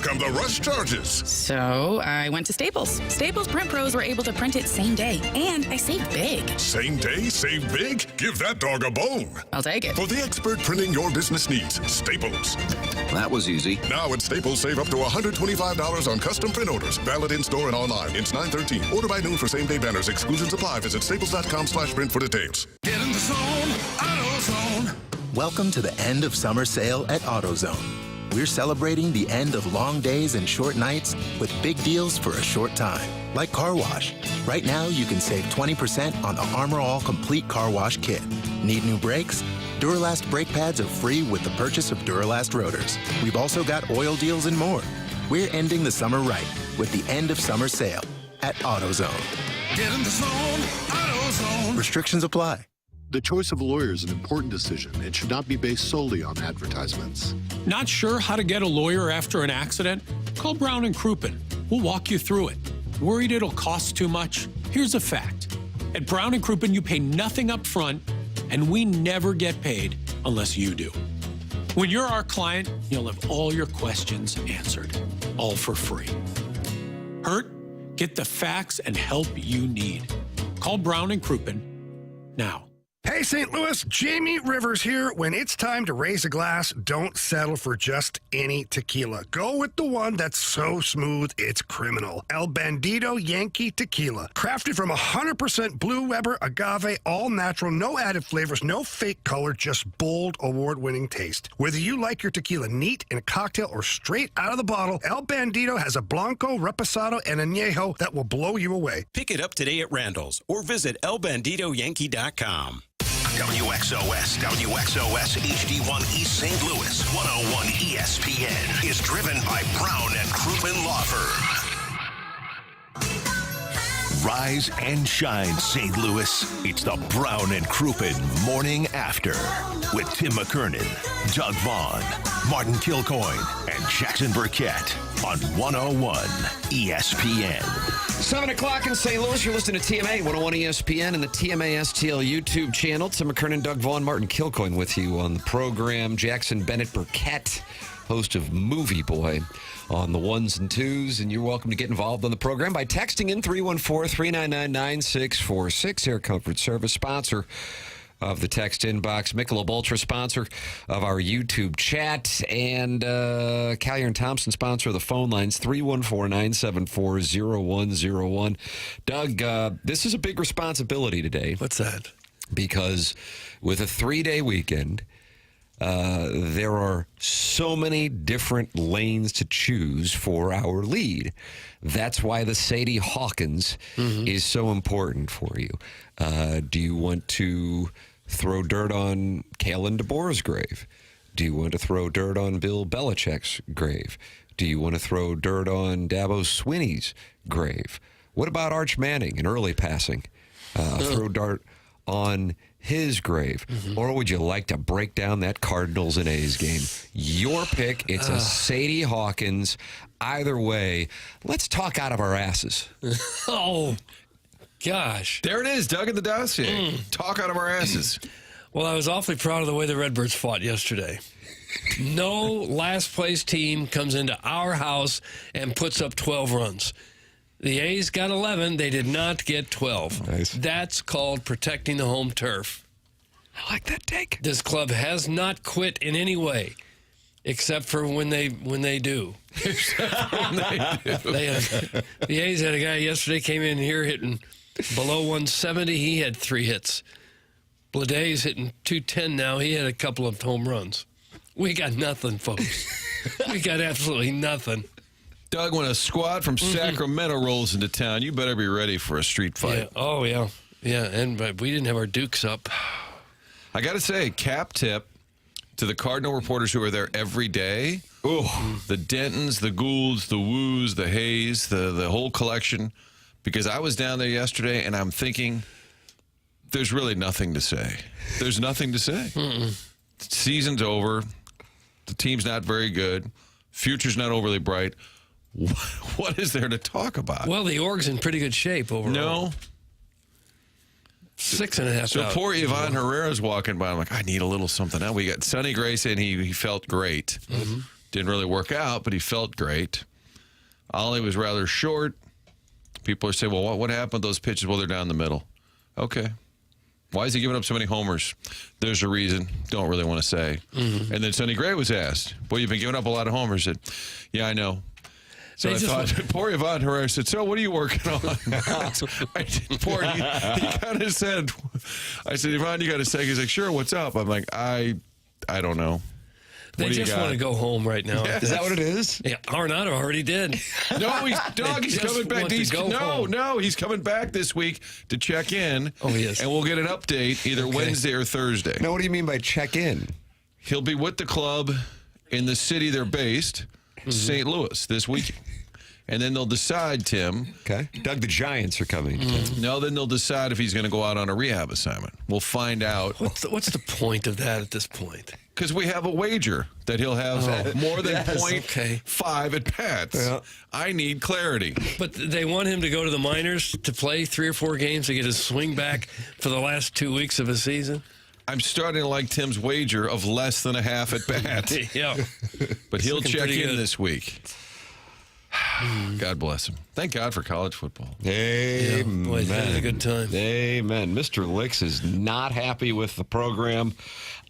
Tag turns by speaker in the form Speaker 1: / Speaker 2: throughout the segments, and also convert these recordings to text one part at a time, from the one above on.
Speaker 1: come the rush charges.
Speaker 2: So I went to Staples. Staples Print Pros were able to print it same day, and I saved big.
Speaker 1: Same day, save big? Give that dog a bone.
Speaker 2: I'll take it.
Speaker 1: For the expert printing your business needs, Staples.
Speaker 3: That was easy.
Speaker 1: Now at Staples, save up to $125 on custom print orders. Valid in-store and online. It's 9/13. Order by noon for same-day banners. Exclusions apply. Visit staples.com/print for details.
Speaker 4: Get in the zone, AutoZone.
Speaker 5: Welcome to the end of summer sale at AutoZone. We're celebrating the end of long days and short nights with big deals for a short time, like car wash. Right now, you can save 20% on the Armor All Complete Car Wash Kit. Need new brakes? Duralast brake pads are free with the purchase of Duralast rotors. We've also got oil deals and more. We're ending the summer right with the end of summer sale at AutoZone.
Speaker 4: Get in the zone, AutoZone.
Speaker 5: Restrictions apply.
Speaker 6: The choice of a lawyer is an important decision and should not be based solely on advertisements.
Speaker 7: Not sure how to get a lawyer after an accident? Call Brown & Crouppen. We'll walk you through it. Worried it'll cost too much? Here's a fact. At Brown & Crouppen, you pay nothing up front, and we never get paid unless you do. When you're our client, you'll have all your questions answered, all for free. Hurt? Get the facts and help you need. Call Brown & Crouppen now.
Speaker 8: Hey, St. Louis, Jamie Rivers here. When it's time to raise a glass, don't settle for just any tequila. Go with the one that's so smooth, it's criminal. El Bandito Yankee Tequila. Crafted from 100% Blue Weber agave, all natural, no added flavors, no fake color, just bold, award-winning taste. Whether you like your tequila neat in a cocktail or straight out of the bottle, El Bandito has a Blanco, Reposado, and Añejo that will blow you away.
Speaker 9: Pick it up today at Randall's or visit elbanditoyankee.com.
Speaker 10: WXOS HD1 East St. Louis 101 ESPN is driven by Brown & Crouppen Law Firm. Rise and shine, St. Louis. It's the Brown & Crouppen Morning After with Tim McKernan, Doug Vaughn, Martin Kilcoyne, and Jackson Burkett on 101 ESPN.
Speaker 11: 7 o'clock in St. Louis. You're listening to TMA 101 ESPN and the TMA STL YouTube channel. Tim McKernan, Doug Vaughn, Martin Kilcoyne with you on the program. Jackson Burkett, host of Movie Boy, on the ones and twos. And you're welcome to get involved on the program by texting in 314-399-9646. Air Comfort Service, sponsor of the text inbox. Michelob Ultra, sponsor of our YouTube chat. And Callier and Thompson, sponsor of the phone lines, 314-974-0101. Doug, this is a big responsibility today.
Speaker 8: What's that?
Speaker 11: Because with a 3-day weekend, there are so many different lanes to choose for our lead. That's why the Sadie Hawkins is so important for you. Do you want to throw dirt on Kalen DeBoer's grave? Do you want to throw dirt on Bill Belichick's grave? Do you want to throw dirt on Dabo Swinney's grave? What about Arch Manning and early passing? Throw dirt on his grave. Or would you like to break down that Cardinals and A's game? Your pick. It's a Sadie Hawkins. Either way, let's talk out of our asses.
Speaker 12: Oh, gosh.
Speaker 13: There it is, Doug in the dossier. Talk out of our asses.
Speaker 12: Well, I was awfully proud of the way the Redbirds fought yesterday. No last place team comes into our house and puts up 12 runs. The A's got 11. They did not get 12.
Speaker 13: Nice.
Speaker 12: That's called protecting the home turf.
Speaker 11: I like that take.
Speaker 12: This club has not quit in any way, except for when they do. The A's had a guy yesterday came in here hitting below 170. He had 3 hits. Bleday's hitting 210 now. He had a couple of home runs. We got nothing, folks. We got absolutely nothing.
Speaker 13: Doug, when a squad from Sacramento rolls into town, you better be ready for a street fight.
Speaker 12: Yeah. Oh, yeah. Yeah, and we didn't have our dukes up.
Speaker 13: I got to say, cap tip to the Cardinal reporters who are there every day. Oh, the Dentons, the Goulds, the Woos, the Hayes, the whole collection. Because I was down there yesterday, and I'm thinking, there's really nothing to say. There's nothing to say. Season's over. The team's not very good. Future's not overly bright. What is there to talk about?
Speaker 12: Well, the org's in pretty good shape overall.
Speaker 13: No.
Speaker 12: 6.5
Speaker 13: So
Speaker 12: out.
Speaker 13: poor Ivan Herrera's walking by. I'm like, I need a little something else. We got Sonny Gray saying he felt great. Didn't really work out, but he felt great. Ollie was rather short. People are saying, well, what happened with those pitches? Well, they're down the middle. Okay. Why is he giving up so many homers? There's a reason. Don't really want to say. Mm-hmm. And then Sonny Gray was asked, well, you've been giving up a lot of homers. Said, yeah, I know. So I thought, poor Yvonne Herrera said, so what are you working on? He kind of said, I said, Yvonne, you got a second? He's like, sure, what's up? I'm like, I don't know.
Speaker 12: They just want to go home right now.
Speaker 11: Yeah. Is that what it is?
Speaker 12: Yeah, Arenado already did.
Speaker 13: No, he's coming back. He's coming back this week to check in.
Speaker 12: Oh, he is.
Speaker 13: And we'll get an update either Wednesday or Thursday.
Speaker 11: Now, what do you mean by check in?
Speaker 13: He'll be with the club in the city they're based, St. Louis, this week. And then they'll decide, Tim.
Speaker 11: Okay. Doug, the Giants are coming.
Speaker 13: No, then they'll decide if he's going to go out on a rehab assignment. We'll find out.
Speaker 12: What's the point of that at this point?
Speaker 13: Because we have a wager that he'll have more than 0.5 at bats. Yeah. I need clarity.
Speaker 12: But they want him to go to the minors to play 3 or 4 games to get his swing back for the last 2 weeks of his season?
Speaker 13: I'm starting to like Tim's wager of less than a half at bat.
Speaker 12: Yeah.
Speaker 13: But he'll check in this week. God bless him. Thank God for college football.
Speaker 11: Amen.
Speaker 12: Yeah, boy, that is a good time.
Speaker 11: Amen. Mr. Licks is not happy with the program.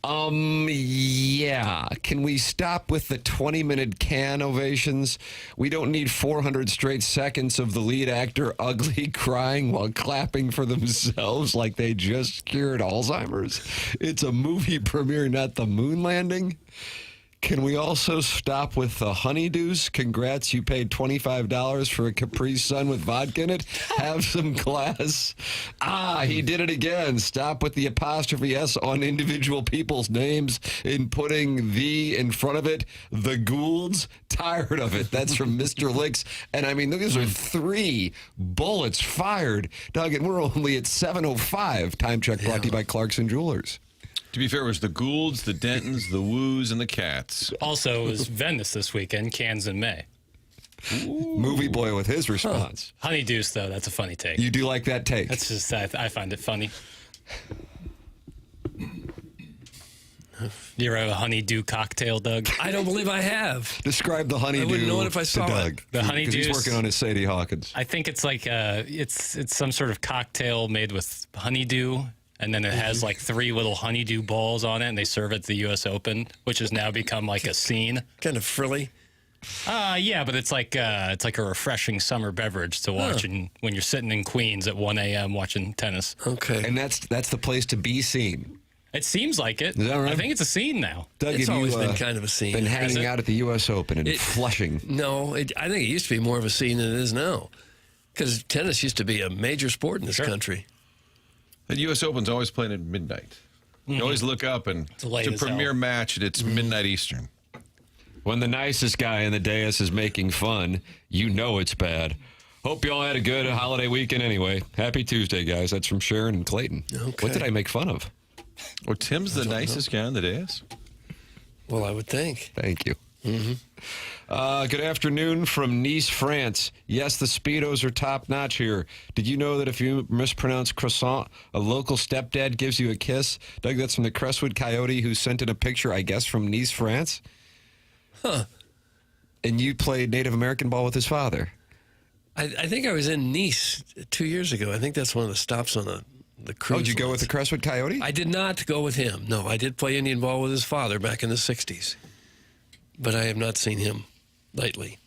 Speaker 11: Yeah. Can we stop with the 20-minute can ovations? We don't need 400 straight seconds of the lead actor ugly crying while clapping for themselves like they just cured Alzheimer's. It's a movie premiere, not the moon landing. Can we also stop with the honeydews? Congrats, you paid $25 for a Capri Sun with vodka in it. Have some class. He did it again. Stop with the apostrophe S on individual people's names in putting the in front of it. The Goulds. Tired of it. That's from Mr. Licks. And I mean, those are 3 bullets fired. Doug, and we're only at 7:05. Time check brought to you by Clarkson Jewelers.
Speaker 13: To be fair, it was the Goulds, the Dentons, the Woos, and the Cats.
Speaker 3: Also, it was Venice this weekend, Cans in May.
Speaker 11: Ooh. Movie boy with his response.
Speaker 3: Honeydews, though, that's a funny take.
Speaker 11: You do like that take?
Speaker 3: That's just, I find it funny. You ever have a honeydew cocktail, Doug?
Speaker 12: I don't believe I have.
Speaker 11: Describe the honeydew.
Speaker 12: I wouldn't know it if I saw
Speaker 11: to Doug.
Speaker 12: it.
Speaker 3: The honeydew.
Speaker 11: He's working on his Sadie Hawkins.
Speaker 3: I think it's like it's some sort of cocktail made with honeydew. And then it has like 3 little honeydew balls on it, and they serve it at the U.S. Open, which has now become like a scene.
Speaker 12: Kind of frilly.
Speaker 3: Yeah, but it's like a refreshing summer beverage to watch when you're sitting in Queens at 1 a.m. watching tennis.
Speaker 12: Okay.
Speaker 11: And that's the place to be seen.
Speaker 3: It seems like it.
Speaker 11: Is that right?
Speaker 3: I think it's a scene now.
Speaker 11: Doug,
Speaker 12: it's always been kind of a scene.
Speaker 11: Been hanging out at the U.S. Open in Flushing.
Speaker 12: No, I think it used to be more of a scene than it is now. Because tennis used to be a major sport in this country.
Speaker 13: The U.S. Open's always playing at midnight. You always look up, and it's a premier match, and it's midnight Eastern.
Speaker 11: When the nicest guy in the dais is making fun, you know it's bad. Hope you all had a good holiday weekend anyway. Happy Tuesday, guys. That's from Sharon and Clayton.
Speaker 12: Okay.
Speaker 11: What did I make fun of?
Speaker 13: Well, Tim's the nicest guy on the dais.
Speaker 12: Well, I would think.
Speaker 11: Thank you. Good afternoon from Nice, France. Yes, the Speedos are top-notch here. Did you know that if you mispronounce croissant, a local stepdad gives you a kiss? Doug, that's from the Crestwood Coyote, who sent in a picture, I guess, from Nice, France.
Speaker 12: Huh.
Speaker 11: And you played Native American ball with his father.
Speaker 12: I think I was in Nice 2 years ago. I think that's one of the stops on the cruise.
Speaker 11: Oh, did you go with the Crestwood Coyote?
Speaker 12: I did not go with him. No, I did play Indian ball with his father back in the 60s. But I have not seen him lately.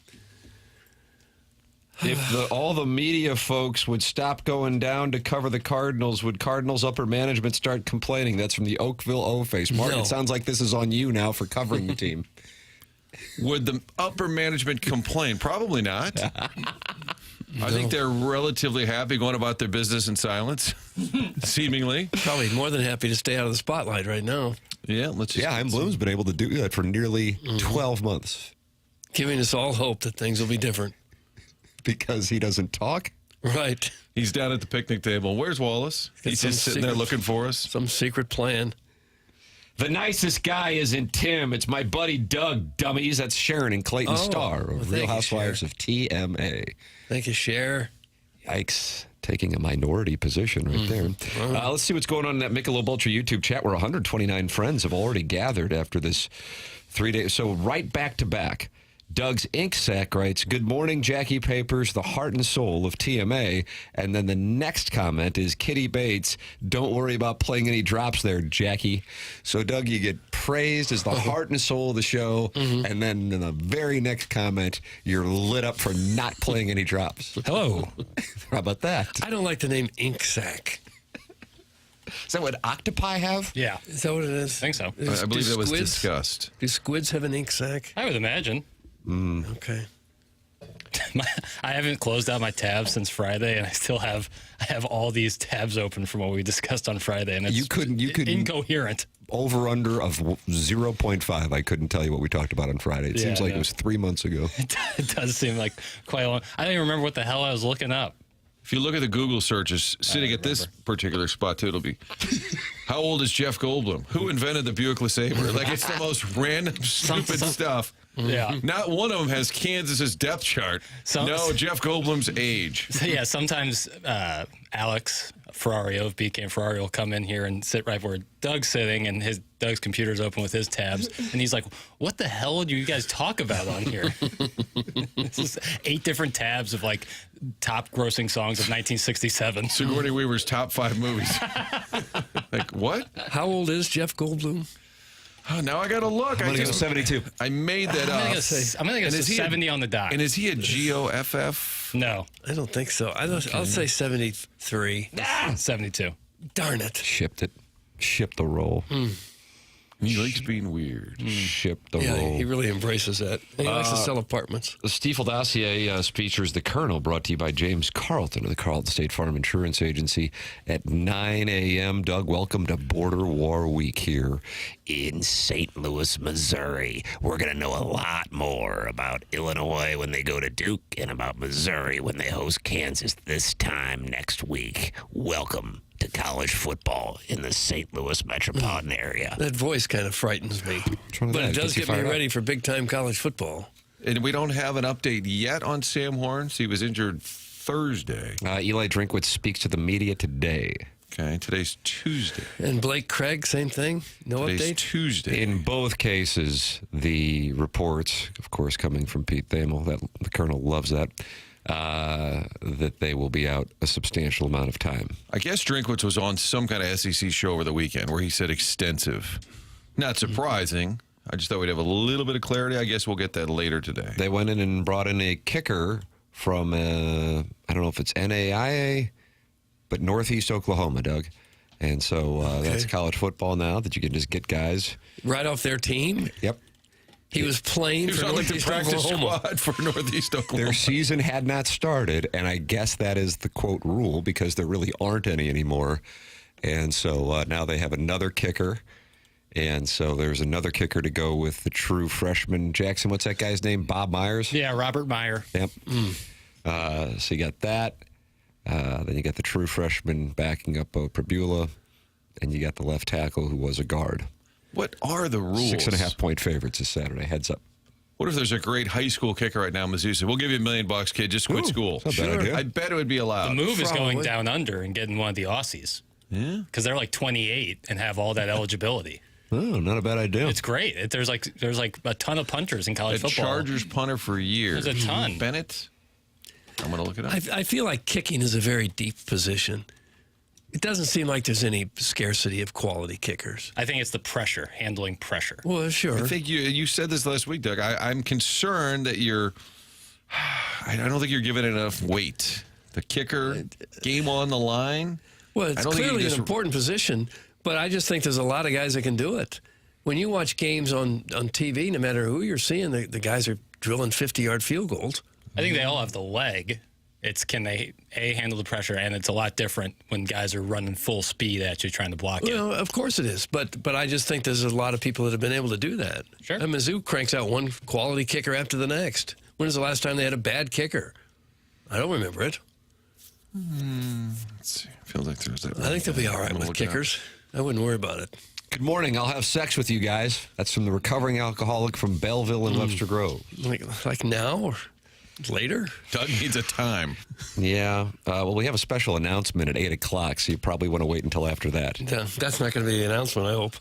Speaker 11: If all the media folks would stop going down to cover the Cardinals, would Cardinals upper management start complaining? That's from the Oakville O-Face. Mark,
Speaker 12: No.
Speaker 11: It sounds like this is on you now for covering the team.
Speaker 13: Would the upper management complain? Probably not. I think they're relatively happy going about their business in silence, seemingly.
Speaker 12: Probably more than happy to stay out of the spotlight right now.
Speaker 13: Yeah,
Speaker 11: Chaim Bloom's been able to do that for nearly 12 months.
Speaker 12: Giving us all hope that things will be different.
Speaker 11: Because he doesn't talk?
Speaker 12: Right.
Speaker 13: He's down at the picnic table. Where's Wallace? He's just sitting there looking for us.
Speaker 12: Some secret plan.
Speaker 11: The nicest guy isn't Tim. It's my buddy Doug, dummies. That's Sharon and Clayton Starr of Real Housewives of TMA.
Speaker 12: Thank you, Cher.
Speaker 11: Yikes. Taking a minority position right there. Let's see what's going on in that Michelob Ultra YouTube chat where 129 friends have already gathered after this 3 days. So right back to back. Doug's Ink Sack writes, "Good morning, Jackie Papers, the heart and soul of TMA." And then the next comment is Kitty Bates, "Don't worry about playing any drops there, Jackie." So, Doug, you get praised as the heart and soul of the show. And then in the very next comment, you're lit up for not playing any drops.
Speaker 12: Hello.
Speaker 11: How about that?
Speaker 12: I don't like the name Ink Sack.
Speaker 11: Is that what octopi have?
Speaker 3: Yeah.
Speaker 12: Is that what it is?
Speaker 3: I think so.
Speaker 13: I believe that was discussed.
Speaker 12: Do squids have an ink sack?
Speaker 3: I would imagine.
Speaker 12: Okay.
Speaker 3: I haven't closed out my tabs since Friday, and I have all these tabs open from what we discussed on Friday, and it's
Speaker 11: you couldn't
Speaker 3: incoherent.
Speaker 11: Over under of 0.5. I couldn't tell you what we talked about on Friday. It seems like it was 3 months ago.
Speaker 3: It does seem like quite a long. I don't even remember what the hell I was looking up.
Speaker 13: If you look at the Google searches, sitting at this particular spot, too, it'll be, how old is Jeff Goldblum? Who invented the Buick LeSabre? Like, it's the most random, stupid stuff.
Speaker 3: Yeah.
Speaker 13: Not one of them has Kansas's depth chart. No, Jeff Goldblum's age.
Speaker 3: So, yeah, sometimes Alex Ferrario of BK and Ferrario will come in here and sit right where Doug's sitting, and Doug's computer's open with his tabs, and he's like, "What the hell do you guys talk about on here?" This is 8 different tabs of like top grossing songs of 1967.
Speaker 13: Sigourney Weaver's top 5 movies. Like, what?
Speaker 12: How old is Jeff Goldblum?
Speaker 13: Oh, now I got to look.
Speaker 11: I'm going to go 72.
Speaker 13: I made that up.
Speaker 3: I'm going to go 70 on the dot.
Speaker 13: And is he a GOFF?
Speaker 3: No.
Speaker 12: I don't think so. I'll say 73.
Speaker 3: 72.
Speaker 12: Darn it.
Speaker 11: Shipped the roll.
Speaker 13: He likes being weird.
Speaker 11: Shipped the
Speaker 12: Yeah,
Speaker 11: roll.
Speaker 12: he really embraces that. And he likes to sell apartments.
Speaker 11: The Stiefel Dossier features The Colonel, brought to you by James Carlton of the Carlton State Farm Insurance Agency at 9 a.m. Doug, welcome to Border War Week here in St. Louis, Missouri. We're going to know a lot more about Illinois when they go to Duke and about Missouri when they host Kansas this time next week. Welcome to college football in the St. Louis metropolitan area.
Speaker 12: That voice kind of frightens me. But it does get me ready for big-time college football.
Speaker 13: And we don't have an update yet on Sam Horns. He was injured Thursday.
Speaker 11: Eli Drinkwitz speaks to the media today.
Speaker 13: Okay, today's Tuesday.
Speaker 12: And Blake Craig, same thing? No
Speaker 13: Today's
Speaker 12: update?
Speaker 13: Tuesday.
Speaker 11: In both cases, the reports, of course, coming from Pete Thamel, that the Colonel loves that they will be out a substantial amount of time.
Speaker 13: I guess Drinkwitz was on some kind of SEC show over the weekend where he said extensive. Not surprising. I just thought we'd have a little bit of clarity. I guess we'll get that later today.
Speaker 11: They went in and brought in a kicker from, I don't know if it's NAIA, but Northeast Oklahoma, Doug. And so that's college football now, that you can just get guys.
Speaker 12: Right off their team?
Speaker 11: Yep.
Speaker 12: He was playing for Northeast
Speaker 13: practice
Speaker 12: Oklahoma.
Speaker 13: squad for Northeast Oklahoma.
Speaker 11: Their season had not started, and I guess that is the, quote, rule, because there really aren't any anymore. And so now they have another kicker. And so there's another kicker to go with the true freshman. Jackson, what's that guy's name? Bob Myers?
Speaker 3: Yeah, Robert Meyer.
Speaker 11: Yep. So you got that. Then you got the true freshman backing up Prabula. And you got the left tackle who was a guard.
Speaker 13: What are the rules?
Speaker 11: 6.5-point favorites this Saturday. Heads up.
Speaker 13: What if there's a great high school kicker right now, Mizzou said, we'll give you $1 million, kid. Just quit school.
Speaker 11: Not a bad idea.
Speaker 13: I bet it would be allowed.
Speaker 3: The move is going down under and getting one of the Aussies.
Speaker 13: Yeah.
Speaker 3: Because they're like 28 and have all that eligibility.
Speaker 11: Oh, not a bad idea.
Speaker 3: It's great. There's like a ton of punters in college
Speaker 13: The
Speaker 3: football.
Speaker 13: Chargers punter for years.
Speaker 3: There's a ton.
Speaker 13: Bennett. I'm going to look it up.
Speaker 12: I feel like kicking is a very deep position. It doesn't seem like there's any scarcity of quality kickers.
Speaker 3: I think it's the pressure, handling pressure.
Speaker 12: Well, sure.
Speaker 13: I think you said this last week, Doug. I'm concerned that I don't think you're giving it enough weight. The kicker, game on the line.
Speaker 12: Well, it's clearly an important position, but I just think there's a lot of guys that can do it. When you watch games on TV, no matter who you're seeing, the guys are drilling 50-yard field goals.
Speaker 3: I think they all have the leg. It's can they, handle the pressure, and it's a lot different when guys are running full speed at you trying to block it.
Speaker 12: Well, of course it is, but I just think there's a lot of people that have been able to do that.
Speaker 3: Sure.
Speaker 12: And Mizzou cranks out one quality kicker after the next. When was the last time they had a bad kicker? I don't remember it.
Speaker 13: Let's see. Feels like there's that.
Speaker 12: I think they'll be all right with kickers. I wouldn't worry about it.
Speaker 11: Good morning. I'll have sex with you guys. That's from the recovering alcoholic from Belleville and Webster Grove.
Speaker 12: Like now or later?
Speaker 13: Doug needs a time.
Speaker 11: Yeah. Well, we have a special announcement at 8 o'clock, so you probably want to wait until after that.
Speaker 12: Yeah, that's not going to be the announcement, I hope.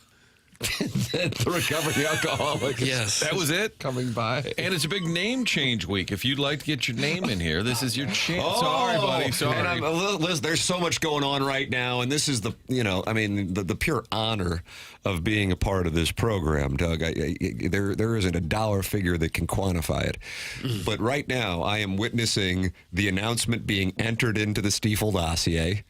Speaker 11: The recovering alcoholic.
Speaker 12: Yes.
Speaker 13: That was it?
Speaker 11: Coming by.
Speaker 13: And it's a big name change week. If you'd like to get your name in here, this is your chance. Sorry, buddy. Sorry.
Speaker 11: And listen, there's so much going on right now, and this is the pure honor of being a part of this program, Doug. There isn't a dollar figure that can quantify it. But right now, I am witnessing the announcement being entered into the Stiefel dossier.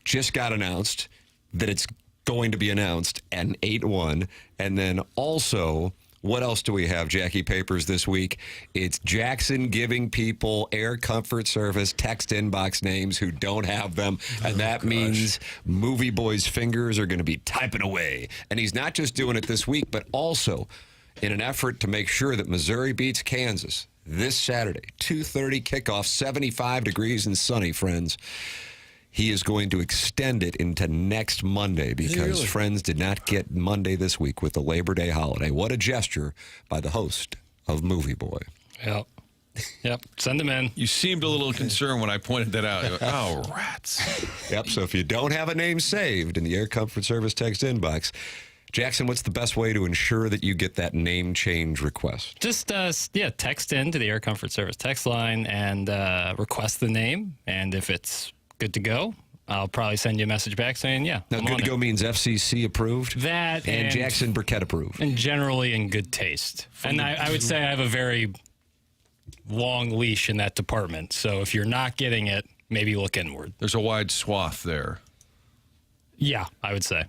Speaker 11: Just got announced that it's going to be announced at 8-1. And then also, what else do we have, Jackie Papers, this week? It's Jackson giving people Air Comfort Service text inbox names who don't have them. And that means Movie Boy's fingers are going to be typing away. And he's not just doing it this week, but also in an effort to make sure that Missouri beats Kansas this Saturday, 2:30 kickoff, 75 degrees and sunny, friends. He is going to extend it into next Monday because Friends did not get Monday this week with the Labor Day holiday. What a gesture by the host of Movie Boy.
Speaker 3: Yep. Send them in.
Speaker 13: You seemed a little concerned when I pointed that out. Like, oh, rats.
Speaker 11: Yep. So if you don't have a name saved in the Air Comfort Service text inbox, Jackson, what's the best way to ensure that you get that name change request?
Speaker 3: Just, text in to the Air Comfort Service text line and request the name. And if it's good to go, I'll probably send you a message back saying, yeah.
Speaker 11: Now, good to go means FCC approved?
Speaker 3: That
Speaker 11: and Jackson Burkett approved.
Speaker 3: And generally in good taste. And I would say I have a very long leash in that department. So if you're not getting it, maybe look inward.
Speaker 13: There's a wide swath there.
Speaker 3: Yeah, I would say.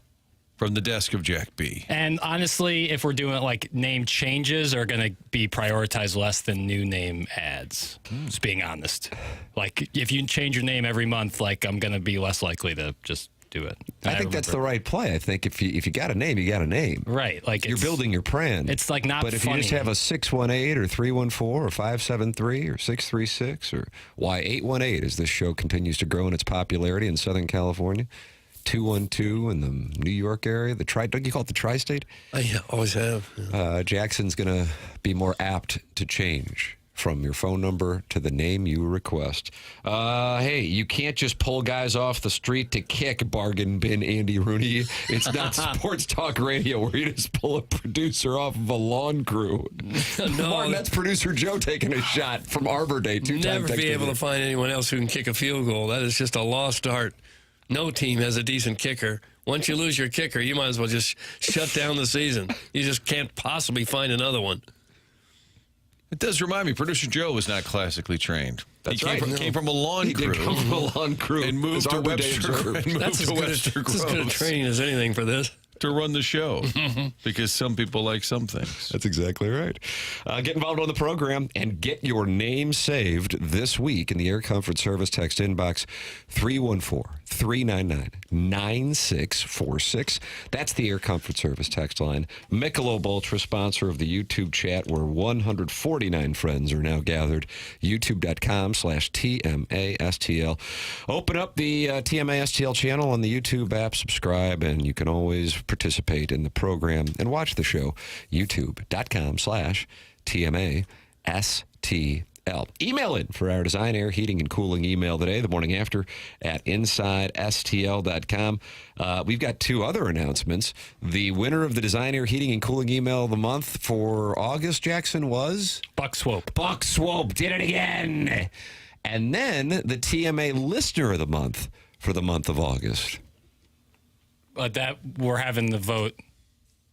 Speaker 13: From the desk of Jack B.
Speaker 3: And honestly, if we're doing like name changes are going to be prioritized less than new name ads. Just being honest. Like if you change your name every month, like I'm going to be less likely to just do it.
Speaker 11: I think that's the right play. I think if you got a name, you got a name.
Speaker 3: Right. Like
Speaker 11: you're building your brand.
Speaker 3: It's like not
Speaker 11: But if
Speaker 3: funny.
Speaker 11: you just have a 618 or 314 or 573 or 636 or why 818 as this show continues to grow in its popularity in Southern California. 212 in the New York area. Don't you call it the tri-state?
Speaker 12: Yeah, always have. Yeah.
Speaker 11: Jackson's going to be more apt to change from your phone number to the name you request. Hey, you can't just pull guys off the street to kick, bargain bin Andy Rooney. It's not sports talk radio where you just pull a producer off of a lawn crew.
Speaker 12: No.
Speaker 11: Martin, that's producer Joe taking a shot from Arbor Day.
Speaker 12: Never be able to find anyone else who can kick a field goal. That is just a lost art. No team has a decent kicker. Once you lose your kicker, you might as well just shut down the season. You just can't possibly find another one.
Speaker 13: It does remind me, producer Joe was not classically trained.
Speaker 11: That's
Speaker 13: he came from a lawn crew.
Speaker 11: He did come from a lawn crew.
Speaker 13: And moved to Webster.
Speaker 12: That's as good a training as anything for this.
Speaker 13: To run the show because some people like some things.
Speaker 11: That's exactly right. Get involved on the program and get your name saved this week in the Air Comfort Service text inbox 314-399-9646. That's the Air Comfort Service text line. Michelob Ultra, sponsor of the YouTube chat where 149 friends are now gathered. YouTube.com/TMASTL. Open up the TMASTL channel on the YouTube app, subscribe, and you can always participate in the program and watch the show. YouTube.com/TMASTL. Email in for our Design, Air, Heating, and Cooling email today, the morning after, at InsideSTL.com. We've got two other announcements. The winner of the Design, Air, Heating, and Cooling email of the month for August, Jackson, was?
Speaker 3: Buck Swope.
Speaker 11: Buck Swope did it again. And then the TMA Listener of the Month for the month of August.
Speaker 3: But that we're having the vote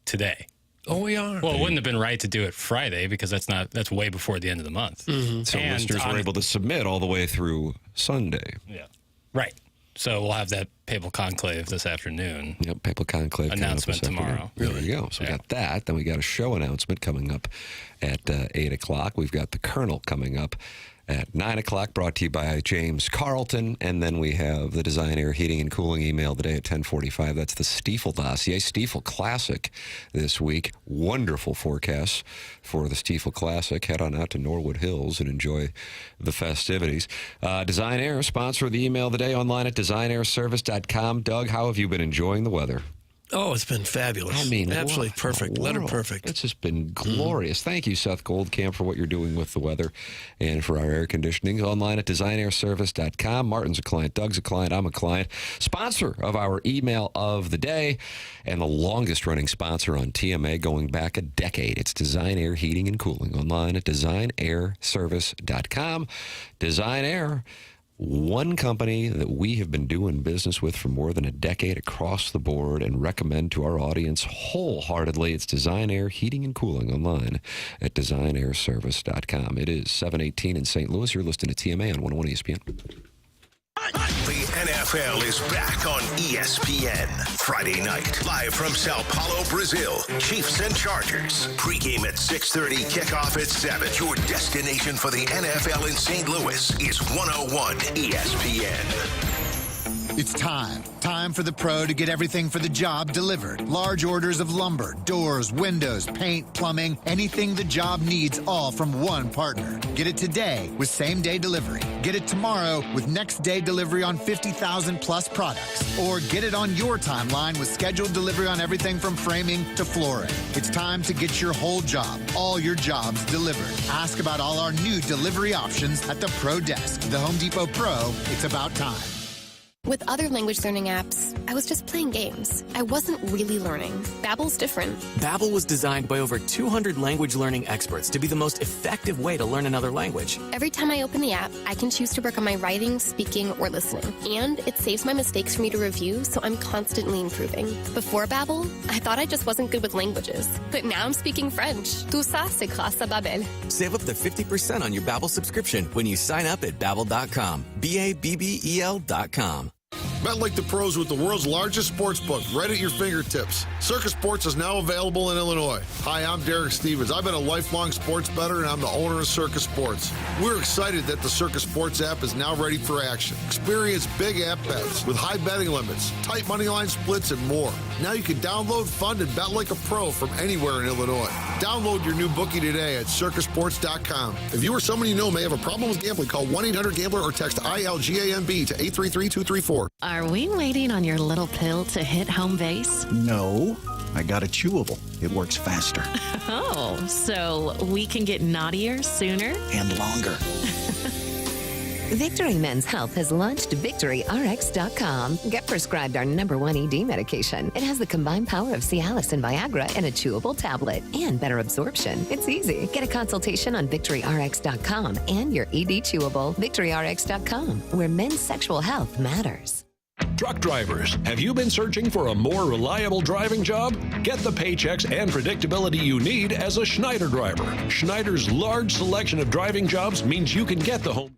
Speaker 3: today.
Speaker 12: Oh, we are.
Speaker 3: Well, it wouldn't have been right to do it Friday because that's way before the end of the month.
Speaker 11: Mm-hmm. So
Speaker 3: and
Speaker 11: listeners were able to submit all the way through Sunday.
Speaker 3: Yeah. Right. So we'll have that Papal Conclave this afternoon.
Speaker 11: Yep, Papal Conclave
Speaker 3: announcement tomorrow.
Speaker 11: There you go. So we got that. Then we got a show announcement coming up at 8 o'clock. We've got the Colonel coming up at 9 o'clock, brought to you by James Carlton. And then we have the Design, Air, Heating, and Cooling email today at 10:45. That's the Stiefel dossier, Stiefel Classic this week. Wonderful forecasts for the Stiefel Classic. Head on out to Norwood Hills and enjoy the festivities. Design Air, sponsor of the email today, online at designairservice.com. Doug, how have you been enjoying the weather?
Speaker 12: Oh, it's been fabulous.
Speaker 11: I mean,
Speaker 12: absolutely
Speaker 11: what
Speaker 12: perfect.
Speaker 11: a
Speaker 12: Letter
Speaker 11: world.
Speaker 12: perfect.
Speaker 11: It's just been glorious. Thank you, Seth Goldcamp, for what you're doing with the weather and for our air conditioning. Online at designairservice.com. Martin's a client. Doug's a client. I'm a client. Sponsor of our email of the day and the longest running sponsor on TMA going back a decade. It's Design Air Heating and Cooling. Online at designairservice.com. Design Air. One company that we have been doing business with for more than a decade across the board and recommend to our audience wholeheartedly. It's Design Air Heating and Cooling online at designairservice.com. It is 7:18 in St. Louis. You're listening to TMA on 101 ESPN.
Speaker 10: The NFL is back on ESPN. Friday night, live from Sao Paulo, Brazil. Chiefs and Chargers. Pregame at 6:30, kickoff at 7. Your destination for the NFL in St. Louis is 101 ESPN.
Speaker 14: It's time. Time for the pro to get everything for the job delivered. Large orders of lumber, doors, windows, paint, plumbing, anything the job needs, all from one partner. Get it today with same-day delivery. Get it tomorrow with next-day delivery on 50,000 plus products. Or get it on your timeline with scheduled delivery on everything from framing to flooring. It's time to get your whole job, all your jobs delivered. Ask about all our new delivery options at the Pro Desk. The Home Depot Pro, it's about time.
Speaker 15: With other language learning apps, I was just playing games. I wasn't really learning. Babbel's different.
Speaker 16: Babbel was designed by over 200 language learning experts to be the most effective way to learn another language.
Speaker 15: Every time I open the app, I can choose to work on my writing, speaking, or listening. And it saves my mistakes for me to review, so I'm constantly improving. Before Babbel, I thought I just wasn't good with languages. But now I'm speaking French. Tout ça, c'est grâce à Babbel.
Speaker 16: Save up to 50% on your Babbel subscription when you sign up at Babbel.com. Babbel.com.
Speaker 17: Bet like the pros with the world's largest sports book right at your fingertips. Circus Sports is now available in Illinois. Hi, I'm Derek Stevens. I've been a lifelong sports bettor, and I'm the owner of Circus Sports. We're excited that the Circus Sports app is now ready for action. Experience big app bets with high betting limits, tight money line splits, and more. Now you can download, fund, and bet like a pro from anywhere in Illinois. Download your new bookie today at circusports.com. If you or someone you know may have a problem with gambling, call 1-800-GAMBLER or text ILGAMB to 833-234.
Speaker 18: Are we waiting on your little pill to hit home base?
Speaker 19: No, I got a chewable. It works faster.
Speaker 18: Oh, so we can get naughtier sooner?
Speaker 19: And longer.
Speaker 20: Victory Men's Health has launched VictoryRx.com. Get prescribed our #1 ED medication. It has the combined power of Cialis and Viagra in a chewable tablet and better absorption. It's easy. Get a consultation on VictoryRx.com and your ED chewable. VictoryRx.com, where men's sexual health matters.
Speaker 21: Truck drivers, have you been searching for a more reliable driving job? Get the paychecks and predictability you need as a Schneider driver. Schneider's large selection of driving jobs means you can get the home.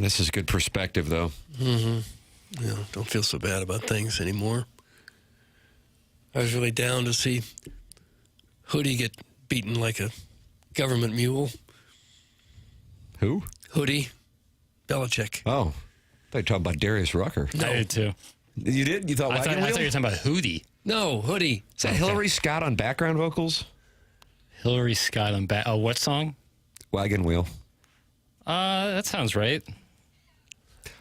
Speaker 11: this is good perspective, though.
Speaker 12: Mm-hmm. Yeah, don't feel so bad about things anymore. I was really down to see Hoodie get beaten like a government mule.
Speaker 11: Who?
Speaker 12: Hoodie. Belichick.
Speaker 11: Oh. I thought you were talking about Darius Rucker.
Speaker 12: No.
Speaker 3: I did too.
Speaker 11: You did? You thought
Speaker 3: I
Speaker 11: Wagon
Speaker 3: thought
Speaker 11: Wheel?
Speaker 3: you were talking about Hootie.
Speaker 12: No, Hoodie.
Speaker 11: Is that Hillary Scott on background vocals?
Speaker 3: Hillary Scott on back. Oh, what song?
Speaker 11: Wagon Wheel.
Speaker 3: That sounds right.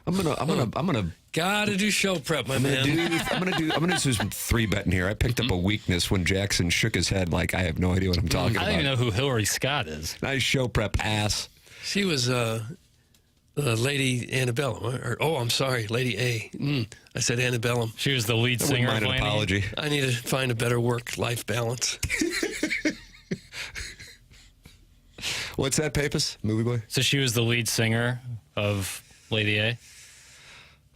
Speaker 11: I'm gonna
Speaker 12: Gotta do show prep, my man.
Speaker 11: I'm gonna do some 3-betting here. I picked up a weakness when Jackson shook his head like I have no idea what I'm talking about.
Speaker 3: I don't even know who Hillary Scott is.
Speaker 11: Nice show prep, ass.
Speaker 12: She was Lady Antebellum. I'm sorry, Lady A. I said Antebellum.
Speaker 3: She was the lead singer.
Speaker 11: Mind an apology.
Speaker 12: I need to find a better work-life balance.
Speaker 11: What's that, Papus? Movie boy?
Speaker 3: So she was the lead singer of Lady A?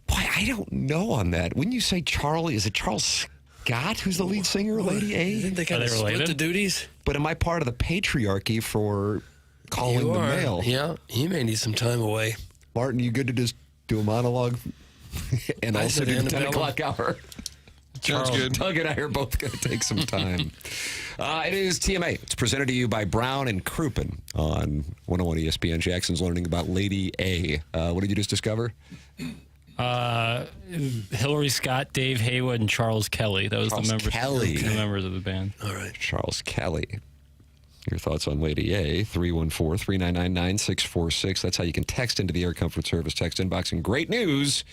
Speaker 11: Boy, I don't know on that. When you say Charlie, is it Charles Scott who's the lead singer of Lady A?
Speaker 12: Didn't they kind of split the duties?
Speaker 11: But am I part of the patriarchy for calling
Speaker 12: You
Speaker 11: the
Speaker 12: are.
Speaker 11: mail?
Speaker 12: Yeah, you may need some time away.
Speaker 11: Martin, you good to just do a monologue? And
Speaker 12: I
Speaker 11: also
Speaker 12: said
Speaker 11: do the 10
Speaker 12: Annabelle.
Speaker 11: o'clock hour?
Speaker 13: Sounds good.
Speaker 11: Doug and I are both going to take some time. It is TMA. It's presented to you by Brown and Crouppen on 101 ESPN. Jackson's learning about Lady A. What did you just discover?
Speaker 3: Hillary Scott, Dave Haywood, and Charles Kelly. That was
Speaker 11: Charles
Speaker 3: the members,
Speaker 11: Kelly.
Speaker 3: the members of the band.
Speaker 12: All right.
Speaker 11: Charles Kelly. Your thoughts on Lady A, 314-399-9646. That's how you can text into the Air Comfort Service text inbox. And great news,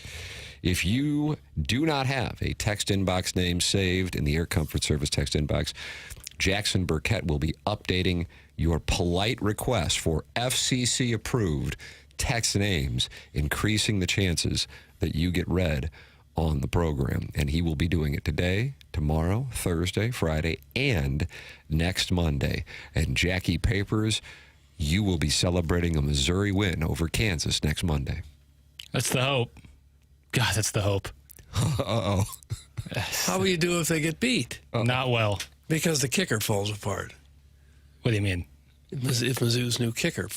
Speaker 11: if you do not have a text inbox name saved in the Air Comfort Service text inbox, Jackson Burkett will be updating your polite request for FCC-approved text names, increasing the chances that you get read on the program. And he will be doing it today, tomorrow, Thursday, Friday, and next Monday. And Jackie Papers, you will be celebrating a Missouri win over Kansas next Monday.
Speaker 3: That's the hope. God, that's the hope.
Speaker 11: Uh-oh.
Speaker 12: How will you do if they get beat?
Speaker 3: Not well.
Speaker 12: Because the kicker falls apart.
Speaker 3: What do you mean?
Speaker 12: If Mizzou's new kicker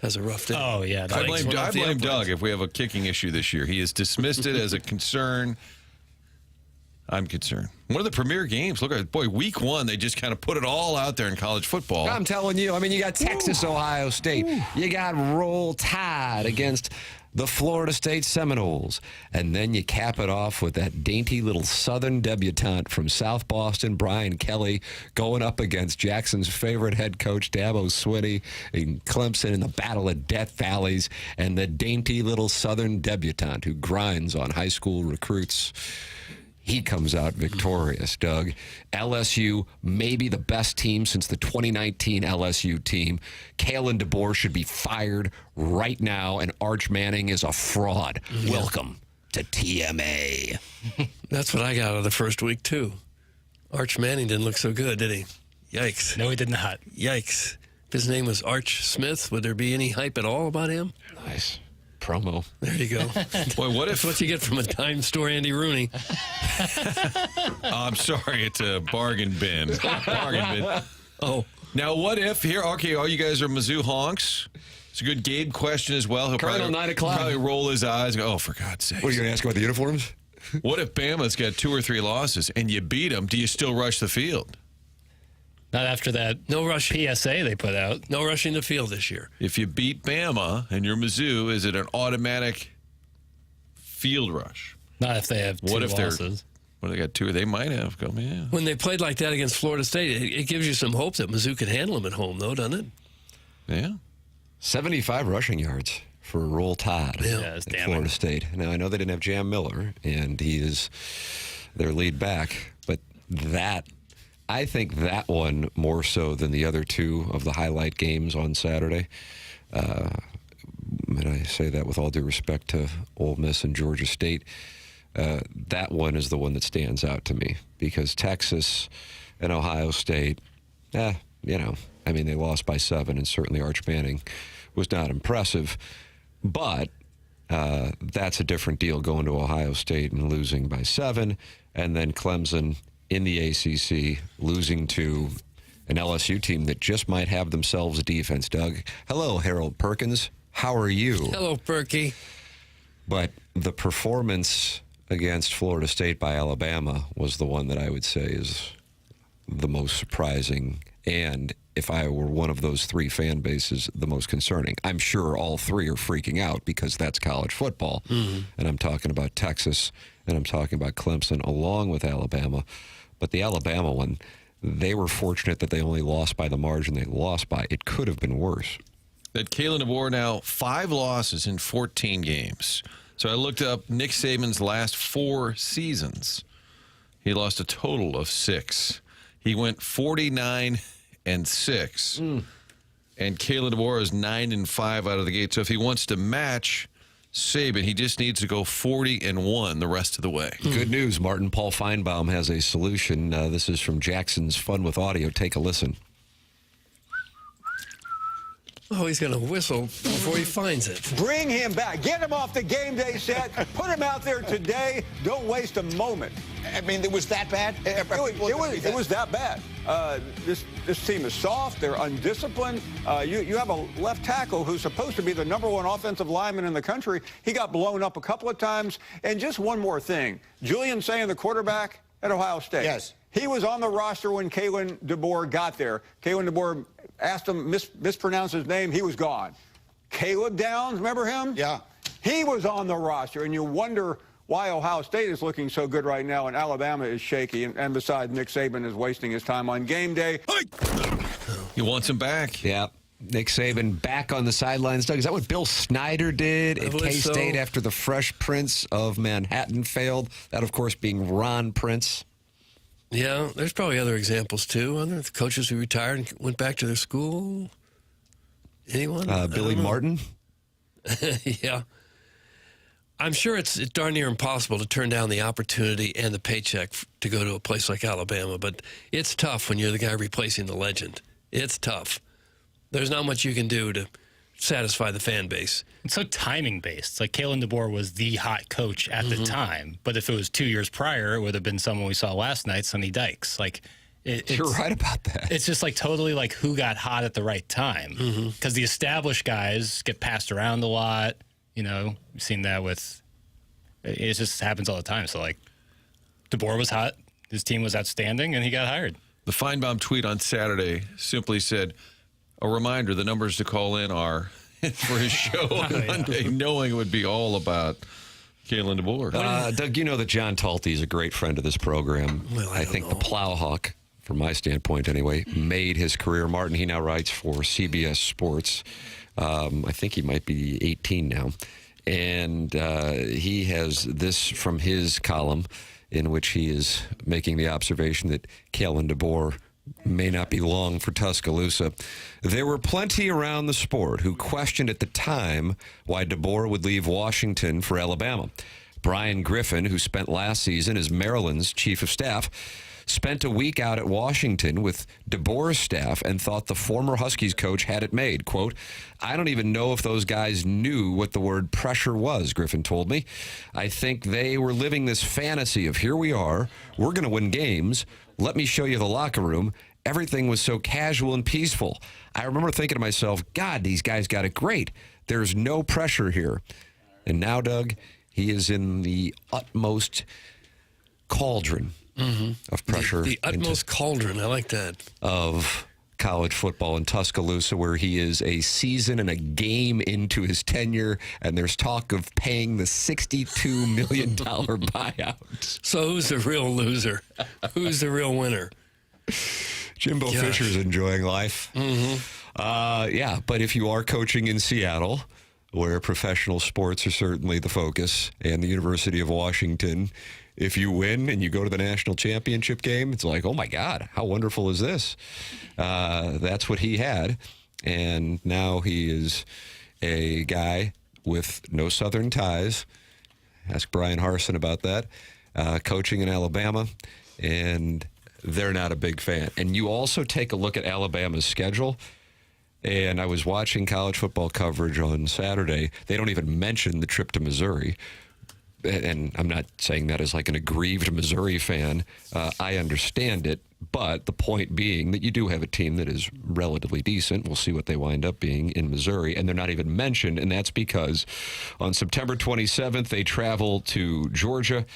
Speaker 12: has a rough day.
Speaker 3: Oh, yeah.
Speaker 13: I blame Doug if we have a kicking issue this year. He has dismissed it as a concern. I'm concerned. One of the premier games. Look at week 1, they just kind of put it all out there in college football.
Speaker 11: I'm telling you, I mean, you got Texas, Ohio State. You got Roll Tide against the Florida State Seminoles. And then you cap it off with that dainty little Southern debutante from South Boston, Brian Kelly, going up against Jackson's favorite head coach, Dabo Swinney, in Clemson in the Battle of Death Valleys, and the dainty little Southern debutante who grinds on high school recruits. He comes out victorious, Doug. LSU, maybe the best team since the 2019 LSU team. Kalen DeBoer should be fired right now, and Arch Manning is a fraud.
Speaker 12: Yeah.
Speaker 11: Welcome to TMA.
Speaker 12: That's what I got out of the first week, too. Arch Manning didn't look so good, did he? Yikes.
Speaker 3: No, he did not.
Speaker 12: Yikes. If his name was Arch Smith, would there be any hype at all about him?
Speaker 11: Nice. Promo.
Speaker 12: There you go.
Speaker 13: Boy, what if...
Speaker 12: That's what you get from a dime store Andy Rooney.
Speaker 13: I'm sorry, it's a bargain bin. Bargain bin.
Speaker 12: Oh.
Speaker 13: Now, what if here? Okay, all you guys are Mizzou honks. It's a good Gabe question as well. He'll
Speaker 11: Colonel, 9 o'clock.
Speaker 13: probably roll his eyes and go, oh, for God's sake.
Speaker 11: What, are you going to ask about the uniforms?
Speaker 13: What if Bama's got 2 or 3 losses and you beat them? Do you still rush the field?
Speaker 3: Not after that
Speaker 12: no rushing
Speaker 3: PSA they put out.
Speaker 12: No rushing the field this year.
Speaker 13: If you beat Bama and you're Mizzou, is it an automatic field rush?
Speaker 3: Not if they have 2 losses.
Speaker 13: What they got 2? They might have. Go, yeah.
Speaker 12: When they played like that against Florida State, it gives you some hope that Mizzou can handle them at home, though, doesn't it?
Speaker 13: Yeah.
Speaker 11: 75 rushing yards for Roll Tide at Florida State. Now, I know they didn't have Jam Miller, and he is their lead back, but I think that one more so than the other 2 of the highlight games on Saturday. And I say that with all due respect to Ole Miss and Georgia State. That one is the one that stands out to me because Texas and Ohio State, I mean, they lost by 7, and certainly Arch Manning was not impressive. But that's a different deal going to Ohio State and losing by 7, and then Clemson in the ACC losing to an LSU team that just might have themselves a defense, Doug. Hello, Harold Perkins. How are you?
Speaker 12: Hello, Perky.
Speaker 11: But the performance against Florida State by Alabama was the one that I would say is the most surprising, and if I were one of those three fan bases, the most concerning. I'm sure all three are freaking out because that's college football, and I'm talking about Texas, and I'm talking about Clemson along with Alabama. But the Alabama one, they were fortunate that they only lost by the margin they lost by. It could have been worse.
Speaker 13: That Kalen DeBoer now 5 losses in 14 games. So I looked up Nick Saban's last 4 seasons. He lost a total of 6. He went 49-6. And Kalen DeBoer is 9-5 out of the gate. So if he wants to match Saban, he just needs to go 40-1 the rest of the way.
Speaker 11: Good news, Martin. Paul Finebaum has a solution. This is from Jackson's Fun with Audio. Take a listen.
Speaker 12: Oh, he's going to whistle before he finds it.
Speaker 2: Bring him back. Get him off the game day set. Put him out there today. Don't waste a moment.
Speaker 22: I mean, it was that bad?
Speaker 2: It was that bad. This team is soft. They're undisciplined. You have a left tackle who's supposed to be the #1 offensive lineman in the country. He got blown up a couple of times. And just one more thing. Julian Sayin, the quarterback at Ohio State.
Speaker 22: Yes.
Speaker 2: He was on the roster when Kalen DeBoer got there. Kalen DeBoer asked him, mispronounced his name. He was gone. Caleb Downs, remember him?
Speaker 22: Yeah.
Speaker 2: He was on the roster, and you wonder why Ohio State is looking so good right now and Alabama is shaky. And besides, Nick Saban is wasting his time on game day.
Speaker 13: He wants him back.
Speaker 11: Yeah. Nick Saban back on the sidelines. Doug, is that what Bill Snyder did at K-State after the Fresh Prince of Manhattan failed? That, of course, being Ron Prince.
Speaker 12: Yeah, there's probably other examples, too. Other coaches who retired and went back to their school. Anyone?
Speaker 11: Billy Martin?
Speaker 12: Yeah. I'm sure it's darn near impossible to turn down the opportunity and the paycheck to go to a place like Alabama, but it's tough when you're the guy replacing the legend. It's tough. There's not much you can do to satisfy the fan base.
Speaker 3: It's so timing based. Like Kalen DeBoer was the hot coach at the time, but if it was 2 years prior, it would have been someone we saw last night, Sonny Dykes. Like,
Speaker 11: you're right about that.
Speaker 3: It's just like totally like who got hot at the right time. Because the established guys get passed around a lot. You know, we've seen that with. It just happens all the time. So like, DeBoer was hot, his team was outstanding, and he got hired.
Speaker 13: The Finebaum tweet on Saturday simply said, a reminder, the numbers to call in are for his show on Monday, knowing it would be all about Kalen DeBoer.
Speaker 11: Doug, you know that John Talty is a great friend of this program.
Speaker 12: Well, I
Speaker 11: think the Plowhawk, from my standpoint anyway, made his career. Martin, he now writes for CBS Sports. I think he might be 18 now. And he has this from his column in which he is making the observation that Kalen DeBoer may not be long for Tuscaloosa. There were plenty around the sport who questioned at the time why DeBoer would leave Washington for Alabama. Brian Griffin, who spent last season as Maryland's chief of staff, spent a week out at Washington with DeBoer's staff and thought the former Huskies coach had it made. Quote, I don't even know if those guys knew what the word pressure was, Griffin told me. I think they were living this fantasy of here we are, we're going to win games. Let me show you the locker room. Everything was so casual and peaceful. I remember thinking to myself, God, these guys got it great. There's no pressure here. And now, Doug, he is in the utmost cauldron of pressure.
Speaker 12: The utmost cauldron. I like that.
Speaker 11: Of college football in Tuscaloosa, where he is a season and a game into his tenure, and there's talk of paying the $62 million buyout.
Speaker 12: So who's the real loser? Who's the real winner?
Speaker 11: Jimbo Fisher's enjoying life. Yeah, but if you are coaching in Seattle, where professional sports are certainly the focus, and the University of Washington, if you win and you go to the national championship game, it's like, oh my God, how wonderful is this? That's what he had. And now he is a guy with no Southern ties. Ask Brian Harsin about that. Coaching in Alabama, and they're not a big fan. And you also take a look at Alabama's schedule. And I was watching college football coverage on Saturday. They don't even mention the trip to Missouri. And I'm not saying that as like an aggrieved Missouri fan. I understand it, But the point being that you do have a team that is relatively decent. We'll see what they wind up being in Missouri. And they're not even mentioned, and that's because on September 27th, they travel to Georgia.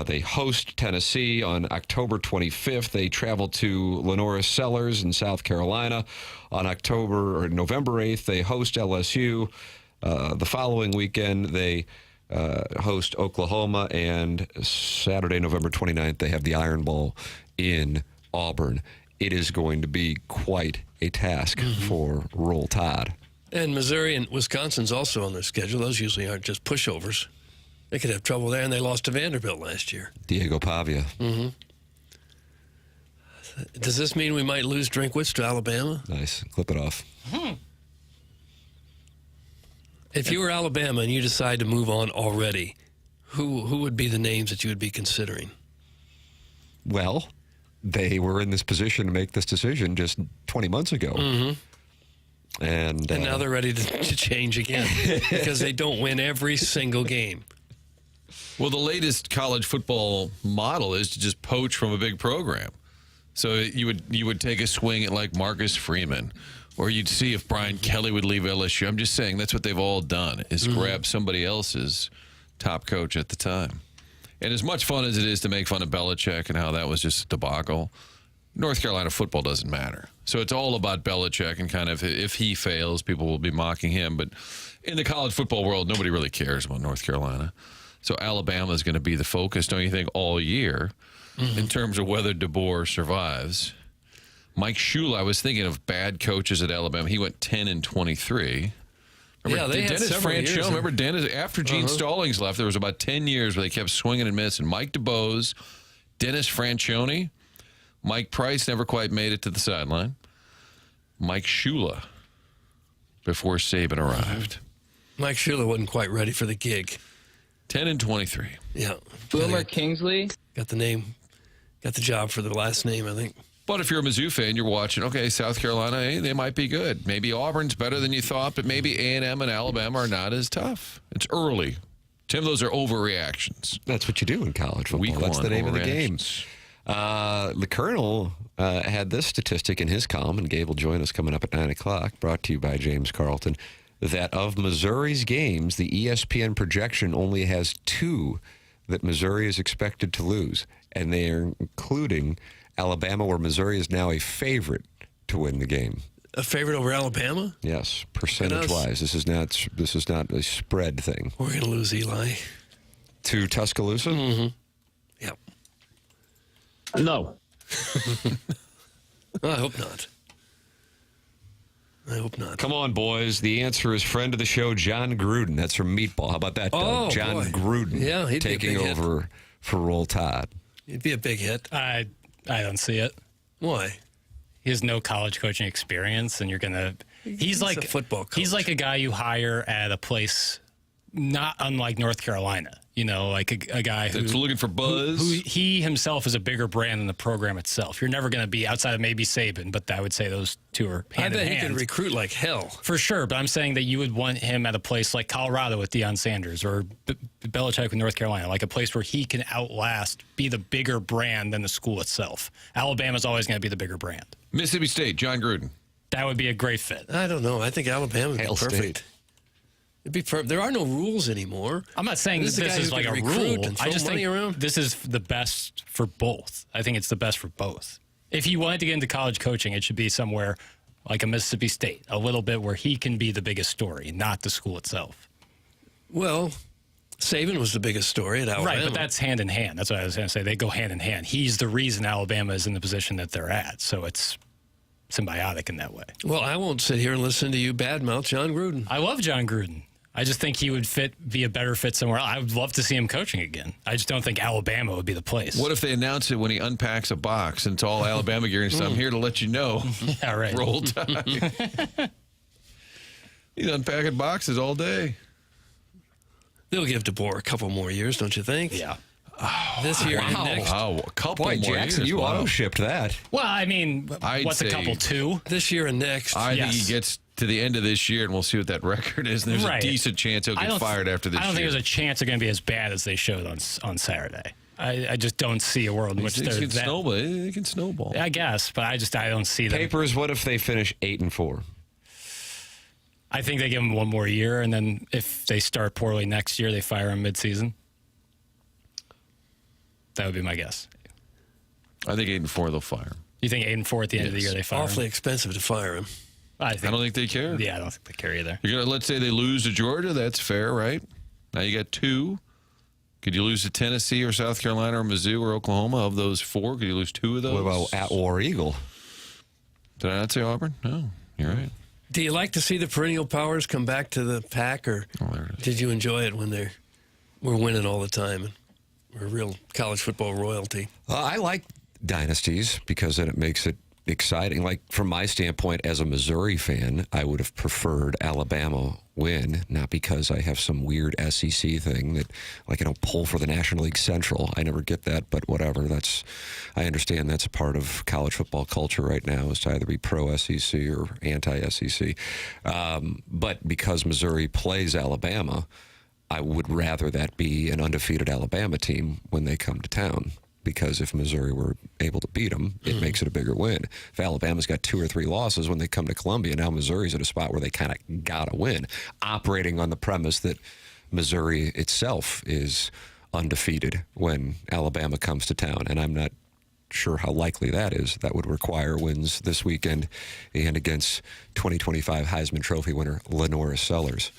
Speaker 11: They host Tennessee. On October 25th, they travel to Lenora Sellers in South Carolina. On November 8th, they host LSU. The following weekend, they host Oklahoma. And Saturday, November 29th, they have the Iron Bowl in Auburn. It is going to be quite a task for Roll Tide.
Speaker 12: And Missouri and Wisconsin's also on their schedule. Those usually aren't just pushovers. They could have trouble there, and they lost to Vanderbilt last year.
Speaker 11: Diego Pavia.
Speaker 12: Does this mean we might lose Drinkwitz to Alabama?
Speaker 11: Nice. Clip it off.
Speaker 12: If you were Alabama and you decide to move on already, who would be the names that you would be considering?
Speaker 11: Well, they were in this position to make this decision just 20 months ago. And
Speaker 12: now they're ready to change again because they don't win every single game.
Speaker 13: Well, the latest college football model is to just poach from a big program. So you would take a swing at like Marcus Freeman, or you'd see if Brian Kelly would leave LSU. I'm just saying that's what they've all done, is grab somebody else's top coach at the time. And as much fun as it is to make fun of Belichick and how that was just a debacle, North Carolina football doesn't matter. So it's all about Belichick, and kind of if he fails, people will be mocking him. But in the college football world, nobody really cares about North Carolina. So Alabama is going to be the focus, don't you think, all year in terms of whether DeBoer survives. Mike Shula, I was thinking of bad coaches at Alabama. He went 10-23. Remember,
Speaker 12: they had
Speaker 13: Dennis
Speaker 12: several
Speaker 13: Franchione.
Speaker 12: years.
Speaker 13: Remember Dennis after Gene Stallings left? There was about 10 years where they kept swinging and missing. Mike DeBose, Dennis Franchione, Mike Price never quite made it to the sideline. Mike Shula before Saban arrived.
Speaker 12: Mike Shula wasn't quite ready for the gig.
Speaker 13: 10-23.
Speaker 12: Yeah.
Speaker 1: Boomer Kingsley
Speaker 12: got the name, got the job for the last name, I think.
Speaker 13: But if you're a Mizzou fan, you're watching, okay, South Carolina, hey, they might be good. Maybe Auburn's better than you thought, but maybe A&M and Alabama are not as tough. It's early. Tim, those are overreactions.
Speaker 11: That's what you do in college football. That's the name of the game. The Colonel had this statistic in his column, and Gabe will join us coming up at 9 o'clock, brought to you by James Carlton, that of Missouri's games, the ESPN projection only has 2 that Missouri is expected to lose, and they are including Alabama, where Missouri is now a favorite to win the game.
Speaker 12: A favorite over Alabama?
Speaker 11: Yes, percentage-wise. This is not a spread thing.
Speaker 12: We're going to lose Eli.
Speaker 11: To Tuscaloosa?
Speaker 12: Yep.
Speaker 1: No.
Speaker 12: I hope not. I hope not.
Speaker 11: Come on, boys. The answer is friend of the show, John Gruden. That's from Meatball. How about that, Doug?
Speaker 12: Oh,
Speaker 11: John
Speaker 12: boy.
Speaker 11: Gruden
Speaker 12: Yeah, he'd be a
Speaker 11: taking
Speaker 12: big hit.
Speaker 11: over for Roll Tide.
Speaker 12: It'd be a big hit.
Speaker 3: I don't see it.
Speaker 12: Why?
Speaker 3: He has no college coaching experience, and you're gonna. He's like
Speaker 12: a football coach.
Speaker 3: He's like a guy you hire at a place not unlike North Carolina. You know, like a guy
Speaker 13: That's looking for buzz.
Speaker 3: Who he himself is a bigger brand than the program itself. You're never going to be outside of maybe Saban, but I would say those two are hand in hand.
Speaker 12: I bet he could recruit like hell.
Speaker 3: For sure, but I'm saying that you would want him at a place like Colorado with Deion Sanders or Belichick with North Carolina, like a place where he can outlast, be the bigger brand than the school itself. Alabama's always going to be the bigger brand.
Speaker 13: Mississippi State, John Gruden.
Speaker 3: That would be a great fit.
Speaker 12: I don't know. I think Alabama would be
Speaker 11: Hail
Speaker 12: perfect.
Speaker 11: State.
Speaker 12: It'd be there are no rules anymore.
Speaker 3: I'm not saying this is like a rule. I just think this is the best for both. I think it's the best for both. If he wanted to get into college coaching, it should be somewhere like a Mississippi State, a little bit where he can be the biggest story, not the school itself.
Speaker 12: Well, Saban was the biggest story at Alabama.
Speaker 3: Right, but that's hand in hand. That's what I was going to say. They go hand in hand. He's the reason Alabama is in the position that they're at. So it's symbiotic in that way.
Speaker 12: Well, I won't sit here and listen to you badmouth John Gruden.
Speaker 3: I love John Gruden. I just think he would be a better fit somewhere else. I would love to see him coaching again. I just don't think Alabama would be the place.
Speaker 13: What if they announce it when he unpacks a box and it's all Alabama gear and says, I'm here to let you know.
Speaker 3: Yeah, right.
Speaker 13: Roll Tide. He's unpacking boxes all day.
Speaker 12: They'll give DeBoer a couple more years, don't you think?
Speaker 3: Yeah.
Speaker 12: This year and
Speaker 11: Wow.
Speaker 12: next.
Speaker 13: Wow, a couple
Speaker 11: Boy,
Speaker 13: more
Speaker 11: Jackson,
Speaker 13: years.
Speaker 11: you
Speaker 13: Wow.
Speaker 11: auto-shipped that.
Speaker 3: Well, I mean, what's a couple, 2?
Speaker 12: This year and next.
Speaker 13: I think he gets to the end of this year, and we'll see what that record is. And there's
Speaker 3: Right.
Speaker 13: a decent chance he'll get fired after this year.
Speaker 3: I don't think there's a chance they're going to be as bad as they showed on Saturday. I just don't see a world in which
Speaker 13: They
Speaker 3: they're
Speaker 13: can
Speaker 3: that.
Speaker 13: snowball. They can snowball.
Speaker 3: I guess, but I don't see them.
Speaker 11: Papers, what if they finish 8-4?
Speaker 3: I think they give them one more year, and then if they start poorly next year, they fire him midseason. That would be my guess.
Speaker 13: I think 8-4 they'll fire him.
Speaker 3: You think 8-4 at the end of the year they fire
Speaker 12: Awfully
Speaker 3: him?
Speaker 12: expensive to fire him.
Speaker 13: I don't think they care.
Speaker 3: Yeah, I don't think they care either.
Speaker 13: You're gonna, let's say they lose to Georgia. That's fair, right? Now you got 2. Could you lose to Tennessee or South Carolina or Mizzou or Oklahoma? Of those 4, could you lose 2 of those?
Speaker 11: What about at War Eagle?
Speaker 13: Did I not say Auburn? No, you're right.
Speaker 12: Do you like to see the perennial powers come back to the pack, or did you enjoy it when they were winning all the time and were real college football royalty?
Speaker 11: I like dynasties because then it makes it exciting. Like, from my standpoint as a Missouri fan, I would have preferred Alabama win, not because I have some weird SEC thing that, like, I don't pull for the National League Central. I never get that, but whatever. I understand that's a part of college football culture right now, is to either be pro-SEC or anti-SEC. But because Missouri plays Alabama, I would rather that be an undefeated Alabama team when they come to town. Because if Missouri were able to beat them, it makes it a bigger win. If Alabama's got 2 or 3 losses when they come to Columbia, now Missouri's at a spot where they kind of got to win, operating on the premise that Missouri itself is undefeated when Alabama comes to town. And I'm not sure how likely that is. That would require wins this weekend and against 2025 Heisman Trophy winner Lenoris Sellers.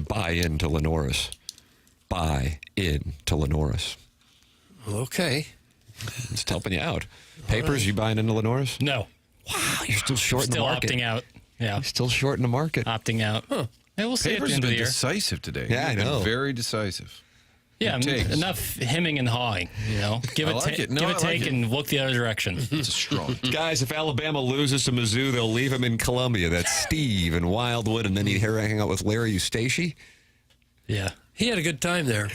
Speaker 11: Buy into Lenoris. Buy into Lenoris.
Speaker 12: Okay.
Speaker 11: It's helping you out. Papers, you buying into Lenoris?
Speaker 3: No.
Speaker 11: Wow, you're still short in the
Speaker 3: Still
Speaker 11: market.
Speaker 3: opting out. Yeah.
Speaker 11: You're still short in the market.
Speaker 3: Opting out. Huh. Hey, we'll see at the
Speaker 13: Papers
Speaker 3: end
Speaker 13: have
Speaker 3: of the
Speaker 13: been
Speaker 3: year.
Speaker 13: decisive today.
Speaker 11: Yeah, I
Speaker 13: He's been
Speaker 11: know.
Speaker 13: very decisive.
Speaker 3: Yeah,
Speaker 13: It takes.
Speaker 3: enough hemming and hawing. You know, give
Speaker 13: I
Speaker 3: it,
Speaker 13: like it. No,
Speaker 3: give
Speaker 13: I
Speaker 3: it,
Speaker 13: like
Speaker 3: take,
Speaker 13: it.
Speaker 3: and look the other direction.
Speaker 13: It's strong.
Speaker 11: Guys, if Alabama loses to Mizzou, they'll leave him in Columbia. That's Steve in Wildwood, and then he'd hang out with Larry Eustace.
Speaker 3: Yeah.
Speaker 12: He had a good time there.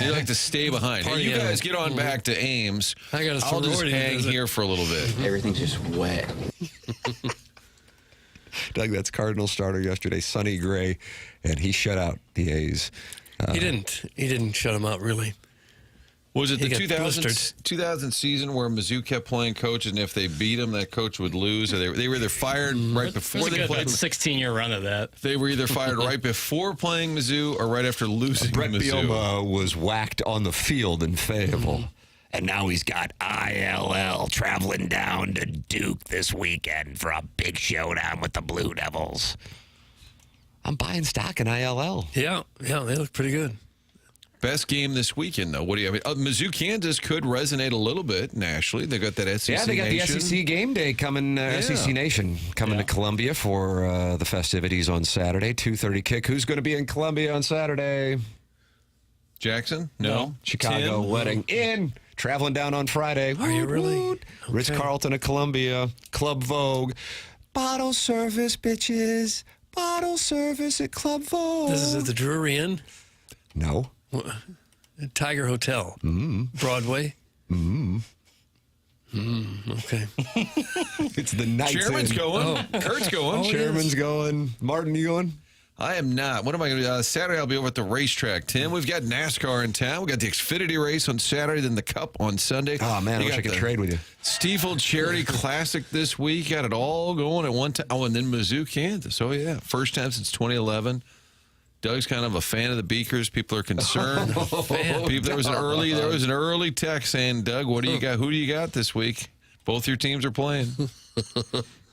Speaker 13: You like to stay behind. Hey, you guys get on back to Ames.
Speaker 12: I got a
Speaker 13: I'll just
Speaker 12: sorority
Speaker 13: hang
Speaker 12: visit.
Speaker 13: here for a little bit.
Speaker 4: Everything's just wet.
Speaker 11: Doug, that's Cardinals starter yesterday, Sonny Gray, and he shut out the A's.
Speaker 12: He didn't shut him out, really.
Speaker 13: Was it
Speaker 12: He
Speaker 13: the
Speaker 12: got
Speaker 13: 2000 season where Mizzou kept playing coaches, and if they beat him, that coach would lose? Or they were either fired right before they played.
Speaker 3: 16-year run of that.
Speaker 13: They were either fired right before playing Mizzou or right after losing
Speaker 11: Brett
Speaker 13: Mizzou.
Speaker 11: Bielema was whacked on the field in Fayetteville. And now he's got ILL traveling down to Duke this weekend for a big showdown with the Blue Devils. I'm buying stock in ILL.
Speaker 12: Yeah, they look pretty good.
Speaker 13: Best game this weekend, though. What do you have? Mizzou, Kansas could resonate a little bit nationally. They got that SEC
Speaker 11: Yeah, they got
Speaker 13: Nation.
Speaker 11: the SEC game day coming, SEC Nation coming to Columbia for the festivities on Saturday, 2:30 kick. Who's going to be in Columbia on Saturday?
Speaker 13: Jackson? No.
Speaker 11: Chicago
Speaker 13: Tim?
Speaker 11: wedding in. Traveling down on Friday.
Speaker 12: Are you really?
Speaker 11: Okay. Ritz-Carlton of Columbia, Club Vogue. Bottle service, bitches. Bottle service at Club Vogue.
Speaker 12: This is at the Drury Inn?
Speaker 11: No.
Speaker 12: Tiger Hotel. Broadway? Okay.
Speaker 11: It's the night.
Speaker 13: Chairman's going. Kurt's going.
Speaker 11: Chairman's going. Martin, you going?
Speaker 13: I am not. What am I going to do? Saturday, I'll be over at the racetrack, Tim. We've got NASCAR in town. We've got the Xfinity race on Saturday, then the Cup on Sunday.
Speaker 11: Oh, man, I wish I could trade with you.
Speaker 13: Stiefel Charity Classic this week. Got it all going at one time. Oh, and then Mizzou, Kansas. Oh, yeah. First time since 2011. Doug's kind of a fan of the Beakers. People are concerned. There was an early text saying, Doug, what do you got? Who do you got this week? Both your teams are playing.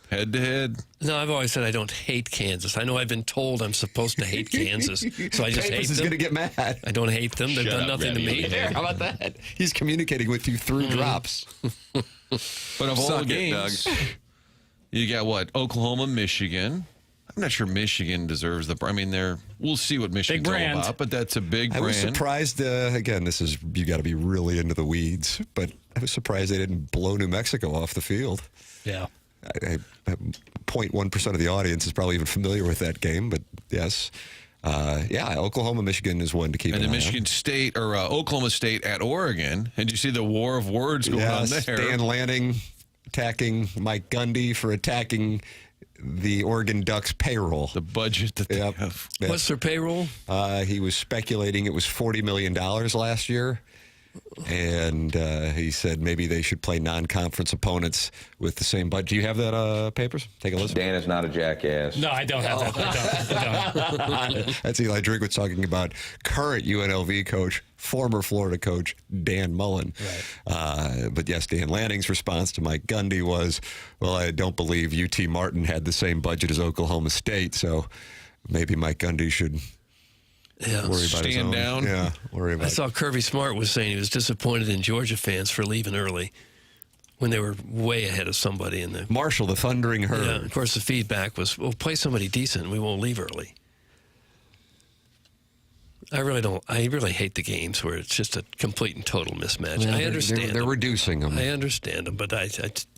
Speaker 13: Head to head.
Speaker 12: No, I've always said I don't hate Kansas. I know I've been told I'm supposed to hate Kansas, so I just hate them.
Speaker 11: is going to get mad.
Speaker 12: I don't hate them. They've done nothing to me.
Speaker 11: Yeah, how about that? He's communicating with you through drops.
Speaker 13: But of all the games, you got what? Oklahoma, Michigan. I'm not sure Michigan deserves the. I mean, we'll see what Michigan's all about, but that's a big brand.
Speaker 11: I was surprised. Again, you got to be really into the weeds, but I was surprised they didn't blow New Mexico off the field.
Speaker 3: Yeah.
Speaker 11: 0.1% of the audience is probably even familiar with that game, but yes. Oklahoma, Michigan is one to keep an eye on.
Speaker 13: And then Michigan State or Oklahoma State at Oregon. And you see the war of words going on there.
Speaker 11: Dan Lanning attacking Mike Gundy for attacking the Oregon Ducks payroll.
Speaker 13: The budget that they have.
Speaker 12: What's their payroll?
Speaker 11: He was speculating it was $40 million last year. And he said maybe they should play non-conference opponents with the same budget. Do you have that, Papers? Take a listen.
Speaker 4: Dan is not a jackass.
Speaker 3: No, I don't have that. I don't.
Speaker 11: That's Eli Drinkwitz talking about current UNLV coach, former Florida coach, Dan Mullen. Right. But yes, Dan Lanning's response to Mike Gundy was, well, I don't believe UT Martin had the same budget as Oklahoma State, so maybe Mike Gundy should...
Speaker 12: Yeah,
Speaker 11: worry about his own.
Speaker 12: down.
Speaker 11: Yeah, worry about
Speaker 12: I saw Kirby Smart was saying he was disappointed in Georgia fans for leaving early when they were way ahead of somebody in the
Speaker 11: Marshall, the Thundering Herd.
Speaker 12: Yeah, of course, the feedback was, "Well, play somebody decent. We won't leave early." I really hate the games where it's just a complete and total mismatch.
Speaker 11: Yeah,
Speaker 12: I understand.
Speaker 11: They're reducing them.
Speaker 12: I understand them, but I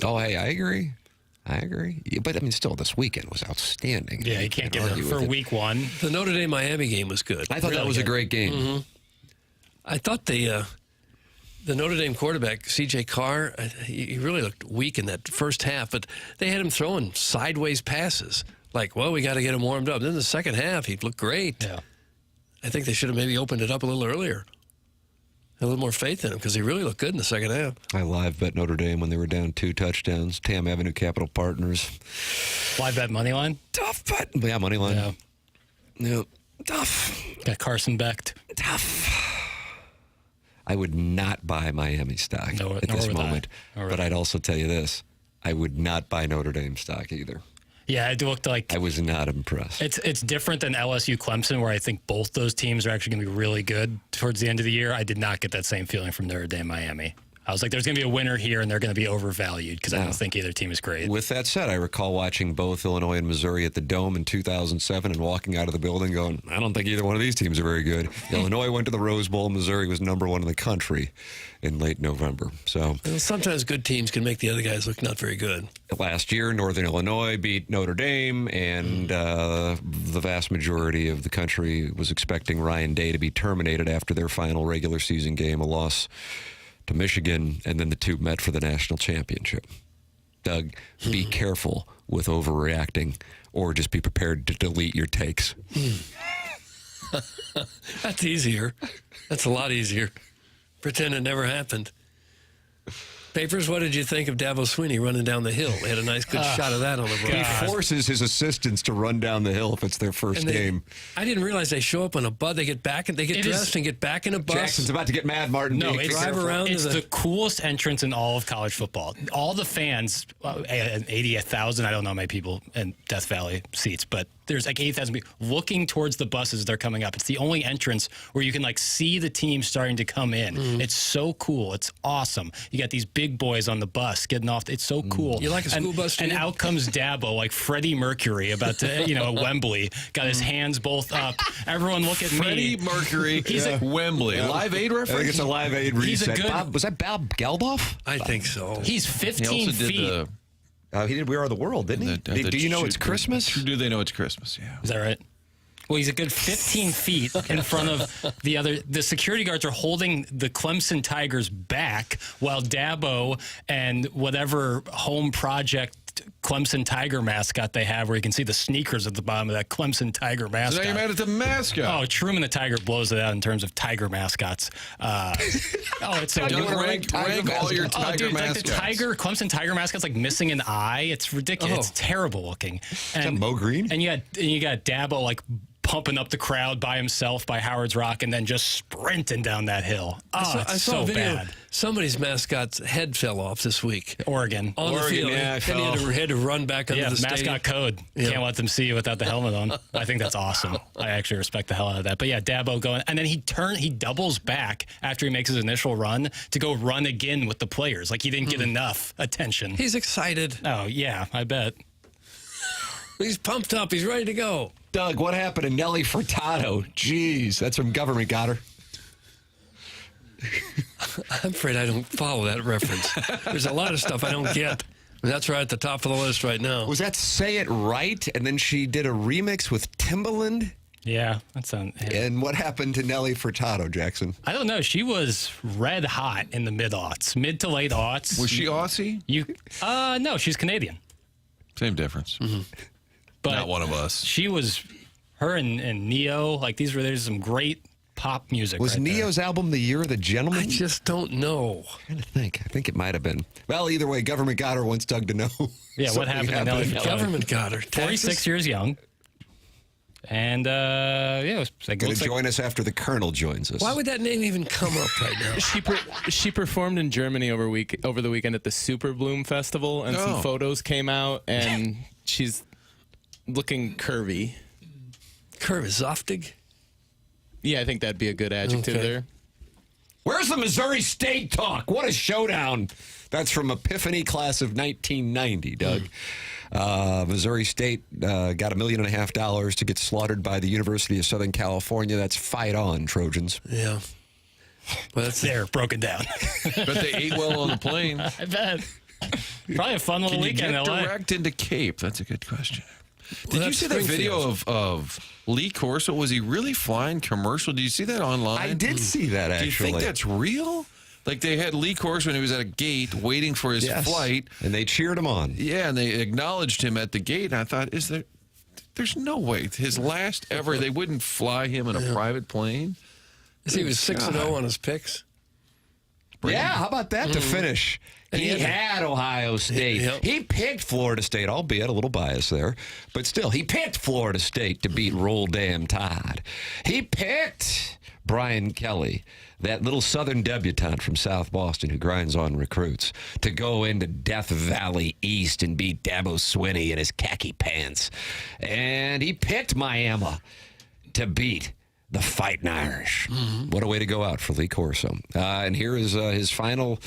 Speaker 11: agree. I agree. Yeah, but, I mean, still, this weekend was outstanding.
Speaker 3: Yeah, you can't get it for week one.
Speaker 12: The Notre Dame-Miami game was good.
Speaker 11: I thought that was a great game.
Speaker 12: Mm-hmm. I thought the Notre Dame quarterback, C.J. Carr, he really looked weak in that first half, but they had him throwing sideways passes. Like, well, we got to get him warmed up. Then the second half, he looked great.
Speaker 3: Yeah.
Speaker 12: I think they should have maybe opened it up a little earlier. A little more faith in him because he really looked good in the second half.
Speaker 11: I live bet Notre Dame when they were down 2 touchdowns. Tam Avenue Capital Partners.
Speaker 3: Live bet money line?
Speaker 11: Tough bet. Yeah, money line. Yeah. Tough.
Speaker 3: Got Carson Becht.
Speaker 11: Tough. I would not buy Miami stock at this moment. But I'd also tell you this. I would not buy Notre Dame stock either.
Speaker 3: Yeah, it looked like...
Speaker 11: I was not impressed.
Speaker 3: It's different than LSU Clemson, where I think both those teams are actually going to be really good towards the end of the year. I did not get that same feeling from Notre Dame Miami. I was like, there's going to be a winner here, and they're going to be overvalued because I don't think either team is great.
Speaker 11: With that said, I recall watching both Illinois and Missouri at the Dome in 2007 and walking out of the building going, I don't think either one of these teams are very good. Illinois went to the Rose Bowl. Missouri was #1 in the country in late November. So
Speaker 12: sometimes good teams can make the other guys look not very good.
Speaker 11: Last year, Northern Illinois beat Notre Dame, and the vast majority of the country was expecting Ryan Day to be terminated after their final regular season game, a loss to Michigan, and then the two met for the national championship. Doug, be careful with overreacting, or just be prepared to delete your takes.
Speaker 12: That's easier. That's a lot easier. Pretend it never happened. Papers, what did you think of Dabo Swinney running down the hill? They had a nice, good shot of that on the road.
Speaker 11: He forces his assistants to run down the hill if it's their first game.
Speaker 12: I didn't realize they show up on a bus. They get back and they get dressed and get back in a bus.
Speaker 11: Jackson's about to get mad, Martin.
Speaker 3: No,
Speaker 12: it's drive around.
Speaker 3: It's the coolest entrance in all of college football. All the fans, 80,000, I don't know how many people in Death Valley seats, but there's like 8,000 people looking towards the buses as they're coming up. It's the only entrance where you can like see the team starting to come in. It's so cool. It's awesome. You got these big boys on the bus getting off. It's so cool.
Speaker 12: You like a school bus, too?
Speaker 3: And out comes Dabo, like Freddie Mercury, about to, at Wembley. Got his hands both up. Everyone look at
Speaker 13: Freddie
Speaker 3: me.
Speaker 13: Mercury, Wembley. Live Aid reference?
Speaker 11: I think it's a Live Aid reset. Was that Bob Geldof?
Speaker 12: I think so.
Speaker 3: He's 15 feet.
Speaker 11: He did We Are the World, didn't he? Do you know it's Christmas?
Speaker 13: Do they know it's Christmas? Yeah.
Speaker 3: Is that right? Well, he's a good 15 feet in front of the other. The security guards are holding the Clemson Tigers back while Dabo and whatever home project Clemson Tiger mascot they have, where you can see the sneakers at the bottom of that Clemson Tiger mascot.
Speaker 13: So now you're mad at the mascot.
Speaker 3: Oh, Truman the Tiger blows it out in terms of Tiger mascots. It's so
Speaker 13: Don't rank all your Tiger mascots.
Speaker 3: Like the Clemson Tiger mascot's like missing an eye. It's ridiculous. It's terrible looking.
Speaker 11: And, is that Mo Green?
Speaker 3: And you got Dabo like pumping up the crowd by himself by Howard's Rock and then just sprinting down that hill.
Speaker 12: I saw
Speaker 3: so
Speaker 12: a video.
Speaker 3: bad.
Speaker 12: Somebody's mascot's head fell off this week.
Speaker 3: Oregon.
Speaker 12: On the field.
Speaker 11: Yeah,
Speaker 12: and he had to run back under the
Speaker 3: mascot
Speaker 12: stadium.
Speaker 3: code. Yeah. Can't let them see you without the helmet on. I think that's awesome. I actually respect the hell out of that. But yeah, Dabo going, and then he doubles back after he makes his initial run to go run again with the players. Like he didn't get enough attention.
Speaker 12: He's excited.
Speaker 3: Oh, yeah, I bet.
Speaker 12: He's pumped up. He's ready to go.
Speaker 11: Doug, what happened to Nelly Furtado? Jeez, that's from Government Got Her.
Speaker 12: I'm afraid I don't follow that reference. There's a lot of stuff I don't get. That's right at the top of the list right now.
Speaker 11: Was that Say It Right? And then she did a remix with Timbaland?
Speaker 3: Yeah, that sounds. Yeah.
Speaker 11: And what happened to Nelly Furtado, Jackson?
Speaker 3: I don't know. She was red hot in the mid to late aughts.
Speaker 13: Was she Aussie?
Speaker 3: No, she's Canadian.
Speaker 13: Same difference.
Speaker 12: Mm-hmm.
Speaker 3: But
Speaker 13: not one of us.
Speaker 3: She was, her and Neo, like there's some great pop music.
Speaker 11: Was
Speaker 3: right
Speaker 11: Neo's album The Year of the Gentleman?
Speaker 12: I just don't know.
Speaker 11: I'm trying to think. I think it might have been. Well, either way, government got her wants Doug to know.
Speaker 3: Yeah, what happened in LA?
Speaker 12: Government got her.
Speaker 3: 46 years young. And, it was like,
Speaker 11: Going to join us after the Colonel joins us.
Speaker 12: Why would that name even come up right now?
Speaker 4: She performed in Germany over the weekend at the Superbloom Festival, and some photos came out, and she's looking curvy.
Speaker 12: Curvizoftig?
Speaker 4: Yeah, I think that'd be a good adjective there.
Speaker 11: Where's the Missouri State talk? What a showdown. That's from Epiphany class of 1990, Doug. Missouri State got $1.5 million to get slaughtered by the University of Southern California. That's fight on, Trojans.
Speaker 12: Yeah.
Speaker 3: Well, that's there, broken down.
Speaker 13: But they ate well on the plane.
Speaker 3: I bet. Probably a fun little weekend in
Speaker 13: Can you
Speaker 3: LA.
Speaker 13: get direct into Cape? That's a good question.
Speaker 12: Well,
Speaker 13: Did you see that video of Lee Corso? Was he really flying commercial? Did you see that online?
Speaker 11: I did see that, actually.
Speaker 13: Do you think that's real? Like they had Lee Corso and he was at a gate waiting for his flight.
Speaker 11: And they cheered him on.
Speaker 13: Yeah, and they acknowledged him at the gate. And I thought, there's no way. His last ever, they wouldn't fly him in a private plane.
Speaker 12: He was 6-0 on his picks.
Speaker 11: Yeah, how about that to finish? He had Ohio State. He picked Florida State, albeit a little biased there. But still, he picked Florida State to beat Roll Damn Tide. He picked Brian Kelly, that little Southern debutante from South Boston who grinds on recruits, to go into Death Valley East and beat Dabo Swinney in his khaki pants. And he picked Miami to beat the Fighting Irish. What a way to go out for Lee Corso. And here is his final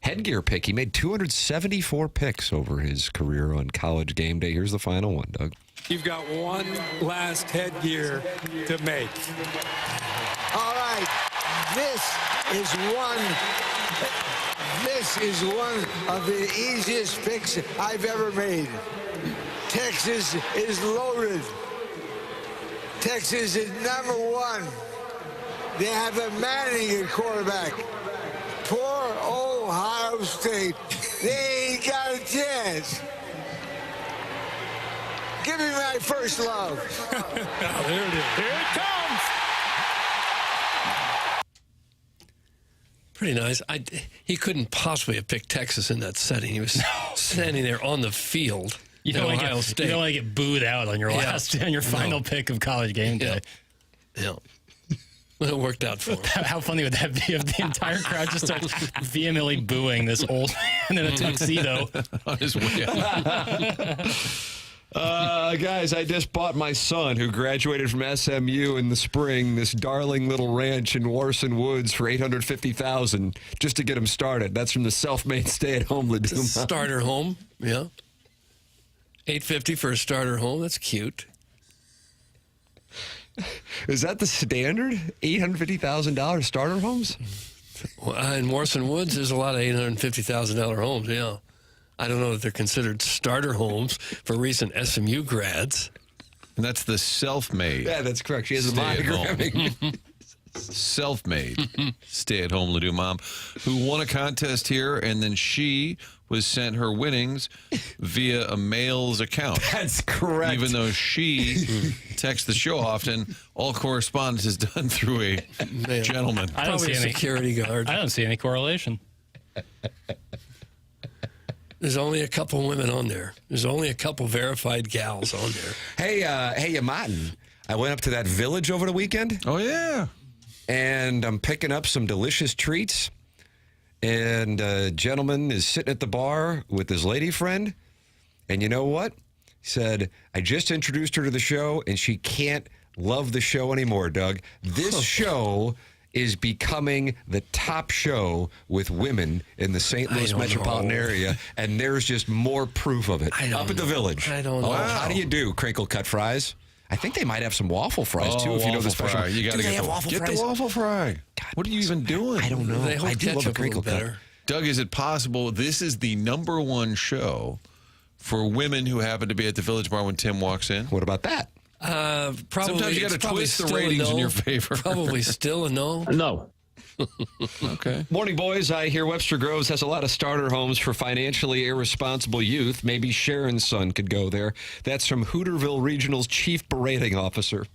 Speaker 11: headgear pick. He made 274 picks over his career on College Game Day. Here's the final one, Doug.
Speaker 5: You've got one last headgear to make.
Speaker 23: All right, this is one of the easiest picks I've ever made. Texas is loaded. Texas is #1. They have a Manning at quarterback. Poor Ohio State. They ain't got a chance. Give me my first love.
Speaker 5: There it is. Here it comes.
Speaker 12: Pretty nice. He couldn't possibly have picked Texas in that setting. He was standing there on the field.
Speaker 3: You don't want to get booed out on your final pick of College Game Day.
Speaker 12: Yeah. Well, it worked out for him.
Speaker 3: How funny would that be if the entire crowd just starts vehemently booing this old man in a tuxedo
Speaker 13: on his way out?
Speaker 11: Guys, I just bought my son, who graduated from SMU in the spring, this darling little ranch in Warson Woods for $850,000 just to get him started. That's from the self-made stay-at-home Laduma.
Speaker 12: Starter home, yeah. $850 for a starter home. That's cute.
Speaker 11: Is that the standard? $850,000 starter homes?
Speaker 12: Well, in Warson Woods, there's a lot of $850,000 homes, yeah. I don't know if they're considered starter homes for recent SMU grads.
Speaker 13: And that's the self-made.
Speaker 11: Yeah, that's correct. She has a monogram.
Speaker 13: Self-made stay-at-home Ladue mom who won a contest here, and then she was sent her winnings via a male's account.
Speaker 11: That's correct.
Speaker 13: Even though she texts the show often, all correspondence is done through a gentleman.
Speaker 3: I don't see any
Speaker 12: security guard.
Speaker 3: I don't see any correlation.
Speaker 12: There's only a couple women on there. There's only a couple verified gals on there.
Speaker 11: Hey, Martin, I went up to that village over the weekend.
Speaker 13: Oh, yeah.
Speaker 11: And I'm picking up some delicious treats. And a gentleman is sitting at the bar with his lady friend. And you know what? He said, I just introduced her to the show, and she can't love the show anymore, Doug. This show is becoming the top show with women in the St. Louis metropolitan area, and there's just more proof of it. Up at the village.
Speaker 12: I don't know.
Speaker 11: How do you do, crinkle cut fries? I think they might have some waffle fries, too, if you know the special.
Speaker 13: Fry. You got to get the waffle fry. God, what are you even doing?
Speaker 11: I don't know. I do love a crinkle cut.
Speaker 13: Doug, is it possible this is the #1 show for women who happen to be at the Village Bar when Tim walks in?
Speaker 11: What about that?
Speaker 12: Probably.
Speaker 13: Sometimes you got to twist the ratings in your favor.
Speaker 12: Probably still a no.
Speaker 1: No.
Speaker 13: Okay.
Speaker 11: Morning, boys. I hear Webster Groves has a lot of starter homes for financially irresponsible youth. Maybe Sharon's son could go there. That's from Hooterville Regional's chief berating officer.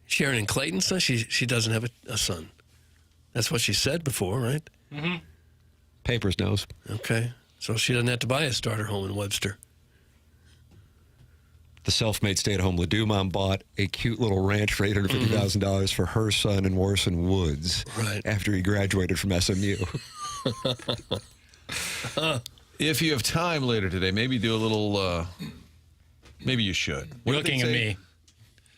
Speaker 12: Sharon and Clayton's son? She doesn't have a son. That's what she said before, right?
Speaker 11: Mm-hmm. Papers knows.
Speaker 12: Okay. So she doesn't have to buy a starter home in Webster.
Speaker 11: The self-made stay-at-home Ledoux mom bought a cute little ranch for $850,000 for her son in Warson Woods after he graduated from SMU.
Speaker 13: If you have time later today, maybe do a little, maybe you should.
Speaker 3: You're looking at me.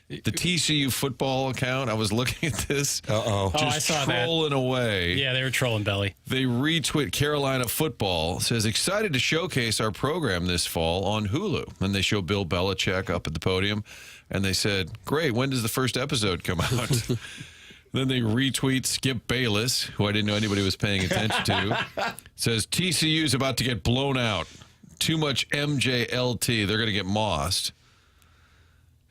Speaker 13: The TCU football account, I was looking at this.
Speaker 3: Oh, I saw that.
Speaker 13: Trolling away.
Speaker 3: Yeah, they were trolling Belly.
Speaker 13: They retweet Carolina football, says, excited to showcase our program this fall on Hulu. And they show Bill Belichick up at the podium. And they said, great, when does the first episode come out? Then they retweet Skip Bayless, who I didn't know anybody was paying attention to. Says, TCU's about to get blown out. Too much MJLT. They're going to get mossed.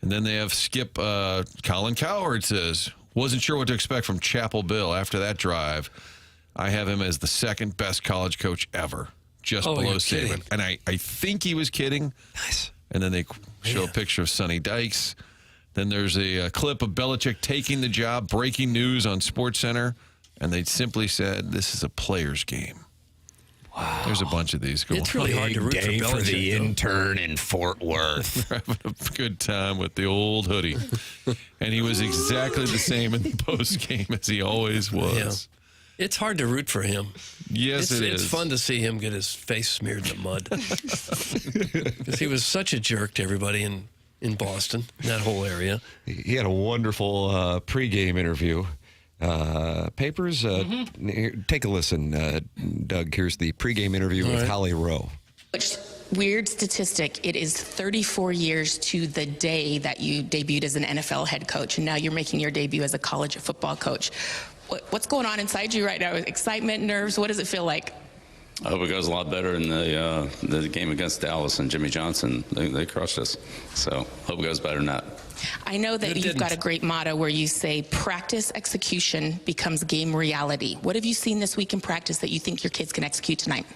Speaker 13: And then they have Skip, Colin Cowherd says, wasn't sure what to expect from Chapel Bill after that drive. I have him as the second best college coach ever, just below Saban. And I think he was kidding.
Speaker 11: Nice.
Speaker 13: And then they show a picture of Sonny Dykes. Then there's a clip of Belichick taking the job, breaking news on SportsCenter. And they simply said, this is a player's game. Wow. There's a bunch of these going on.
Speaker 12: It's really hard to root for Belichick,
Speaker 11: for the intern in Fort Worth.
Speaker 13: They're having a good time with the old hoodie. And he was exactly the same in the post-game as he always was.
Speaker 12: Yeah. It's hard to root for him.
Speaker 13: Yes, it is.
Speaker 12: It's fun to see him get his face smeared in mud. Because he was such a jerk to everybody in Boston, that whole area.
Speaker 11: He had a wonderful pregame interview. Papers, take a listen, Doug. Here's the pregame interview with Holly Rowe.
Speaker 6: Which weird statistic, it is 34 years to the day that you debuted as an NFL head coach, and now you're making your debut as a college football coach. What's going on inside you right now? Excitement, nerves? What does it feel like?
Speaker 7: I hope it goes a lot better in the game against Dallas and Jimmy Johnson. They crushed us. So hope it goes better than that.
Speaker 6: I know that you've got a great motto where you say practice execution becomes game reality. What have you seen this week in practice that you think your kids can execute tonight?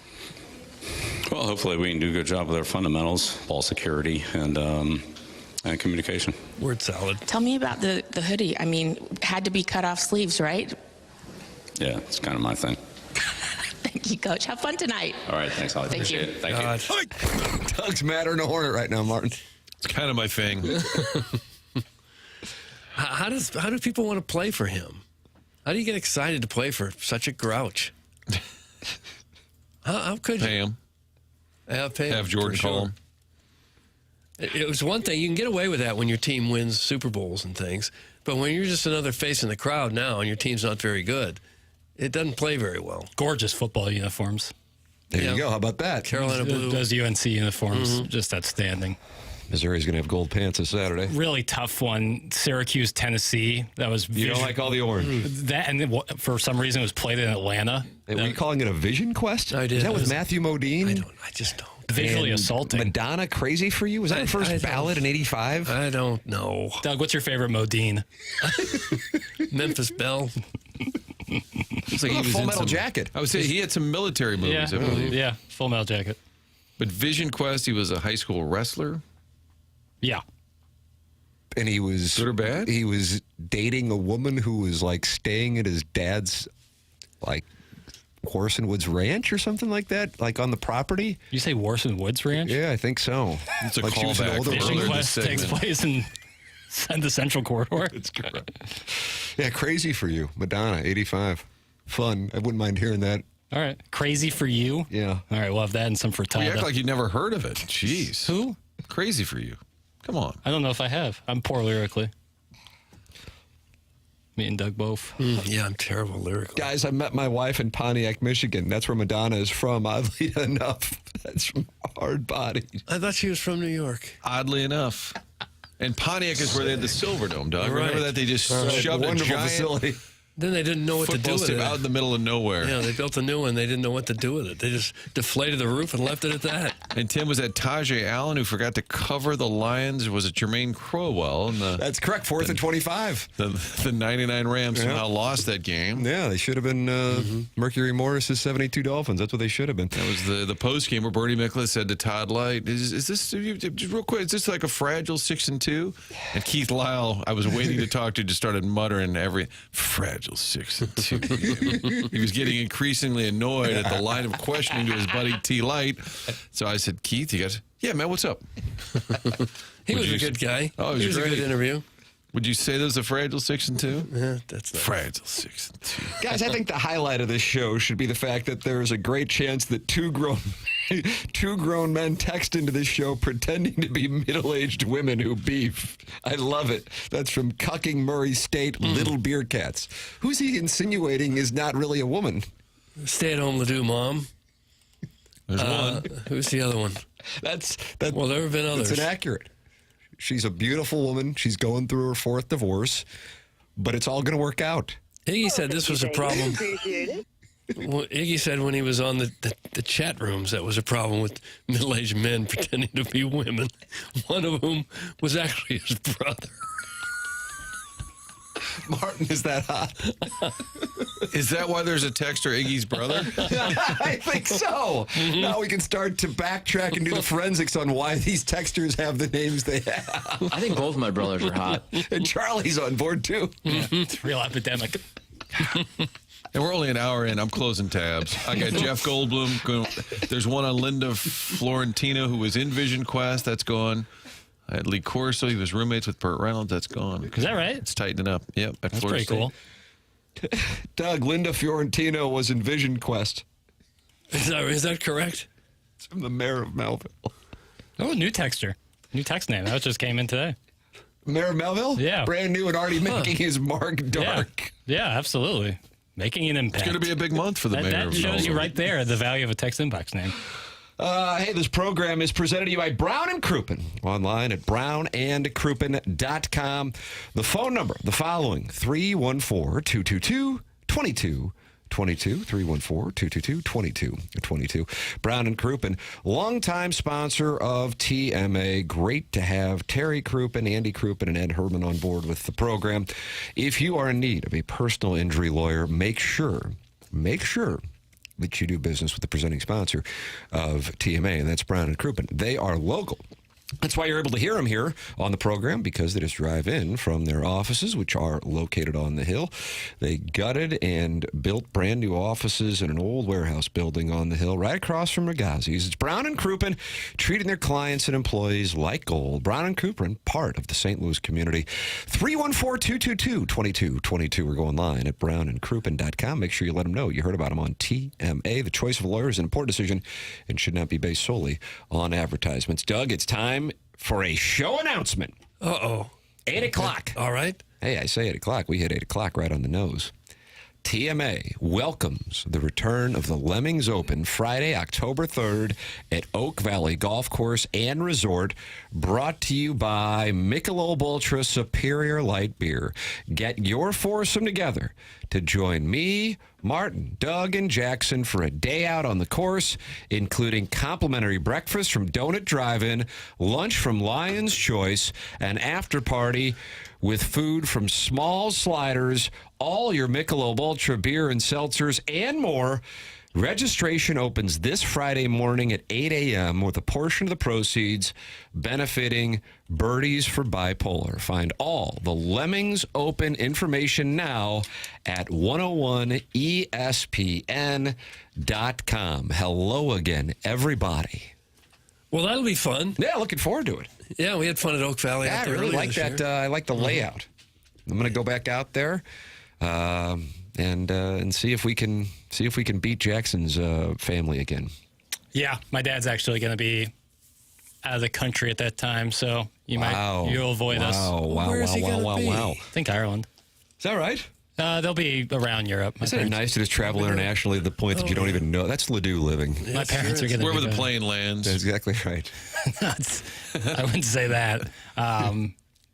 Speaker 7: Well, hopefully we can do a good job with our fundamentals, ball security, and communication.
Speaker 12: Word salad.
Speaker 6: Tell me about the hoodie. I mean, had to be cut off sleeves, right?
Speaker 7: Yeah, it's kind of my thing.
Speaker 6: Thank you, Coach. Have fun tonight.
Speaker 7: All right, thanks, Holly.
Speaker 6: Thank
Speaker 7: Appreciate
Speaker 6: you.
Speaker 7: it. Thank you.
Speaker 11: Doug's madder than a hornet right now, Martin.
Speaker 13: It's kind of my thing.
Speaker 12: How do people want to play for him? How do you get excited to play for such a grouch? How could
Speaker 13: pay
Speaker 12: you?
Speaker 13: Him.
Speaker 12: Pay him.
Speaker 13: Have Jordan call him.
Speaker 12: It was one thing. You can get away with that when your team wins Super Bowls and things. But when you're just another face in the crowd now and your team's not very good, it doesn't play very well.
Speaker 3: Gorgeous football uniforms.
Speaker 11: There you go. How about that?
Speaker 12: Carolina blue.
Speaker 3: Those UNC uniforms, just outstanding.
Speaker 11: Missouri's going to have gold pants this Saturday.
Speaker 3: Really tough one. Syracuse, Tennessee. That was
Speaker 11: you don't like all the orange.
Speaker 3: That and for some reason it was played in Atlanta.
Speaker 11: Were you calling it a vision quest?
Speaker 12: I did.
Speaker 11: Is that with Matthew Modine?
Speaker 12: I just don't.
Speaker 3: Visually assaulting.
Speaker 11: Madonna, crazy for you? Was that the first ballot in '85?
Speaker 12: I don't know.
Speaker 3: Doug, what's your favorite Modine?
Speaker 12: Memphis Belle.
Speaker 13: It's like he was
Speaker 11: Full
Speaker 13: in
Speaker 11: Metal Jacket.
Speaker 13: I would say he had some military movies, I believe.
Speaker 3: Yeah, Full Metal Jacket.
Speaker 13: But Vision Quest, he was a high school wrestler.
Speaker 3: Yeah.
Speaker 11: And he was
Speaker 13: good or bad?
Speaker 11: He was dating a woman who was like staying at his dad's like Warson Woods Ranch or something like that, like on the property.
Speaker 3: You say Warson Woods Ranch?
Speaker 11: Yeah, I think so.
Speaker 13: It's a
Speaker 11: like she was an
Speaker 13: callback.
Speaker 11: older
Speaker 3: Vision
Speaker 11: brother.
Speaker 3: Quest takes place in the Central Corridor.
Speaker 11: That's correct. Yeah, crazy for you. Madonna, 85. Fun. I wouldn't mind hearing that.
Speaker 3: All right. Crazy for you?
Speaker 11: Yeah.
Speaker 3: All right, we'll have that and some frittata.
Speaker 13: You act like you'd never heard of it. Jeez.
Speaker 3: Who?
Speaker 13: Crazy for you. Come on.
Speaker 3: I don't know if I have. I'm poor lyrically. Me and Doug both.
Speaker 12: Yeah, I'm terrible lyrically.
Speaker 11: Guys, I met my wife in Pontiac, Michigan. That's where Madonna is from, oddly enough. That's from Hard Body.
Speaker 12: I thought she was from New York.
Speaker 13: Oddly enough. And Pontiac is where they had the Silverdome, Doug.
Speaker 12: Right.
Speaker 13: Remember that? They just shoved a
Speaker 11: Wonderful
Speaker 13: giant
Speaker 11: facility.
Speaker 12: Then they didn't know what to do
Speaker 13: Football
Speaker 12: with
Speaker 13: team
Speaker 12: it.
Speaker 13: out in the middle of nowhere.
Speaker 12: Yeah, they built a new one. They didn't know what to do with it. They just deflated the roof and left it at that.
Speaker 13: And Tim was at Tajay Allen, who forgot to cover the Lions. Was it Jermaine Crowell? And
Speaker 11: That's correct. 4th and 25.
Speaker 13: The 99 Rams somehow lost that game.
Speaker 11: Yeah, they should have been Mercury Morris's 72 Dolphins. That's what they should have been.
Speaker 13: That was the post game where Bernie Miklasz said to Todd Light, "Is this just real quick? Is this like a fragile 6-2?" And Keith Lyle, I was waiting to talk to, just started muttering fragile 6-2. He was getting increasingly annoyed at the line of questioning to his buddy T. Light. So I said, "Keith," he goes, "Yeah, man, what's up?"
Speaker 12: He was a good guy.
Speaker 13: Oh,
Speaker 12: he was
Speaker 13: great.
Speaker 12: a good interview.
Speaker 13: Would you say there's a fragile 6-2?
Speaker 12: Yeah, that's not
Speaker 13: fragile 6-2.
Speaker 11: Guys, I think the highlight of this show should be the fact that there's a great chance that two grown men text into this show pretending to be middle-aged women who beef. I love it. That's from Cucking Murray State, Little Beer Cats. Who's he insinuating is not really a woman?
Speaker 12: Stay-at-home Ladue mom.
Speaker 13: There's one.
Speaker 12: Who's the other one?
Speaker 11: Well,
Speaker 12: there have been others.
Speaker 11: That's inaccurate. She's a beautiful woman. She's going through her 4th divorce, but it's all going to work out.
Speaker 12: Iggy said this was a problem. Well, Iggy said when he was on the chat rooms, that was a problem with middle-aged men pretending to be women, one of whom was actually his brother.
Speaker 11: Martin, is that hot?
Speaker 13: Is that why there's a texter, Iggy's brother?
Speaker 11: I think so. Now we can start to backtrack and do the forensics on why these texters have the names they have.
Speaker 1: I think both my brothers are hot.
Speaker 11: And Charlie's on board, too.
Speaker 3: It's a real epidemic.
Speaker 13: And we're only an hour in. I'm closing tabs. I got Jeff Goldblum. There's one on Linda Florentino, who was in Vision Quest. That's gone. I had Lee Corso. He was roommates with Burt Reynolds. That's gone.
Speaker 3: Is that right?
Speaker 13: It's tightening up. Yep.
Speaker 3: That's pretty cool.
Speaker 11: Doug, Linda Fiorentino was in Vision Quest.
Speaker 12: Is that correct?
Speaker 11: It's from the mayor of Melville.
Speaker 3: Oh, new texter. New text name. That just came in today.
Speaker 11: Mayor of Melville?
Speaker 3: Yeah.
Speaker 11: Brand new and already making his mark dark.
Speaker 3: Yeah, absolutely. Making an impact.
Speaker 13: It's going to be a big month for the mayor
Speaker 3: That
Speaker 13: of
Speaker 3: shows
Speaker 13: Melville.
Speaker 3: you right there the value of a text inbox name.
Speaker 11: Hey, this program is presented to you by Brown and Crouppen. Online at brownandcrouppen.com. The phone number, the following, 314-222-2222. 314-222-2222. Brown and Crouppen, longtime sponsor of TMA. Great to have Terry Crouppen, Andy Crouppen, and Ed Herman on board with the program. If you are in need of a personal injury lawyer, make sure that you do business with the presenting sponsor of TMA, and that's Brown and Crouppen. They are local. That's why you're able to hear them here on the program, because they just drive in from their offices, which are located on the hill. They gutted and built brand new offices in an old warehouse building on the hill right across from Ragazzi's. It's Brown and Crouppen, treating their clients and employees like gold. Brown and Crouppen, part of the St. Louis community. 314-222-2222. We're going online at brownandcrouppen.com. Make sure you let them know you heard about them on TMA. The choice of a lawyer is an important decision and should not be based solely on advertisements. Doug, it's time for a show announcement. 8 o'clock.
Speaker 12: All right.
Speaker 11: Hey, I say 8 o'clock. We hit 8 o'clock right on the nose. TMA welcomes the return of the Lemmings Open Friday, October 3rd at Oak Valley Golf Course and Resort, brought to you by Michelob Ultra Superior Light Beer. Get your foursome together to join me, Martin, Doug, and Jackson for a day out on the course, including complimentary breakfast from Donut Drive-In, lunch from Lion's Choice, an after party with food from Small Sliders, all your Michelob Ultra beer and seltzers, and more. Registration opens this Friday morning at 8 a.m. with a portion of the proceeds benefiting Birdies for Bipolar. Find all the Lemmings Open information now at 101ESPN.com. Hello again, everybody.
Speaker 12: Well, that'll be fun.
Speaker 11: Yeah, looking forward to it.
Speaker 12: Yeah, we had fun at Oak Valley.
Speaker 11: Yeah, I really like that. I like the layout. I'm going to go back out there and see if we can beat Jackson's family again.
Speaker 3: Yeah, my dad's actually going to be out of the country at that time, so you'll avoid us.
Speaker 11: Wow!
Speaker 3: I think Ireland.
Speaker 11: Is that right?
Speaker 3: They'll be around Europe.
Speaker 11: Isn't it nice to just travel internationally to the point that you don't even know? That's Ladue living.
Speaker 3: My parents are going to
Speaker 13: wherever the plane lands.
Speaker 11: That's exactly right.
Speaker 3: I wouldn't say that.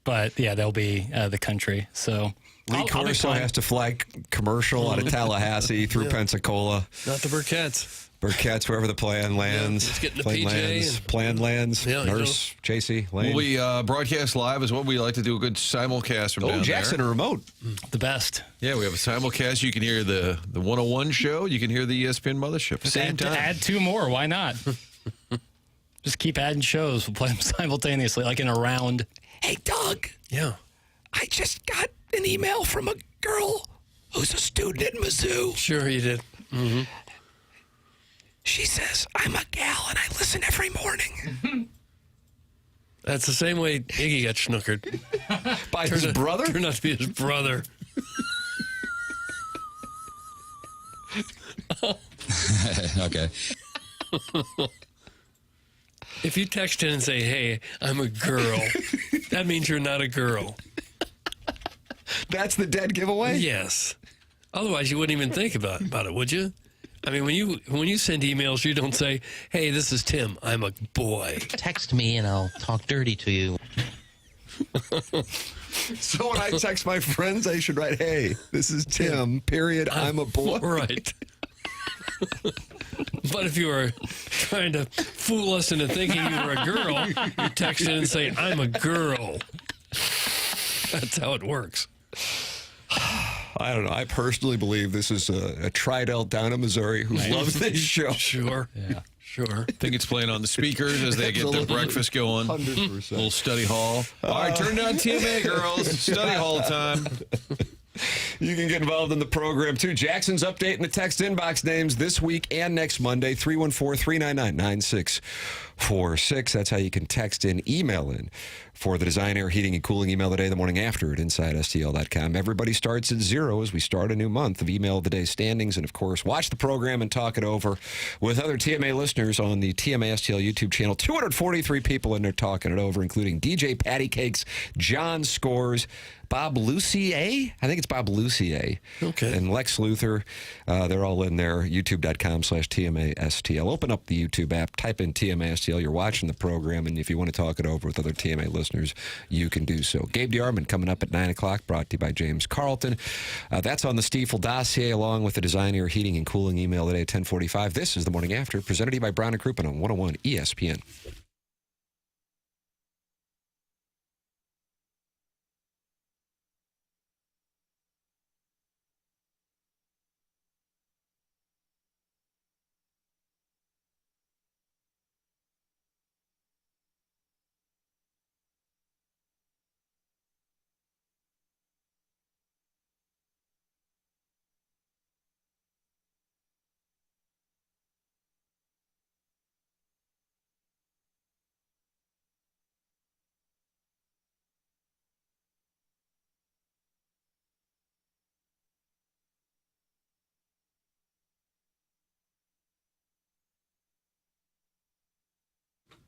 Speaker 3: But yeah, they'll be the country. So
Speaker 11: Lee Corso has to fly commercial out of Tallahassee through Pensacola.
Speaker 12: Not the Burketts.
Speaker 11: Burkett's, wherever the plan lands.
Speaker 12: Let's get in the
Speaker 11: plane
Speaker 12: PJ
Speaker 11: lands.
Speaker 12: and-
Speaker 11: Plan lands.
Speaker 12: Yeah,
Speaker 11: Nurse, JC, Lane.
Speaker 13: Will we broadcast live is what we like to do, a good simulcast from down
Speaker 11: Jackson,
Speaker 13: there.
Speaker 11: a remote.
Speaker 3: The best.
Speaker 13: Yeah, we have a simulcast. You can hear the 101 show. You can hear the ESPN Mothership. Same time.
Speaker 3: Add 2 more. Why not? Just keep adding shows. We'll play them simultaneously, like in a round.
Speaker 11: Hey, Doug.
Speaker 12: Yeah.
Speaker 11: I just got an email from a girl who's a student at Mizzou.
Speaker 12: Sure you did. Mm-hmm.
Speaker 11: She says, I'm a gal and I listen every morning.
Speaker 12: That's the same way Iggy got snookered.
Speaker 11: By his brother?
Speaker 12: Turned out to be his brother.
Speaker 8: Okay.
Speaker 12: If you text in and say, hey, I'm a girl, that means you're not a girl.
Speaker 11: That's the dead giveaway?
Speaker 12: Yes. Otherwise, you wouldn't even think about it, would you? I mean, when you send emails, you don't say, hey, this is Tim. I'm a boy.
Speaker 8: Text me and I'll talk dirty to you.
Speaker 11: So when I text my friends, I should write, hey, this is Tim, period, I'm a boy.
Speaker 12: Right. But if you were trying to fool us into thinking you were a girl, you text in and say, I'm a girl. That's how it works.
Speaker 11: I don't know. I personally believe this is a Tridel down in Missouri who loves this show.
Speaker 12: Sure.
Speaker 3: Yeah.
Speaker 12: Sure.
Speaker 13: I think it's playing on the speakers as they get their breakfast going.
Speaker 11: 100%.
Speaker 13: Little study hall. All right, turn down TMA, girls. Study hall time.
Speaker 11: You can get involved in the program, too. Jackson's updating the text inbox names this week and next Monday, 314-399-9646. That's how you can text in, email in for the Design, Air, Heating, and Cooling email the day, the morning after at InsideSTL.com. Everybody starts at 0 as we start a new month of Email of the Day standings. And, of course, watch the program and talk it over with other TMA listeners on the TMA STL YouTube channel. 243 people in there talking it over, including DJ Patty Cakes, John Scores, Bob Lucier. I think it's Bob Lucier.
Speaker 12: Okay.
Speaker 11: And Lex Luthor. They're all in there. YouTube.com/TMASTL. Open up the YouTube app. Type in TMASTL. You're watching the program. And if you want to talk it over with other TMA listeners, you can do so. Gabe DeArmond coming up at 9 o'clock. Brought to you by James Carlton. That's on the Stiefel dossier along with the Design, Air, Heating, and Cooling email today at 10:45. This is The Morning After. Presented to you by Brown & Crouppen on 101 ESPN.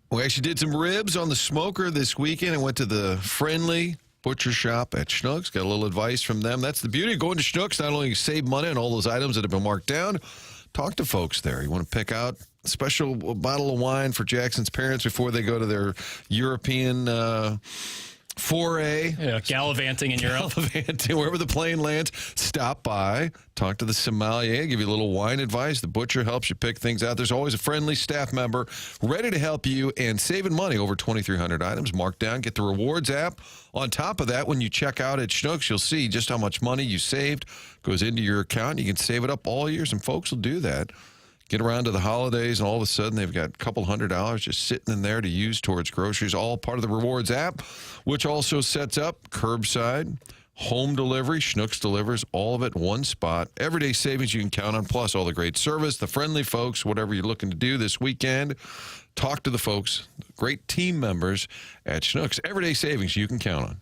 Speaker 13: We actually did some ribs on the smoker this weekend and went to the friendly butcher shop at Schnucks. Got a little advice from them. That's the beauty of going to Schnucks. Not only you save money on all those items that have been marked down, talk to folks there. You want to pick out a special bottle of wine for Jackson's parents before they go to their European foray.
Speaker 3: Yeah, gallivanting in Europe.
Speaker 13: Gallivanting, wherever the plane lands, stop by, talk to the sommelier, give you a little wine advice. The butcher helps you pick things out. There's always a friendly staff member ready to help you and saving money. Over 2,300 items marked down. Get the rewards app. On top of that, when you check out at Schnucks, you'll see just how much money you saved goes into your account. You can save it up all year. Some folks will do that. Get around to the holidays, and all of a sudden they've got a couple $100 just sitting in there to use towards groceries, all part of the rewards app, which also sets up curbside, home delivery. Schnucks delivers all of it in one spot. Everyday savings you can count on, plus all the great service, the friendly folks, whatever you're looking to do this weekend. Talk to the folks, great team members at Schnucks. Everyday savings you can count on.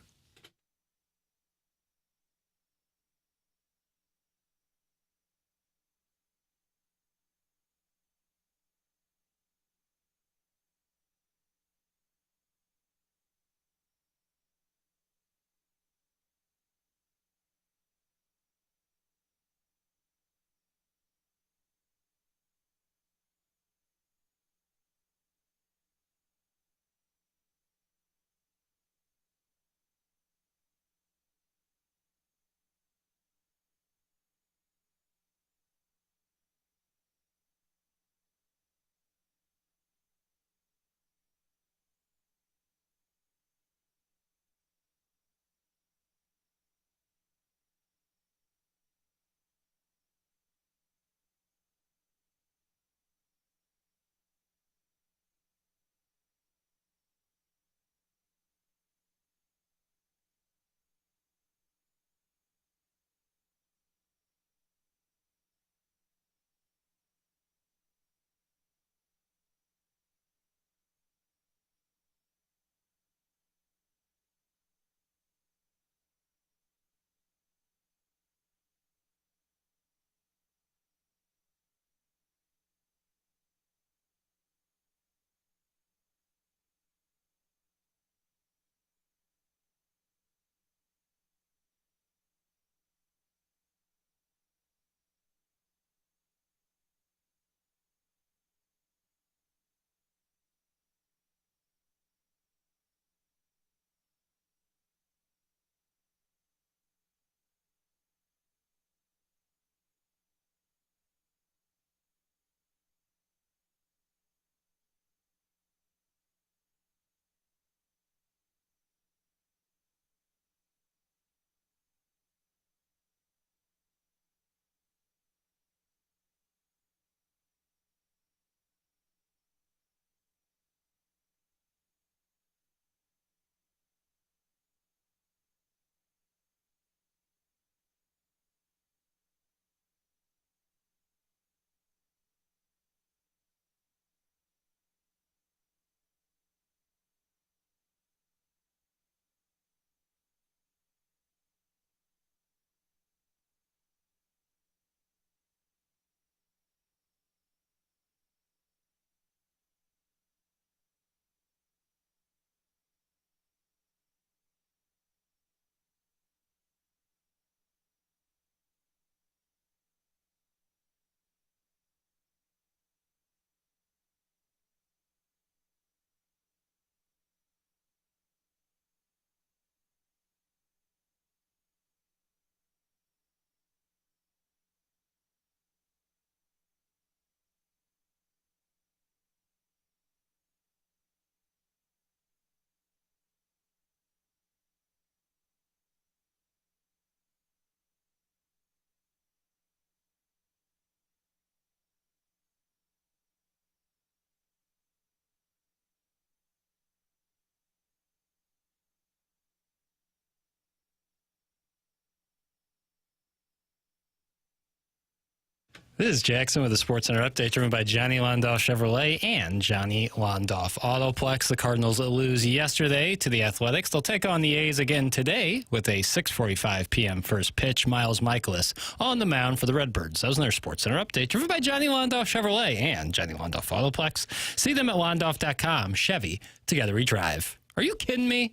Speaker 3: This is Jackson with a Sports Center update driven by Johnny Londoff Chevrolet and Johnny Londoff Autoplex. The Cardinals lose yesterday to the Athletics. They'll take on the A's again today with a 6:45 p.m. first pitch. Miles Michaelis on the mound for the Redbirds. That was their Sports Center update driven by Johnny Londoff Chevrolet and Johnny Londoff Autoplex. See them at londoff.com. Chevy, together we drive. Are you kidding me?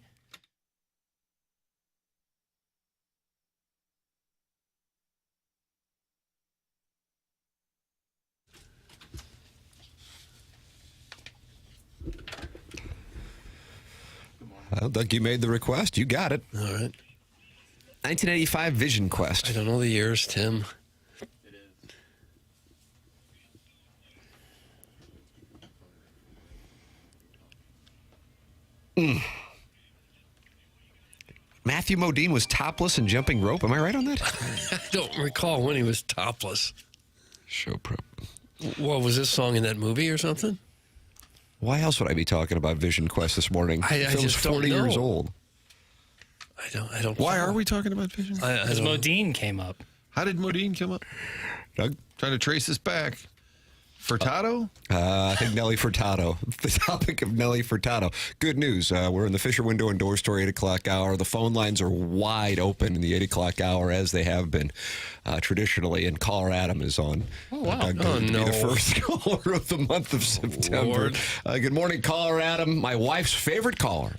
Speaker 11: Well, Doug, you made the request. You got it.
Speaker 12: All right.
Speaker 11: 1985 Vision Quest.
Speaker 12: I don't know the years, Tim.
Speaker 11: Matthew Modine was topless and jumping rope. Am I right on that?
Speaker 12: I don't recall when he was topless.
Speaker 11: Show prep.
Speaker 12: What was this song in that movie or something?
Speaker 11: Why else would I be talking about Vision Quest this morning?
Speaker 12: I
Speaker 11: The film's
Speaker 12: just don't
Speaker 11: 40 years
Speaker 12: know.
Speaker 11: old.
Speaker 12: I don't.
Speaker 13: Why are we talking about Vision?
Speaker 3: Because Modine came up.
Speaker 13: How did Modine come up?
Speaker 11: Doug?
Speaker 13: Trying to trace this back. Furtado?
Speaker 11: I think Nelly Furtado. The topic of Nelly Furtado. Good news. We're in the Fisher Window and Door Store 8 o'clock hour. The phone lines are wide open in the 8 o'clock hour, as they have been traditionally. And caller Adam is on.
Speaker 12: Oh, wow.
Speaker 11: Going to be the first caller of the month of September. Good morning, caller Adam. My wife's favorite caller.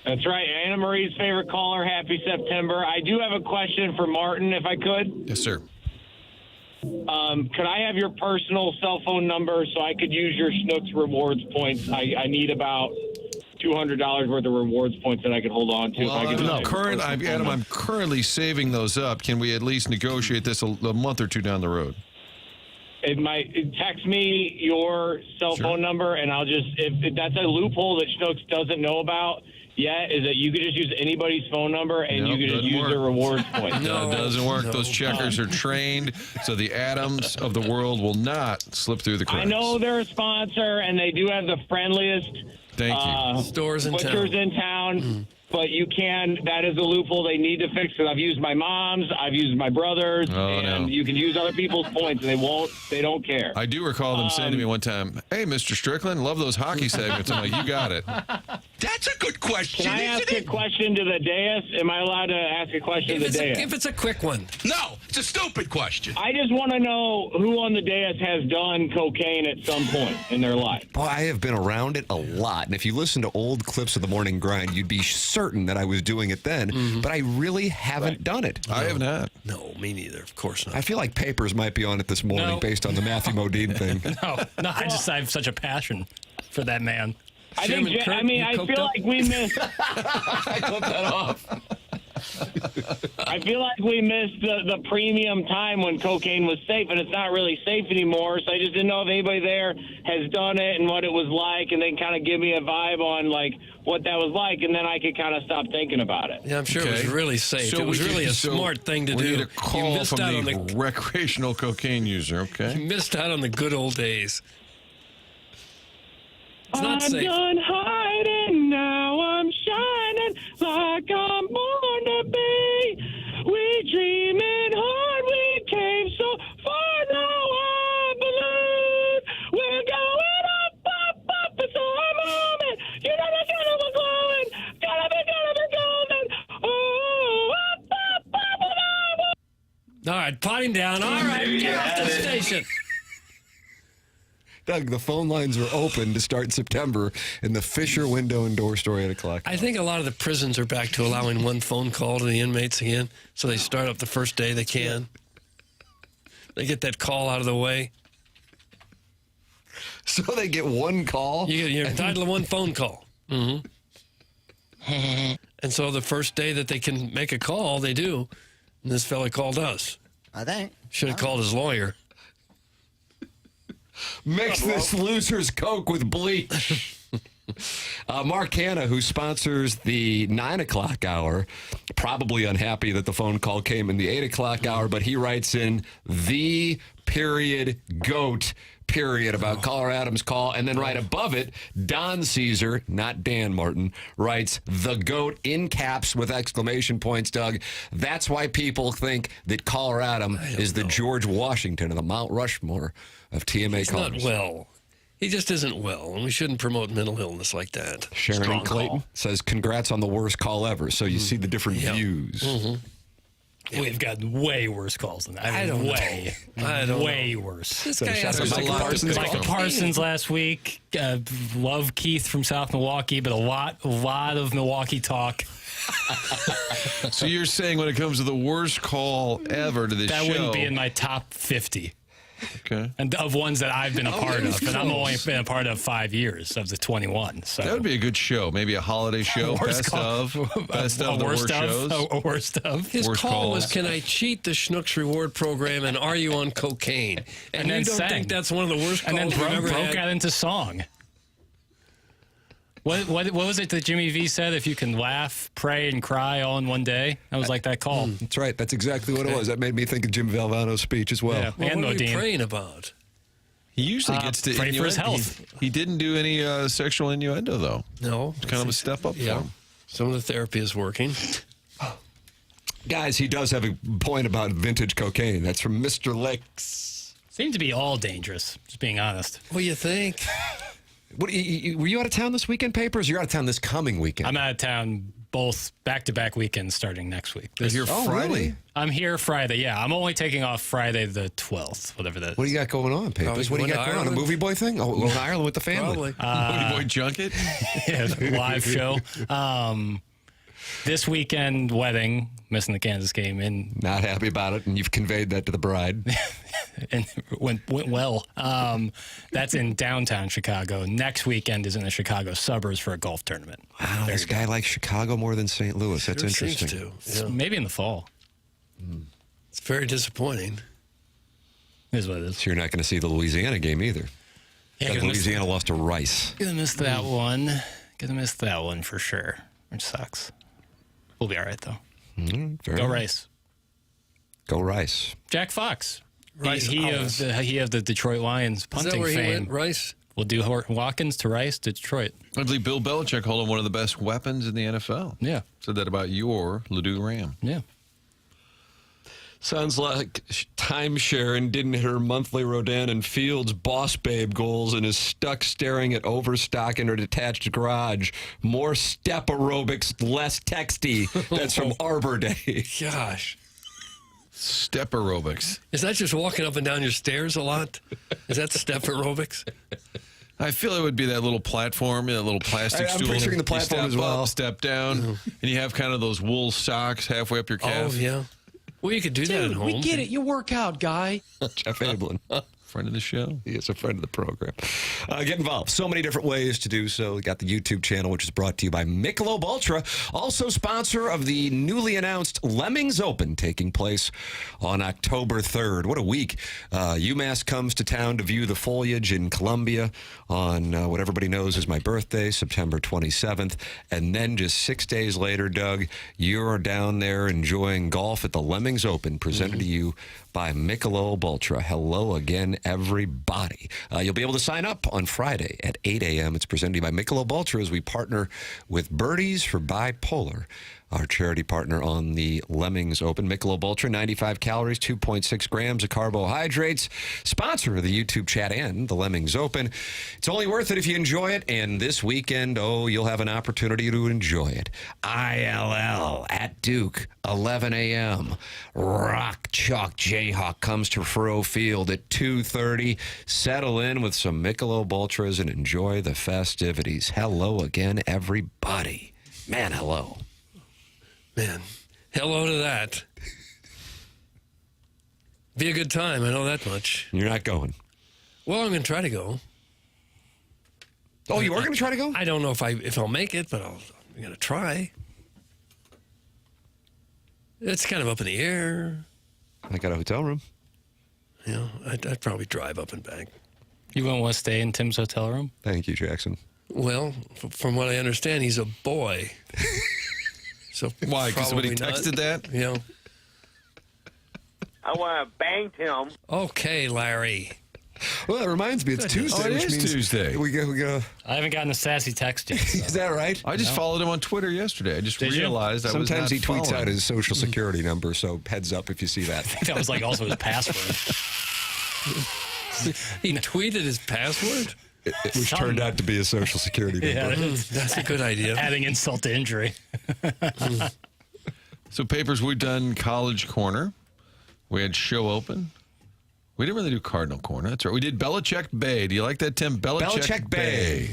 Speaker 9: That's right. Anna Marie's favorite caller. Happy September. I do have a question for Martin, if I could.
Speaker 13: Yes, sir.
Speaker 9: Could I have your personal cell phone number so I could use your Schnucks rewards points? I need about $200 worth of rewards points that I could hold on to.
Speaker 13: Well, I'm currently saving those up. Can we at least negotiate this a month or two down the road?
Speaker 9: Text me your cell phone number, and I'll just, if that's a loophole that Schnucks doesn't know about yet, is that you could just use anybody's phone number and you could just use their rewards points.
Speaker 13: No, it doesn't work. Those checkers are trained, so the Adams of the world will not slip through the cracks.
Speaker 9: I know they're a sponsor, and they do have the friendliest
Speaker 12: stores in
Speaker 9: butchers
Speaker 12: town.
Speaker 9: in town. But that is a loophole they need to fix. Because I've used my mom's, I've used my brother's, and you can use other people's points, and they don't care.
Speaker 13: I do recall them saying to me one time, "Hey, Mr. Strickland, love those hockey segments." I'm like, "You got it."
Speaker 22: That's a good question.
Speaker 9: Can I ask a question to the dais? Am I allowed to ask a question to the dais?
Speaker 12: If it's a quick one.
Speaker 22: No, it's a stupid question.
Speaker 9: I just want to know who on the dais has done cocaine at some point in their life.
Speaker 11: Boy, I have been around it a lot. And if you listen to old clips of the morning grind, you'd be certain that I was doing it then. But I really haven't done it.
Speaker 13: I have not.
Speaker 12: No, me neither. Of course not.
Speaker 11: I feel like Papers might be on it this morning based on the Matthew Modine thing.
Speaker 3: No, I have such a passion for that man.
Speaker 9: I feel like we missed.
Speaker 11: I clipped that off.
Speaker 9: I feel like we missed the premium time when cocaine was safe, and it's not really safe anymore. So I just didn't know if anybody there has done it and what it was like, and then kind of give me a vibe on like what that was like, and then I could kind of stop thinking about it.
Speaker 12: Yeah, I'm sure it was really safe.
Speaker 13: So
Speaker 12: it was really a smart thing to do.
Speaker 13: We need a call
Speaker 12: you missed
Speaker 13: from
Speaker 12: out on
Speaker 13: the recreational cocaine user, okay?
Speaker 12: You missed out on the good old days. It's not
Speaker 9: I'm
Speaker 12: safe.
Speaker 9: done hiding, now I'm shining like I'm born to be. We dreaming hard, we came so far, now I believe we're going up, it's our moment. You know we're gonna be glowing, gonna be golden. Oh, up.
Speaker 12: All right, potting down. All right, get off the station.
Speaker 11: Doug, the phone lines are open to start September in the Fisher Window and Door Store 8 o'clock.
Speaker 12: I think a lot of the prisons are back to allowing one phone call to the inmates again, so they start up the first day they can. They get that call out of the way.
Speaker 11: So they get one call?
Speaker 12: You're entitled to one phone call. Mm-hmm. And so the first day that they can make a call, they do. And this fella called us.
Speaker 10: I think.
Speaker 12: Should have called his lawyer.
Speaker 11: Mix this loser's Coke with bleach. Mark Hanna, who sponsors the 9 o'clock hour, probably unhappy that the phone call came in the 8 o'clock hour, but he writes in the period GOAT period about Caller Adams' call. And then right above it, Don Caesar, not Dan Martin, writes, the GOAT in caps with exclamation points, Doug. That's why people think that Caller Adam is the George Washington of the Mount Rushmore of TMA callers.
Speaker 12: He's not well. He just isn't well, and we shouldn't promote mental illness like that.
Speaker 11: Sharon Clayton says, congrats on the worst call ever. So you see the different views.
Speaker 3: We've got way worse calls than that. I don't know. Way worse.
Speaker 12: This guy has
Speaker 3: Michael Parsons last week. Love Keith from South Milwaukee, but a lot of Milwaukee talk.
Speaker 13: So you're saying when it comes to the worst call ever to this show,
Speaker 3: that wouldn't be in my top 50.
Speaker 13: Okay.
Speaker 3: And of ones that I've been a part of. And I'm only been a part of 5 years of the 21. So
Speaker 13: that would be a good show. Maybe a holiday show. Best of the worst shows.
Speaker 3: Worst of.
Speaker 12: His call was, can I cheat the Schnucks reward program and are you on cocaine? And you don't think that's one of the worst calls
Speaker 3: and then
Speaker 12: you've ever
Speaker 3: broke
Speaker 12: had?
Speaker 3: out into song. What was it that Jimmy V said? If you can laugh, pray, and cry all in one day, that was like that call.
Speaker 11: That's right. That's exactly what it was. That made me think of Jim Valvano's speech as well.
Speaker 3: Yeah.
Speaker 12: Well,
Speaker 3: and
Speaker 12: what are you
Speaker 3: Modine.
Speaker 12: praying about?
Speaker 13: He usually gets to
Speaker 3: pray for his health.
Speaker 13: He didn't do any sexual innuendo, though.
Speaker 12: No.
Speaker 13: It's kind of a step up for him.
Speaker 12: Some of the therapy is working.
Speaker 11: Guys, he does have a point about vintage cocaine. That's from Mr. Licks.
Speaker 3: Seem to be all dangerous, just being honest.
Speaker 12: What do you think?
Speaker 11: Were you out of town this weekend, Papers? You're out of town this coming weekend.
Speaker 3: I'm out of town both back-to-back weekends starting next week.
Speaker 13: You're Friday?
Speaker 11: Really?
Speaker 3: I'm here Friday, yeah. I'm only taking off Friday the 12th, whatever that is.
Speaker 11: What do you got going on, Papers? What do you got going on? A movie boy thing? Oh, going to Ireland with the family.
Speaker 12: Probably.
Speaker 13: Movie boy junket?
Speaker 3: Yeah, live show. This weekend, wedding, missing the Kansas game.
Speaker 11: Not happy about it, and you've conveyed that to the bride.
Speaker 3: And it went well. That's in downtown Chicago. Next weekend is in the Chicago suburbs for a golf tournament.
Speaker 11: Wow, this guy likes Chicago more than St. Louis. That's interesting.
Speaker 12: Seems to.
Speaker 3: Maybe in the fall.
Speaker 12: It's very disappointing.
Speaker 3: It is what it is.
Speaker 11: So you're not going to see the Louisiana game either.
Speaker 3: Yeah,
Speaker 11: Louisiana lost to Rice.
Speaker 3: Gonna miss that one. Gonna miss that one for sure, which sucks. We'll be all right, though. Go Rice.
Speaker 11: Go Rice.
Speaker 3: Jack Fox.
Speaker 12: Rice
Speaker 3: he of the Detroit Lions punting
Speaker 12: Is that where
Speaker 3: fame.
Speaker 12: he went, Rice?
Speaker 3: We'll do Watkins to Rice to Detroit.
Speaker 13: I believe Bill Belichick holding one of the best weapons in the NFL.
Speaker 3: Yeah.
Speaker 13: Said that about your Ladue Ram.
Speaker 3: Yeah.
Speaker 11: Sounds like timeshare and didn't hit her monthly Rodin and Fields boss babe goals and is stuck staring at Overstock in her detached garage. More step aerobics, less texty. That's from Arbor Day.
Speaker 12: Gosh.
Speaker 13: Step aerobics.
Speaker 12: Is that just walking up and down your stairs a lot? Is that step aerobics?
Speaker 13: I feel it would be that little platform, that little plastic
Speaker 11: I'm
Speaker 13: stool.
Speaker 11: picturing the platform
Speaker 13: you step
Speaker 11: as well.
Speaker 13: Up, step down, and you have kind of those wool socks halfway up your calf.
Speaker 12: Oh, yeah. Well, you could do that at home.
Speaker 10: We get it. You work out, guy.
Speaker 11: Jeff Ablin.
Speaker 13: Friend of the show.
Speaker 11: He is a friend of the program. Get involved. So many different ways to do so. We got the YouTube channel, which is brought to you by Michelob Ultra, also sponsor of the newly announced Lemmings Open taking place on October 3rd. What a week. UMass comes to town to view the foliage in Columbia on what everybody knows is my birthday, September 27th. And then just 6 days later, Doug, you're down there enjoying golf at the Lemmings Open, presented to you by Michelob Ultra. Hello again, everybody. You'll be able to sign up on Friday at 8 a.m. It's presented to you by Michelob Ultra as we partner with Birdies for Bipolar, our charity partner on the Lemmings Open. Michelob Ultra, 95 calories, 2.6 grams of carbohydrates. Sponsor of the YouTube chat and the Lemmings Open. It's only worth it if you enjoy it. And this weekend, you'll have an opportunity to enjoy it. ILL at Duke, 11 a.m. Rock Chalk Jayhawk comes to Faroe Field at 2:30. Settle in with some Michelob Ultras and enjoy the festivities. Hello again, everybody. Man, hello.
Speaker 12: Man, hello to that. Be a good time, I know that much.
Speaker 11: You're not going.
Speaker 12: Well, I'm going to try to go.
Speaker 11: Oh, you are going to try to go?
Speaker 12: I don't know if I'll make it, but I'm going to try. It's kind of up in the air.
Speaker 11: I got a hotel room.
Speaker 12: You know, I'd probably drive up and back.
Speaker 3: You won't want to stay in Tim's hotel room?
Speaker 11: Thank you, Jackson.
Speaker 12: Well, from what I understand, he's a boy. So
Speaker 13: why? Because somebody texted that?
Speaker 12: You know.
Speaker 9: I want to bang Tim.
Speaker 12: Okay, Larry.
Speaker 11: Well, that reminds me, it's Tuesday.
Speaker 13: Oh, it
Speaker 11: which
Speaker 13: is
Speaker 11: means
Speaker 13: Tuesday.
Speaker 11: We go.
Speaker 3: I haven't gotten a sassy text yet. So.
Speaker 11: Is that right?
Speaker 13: I just followed him on Twitter yesterday. I just
Speaker 3: Did you?
Speaker 13: realized I was
Speaker 11: Sometimes
Speaker 13: not
Speaker 11: he tweets
Speaker 13: following.
Speaker 11: out his social security number, so heads up if you see that.
Speaker 3: That was like also his password.
Speaker 12: He tweeted his password?
Speaker 11: Which turned out to be a social security number.
Speaker 3: Yeah,
Speaker 12: That's a good idea.
Speaker 3: Adding insult to injury.
Speaker 13: So, Papers, we've done College Corner. We had Show Open. We didn't really do Cardinal Corner. That's right. We did Belichick Bay. Do you like that, Tim?
Speaker 11: Belichick Bay.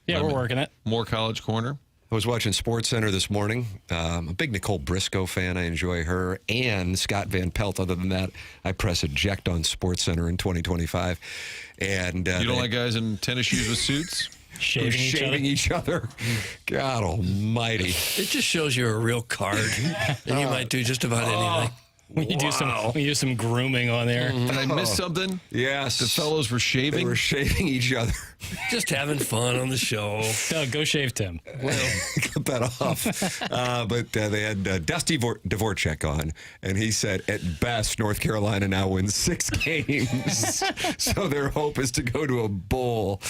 Speaker 3: Yeah, we're working it.
Speaker 13: More College Corner.
Speaker 11: I was watching SportsCenter this morning. I'm a big Nicole Briscoe fan. I enjoy her. And Scott Van Pelt. Other than that, I press eject on SportsCenter in 2025. And
Speaker 13: You don't like guys in tennis shoes with suits?
Speaker 3: Shaving
Speaker 11: each other. God almighty.
Speaker 12: It just shows you're a real card. And you might do just about anything.
Speaker 3: We do some grooming on there.
Speaker 13: Did I miss something?
Speaker 11: Yes.
Speaker 13: The fellows were shaving?
Speaker 11: They were shaving each other.
Speaker 12: Just having fun on the show.
Speaker 3: Doug, go shave Tim.
Speaker 12: Well,
Speaker 11: Cut that off. But they had Dusty Dvorak on, and he said, at best, North Carolina now wins 6 games. So their hope is to go to a bowl.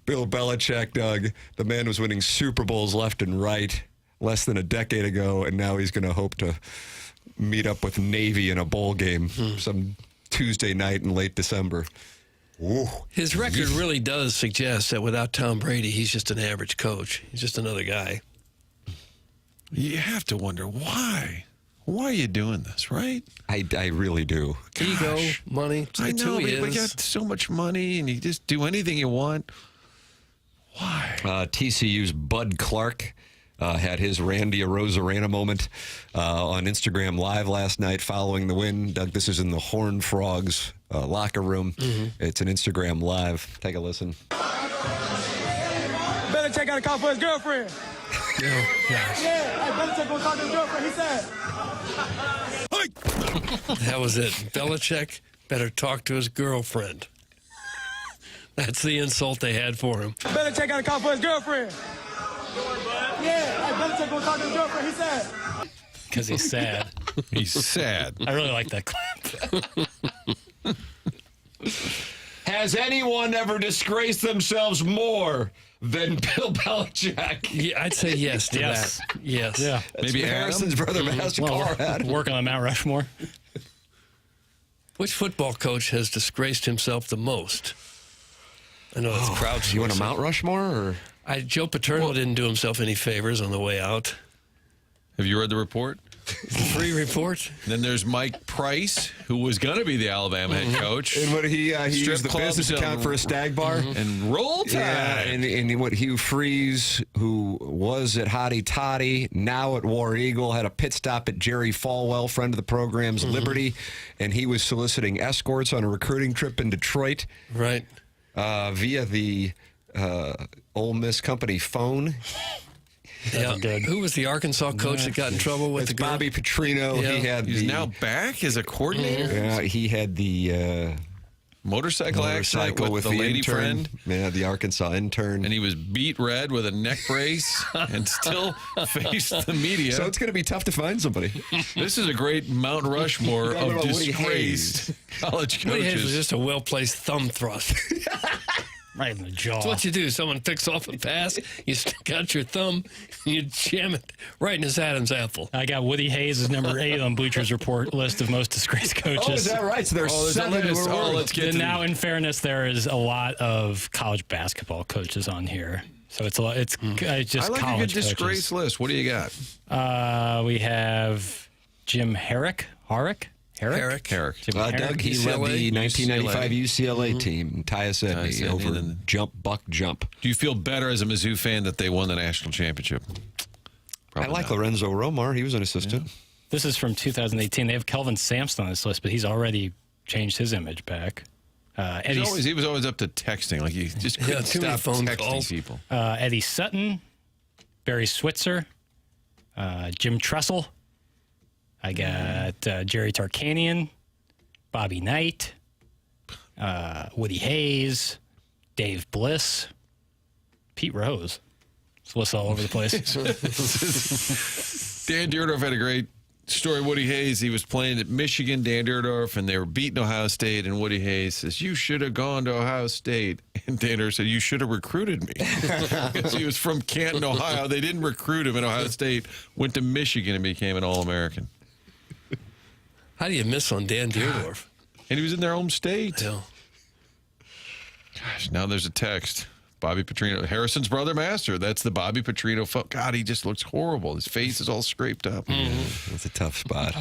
Speaker 11: Bill Belichick, Doug, the man was winning Super Bowls left and right less than a decade ago, and now he's going to hope to meet up with Navy in a bowl game some Tuesday night in late December. Ooh.
Speaker 12: his record really does suggest that without Tom Brady, he's just an average coach. He's just another guy.
Speaker 13: You have to wonder why. Why are you doing this, right?
Speaker 11: I really do.
Speaker 12: Ego, money.
Speaker 13: I
Speaker 12: That's
Speaker 13: know,
Speaker 12: who he
Speaker 13: but we
Speaker 12: is.
Speaker 13: got so much money, and you just do anything you want. Why?
Speaker 11: TCU's Bud Clark had his Randy Arozarena moment on Instagram Live last night following the win. Doug, this is in the Horned Frogs locker room. It's an Instagram Live. Take a listen.
Speaker 9: Belichick got a call for his girlfriend.
Speaker 12: Oh, gosh.
Speaker 9: Yeah, Belichick gonna talk to his girlfriend. He said.
Speaker 12: That was it. Belichick better talk to his girlfriend. That's the insult they had for him.
Speaker 9: Belichick got a call for his girlfriend. Yeah, Belichick gonna talk to his girlfriend. He said.
Speaker 3: Because he's sad.
Speaker 13: He's sad.
Speaker 3: I really like that clip.
Speaker 11: Has anyone ever disgraced themselves more than Bill Belichick?
Speaker 12: Yeah, I'd say yes to
Speaker 3: Yes.
Speaker 12: that. Yes.
Speaker 3: Yeah.
Speaker 11: Maybe Harrison's brother, Master Carr had.
Speaker 3: Working on Mount Rushmore.
Speaker 12: Which football coach has disgraced himself the most? I know it's Crouch.
Speaker 11: You want a Mount Rushmore? Or?
Speaker 12: Joe Paterno didn't do himself any favors on the way out.
Speaker 13: Have you read the report?
Speaker 12: Free report.
Speaker 13: Then there's Mike Price, who was going to be the Alabama head coach.
Speaker 11: And what he
Speaker 13: Strip
Speaker 11: used the
Speaker 13: clubs
Speaker 11: business account for a stag bar.
Speaker 13: And roll tide.
Speaker 11: Yeah, and what Hugh Freeze, who was at Hottie Toddy, now at War Eagle, had a pit stop at Jerry Falwell, friend of the program's Liberty, and he was soliciting escorts on a recruiting trip in Detroit.
Speaker 12: Right.
Speaker 11: Via the Ole Miss company phone.
Speaker 12: Yeah. Who was the Arkansas coach that got in trouble with
Speaker 11: It's
Speaker 12: the girl?
Speaker 11: Bobby Petrino.
Speaker 12: Yeah.
Speaker 13: He's now back as a coordinator.
Speaker 11: Yeah, he had the
Speaker 13: motorcycle accident with the lady
Speaker 11: intern,
Speaker 13: friend.
Speaker 11: Yeah, the Arkansas intern.
Speaker 13: And he was beat red with a neck brace and still faced the media.
Speaker 11: So it's going to be tough to find somebody.
Speaker 13: This is a great Mount Rushmore
Speaker 11: Yeah, what
Speaker 13: of
Speaker 11: about Woody
Speaker 13: disgraced college
Speaker 12: Woody Hayes was
Speaker 13: coaches.
Speaker 12: just a well-placed thumb thrust.
Speaker 3: Right in the jaw.
Speaker 12: That's what you do. Someone picks off a pass, you stick out your thumb, and you jam it right in his Adam's apple.
Speaker 3: I got Woody Hayes as number 8 on Bleacher's Report list of most disgraced coaches.
Speaker 11: Oh, is that right? So there's
Speaker 13: there's a
Speaker 11: 7
Speaker 13: list.
Speaker 11: who are
Speaker 13: Oh, let's get
Speaker 3: And
Speaker 13: to
Speaker 3: now, in fairness, there is a lot of college basketball coaches on here. So it's a lot. It's just
Speaker 13: I like a good
Speaker 3: college
Speaker 13: disgrace
Speaker 3: coaches.
Speaker 13: list. What do you got?
Speaker 3: We have Jim Herrick.
Speaker 13: Herrick.
Speaker 3: Jim
Speaker 11: Doug,
Speaker 3: Herrick.
Speaker 11: he led the 1995 UCLA team. Tyus Edney
Speaker 13: Tyus Edney,
Speaker 11: over
Speaker 13: and then-
Speaker 11: Buck Jump.
Speaker 13: Do you feel better as a Mizzou fan that they won the national championship? Probably
Speaker 11: I like
Speaker 13: not.
Speaker 11: Lorenzo Romar. He was an assistant.
Speaker 3: This is from 2018. They have Kelvin Sampson on this list, but he's already changed his image back.
Speaker 13: He was always up to texting. Like, he just couldn't
Speaker 12: too many
Speaker 13: stop
Speaker 12: phone
Speaker 13: texting
Speaker 12: calls.
Speaker 13: people.
Speaker 3: Eddie Sutton, Barry Switzer, Jim Tressel. I got Jerry Tarkanian, Bobby Knight, Woody Hayes, Dave Bliss, Pete Rose. It's lists all over the place.
Speaker 13: Dan Dierdorf had a great story of Woody Hayes. He was playing at Michigan, Dan Dierdorf, and they were beating Ohio State. And Woody Hayes says, "You should have gone to Ohio State." And Dan Dierdorf said, "You should have recruited me." Because he was from Canton, Ohio. They didn't recruit him at Ohio State. Went to Michigan and became an All-American.
Speaker 12: How do you miss on Dan Dierdorf?
Speaker 13: And he was in their home state.
Speaker 12: Yeah.
Speaker 13: Gosh, now there's a text. Bobby Petrino, Harrison's brother Master. That's the Bobby Petrino. God, he just looks horrible. His face is all scraped up.
Speaker 11: That's a tough spot.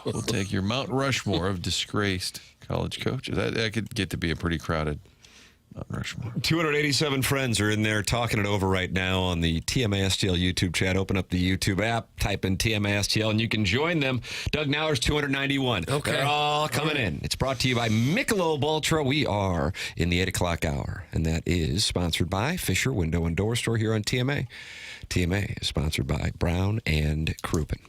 Speaker 13: We'll take your Mount Rushmore of disgraced college coaches. That could get to be a pretty crowded Mount Rushmore.
Speaker 11: 287 friends are in there talking it over right now on the TMASTL YouTube chat. Open up the YouTube app, type in TMASTL, and you can join them. Doug Nauer's 291.
Speaker 12: Okay.
Speaker 11: They're all coming in. It's brought to you by Michelob Ultra. We are in the 8 o'clock hour, and that is sponsored by Fisher Window and Door Store here on TMA. TMA is sponsored by Brown and Crouppen.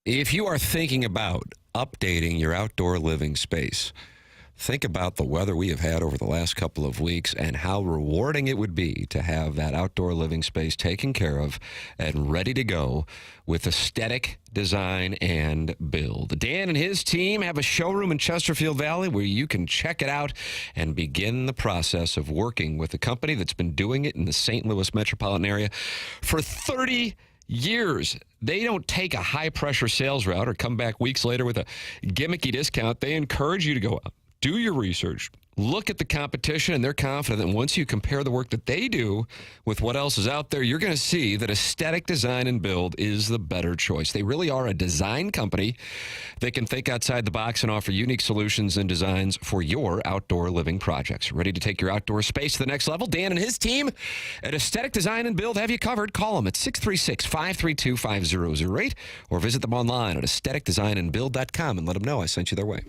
Speaker 11: If you are thinking about updating your outdoor living space, think about the weather we have had over the last couple of weeks and how rewarding it would be to have that outdoor living space taken care of and ready to go with aesthetic design and build. Dan and his team have a showroom in Chesterfield Valley where you can check it out and begin the process of working with a company that's been doing it in the St. Louis metropolitan area for 30 years. They don't take a high-pressure sales route or come back weeks later with a gimmicky discount. They encourage you to go out, do your research, look at the competition, and they're confident that once you compare the work that they do with what else is out there, you're going to see that aesthetic design and build is the better choice. They really are a design company that can think outside the box and offer unique solutions and designs for your outdoor living projects. Ready to take your outdoor space to the next level? Dan and his team at Aesthetic Design and Build have you covered. Call them at 636-532-5008 or visit them online at aestheticdesignandbuild.com and let them know I sent you their way.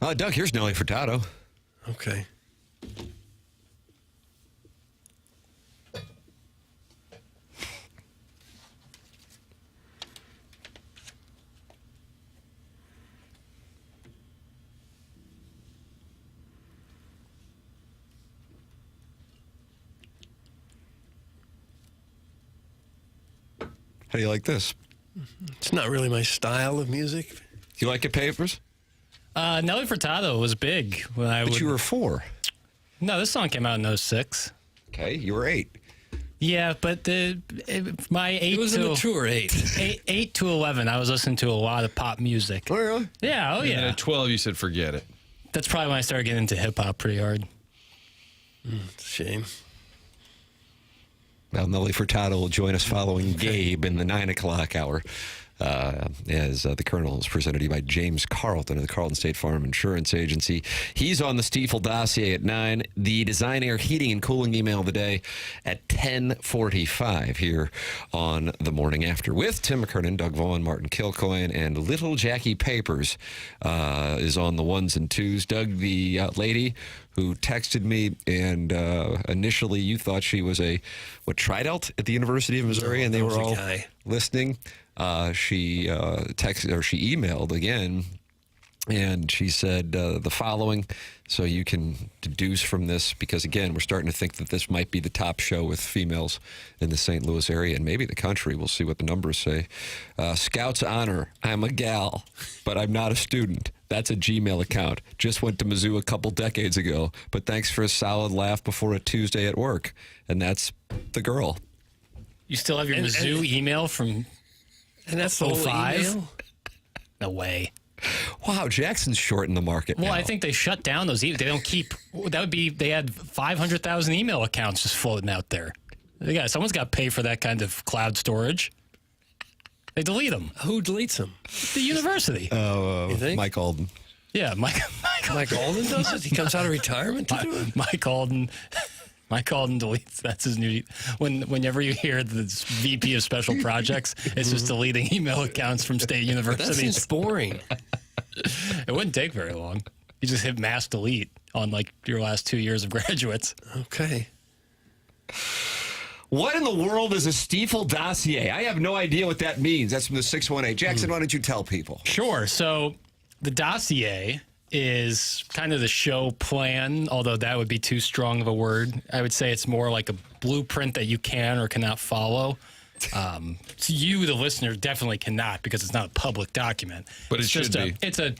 Speaker 11: Doug, here's Nelly Furtado.
Speaker 12: Okay.
Speaker 11: How do you like this?
Speaker 12: It's not really my style of music.
Speaker 11: Do you like it, Papers?
Speaker 3: Nelly Furtado was big when I
Speaker 11: But you were 4.
Speaker 3: No, this song came out in 06.
Speaker 11: Okay, you were 8.
Speaker 3: Yeah, but my 8
Speaker 12: It was
Speaker 3: to
Speaker 12: a mature 8.
Speaker 3: 8 to 11, I was listening to a lot of pop music.
Speaker 11: Oh, really?
Speaker 3: Yeah, oh
Speaker 13: And then
Speaker 3: yeah.
Speaker 13: at 12, you said forget it.
Speaker 3: That's probably when I started getting into hip hop pretty hard.
Speaker 12: Shame.
Speaker 11: Well, Nelly Furtado will join us following Gabe in the 9 o'clock hour. As the Colonel is presented to you by James Carlton of the Carlton State Farm Insurance Agency. He's on the Stiefel dossier at 9. The Design Air Heating and Cooling email of the day at 10:45 here on The Morning After with Tim McKernan, Doug Vaughn, Martin Kilcoyne, and little Jackie Papers is on the 1s and 2s. Doug, the lady who texted me, and initially you thought she was a Tridelt at the University of Missouri, and they were all listening. She texted or she emailed again, and she said the following, so you can deduce from this, because again, we're starting to think that this might be the top show with females in the St. Louis area and maybe the country. We'll see what the numbers say. Scouts Honor, I'm a gal, but I'm not a student. That's a Gmail account. Just went to Mizzou a couple decades ago, but thanks for a solid laugh before a Tuesday at work. And that's the girl.
Speaker 3: You still have your Mizzou email from...
Speaker 12: And that's the whole
Speaker 3: 05?
Speaker 12: email?
Speaker 3: No way.
Speaker 11: Wow, Jackson's short in the market
Speaker 3: Well,
Speaker 11: now.
Speaker 3: I think they shut down those. They don't keep. That would be. They had 500,000 email accounts just floating out there. Someone's got to pay for that kind of cloud storage. They delete them.
Speaker 12: Who deletes them?
Speaker 3: The university.
Speaker 11: Oh,
Speaker 12: You think?
Speaker 11: Mike Alden.
Speaker 3: Yeah, Mike
Speaker 12: Alden does it. He comes out of retirement to do it.
Speaker 3: Mike Alden. Mike Alden deletes. That's his new. Whenever you hear the VP of Special Projects, it's just deleting email accounts from state
Speaker 12: That
Speaker 3: universities.
Speaker 12: seems boring.
Speaker 3: It wouldn't take very long. You just hit mass delete on like your last 2 years of graduates.
Speaker 12: Okay.
Speaker 11: What in the world is a Stiefel dossier? I have no idea what that means. That's from the 618. Jackson, why don't you tell people?
Speaker 3: Sure. So the dossier is kind of the show plan, although that would be too strong of a word. I would say it's more like a blueprint that you can or cannot follow. You, the listener, definitely cannot, because it's not a public document.
Speaker 13: But it
Speaker 3: It's
Speaker 13: should
Speaker 3: just
Speaker 13: be.
Speaker 3: It's a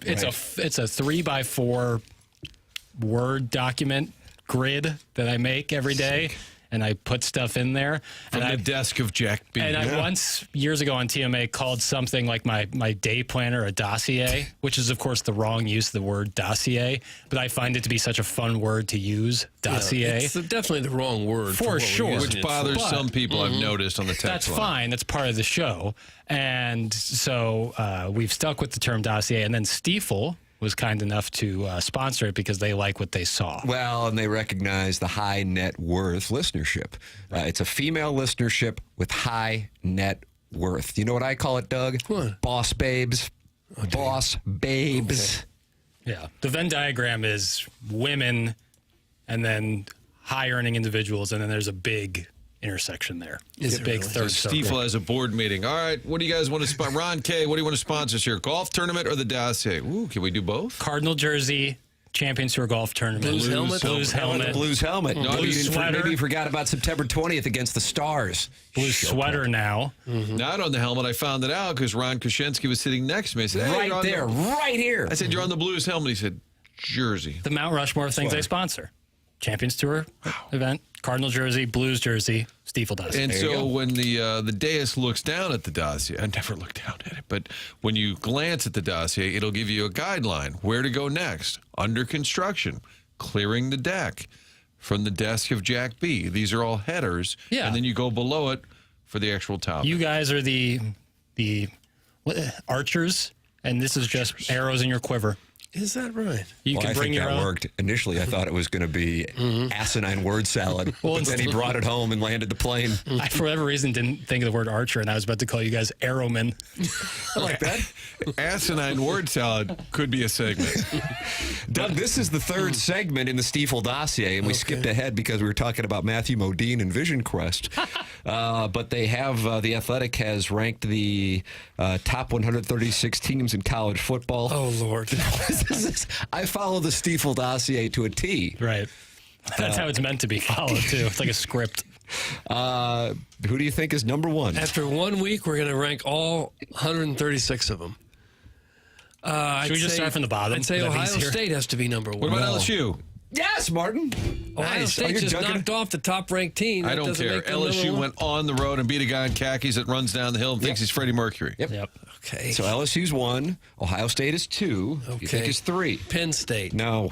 Speaker 3: 3x4 Word document grid that I make every day. And I put stuff in there.
Speaker 13: From the desk of Jack B.
Speaker 3: And I once, years ago on TMA, called something like my day planner a dossier, which is, of course, the wrong use of the word dossier. But I find it to be such a fun word to use, dossier.
Speaker 12: Yeah, it's definitely the wrong word.
Speaker 3: For sure.
Speaker 13: Which bothers some people, I've noticed on the text
Speaker 3: That's
Speaker 13: line.
Speaker 3: fine. That's part of the show. And so we've stuck with the term dossier. And then Stiefel was kind enough to sponsor it because they like what they saw.
Speaker 11: Well, and they recognize the high net worth listenership. It's a female listenership with high net worth. You know what I call it, Doug?
Speaker 12: What?
Speaker 11: Boss babes. Boss babes.
Speaker 3: Okay. Yeah. The Venn diagram is women and then high earning individuals, and then there's a big intersection there. It's a big third circle.
Speaker 13: Stiefel has a board meeting. All right, what do you guys want to sponsor? Ron K., what do you want to sponsor this year? Golf tournament or the dossier? Ooh, can we do both?
Speaker 3: Cardinal jersey, Champions Tour golf tournament.
Speaker 12: Blues helmet?
Speaker 3: Blues helmet.
Speaker 11: Blues helmet.
Speaker 13: No,
Speaker 11: Maybe
Speaker 3: Blues
Speaker 11: you
Speaker 3: sweater.
Speaker 11: maybe you forgot about September 20th against the Stars.
Speaker 3: Blue sweater now.
Speaker 13: Not on the helmet. I found it out because Ron Koshensky was sitting next to me. I said, hey,
Speaker 11: Right
Speaker 13: you're on
Speaker 11: there, right here.
Speaker 13: I said, you're on the Blues helmet. He said, jersey.
Speaker 3: The Mount Rushmore of things I sponsor. Champions Tour event, Cardinal jersey, Blues jersey, Stiefel dossier.
Speaker 13: And
Speaker 11: There you
Speaker 13: so
Speaker 11: go.
Speaker 13: when the dais looks down at the dossier, I never look down at it, but when you glance at the dossier, it'll give you a guideline where to go next. Under construction, clearing the deck, from the desk of Jack B. These are all headers,
Speaker 3: Yeah.
Speaker 13: and then you go below it for the actual topic.
Speaker 3: You guys are the archers, and this is just arrows in your quiver.
Speaker 12: Is that right?
Speaker 3: You can
Speaker 11: I
Speaker 3: bring
Speaker 11: think
Speaker 3: your
Speaker 11: that
Speaker 3: own.
Speaker 11: worked. Initially, I thought it was going to be asinine word salad. But then he brought it home and landed the plane.
Speaker 3: I, for whatever reason, didn't think of the word archer, and I was about to call you guys arrowmen.
Speaker 11: I like that.
Speaker 13: Asinine word salad could be a segment.
Speaker 11: Doug, this is the third segment in the Stiefel dossier, and we skipped ahead because we were talking about Matthew Modine and Vision Quest. But they have, The Athletic has ranked the top 136 teams in college football.
Speaker 12: Oh, Lord.
Speaker 11: I follow the Stiefel dossier to a T.
Speaker 3: Right. That's how it's meant to be followed, too. It's like a script.
Speaker 11: Who do you think is number one?
Speaker 12: After 1 week, we're going to rank all 136 of them.
Speaker 3: Should we just start from the bottom?
Speaker 12: I'd say
Speaker 3: Would that be
Speaker 12: Ohio
Speaker 3: easier?
Speaker 12: State has to be number one.
Speaker 13: What about LSU?
Speaker 11: Yes, Martin.
Speaker 12: Ohio State just knocked off the top-ranked team.
Speaker 13: I
Speaker 12: That
Speaker 13: don't
Speaker 12: doesn't
Speaker 13: care.
Speaker 12: make them number
Speaker 13: LSU
Speaker 12: one.
Speaker 13: went on the road and beat a guy in khakis that runs down the hill and thinks he's Freddie Mercury.
Speaker 11: Yep.
Speaker 12: Okay.
Speaker 11: So LSU's 1. Ohio State is 2.
Speaker 12: Okay.
Speaker 11: You think is 3.
Speaker 12: Penn State.
Speaker 11: No.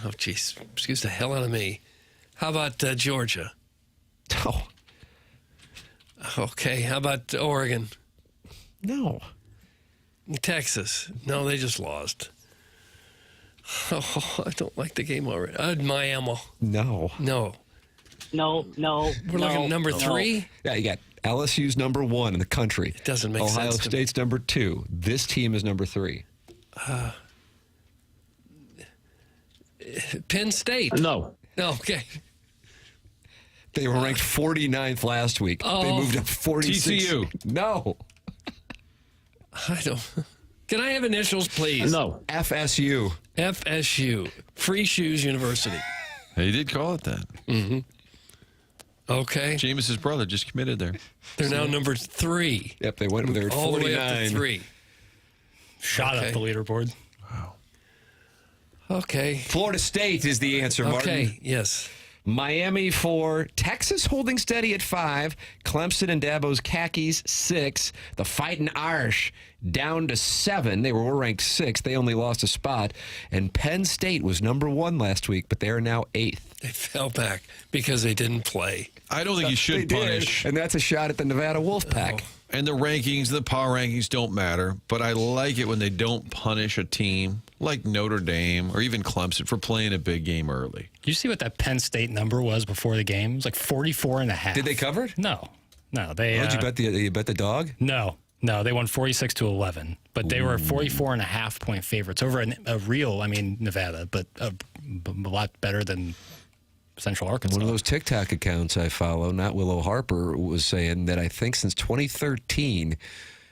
Speaker 12: Oh, jeez. Excuse the hell out of me. How about Georgia?
Speaker 11: Oh.
Speaker 12: Okay. How about Oregon?
Speaker 11: No.
Speaker 12: Texas. No, they just lost. Oh, I don't like the game already. Miami.
Speaker 11: No.
Speaker 12: No.
Speaker 9: No.
Speaker 12: We're looking at number 3?
Speaker 11: Yeah, you got LSU's number 1 in the country.
Speaker 12: It doesn't make
Speaker 11: Ohio
Speaker 12: sense to me.
Speaker 11: State's number 2. This team is number 3.
Speaker 12: Penn State.
Speaker 1: No.
Speaker 12: Okay.
Speaker 11: They were ranked 49th last week. They
Speaker 12: Oh.
Speaker 11: moved up 46.
Speaker 13: TCU.
Speaker 11: No.
Speaker 12: I don't. Can I have initials, please?
Speaker 1: No.
Speaker 11: FSU.
Speaker 12: FSU. Free Shoes University.
Speaker 13: He did call it that.
Speaker 12: Mm-hmm. Okay.
Speaker 13: Jameis's brother just committed there.
Speaker 12: They're now number 3.
Speaker 11: Yep, they went. They were at
Speaker 12: All
Speaker 11: 49.
Speaker 12: the way up to 3.
Speaker 3: Shot
Speaker 12: Okay.
Speaker 3: up the leaderboard.
Speaker 12: Okay.
Speaker 11: Florida State is the answer, Martin.
Speaker 12: Okay. Yes.
Speaker 11: Miami 4, Texas holding steady at 5, Clemson and Dabo's Khakis 6, the Fighting Irish down to 7. They were ranked 6th. They only lost a spot. And Penn State was number 1 last week, but they are now 8th.
Speaker 12: They fell back because they didn't play.
Speaker 13: I don't think you should
Speaker 11: They did,
Speaker 13: punish.
Speaker 11: and that's a shot at the Nevada Wolfpack.
Speaker 13: And the rankings, the power rankings don't matter, but I like it when they don't punish a team like Notre Dame or even Clemson for playing a big game early.
Speaker 3: Did you see what that Penn State number was before the game? It was like 44.5.
Speaker 11: Did they cover it?
Speaker 3: No. They.
Speaker 11: Did you bet the dog?
Speaker 3: No, they won 46-11, but they were 44.5 point favorites over a real, Nevada, but a lot better than Central Arkansas.
Speaker 11: One of those TikTok accounts I follow, not Willow Harper, was saying that I think since 2013,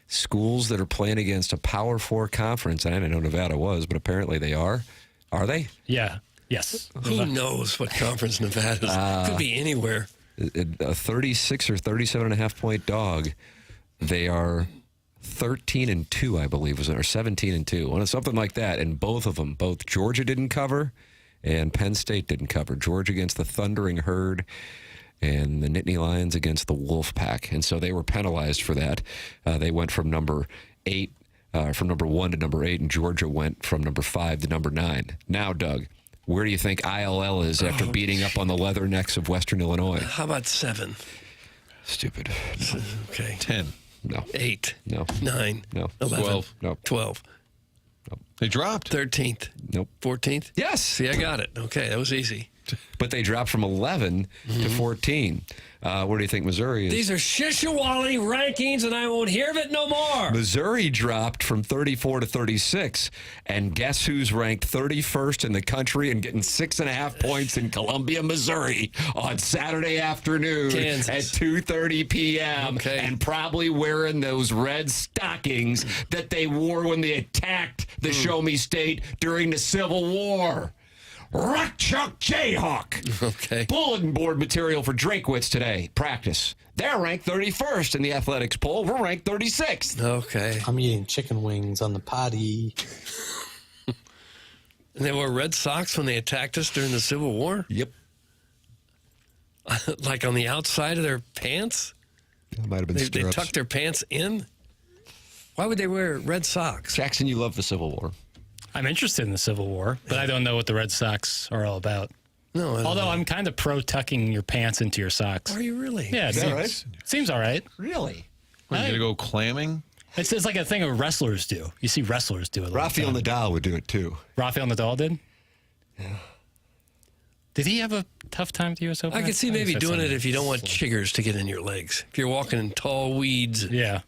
Speaker 11: schools that are playing against a Power 4 conference, and I didn't know Nevada was, but apparently they are. Are they?
Speaker 3: Yeah. Yes.
Speaker 12: Who knows what conference Nevada is? Could be anywhere.
Speaker 11: A 36 or 37.5 point dog. They are 13-2, I believe, or 17-2, something like that. And both of them, both Georgia didn't cover, and Penn State didn't cover. Georgia against the Thundering Herd, and the Nittany Lions against the Wolfpack. And so they were penalized for that. They went from number 8, from number 1 to number 8, and Georgia went from number 5 to number 9. Now, Doug, where do you think ILL is after beating up on the Leathernecks of Western Illinois?
Speaker 12: How about 7?
Speaker 11: Stupid.
Speaker 12: Okay.
Speaker 13: 10.
Speaker 11: No.
Speaker 12: 8.
Speaker 11: No.
Speaker 12: 9.
Speaker 11: No.
Speaker 12: 11.
Speaker 13: 12.
Speaker 11: No.
Speaker 12: 12.
Speaker 13: They dropped.
Speaker 12: 13th.
Speaker 11: Nope.
Speaker 12: 14th?
Speaker 11: Yes.
Speaker 12: See, I got it. Okay, that was easy.
Speaker 11: But they dropped from 11 to 14. Where do you think Missouri is?
Speaker 12: These are Shishawali rankings, and I won't hear of it no more.
Speaker 11: Missouri dropped from 34 to 36. And guess who's ranked 31st in the country and getting 6.5 points in Columbia, Missouri on Saturday afternoon
Speaker 12: Kansas.
Speaker 11: at 2:30 p.m.
Speaker 12: Okay.
Speaker 11: And probably wearing those red stockings that they wore when they attacked the Show Me State during the Civil War. Rock Chalk Jayhawk.
Speaker 12: Okay.
Speaker 11: Bulletin board material for Drakewitz today. Practice. They're ranked 31st in the athletics poll. We're ranked 36th.
Speaker 12: Okay.
Speaker 10: I'm eating chicken wings on the potty.
Speaker 12: And they wore red socks when they attacked us during the Civil War?
Speaker 11: Yep.
Speaker 12: Like on the outside of their pants?
Speaker 11: That might have been
Speaker 12: They
Speaker 11: stirrups.
Speaker 12: tucked their pants in? Why would they wear red socks?
Speaker 11: Jackson, you love the Civil War.
Speaker 3: I'm interested in the Civil War, but I don't know what the Red Sox are all about.
Speaker 12: No, I don't
Speaker 3: Although
Speaker 12: know.
Speaker 3: I'm kind of pro tucking your pants into your socks.
Speaker 12: Are you really?
Speaker 3: Yeah,
Speaker 11: Is that right?
Speaker 3: seems all right.
Speaker 11: Really?
Speaker 13: Are you going to go clamming?
Speaker 3: It's like a thing of wrestlers do. You see wrestlers do it.
Speaker 11: Rafael Nadal would do it too.
Speaker 3: Rafael Nadal did?
Speaker 11: Yeah.
Speaker 3: Did he have a tough time at the U.S. Open?
Speaker 12: I could see maybe doing it if you don't want chiggers to get in your legs. If you're walking in tall weeds.
Speaker 3: Yeah.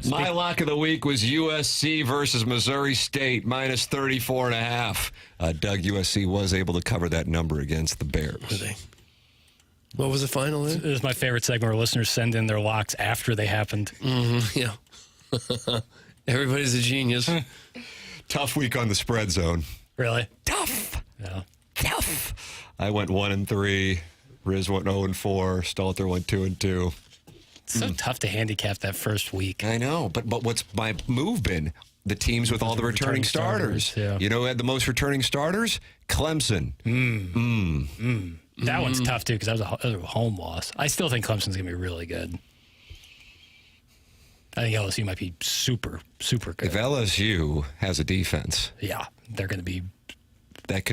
Speaker 11: My lock of the week was USC versus Missouri State, minus 34.5. Doug, USC was able to cover that number against the Bears.
Speaker 12: What was the final?
Speaker 3: It was my favorite segment where listeners send in their locks after they happened.
Speaker 12: Yeah. Everybody's a genius.
Speaker 11: Tough week on the spread zone.
Speaker 3: Really?
Speaker 11: Tough.
Speaker 3: Yeah.
Speaker 11: Tough. I went 1-3. Riz went 0-4. Stalter went 2-2.
Speaker 3: It's so tough to handicap that first week.
Speaker 11: I know, but what's my move been? The teams with all the returning starters.
Speaker 3: Yeah.
Speaker 11: You know who had the most returning starters? Clemson.
Speaker 3: That one's tough, too, because that was a home loss. I still think Clemson's going to be really good. I think LSU might be super, super good.
Speaker 11: If LSU has a defense,
Speaker 3: yeah, they're going to be
Speaker 11: that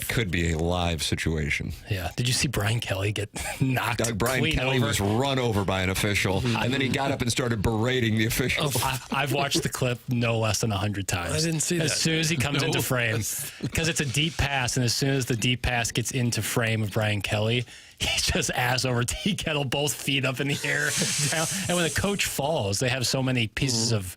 Speaker 11: could be a live situation.
Speaker 3: Yeah. Did you see Brian Kelly get knocked?
Speaker 11: Brian Kelly was run over by an official, and then he got up and started berating the official.
Speaker 3: I've watched the clip no less than 100 times.
Speaker 12: I didn't see that.
Speaker 3: As soon as he comes into frame, because it's a deep pass, and as soon as the deep pass gets into frame of Brian Kelly, he's just ass over tea kettle, both feet up in the air. And when the coach falls, they have so many pieces of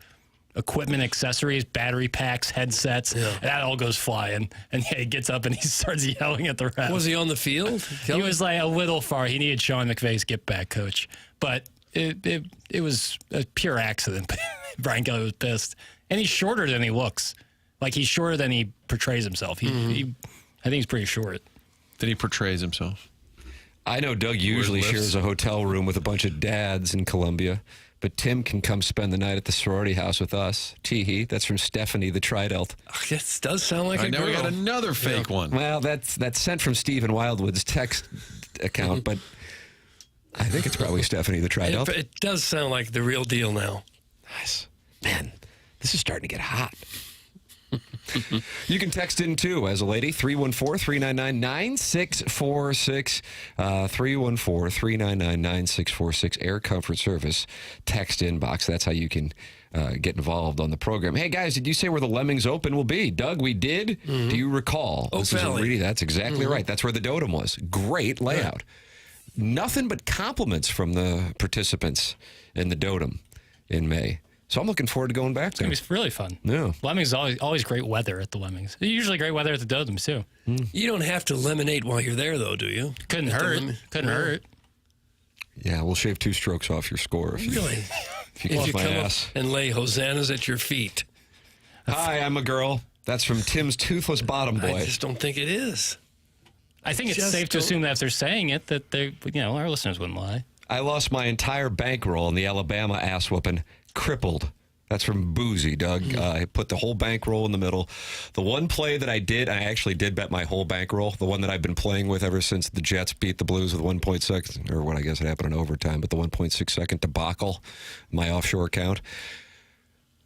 Speaker 3: equipment, accessories, battery packs, headsets, and that all goes flying. And he gets up and he starts yelling at the ref.
Speaker 12: Was he on the field?
Speaker 3: He was like a little far. He needed Sean McVay's get back coach. But it was a pure accident. Brian Kelly was pissed. And he's shorter than he looks. Like, he's shorter than he portrays himself. I think he's pretty short.
Speaker 13: Then he portrays himself.
Speaker 11: I know Doug usually shares a hotel room with a bunch of dads in Columbia, but Tim can come spend the night at the sorority house with us. Teehee. That's from Stephanie the Tridelt.
Speaker 12: This does sound like
Speaker 13: I know we got
Speaker 12: girl.
Speaker 13: another fake one.
Speaker 11: Well, that's sent from Stephen Wildwood's text account, but I think it's probably Stephanie the Tridelt.
Speaker 12: It does sound like the real deal now.
Speaker 11: Nice. Man, this is starting to get hot. You can text in too as a lady, 314-399-9646, 314-399-9646, Air Comfort Service text inbox. That's how you can get involved on the program. Hey guys, did you say where the Lemmings Open will be? Doug, we did. Do you recall?
Speaker 12: Oak Valley.
Speaker 11: That's exactly right. That's where the Dotem was. Great layout. Nothing but compliments from the participants in the Dotem in May. So I'm looking forward to going back there.
Speaker 3: It's really fun.
Speaker 11: Yeah.
Speaker 3: Lemmings is always great weather at the Lemmings. Usually great weather at the Dotems, too.
Speaker 12: You don't have to lemonade while you're there, though, do you?
Speaker 3: Couldn't hurt. Couldn't hurt.
Speaker 11: Yeah, we'll shave 2 strokes off your score if you,
Speaker 12: Really?
Speaker 11: if you kiss my
Speaker 12: come
Speaker 11: ass.
Speaker 12: up and lay hosannas at your feet.
Speaker 11: Hi, I'm a girl. That's from Tim's Toothless Bottom Boy.
Speaker 12: I just don't think it is.
Speaker 3: I think it's safe to assume that if they're saying it, that they, our listeners wouldn't lie.
Speaker 11: I lost my entire bankroll in the Alabama ass whooping. Crippled. That's from Boozy, Doug. I put the whole bankroll in the middle. The one play that I actually did bet my whole bankroll. The one that I've been playing with ever since the Jets beat the Blues with 1.6, or what I guess it happened in overtime, but the 1.6 second debacle, my offshore account.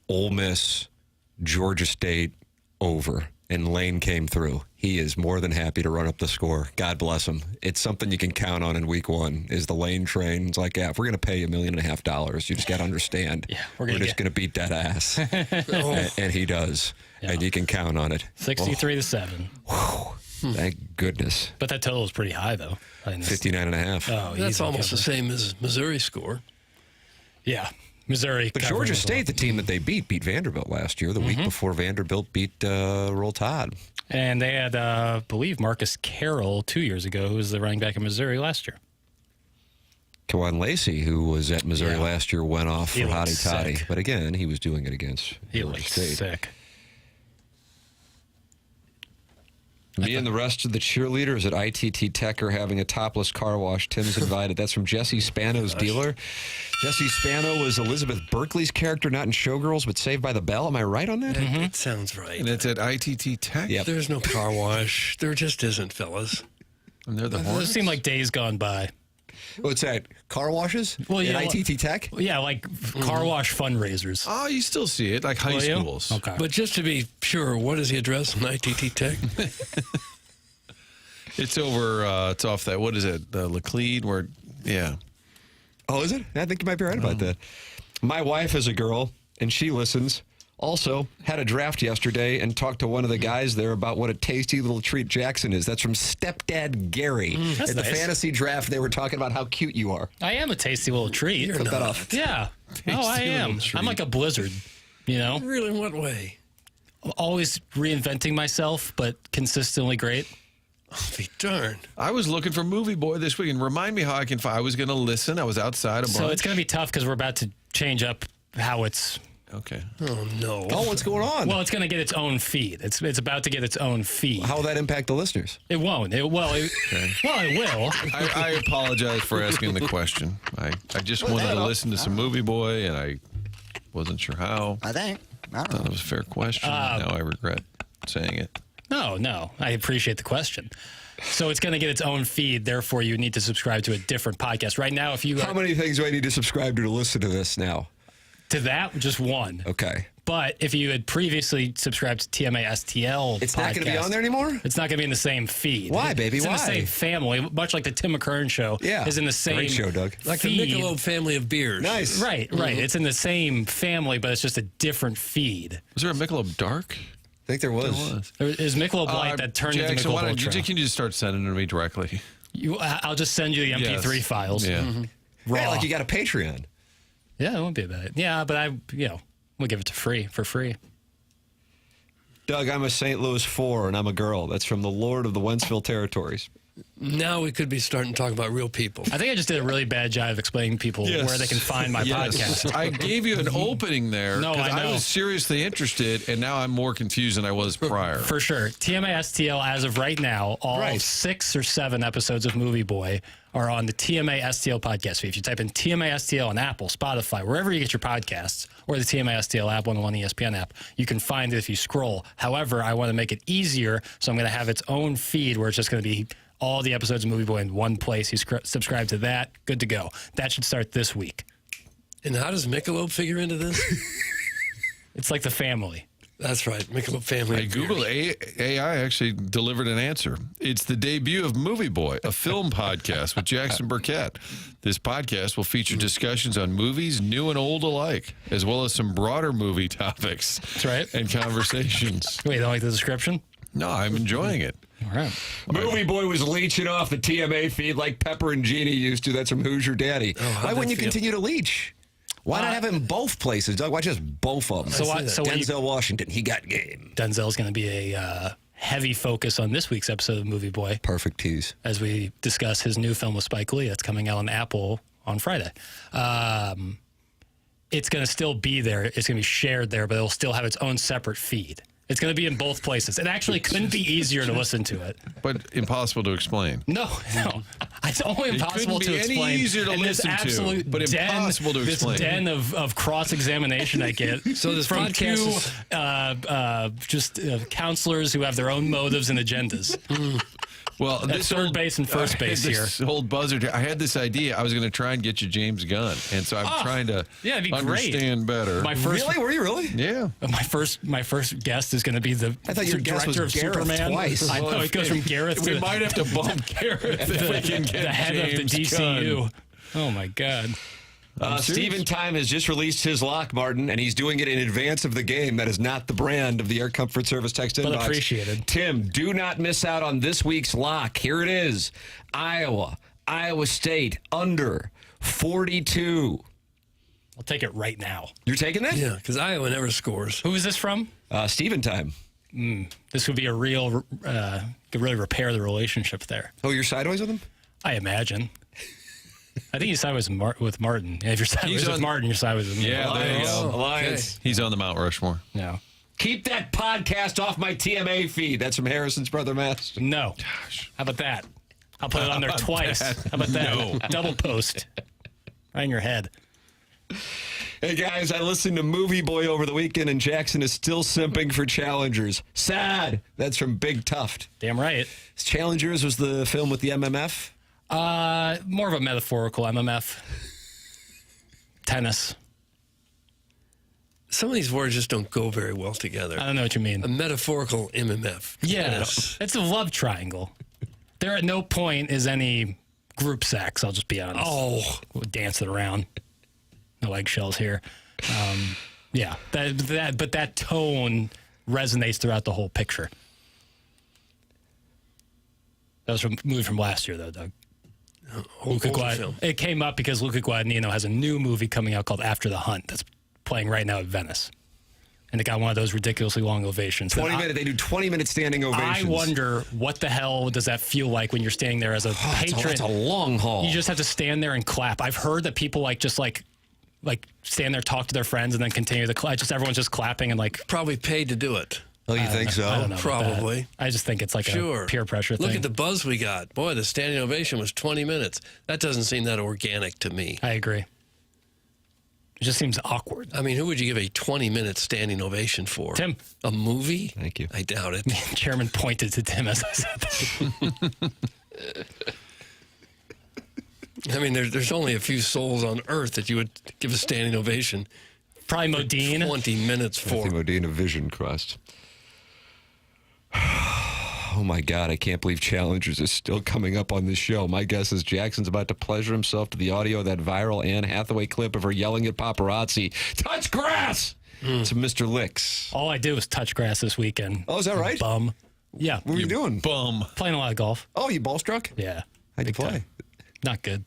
Speaker 11: Ole Miss, Georgia State, over. And Lane came through. He is more than happy to run up the score. God bless him. It's something you can count on in week 1 is the Lane train. It's like, if we're going to pay $1.5 million, you just got to understand. We're just going to beat that ass. and he does. Yeah. And you can count on it.
Speaker 3: 63-7.
Speaker 11: Thank goodness.
Speaker 3: But that total is pretty high, though.
Speaker 11: 59.5.
Speaker 3: Oh,
Speaker 12: that's almost the same as Missouri's score.
Speaker 3: Yeah. Missouri.
Speaker 11: But Georgia State, the team that they beat Vanderbilt last year, the week before Vanderbilt beat Roll Tide.
Speaker 3: And they had, I believe, Marcus Carroll 2 years ago, who was the running back in Missouri last year.
Speaker 11: Kawan Lacey, who was at Missouri last year, went off for Hottie Toddy. But again, he was doing it against Georgia State.
Speaker 3: Sick.
Speaker 11: Me and the rest of the cheerleaders at ITT Tech are having a topless car wash. Tim's invited. That's from Jesse Spano's dealer. Jesse Spano was Elizabeth Berkley's character, not in Showgirls, but Saved by the Bell. Am I right on that?
Speaker 12: It sounds right.
Speaker 13: And it's at ITT Tech?
Speaker 11: Yep.
Speaker 12: There's no car wash. There just isn't, fellas.
Speaker 13: And they're the
Speaker 3: Those
Speaker 13: Hornets?
Speaker 3: seem like days gone by.
Speaker 11: What's that? Car washes?
Speaker 3: Well, yeah,
Speaker 11: at ITT Tech?
Speaker 3: Yeah, like car wash fundraisers.
Speaker 13: Oh, you still see it, like high schools.
Speaker 3: Okay.
Speaker 12: But just to be sure, what is the address on ITT Tech?
Speaker 13: It's over, it's off that, what is it, Laclede, where, yeah.
Speaker 11: Oh, is it? I think you might be right about that. My wife is a girl, and she listens. Also, had a draft yesterday and talked to one of the guys there about what a tasty little treat Jackson is. That's from Stepdad Gary.
Speaker 3: That's
Speaker 11: In the
Speaker 3: nice.
Speaker 11: fantasy draft, they were talking about how cute you are.
Speaker 3: I am a tasty little treat.
Speaker 11: Cut that off.
Speaker 3: Yeah. Oh, I am. I'm like a blizzard, you know?
Speaker 12: Really, in what way?
Speaker 3: Always reinventing myself, but consistently great.
Speaker 12: I'll be darned.
Speaker 13: I was looking for Movie Boy this week, and remind me how I can find. I was going to listen. I was outside a bunch.
Speaker 3: So it's going to be tough because we're about to change up how it's.
Speaker 13: Okay.
Speaker 12: Oh, no.
Speaker 11: Oh, what's going on?
Speaker 3: Well, it's going to get its own feed. It's about to get its own feed.
Speaker 11: How will that impact the listeners?
Speaker 3: It won't. It will. It will.
Speaker 13: I apologize for asking the question. I just wanted to listen to some Movie Boy, and I wasn't sure how.
Speaker 19: I think. I don't know.
Speaker 13: Thought it was a fair question. Now I regret saying it.
Speaker 3: No. I appreciate the question. So it's going to get its own feed. Therefore, you need to subscribe to a different podcast. Right now, if you
Speaker 11: How many things do I need to subscribe to listen to this now?
Speaker 3: to that, just one.
Speaker 11: Okay.
Speaker 3: But if you had previously subscribed to TMA STL
Speaker 11: It's not going to be on there anymore?
Speaker 3: It's not going to be in the same feed.
Speaker 11: Why, baby?
Speaker 3: It's
Speaker 11: Why?
Speaker 3: in the same family, much like the Tim McKernan show is in the same
Speaker 11: Great show, Doug.
Speaker 12: Like
Speaker 3: feed.
Speaker 12: the Michelob family of beers.
Speaker 11: Nice.
Speaker 3: Right. It's in the same family, but it's just a different feed.
Speaker 13: Was there a Michelob Dark?
Speaker 11: I think there was.
Speaker 3: There is Michelob Light that turned
Speaker 13: Jackson,
Speaker 3: into
Speaker 13: why
Speaker 3: Michelob
Speaker 13: don't you,
Speaker 3: Ultra.
Speaker 13: can you just start sending them to me directly?
Speaker 3: I'll just send you the MP3
Speaker 13: Yes.
Speaker 3: files.
Speaker 13: Yeah.
Speaker 3: Raw.
Speaker 11: Yeah, like you got a Patreon.
Speaker 3: Yeah, it won't be bad. Yeah, but we'll give it for free.
Speaker 11: Doug, I'm a St. Louis 4, and I'm a girl. That's from the Lord of the Wentzville Territories.
Speaker 12: Now we could be starting to talk about real people.
Speaker 3: I think I just did a really bad job of explaining people where they can find my podcast.
Speaker 13: I gave you an opening there
Speaker 3: No,
Speaker 13: because
Speaker 3: I know.
Speaker 13: was seriously interested, and now I'm more confused than I was prior.
Speaker 3: For sure. TMA STL, as of right now, all 6 or 7 episodes of Movie Boy are on the TMA STL podcast feed. If you type in TMA STL on Apple, Spotify, wherever you get your podcasts, or the TMA STL app, 101 ESPN app, you can find it if you scroll. However, I want to make it easier, so I'm going to have its own feed where it's just going to be all the episodes of Movie Boy in one place. You subscribe to that, good to go. That should start this week.
Speaker 12: And how does Michelob figure into this?
Speaker 3: It's like the family.
Speaker 12: That's right, Michelob family.
Speaker 13: I Googled AI actually delivered an answer. It's the debut of Movie Boy, a film podcast with Jackson Burkett. This podcast will feature discussions on movies, new and old alike, as well as some broader movie topics.
Speaker 3: That's right.
Speaker 13: And conversations.
Speaker 3: Wait, you don't like the description?
Speaker 13: No, I'm enjoying it.
Speaker 3: All right.
Speaker 11: Movie Boy was leeching off the TMA feed like Pepper and Jeannie used to. That's from Who's Your Daddy. Why wouldn't you continue to leech? Why not have it in both places, Doug? Why just both of them? Denzel Washington, he got game.
Speaker 3: Denzel's going to be a heavy focus on this week's episode of Movie Boy.
Speaker 11: Perfect tease.
Speaker 3: As we discuss his new film with Spike Lee that's coming out on Apple on Friday. It's going to still be there. It's going to be shared there, but it'll still have its own separate feed. It's going to be in both places. It actually couldn't be easier to listen to it.
Speaker 13: But impossible to explain.
Speaker 3: No. It's only impossible to explain.
Speaker 13: It couldn't be any easier to listen to, but impossible to explain.
Speaker 3: This den of cross-examination I get
Speaker 12: So this
Speaker 3: from
Speaker 12: podcast
Speaker 3: two counselors who have their own motives and agendas.
Speaker 13: Well,
Speaker 3: That's third base and first base here.
Speaker 13: This old buzzard. I had this idea. I was going to try and get you James Gunn, and so I'm trying to
Speaker 3: it'd be
Speaker 13: understand better.
Speaker 11: Really? Were you really?
Speaker 13: Yeah.
Speaker 3: My first guest is going to be the
Speaker 11: I thought your guest was
Speaker 3: director of
Speaker 11: Gareth
Speaker 3: Superman.
Speaker 11: twice.
Speaker 3: I know, it goes from Gareth
Speaker 13: We
Speaker 3: to
Speaker 13: might have to bump Gareth if we can get
Speaker 3: the head
Speaker 13: James
Speaker 3: of the DCU.
Speaker 13: Gunn.
Speaker 3: Oh, my God.
Speaker 11: Steven Time has just released his lock, Martin, and he's doing it in advance of the game. That is not the brand of the Air Comfort Service text inbox.
Speaker 3: But appreciated.
Speaker 11: Tim, do not miss out on this week's lock. Here it is. Iowa State, under 42.
Speaker 3: I'll take it right now.
Speaker 11: You're taking that?
Speaker 12: Yeah, because Iowa never scores.
Speaker 3: Who is this from?
Speaker 11: Steven Time.
Speaker 3: This would be a real, could really repair the relationship there.
Speaker 11: Oh, you're sideways with him?
Speaker 3: I imagine. I think he's sideways with Martin. And if you're sideways with Martin, you're sideways with me.
Speaker 13: Yeah, there you go.
Speaker 11: Alliance.
Speaker 13: He's on the Mount Rushmore.
Speaker 3: No.
Speaker 11: Keep that podcast off my TMA feed. That's from Harrison's brother, Master.
Speaker 3: No. How about that? I'll put it on there twice. How about that?
Speaker 13: No.
Speaker 3: Double post. Right in your head.
Speaker 11: Hey, guys, I listened to Movie Boy over the weekend, and Jackson is still simping for Challengers. Sad. That's from Big Tuft.
Speaker 3: Damn right.
Speaker 11: Challengers was the film with the MMF?
Speaker 3: More of a metaphorical MMF. Tennis.
Speaker 12: Some of these words just don't go very well together.
Speaker 3: I don't know what you mean.
Speaker 12: A metaphorical MMF.
Speaker 3: Yes. It's a love triangle. There at no point is any group sex, I'll just be honest.
Speaker 12: Oh.
Speaker 3: We'll dance it around. no eggshells here. Yeah, but that tone resonates throughout the whole picture. That was a movie from last year, though, Doug. It came up because Luca Guadagnino has a new movie coming out called After the Hunt that's playing right now at Venice. And it got one of those ridiculously long ovations.
Speaker 11: They do 20-minute standing ovations.
Speaker 3: I wonder what the hell does that feel like when you're standing there as a patron.
Speaker 11: It's a long haul.
Speaker 3: You just have to stand there and clap. I've heard that people just stand there, talk to their friends, and then continue the clap. Everyone's just clapping and
Speaker 12: probably paid to do it.
Speaker 11: Oh, you think so?
Speaker 3: I don't know.
Speaker 12: Probably.
Speaker 3: I just think it's like a peer pressure thing.
Speaker 12: Look at the buzz we got. Boy, the standing ovation was 20 minutes. That doesn't seem that organic to me.
Speaker 3: I agree. It just seems awkward.
Speaker 12: I mean, who would you give a 20-minute standing ovation for?
Speaker 3: Tim.
Speaker 12: A movie?
Speaker 11: Thank you.
Speaker 12: I doubt it.
Speaker 3: The chairman pointed to Tim as I said that.
Speaker 12: I mean, there's only a few souls on earth that you would give a standing ovation.
Speaker 3: Probably Modine.
Speaker 12: 20 minutes for.
Speaker 11: Modine, a vision crust. Oh, my God, I can't believe Challengers is still coming up on this show. My guess is Jackson's about to pleasure himself to the audio of that viral Anne Hathaway clip of her yelling at paparazzi, "Touch grass!" to Mr. Licks.
Speaker 3: All I did was touch grass this weekend.
Speaker 11: Oh, is that right?
Speaker 3: Bum. Yeah.
Speaker 11: What were you doing?
Speaker 13: Bum.
Speaker 3: Playing a lot of golf.
Speaker 11: Oh, you ball struck?
Speaker 3: Yeah.
Speaker 11: How'd you play?
Speaker 3: Not good.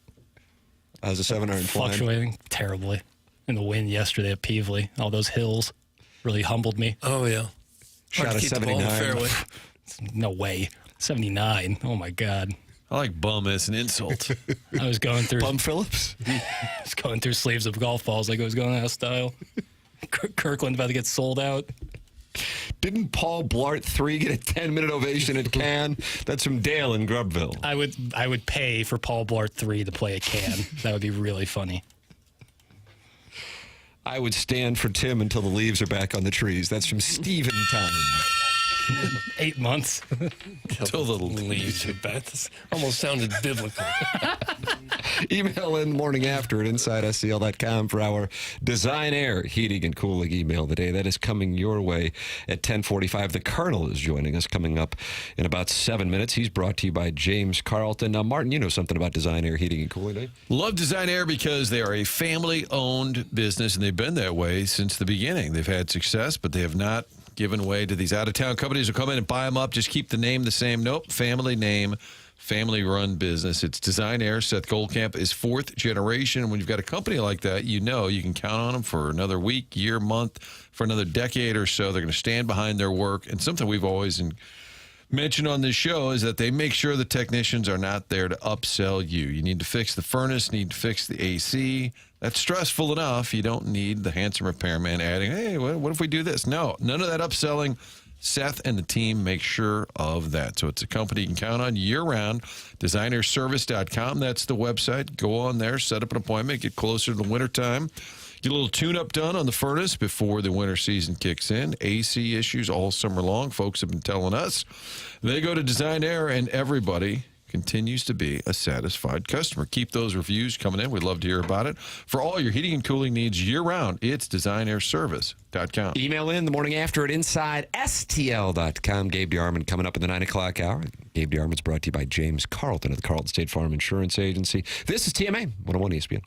Speaker 11: I was a 7-iron flying.
Speaker 3: Fluctuating terribly. In the wind yesterday at Peevely. All those hills really humbled me.
Speaker 12: Oh, yeah.
Speaker 11: Shot a 79.
Speaker 3: No way. 79. Oh, my God.
Speaker 13: I like bum as an insult.
Speaker 3: I was going through...
Speaker 11: Bum Phillips?
Speaker 3: I was going through sleeves of golf balls like I was going out of style. Kirkland about to get sold out.
Speaker 11: Didn't Paul Blart III get a 10-minute ovation at Cannes? That's from Dale in Grubville.
Speaker 3: I would pay for Paul Blart III to play at Cannes. That would be really funny.
Speaker 11: I would stand for Tim until the leaves are back on the trees. That's from Steven Time.
Speaker 3: 8 months.
Speaker 12: Until the leaves are back. This almost sounded biblical.
Speaker 11: Email in morning after at InsideSCL.com for our Design Air heating and cooling email of the day. That is coming your way at 10:45. The Colonel is joining us coming up in about 7 minutes. He's brought to you by James Carlton. Now, Martin, you know something about Design Air heating and cooling, eh?
Speaker 13: Love Design Air because they are a family-owned business, and they've been that way since the beginning. They've had success, but they have not given way to these out-of-town companies who come in and buy them up. Just keep the name the same. Nope, family name, family-run business. It's Design Air. Seth Goldcamp is fourth generation. When you've got a company like that, you know you can count on them for another week, year, month, for another decade or so. They're going to stand behind their work. And something we've always mentioned on this show is that they make sure the technicians are not there to upsell you. You need to fix the furnace, need to fix the AC. That's stressful enough. You don't need the handsome repairman adding, hey, what if we do this? No, none of that upselling. Seth and the team make sure of that. So it's a company you can count on year-round. Designerservice.com. That's the website. Go on there, set up an appointment, get closer to the wintertime. Get a little tune-up done on the furnace before the winter season kicks in. AC issues all summer long. Folks have been telling us. They go to Design Air, and everybody continues to be a satisfied customer. Keep those reviews coming in. We'd love to hear about it. For all your heating and cooling needs year-round, it's designerservice.com.
Speaker 11: Email in the morning after at InsideSTL.com. Gabe DeArmond coming up in the 9 o'clock hour. Gabe DeArmond's brought to you by James Carlton of the Carlton State Farm Insurance Agency. This is TMA 101 ESPN.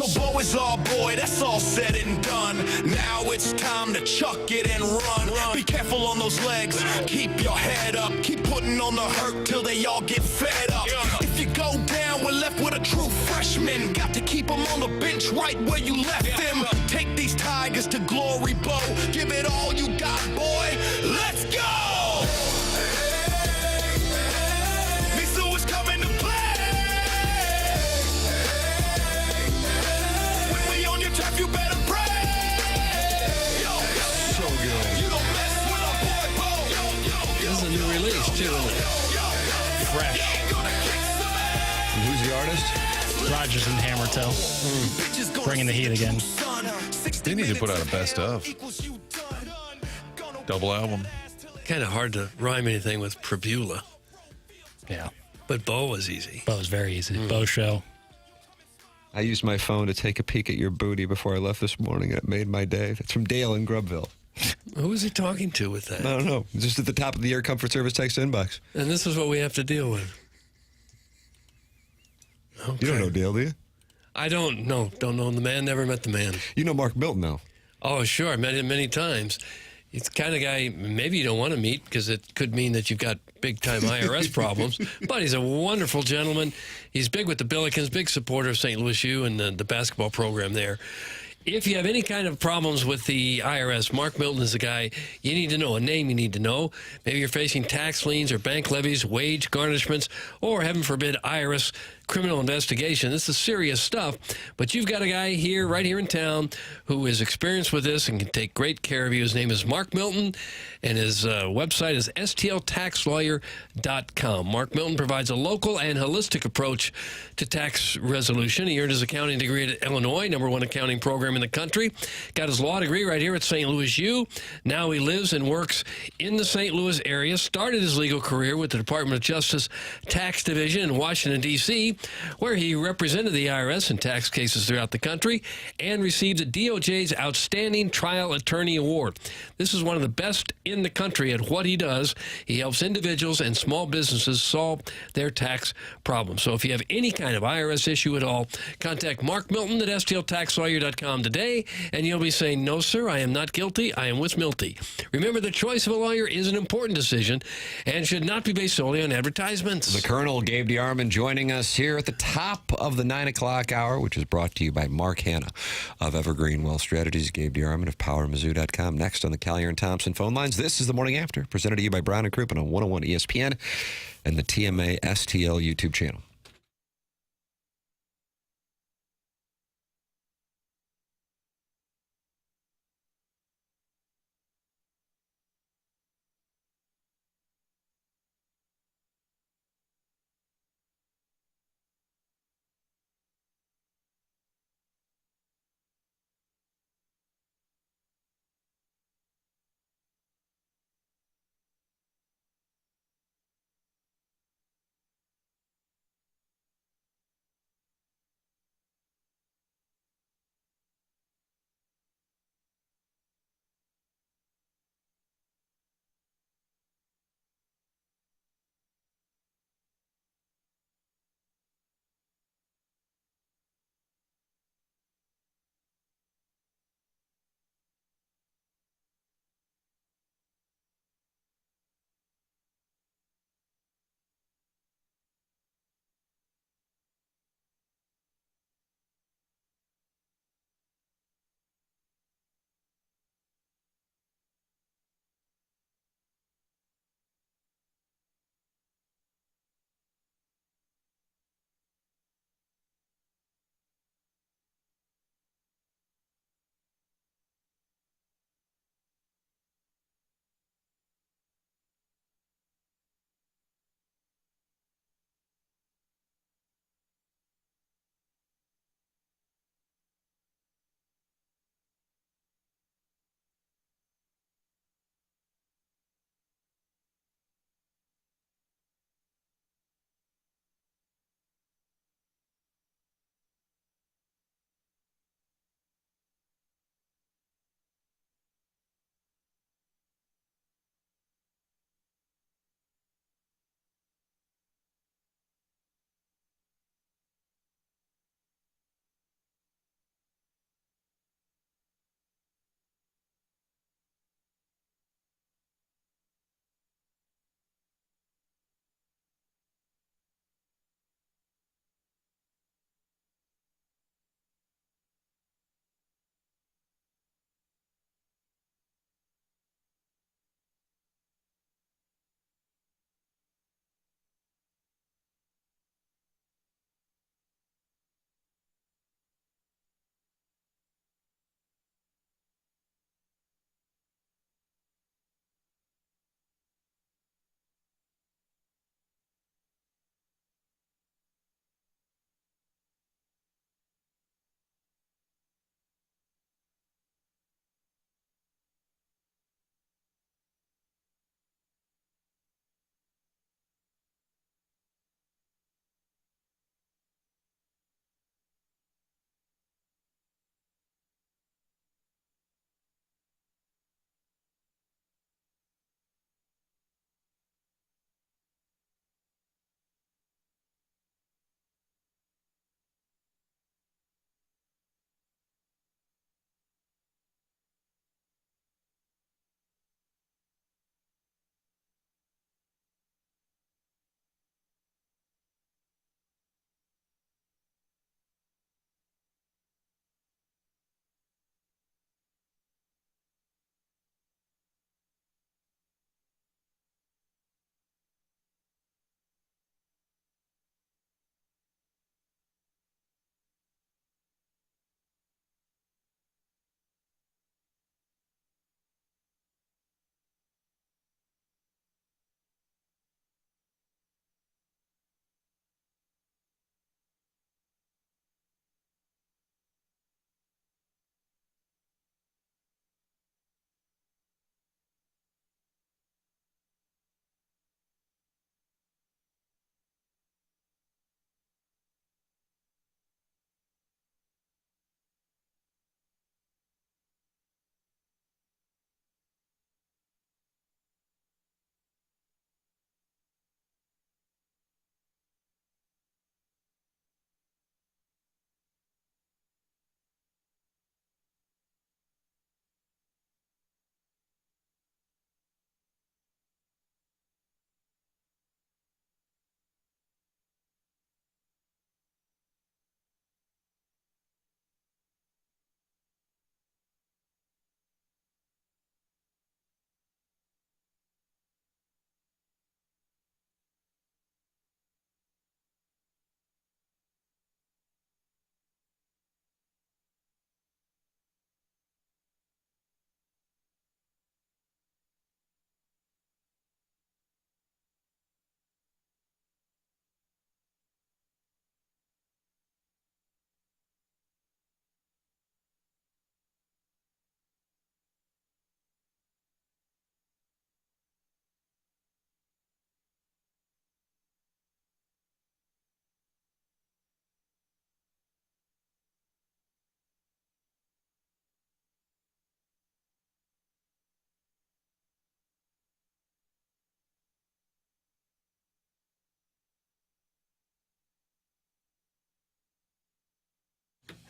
Speaker 14: So Bo is our boy, that's all said and done. Now it's time to chuck it and run. Be careful on those legs, keep your head up. Keep putting on the hurt till they all get fed up. If you go down, we're left with a true freshman. Got to keep them on the bench right where you left them. Take these Tigers to glory, Bo. Give it all you got, boy. Let's go! Mizzou is coming to play. When we on your turf, you better pray.
Speaker 11: So good.
Speaker 14: You don't mess with our boy, Bo.
Speaker 12: This is a new release, too, isn't it?
Speaker 3: Fresh.
Speaker 11: Who's the artist?
Speaker 3: Rogers and Hammertoe. Bringing the heat again.
Speaker 13: They need to put out a best of. Double album.
Speaker 12: Kind of hard to rhyme anything with Prabula.
Speaker 3: Yeah.
Speaker 12: But Bo was easy.
Speaker 3: Bo was very easy. Bo show.
Speaker 11: I used my phone to take a peek at your booty before I left this morning, and it made my day. It's from Dale in Grubville.
Speaker 12: Who was he talking to with that?
Speaker 11: I don't know. Just at the top of the Air Comfort Service text inbox.
Speaker 12: And this is what we have to deal with. Okay.
Speaker 11: You don't know Dale, do you?
Speaker 12: I don't know. Don't know the man. Never met the man.
Speaker 11: You know Mark Milton, though.
Speaker 12: Oh, sure. I met him many times. He's the kind of guy maybe you don't want to meet because it could mean that you've got big-time IRS problems. But he's a wonderful gentleman. He's big with the Billikens, big supporter of St. Louis U and the basketball program there. If you have any kind of problems with the IRS, Mark Milton is the guy you need to know, a name you need to know. Maybe you're facing tax liens or bank levies, wage garnishments, or heaven forbid, IRS criminal investigation. This is serious stuff, but you've got a guy here, right here in town, who is experienced with this and can take great care of you. His name is Mark Milton, and his website is stltaxlawyer.com. Mark Milton provides a local and holistic approach to tax resolution. He earned his accounting degree at Illinois, #1 accounting program in the country. Got his law degree right here at St. Louis U. Now he lives and works in the St. Louis area. Started his legal career with the Department of Justice Tax Division in Washington, D.C., where he represented the IRS in tax cases throughout the country and received the DOJ's Outstanding Trial Attorney Award. This is one of the best in the country at what he does. He helps individuals and small businesses solve their tax problems. So if you have any kind of IRS issue at all, contact Mark Milton at stltaxlawyer.com today, and you'll be saying, "No, sir, I am not guilty. I am with Milty." Remember, the choice of a lawyer is an important decision and should not be based solely on advertisements.
Speaker 11: The Colonel, Gabe DeArmond, joining us here at the top of the 9 o'clock hour, which is brought to you by Mark Hanna of Evergreen Wealth Strategies, Gabe DeArmond of PowerMizzou.com. Next on the Collier and Thompson phone lines, this is the Morning After, presented to you by Brown and Crouppen on 101 ESPN and the TMA STL YouTube channel.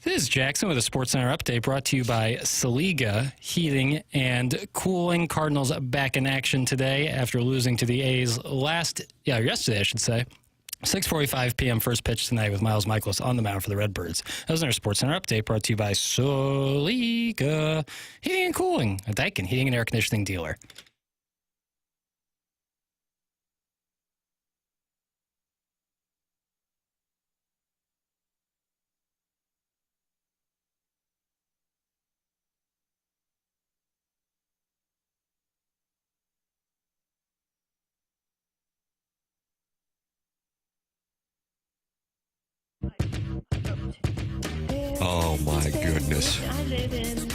Speaker 3: This is Jackson with a SportsCenter update brought to you by Saliga Heating and Cooling. Cardinals back in action today after losing to the A's yesterday, I should say. 6:45 p.m. first pitch tonight with Miles Michaelis on the mound for the Redbirds. That was our SportsCenter update brought to you by Saliga Heating and Cooling, a Daikin heating and air conditioning dealer.
Speaker 11: Oh, my goodness.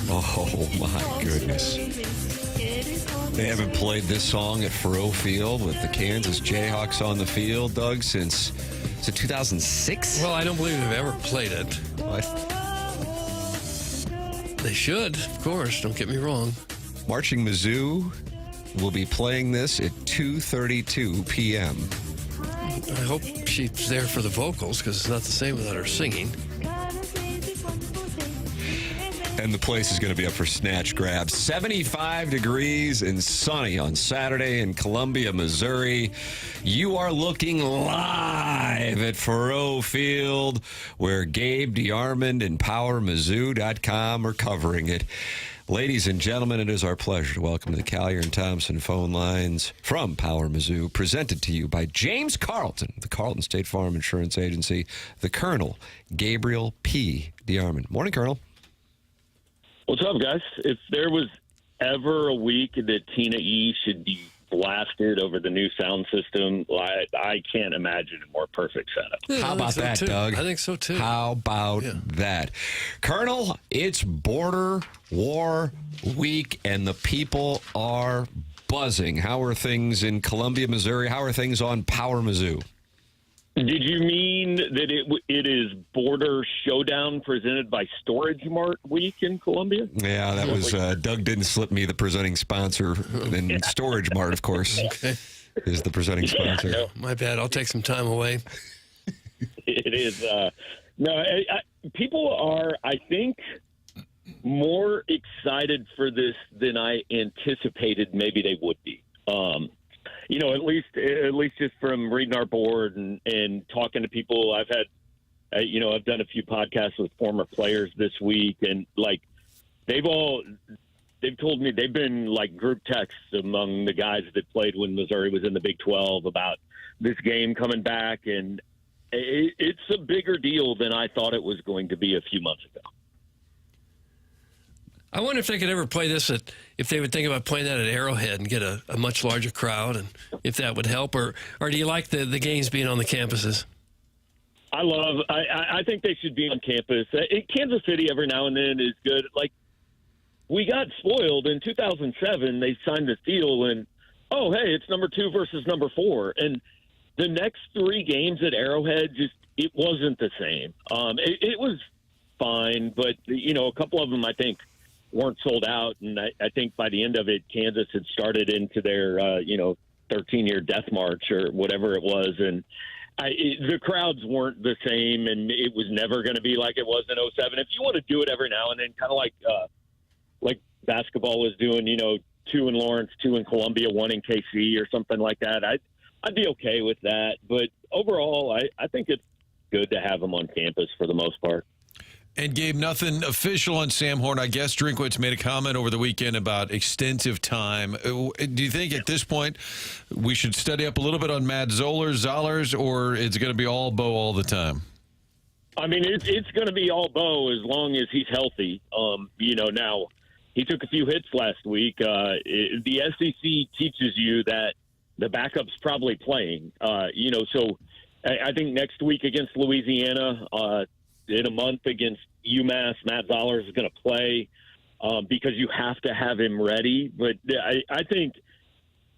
Speaker 11: Oh, my goodness. They haven't played this song at Faurot Field with the Kansas Jayhawks on the field, Doug, since 2006?
Speaker 12: Well, I don't believe they've ever played it.
Speaker 11: What?
Speaker 12: They should, of course. Don't get me wrong.
Speaker 11: Marching Mizzou will be playing this at 2:32 p.m.
Speaker 12: I hope she's there for the vocals because it's not the same without her singing.
Speaker 11: And the place is going to be up for snatch grabs. 75 degrees and sunny on Saturday in Columbia, Missouri. You are looking live at Faurot Field, where Gabe DeArmond and PowerMizzou.com are covering it. Ladies and gentlemen, it is our pleasure to welcome to the Collier and Thompson phone lines from Power Mizzou, presented to you by James Carlton, the Carlton State Farm Insurance Agency, the Colonel, Gabriel P. DeArmond. Morning, Colonel.
Speaker 15: What's up, guys? If there was ever a week that Tina E should be blasted over the new sound system, I can't imagine a more perfect setup.
Speaker 11: How about that, Doug?
Speaker 12: I think so, too.
Speaker 11: How about that? Colonel, it's border war week, and the people are buzzing. How are things in Columbia, Missouri? How are things on Power Mizzou?
Speaker 15: Did you mean that it is Border Showdown presented by Storage Mart Week in Columbia?
Speaker 11: Yeah, that was Doug didn't slip me the presenting sponsor. And Storage Mart, of course, is the presenting sponsor.
Speaker 12: No, my bad. I'll take some time away.
Speaker 15: It is. People are, I think, more excited for this than I anticipated maybe they would be. You know, at least just from reading our board and talking to people. I've had, I've done a few podcasts with former players this week, and they've told me they've been like group texts among the guys that played when Missouri was in the Big 12 about this game coming back, and it's a bigger deal than I thought it was going to be a few months ago.
Speaker 12: I wonder if they could ever play this if they would think about playing that at Arrowhead and get a much larger crowd, and if that would help, or do you like the games being on the campuses?
Speaker 15: I think they should be on campus. Kansas City every now and then is good. Like, we got spoiled in 2007. They signed the deal, and oh, hey, it's number 2 versus number 4, and the next 3 games at Arrowhead it wasn't the same. It was fine, but a couple of them I think weren't sold out, and I think by the end of it, Kansas had started into their 13-year death march or whatever it was, and the crowds weren't the same, and it was never going to be like it was in 2007. If you want to do it every now and then, kind of like basketball was doing, 2 in Lawrence, 2 in Columbia, 1 in KC or something like that, I'd be okay with that. But overall, I think it's good to have them on campus for the most part.
Speaker 13: And, Gabe, nothing official on Sam Horn. I guess Drinkwitz made a comment over the weekend about extensive time. Do you think at this point we should study up a little bit on Matt Zollers, or it's going to be all Bo all the time?
Speaker 15: I mean, it's going to be all Bo as long as he's healthy. Now he took a few hits last week. The SEC teaches you that the backup's probably playing. So I think next week against Louisiana, in a month against UMass, Matt Zollers is going to play because you have to have him ready. But I think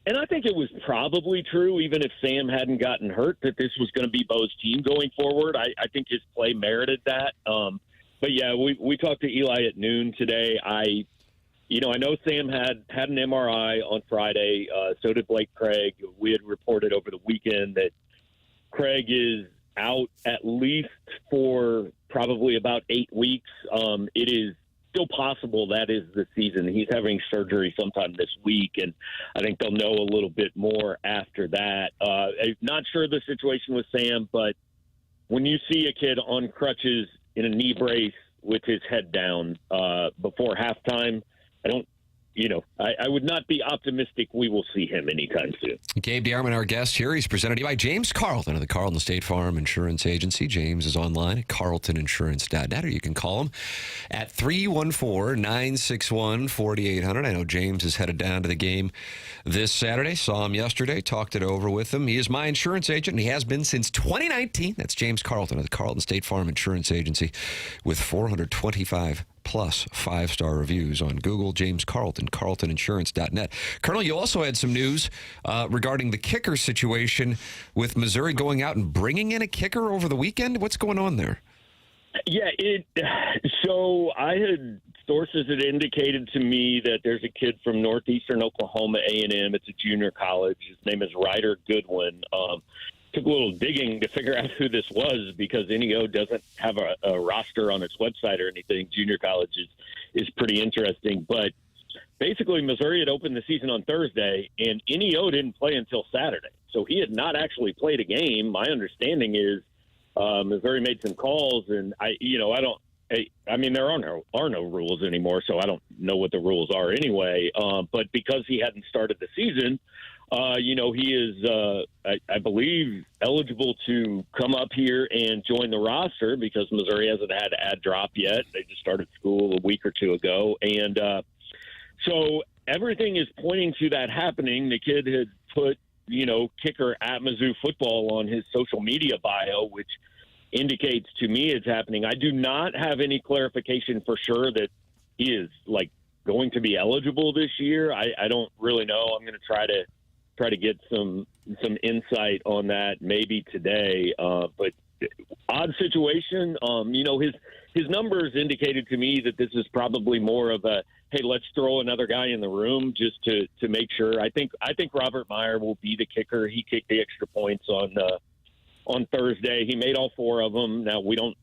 Speaker 15: it was probably true, even if Sam hadn't gotten hurt, that this was going to be Bo's team going forward. I think his play merited that. But yeah, we talked to Eli at noon today. I know Sam had an MRI on Friday. So did Blake Craig. We had reported over the weekend that Craig is out at least for probably about 8 weeks. It is still possible that is the season. He's having surgery sometime this week, and I think they'll know a little bit more after that. I'm not sure the situation with Sam, but when you see a kid on crutches in a knee brace with his head down before halftime, I would not be optimistic we will see him anytime soon.
Speaker 11: Gabe DeArmond, our guest here. He's presented to you by James Carlton of the Carlton State Farm Insurance Agency. James is online at carltoninsurance.net, or you can call him at 314-961-4800. I know James is headed down to the game this Saturday. Saw him yesterday, talked it over with him. He is my insurance agent, and he has been since 2019. That's James Carlton of the Carlton State Farm Insurance Agency with 425 plus 5-star reviews on Google. James Carlton, carltoninsurance.net. Colonel, you also had some news regarding the kicker situation with Missouri going out and bringing in a kicker over the weekend. What's going on there?
Speaker 15: Yeah, so I had sources that indicated to me that there's a kid from northeastern Oklahoma A&M. It's a junior college. His name is Ryder Goodwin. Took a little digging to figure out who this was because NEO doesn't have a roster on its website or anything. Junior college is pretty interesting. But basically, Missouri had opened the season on Thursday, and NEO didn't play until Saturday. So he had not actually played a game. My understanding is Missouri made some calls, and there are no rules anymore, so I don't know what the rules are anyway. But because he hadn't started the season, he is, I believe, eligible to come up here and join the roster because Missouri hasn't had ad drop yet. They just started school a week or two ago. And so everything is pointing to that happening. The kid had put, kicker at Mizzou football on his social media bio, which indicates to me it's happening. I do not have any clarification for sure that he is, going to be eligible this year. I don't really know. I'm going to try to get some insight on that maybe today. But odd situation. His numbers indicated to me that this is probably more of a, hey, let's throw another guy in the room just to make sure. I think Robert Meyer will be the kicker. He kicked the extra points on Thursday. He made all 4 of them. Now we know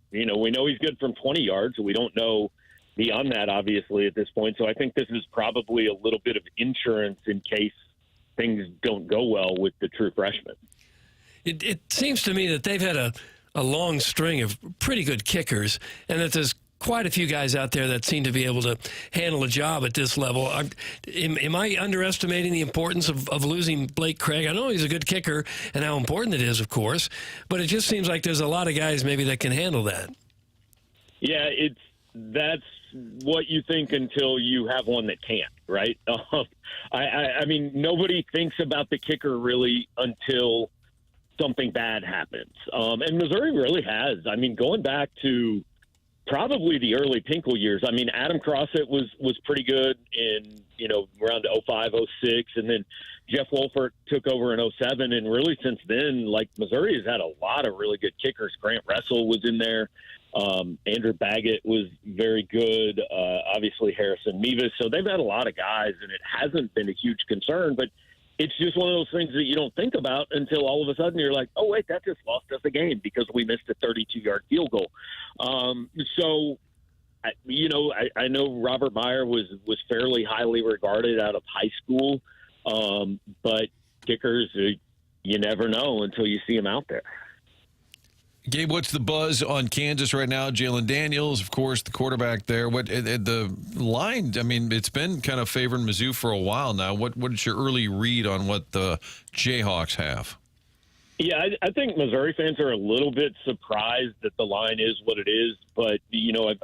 Speaker 15: he's good from 20 yards. We don't know beyond that, obviously, at this point. So I think this is probably a little bit of insurance in case things don't go well with the true freshman.
Speaker 12: It seems to me that they've had a long string of pretty good kickers, and that there's quite a few guys out there that seem to be able to handle a job at this level. Am I underestimating the importance of losing Blake Craig? I know he's a good kicker and how important it is, of course, but it just seems like there's a lot of guys maybe that can handle that.
Speaker 15: Yeah, that's what you think until you have one that can't, right? I mean, nobody thinks about the kicker really until something bad happens. And Missouri really has. I mean, going back to probably the early Pinkel years, I mean, Adam Crossett was pretty good in, around 05, 06, and then Jeff Wolfert took over in 07, and really since then, Missouri has had a lot of really good kickers. Grant Russell was in there. Andrew Baggett was very good. Obviously, Harrison Mevis. So they've had a lot of guys, and it hasn't been a huge concern. But it's just one of those things that you don't think about until all of a sudden you're like, oh, wait, that just lost us a game because we missed a 32-yard field goal. I know Robert Meyer was fairly highly regarded out of high school. But kickers, you never know until you see them out there.
Speaker 13: Gabe, what's the buzz on Kansas right now? Jalen Daniels, of course, the quarterback there. What the line? I mean, it's been kind of favoring Mizzou for a while now. What is your early read on what the Jayhawks have?
Speaker 15: Yeah, I think Missouri fans are a little bit surprised that the line is what it is. But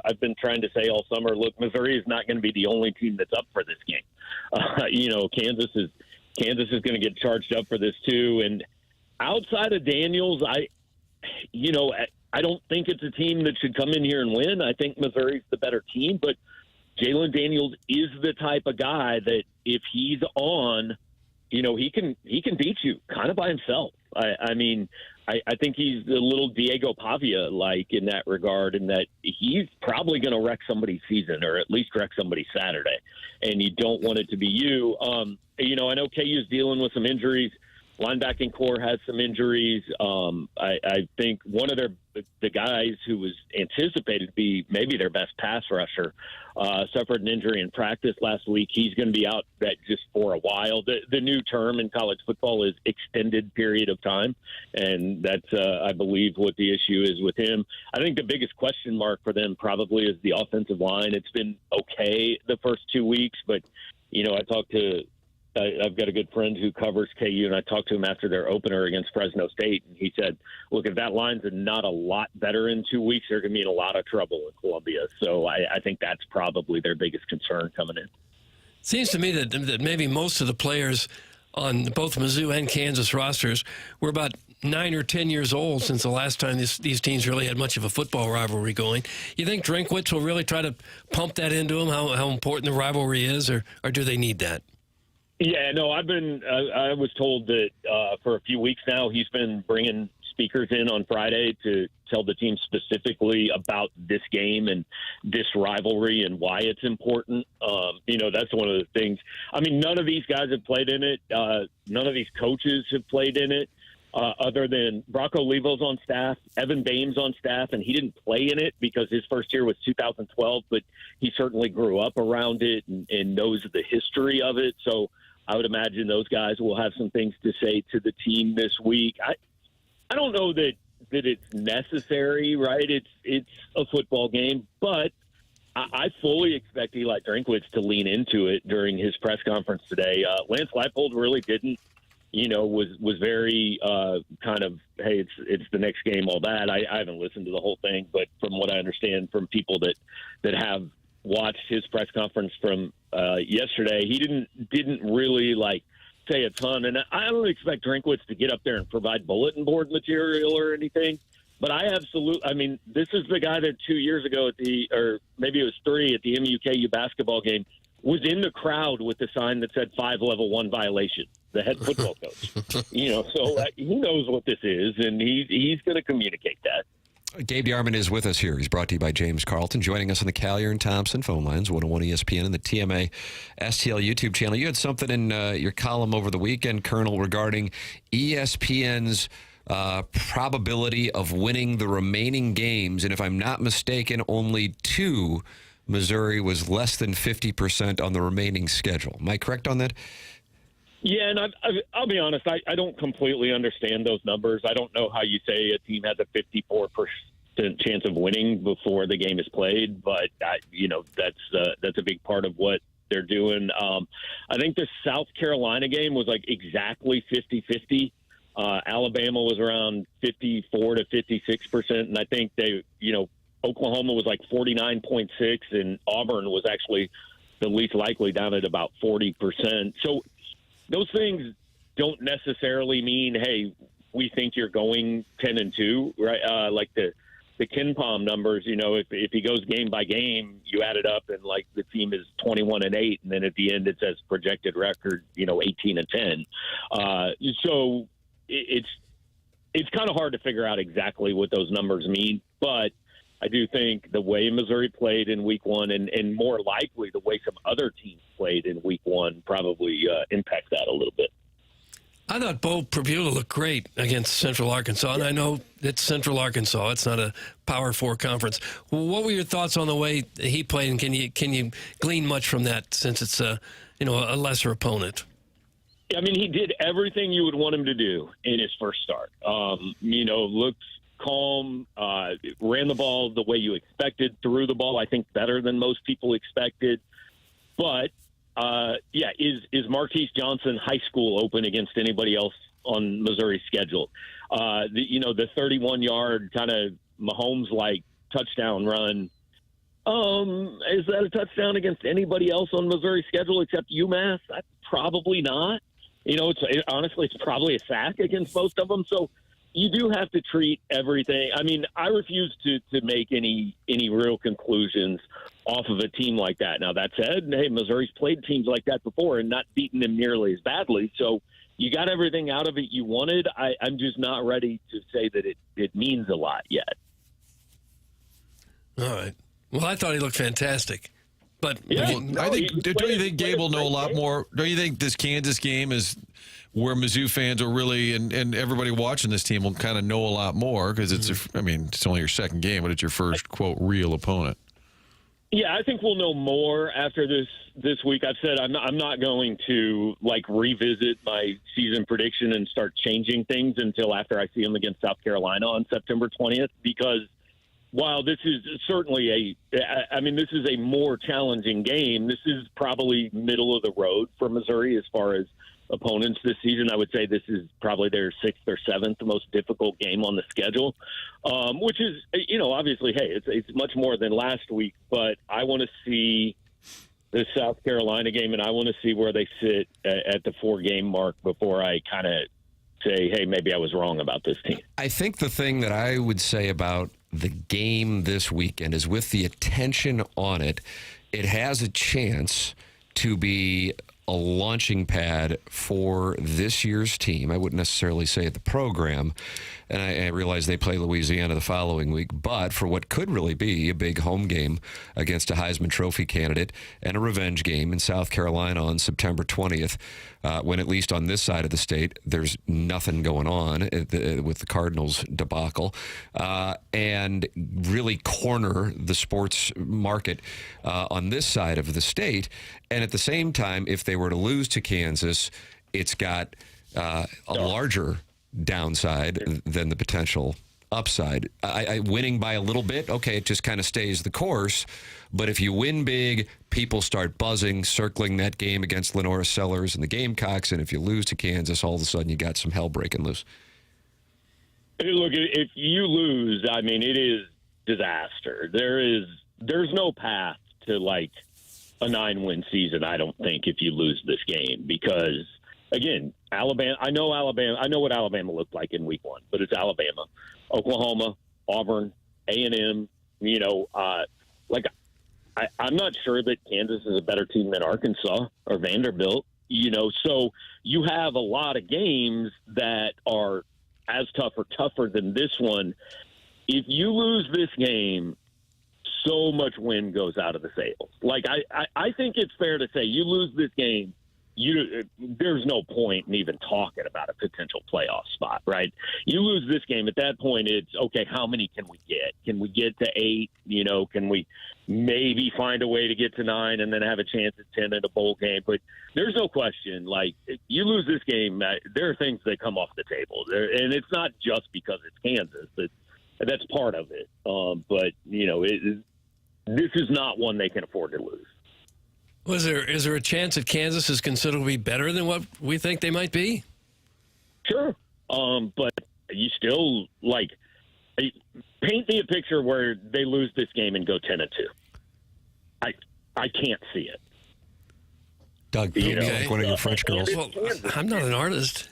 Speaker 15: I've been trying to say all summer, look, Missouri is not going to be the only team that's up for this game. Kansas is going to get charged up for this too. And outside of Daniels, I don't think it's a team that should come in here and win. I think Missouri's the better team, but Jalen Daniels is the type of guy that if he's on, he can beat you kind of by himself. I think he's a little Diego Pavia-like in that regard, in that he's probably going to wreck somebody's season or at least wreck somebody's Saturday, and you don't want it to be you. I know KU's dealing with some injuries. linebacking core has some injuries. I think one of the guys who was anticipated to be maybe their best pass rusher suffered an injury in practice last week. He's going to be out just for a while. The new term in college football is extended period of time, and that's, I believe, what the issue is with him. I think the biggest question mark for them probably is the offensive line. It's been okay the first 2 weeks, but, I've got a good friend who covers KU, and I talked to him after their opener against Fresno State, and he said, look, if that line's not a lot better in 2 weeks, they're going to be in a lot of trouble in Columbia. So I think that's probably their biggest concern coming in.
Speaker 12: Seems to me that maybe most of the players on both Mizzou and Kansas rosters were about 9 or 10 years old since the last time these teams really had much of a football rivalry going. You think Drinkwitz will really try to pump that into them, how important the rivalry is, or do they need that?
Speaker 15: Yeah, no, I was told that for a few weeks now he's been bringing speakers in on Friday to tell the team specifically about this game and this rivalry and why it's important. That's one of the things. I mean, none of these guys have played in it. None of these coaches have played in it other than Brock Olivo's on staff, Evan Bame's on staff, and he didn't play in it because his first year was 2012, but he certainly grew up around it and knows the history of it. So I would imagine those guys will have some things to say to the team this week. I don't know that it's necessary, right? It's a football game, but I fully expect Eli Drinkwitz to lean into it during his press conference today. Lance Leipold really didn't, was very kind of, hey, it's the next game, all that. I haven't listened to the whole thing, but from what I understand from people that have watched his press conference from yesterday, he didn't really say a ton, and I don't expect Drinkwitz to get up there and provide bulletin board material or anything, but this is the guy that 2 years ago or maybe it was 3 at the MUKU basketball game was in the crowd with the sign that said 5 level 1 violation, the head football coach. So he knows what this is, and he's going to communicate that.
Speaker 11: Gabe DeArmond is with us here. He's brought to you by James Carlton, joining us on the Callier and Thompson phone lines, 101 ESPN and the TMA STL YouTube channel. You had something in your column over the weekend, Colonel, regarding ESPN's probability of winning the remaining games. And if I'm not mistaken, only 2, Missouri was less than 50% on the remaining schedule. Am I correct on that?
Speaker 15: Yeah, and I'll be honest, I don't completely understand those numbers. I don't know how you say a team has a 54% chance of winning before the game is played, but that's a big part of what they're doing. I think the South Carolina game was exactly 50-50. Alabama was around 54 to 56%, and I think Oklahoma was 49.6, and Auburn was actually the least likely, down at about 40%. So those things don't necessarily mean, hey, we think you're going 10-2, right? Like the KenPom numbers, if he goes game by game, you add it up and the team is 21-8, and then at the end it says projected record, 18-10. So it's kind of hard to figure out exactly what those numbers mean, but I do think the way Missouri played in week 1 and more likely the way some other teams played in week 1 probably impacts that a little bit.
Speaker 12: I thought Bo Prabula looked great against Central Arkansas, and I know it's Central Arkansas. It's not a Power 4 conference. What were your thoughts on the way he played, and can you glean much from that since it's a lesser opponent?
Speaker 15: I mean, he did everything you would want him to do in his first start. Looked calm, ran the ball the way you expected, threw the ball, I think, better than most people expected. But, is Marquise Johnson High School open against anybody else on Missouri's schedule? The 31-yard kind of Mahomes-like touchdown run, is that a touchdown against anybody else on Missouri's schedule except UMass? Probably not. Honestly, it's probably a sack against most of them. So you do have to treat everything. I mean, I refuse to make any real conclusions off of a team like that. Now, that said, hey, Missouri's played teams like that before and not beaten them nearly as badly. So you got everything out of it you wanted. I'm just not ready to say that it means a lot yet.
Speaker 12: All right. Well, I thought he looked fantastic. But
Speaker 13: don't you think Gabe will know a lot more? Don't you think this Kansas game where Mizzou fans will really, and everybody watching this team will kind of know a lot more because it's only your second game, but it's your first, quote, real opponent.
Speaker 15: Yeah, I think we'll know more after this week. I've said I'm not going to revisit my season prediction and start changing things until after I see them against South Carolina on September 20th, because while this is certainly this is a more challenging game, this is probably middle of the road for Missouri as far as opponents this season. I would say this is probably their 6th or 7th most difficult game on the schedule, which is, obviously, hey, it's much more than last week, but I want to see the South Carolina game, and I want to see where they sit at the 4-game mark before I kind of say, hey, maybe I was wrong about this team.
Speaker 11: I think the thing that I would say about the game this weekend is with the attention on it, it has a chance to be a launching pad for this year's team. I wouldn't necessarily say the program, and I realize they play Louisiana the following week, but for what could really be a big home game against a Heisman Trophy candidate and a revenge game in South Carolina on September 20th, when at least on this side of the state, there's nothing going on with the Cardinals debacle, and really corner the sports market on this side of the state. And at the same time, if they were to lose to Kansas, it's got a larger downside than the potential upside. Winning by a little bit, okay, it just kind of stays the course. But if you win big, people start buzzing, circling that game against Lenora Sellers and the Gamecocks. And if you lose to Kansas, all of a sudden you got some hell breaking loose.
Speaker 15: Look, if you lose, it is disaster. There's no path to a 9-win season, I don't think, if you lose this game, because again, Alabama. I know what Alabama looked like in week 1, but it's Alabama, Oklahoma, Auburn, A&M. I'm not sure that Kansas is a better team than Arkansas or Vanderbilt. So you have a lot of games that are as tough or tougher than this one. If you lose this game, so much wind goes out of the sails. I think it's fair to say you lose this game, there's no point in even talking about a potential playoff spot, right? You lose this game, at that point it's, okay, how many can we get? Can we get to 8? Can we maybe find a way to get to 9 and then have a chance at 10 in a bowl game? But there's no question, if you lose this game, there are things that come off the table. And it's not just because it's Kansas. That's part of it. But, this is not one they can afford to lose.
Speaker 12: Is there a chance that Kansas is considered to be better than what we think they might be?
Speaker 15: Sure. But you still, paint me a picture where they lose this game and go 10-2. I can't see it.
Speaker 11: Doug, one of your French girls.
Speaker 12: Well, I'm not an artist.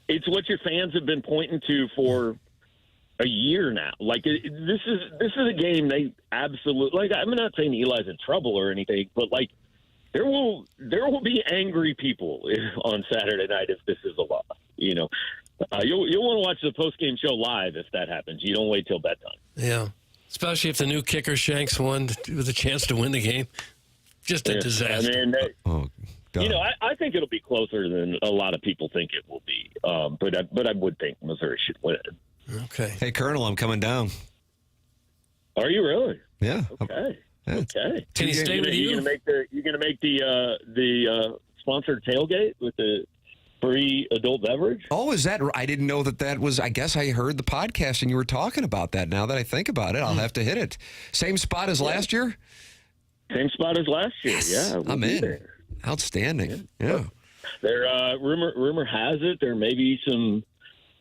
Speaker 15: It's what your fans have been pointing to for a year now. This is a game they absolutely I'm not saying Eli's in trouble or anything, but there will be angry people on Saturday night if this is a loss. You'll want to watch the post-game show live if that happens. You don't wait till bedtime.
Speaker 12: Yeah, especially if the new kicker Shanks won with a chance to win the game. Just a disaster.
Speaker 15: I think it'll be closer than a lot of people think it will be. But I would think Missouri should win.
Speaker 12: Okay.
Speaker 11: Hey, Colonel, I'm coming down.
Speaker 15: Are you really?
Speaker 11: Yeah.
Speaker 15: Okay.
Speaker 11: Yeah.
Speaker 15: Okay.
Speaker 12: Can he stay with you?
Speaker 15: You're gonna make the sponsored tailgate with the free adult beverage?
Speaker 11: Oh, is that? I didn't know that was. I guess I heard the podcast and you were talking about that. Now that I think about it, I'll have to hit it. Same spot as last year.
Speaker 15: Same spot as last year.
Speaker 11: Yes,
Speaker 15: Yeah,
Speaker 11: I'm in. There. Outstanding. Yeah.
Speaker 15: There. Rumor has it there may be some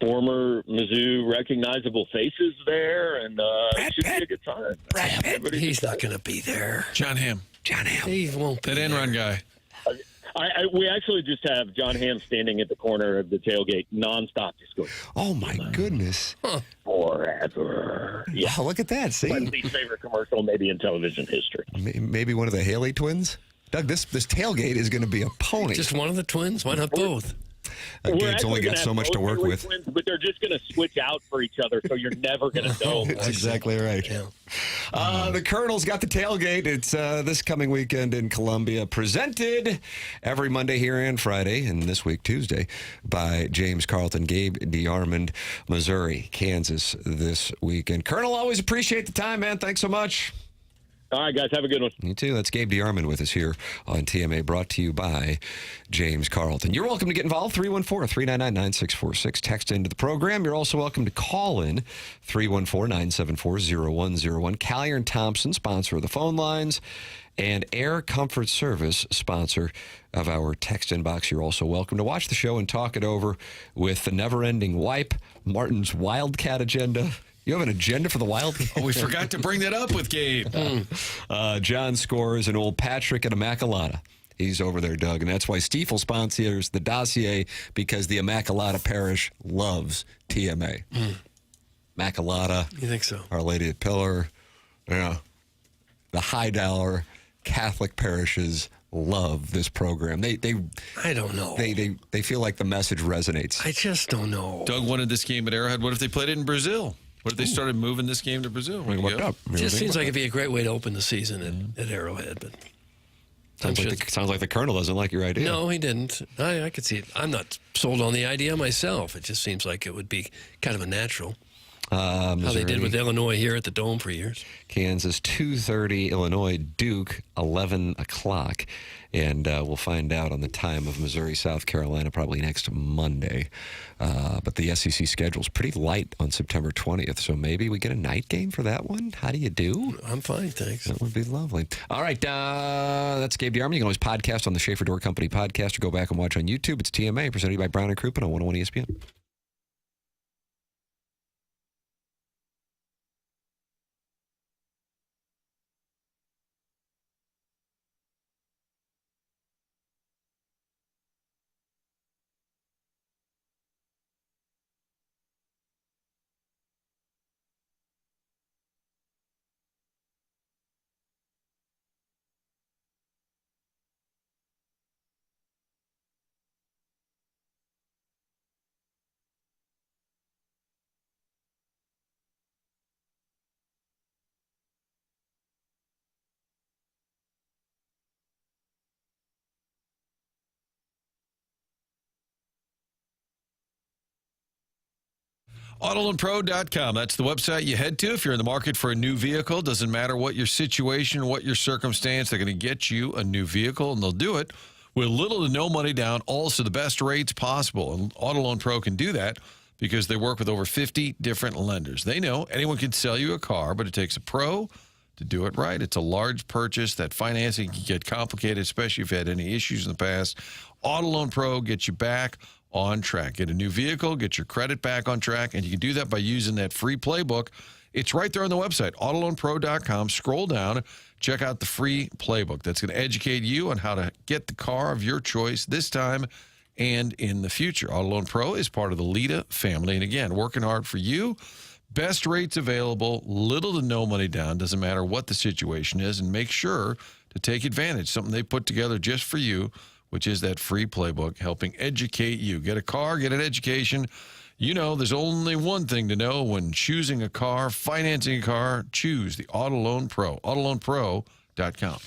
Speaker 15: former Mizzou recognizable faces there, and it should be a good time.
Speaker 12: Brad Pitt. He's not going to be there.
Speaker 13: John Hamm.
Speaker 12: He won't be
Speaker 13: that end run guy.
Speaker 15: We actually just have John Hamm standing at the corner of the tailgate nonstop, just going,
Speaker 11: oh my goodness.
Speaker 15: Forever. Yeah.
Speaker 11: Oh, look at that. See?
Speaker 15: My least favorite commercial maybe in television history.
Speaker 11: Maybe one of the Haley twins? Doug, this tailgate is going to be a pony.
Speaker 12: Just one of the twins? Why not both?
Speaker 15: We're
Speaker 11: Gabe's
Speaker 15: actually
Speaker 11: only got
Speaker 15: gonna
Speaker 11: so
Speaker 15: have
Speaker 11: much to
Speaker 15: both
Speaker 11: work
Speaker 15: Hillary
Speaker 11: with.
Speaker 15: Twins, but they're just going to switch out for each other, so you're never going to know.
Speaker 11: That's exactly right. The Colonels got the tailgate. It's this coming weekend in Columbia, presented every Monday here and Friday, and this week Tuesday, by James Carlton, Gabe DeArmond, Missouri, Kansas this weekend. Colonel, always appreciate the time, man. Thanks so much.
Speaker 15: All right, guys, have a good one.
Speaker 11: You too. That's Gabe DeArmond with us here on TMA, brought to you by James Carlton. You're welcome to get involved, 314-399-9646. Text into the program. You're also welcome to call in, 314-974-0101. Callier and Thompson, sponsor of the phone lines, and Air Comfort Service, sponsor of our text inbox. You're also welcome to watch the show and talk it over with the never-ending wipe, Martin's Wildcat agenda. You have an agenda for the Wildcat?
Speaker 13: Oh, we forgot to bring that up with Gabe.
Speaker 11: John Scores and old Patrick at Immaculata. He's over there, Doug, and that's why Stiefel sponsors the dossier, because the Immaculata Parish loves TMA. Immaculata.
Speaker 12: You think so?
Speaker 11: Our Lady of Pillar. Yeah. The high dollar Catholic parishes love this program. They
Speaker 12: I don't know.
Speaker 11: They feel like the message resonates.
Speaker 12: I just don't know.
Speaker 13: Doug wanted this game at Arrowhead. What if they played it in Brazil? What if they started moving this game to Brazil?
Speaker 12: It just seems like it'd be a great way to open the season at Arrowhead. But
Speaker 11: sounds like the Colonel doesn't like your idea.
Speaker 12: No, he didn't. I could see it. I'm not sold on the idea myself. It just seems like it would be kind of a natural. How they did with Illinois here at the Dome for years.
Speaker 11: Kansas, 2:30. Illinois, Duke, 11 o'clock. And we'll find out on the time of Missouri, South Carolina, probably next Monday. But the SEC schedule's pretty light on September 20th, so maybe we get a night game for that one. How do you do?
Speaker 12: I'm fine, thanks.
Speaker 11: That would be lovely. All right, that's Gabe DeArmond. You can always podcast on the Schaefer Door Company podcast, or go back and watch on YouTube. It's TMA, presented by Brown and Crouppen on 101 ESPN.
Speaker 13: AutoLoanPro.com. That's the website you head to if you're in the market for a new vehicle. Doesn't matter what your situation, what your circumstance, they're going to get you a new vehicle, and they'll do it with little to no money down, also the best rates possible. And Auto Loan Pro can do that because they work with over 50 different lenders. They know anyone can sell you a car, but it takes a pro to do it right. It's a large purchase. That financing can get complicated, especially if you've had any issues in the past. Auto Loan Pro gets you back on track. Get a new vehicle, get your credit back on track, and you can do that by using that free playbook. It's right there on the website, AutoLoanPro.com. Scroll down, check out the free playbook. That's going to educate you on how to get the car of your choice this time and in the future. Auto Loan Pro is part of the Lita family, and again, working hard for you. Best rates available, little to no money down, doesn't matter what the situation is, and make sure to take advantage. Something they put together just for you, which is that free playbook, helping educate you. Get a car, get an education. You know, there's only one thing to know when choosing a car, financing a car. Choose the Auto Loan Pro, AutoLoanPro.com.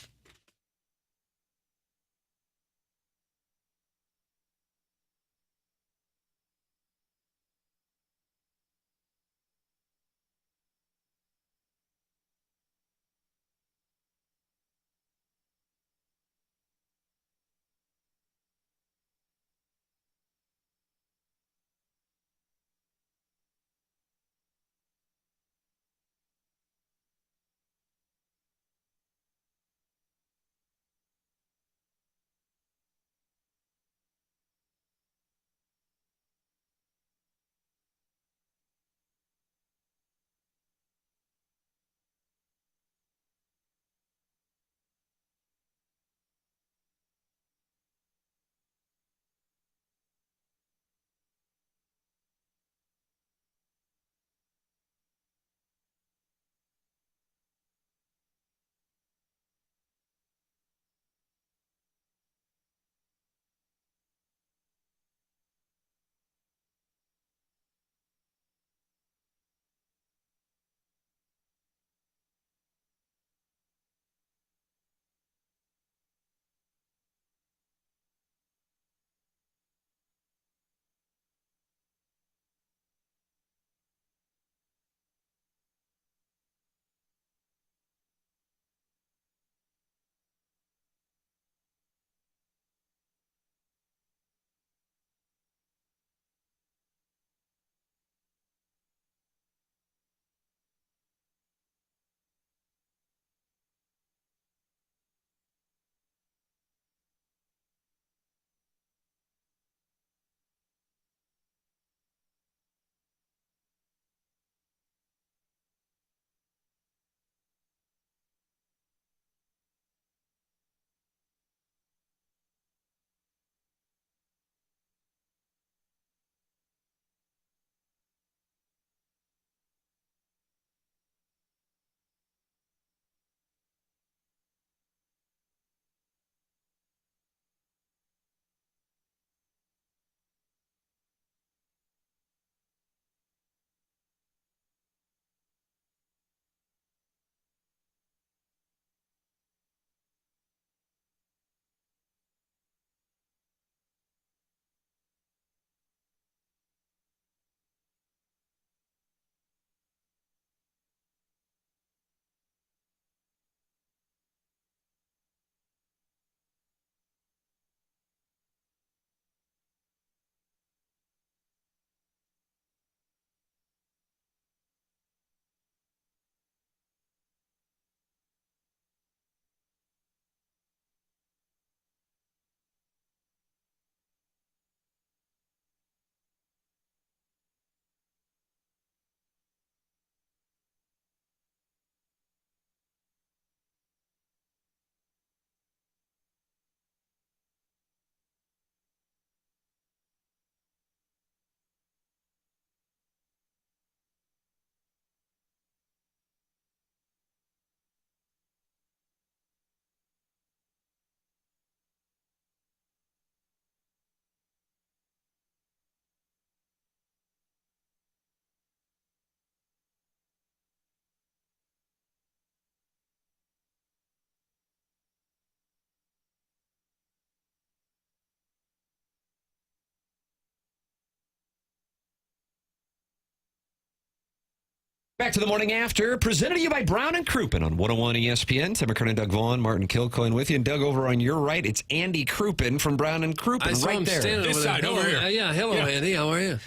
Speaker 11: Back to the morning after, presented to you by Brown and Crouppen on 101 ESPN. Tim McKernan, Doug Vaughn, Martin Kilcoyne with you. And Doug, over on your right, it's Andy Crouppen from Brown and Crouppen.
Speaker 12: I saw
Speaker 11: right
Speaker 12: him
Speaker 11: there.
Speaker 12: standing
Speaker 5: This
Speaker 12: over there.
Speaker 5: side, over here.
Speaker 12: Yeah, hello, Andy. How are you?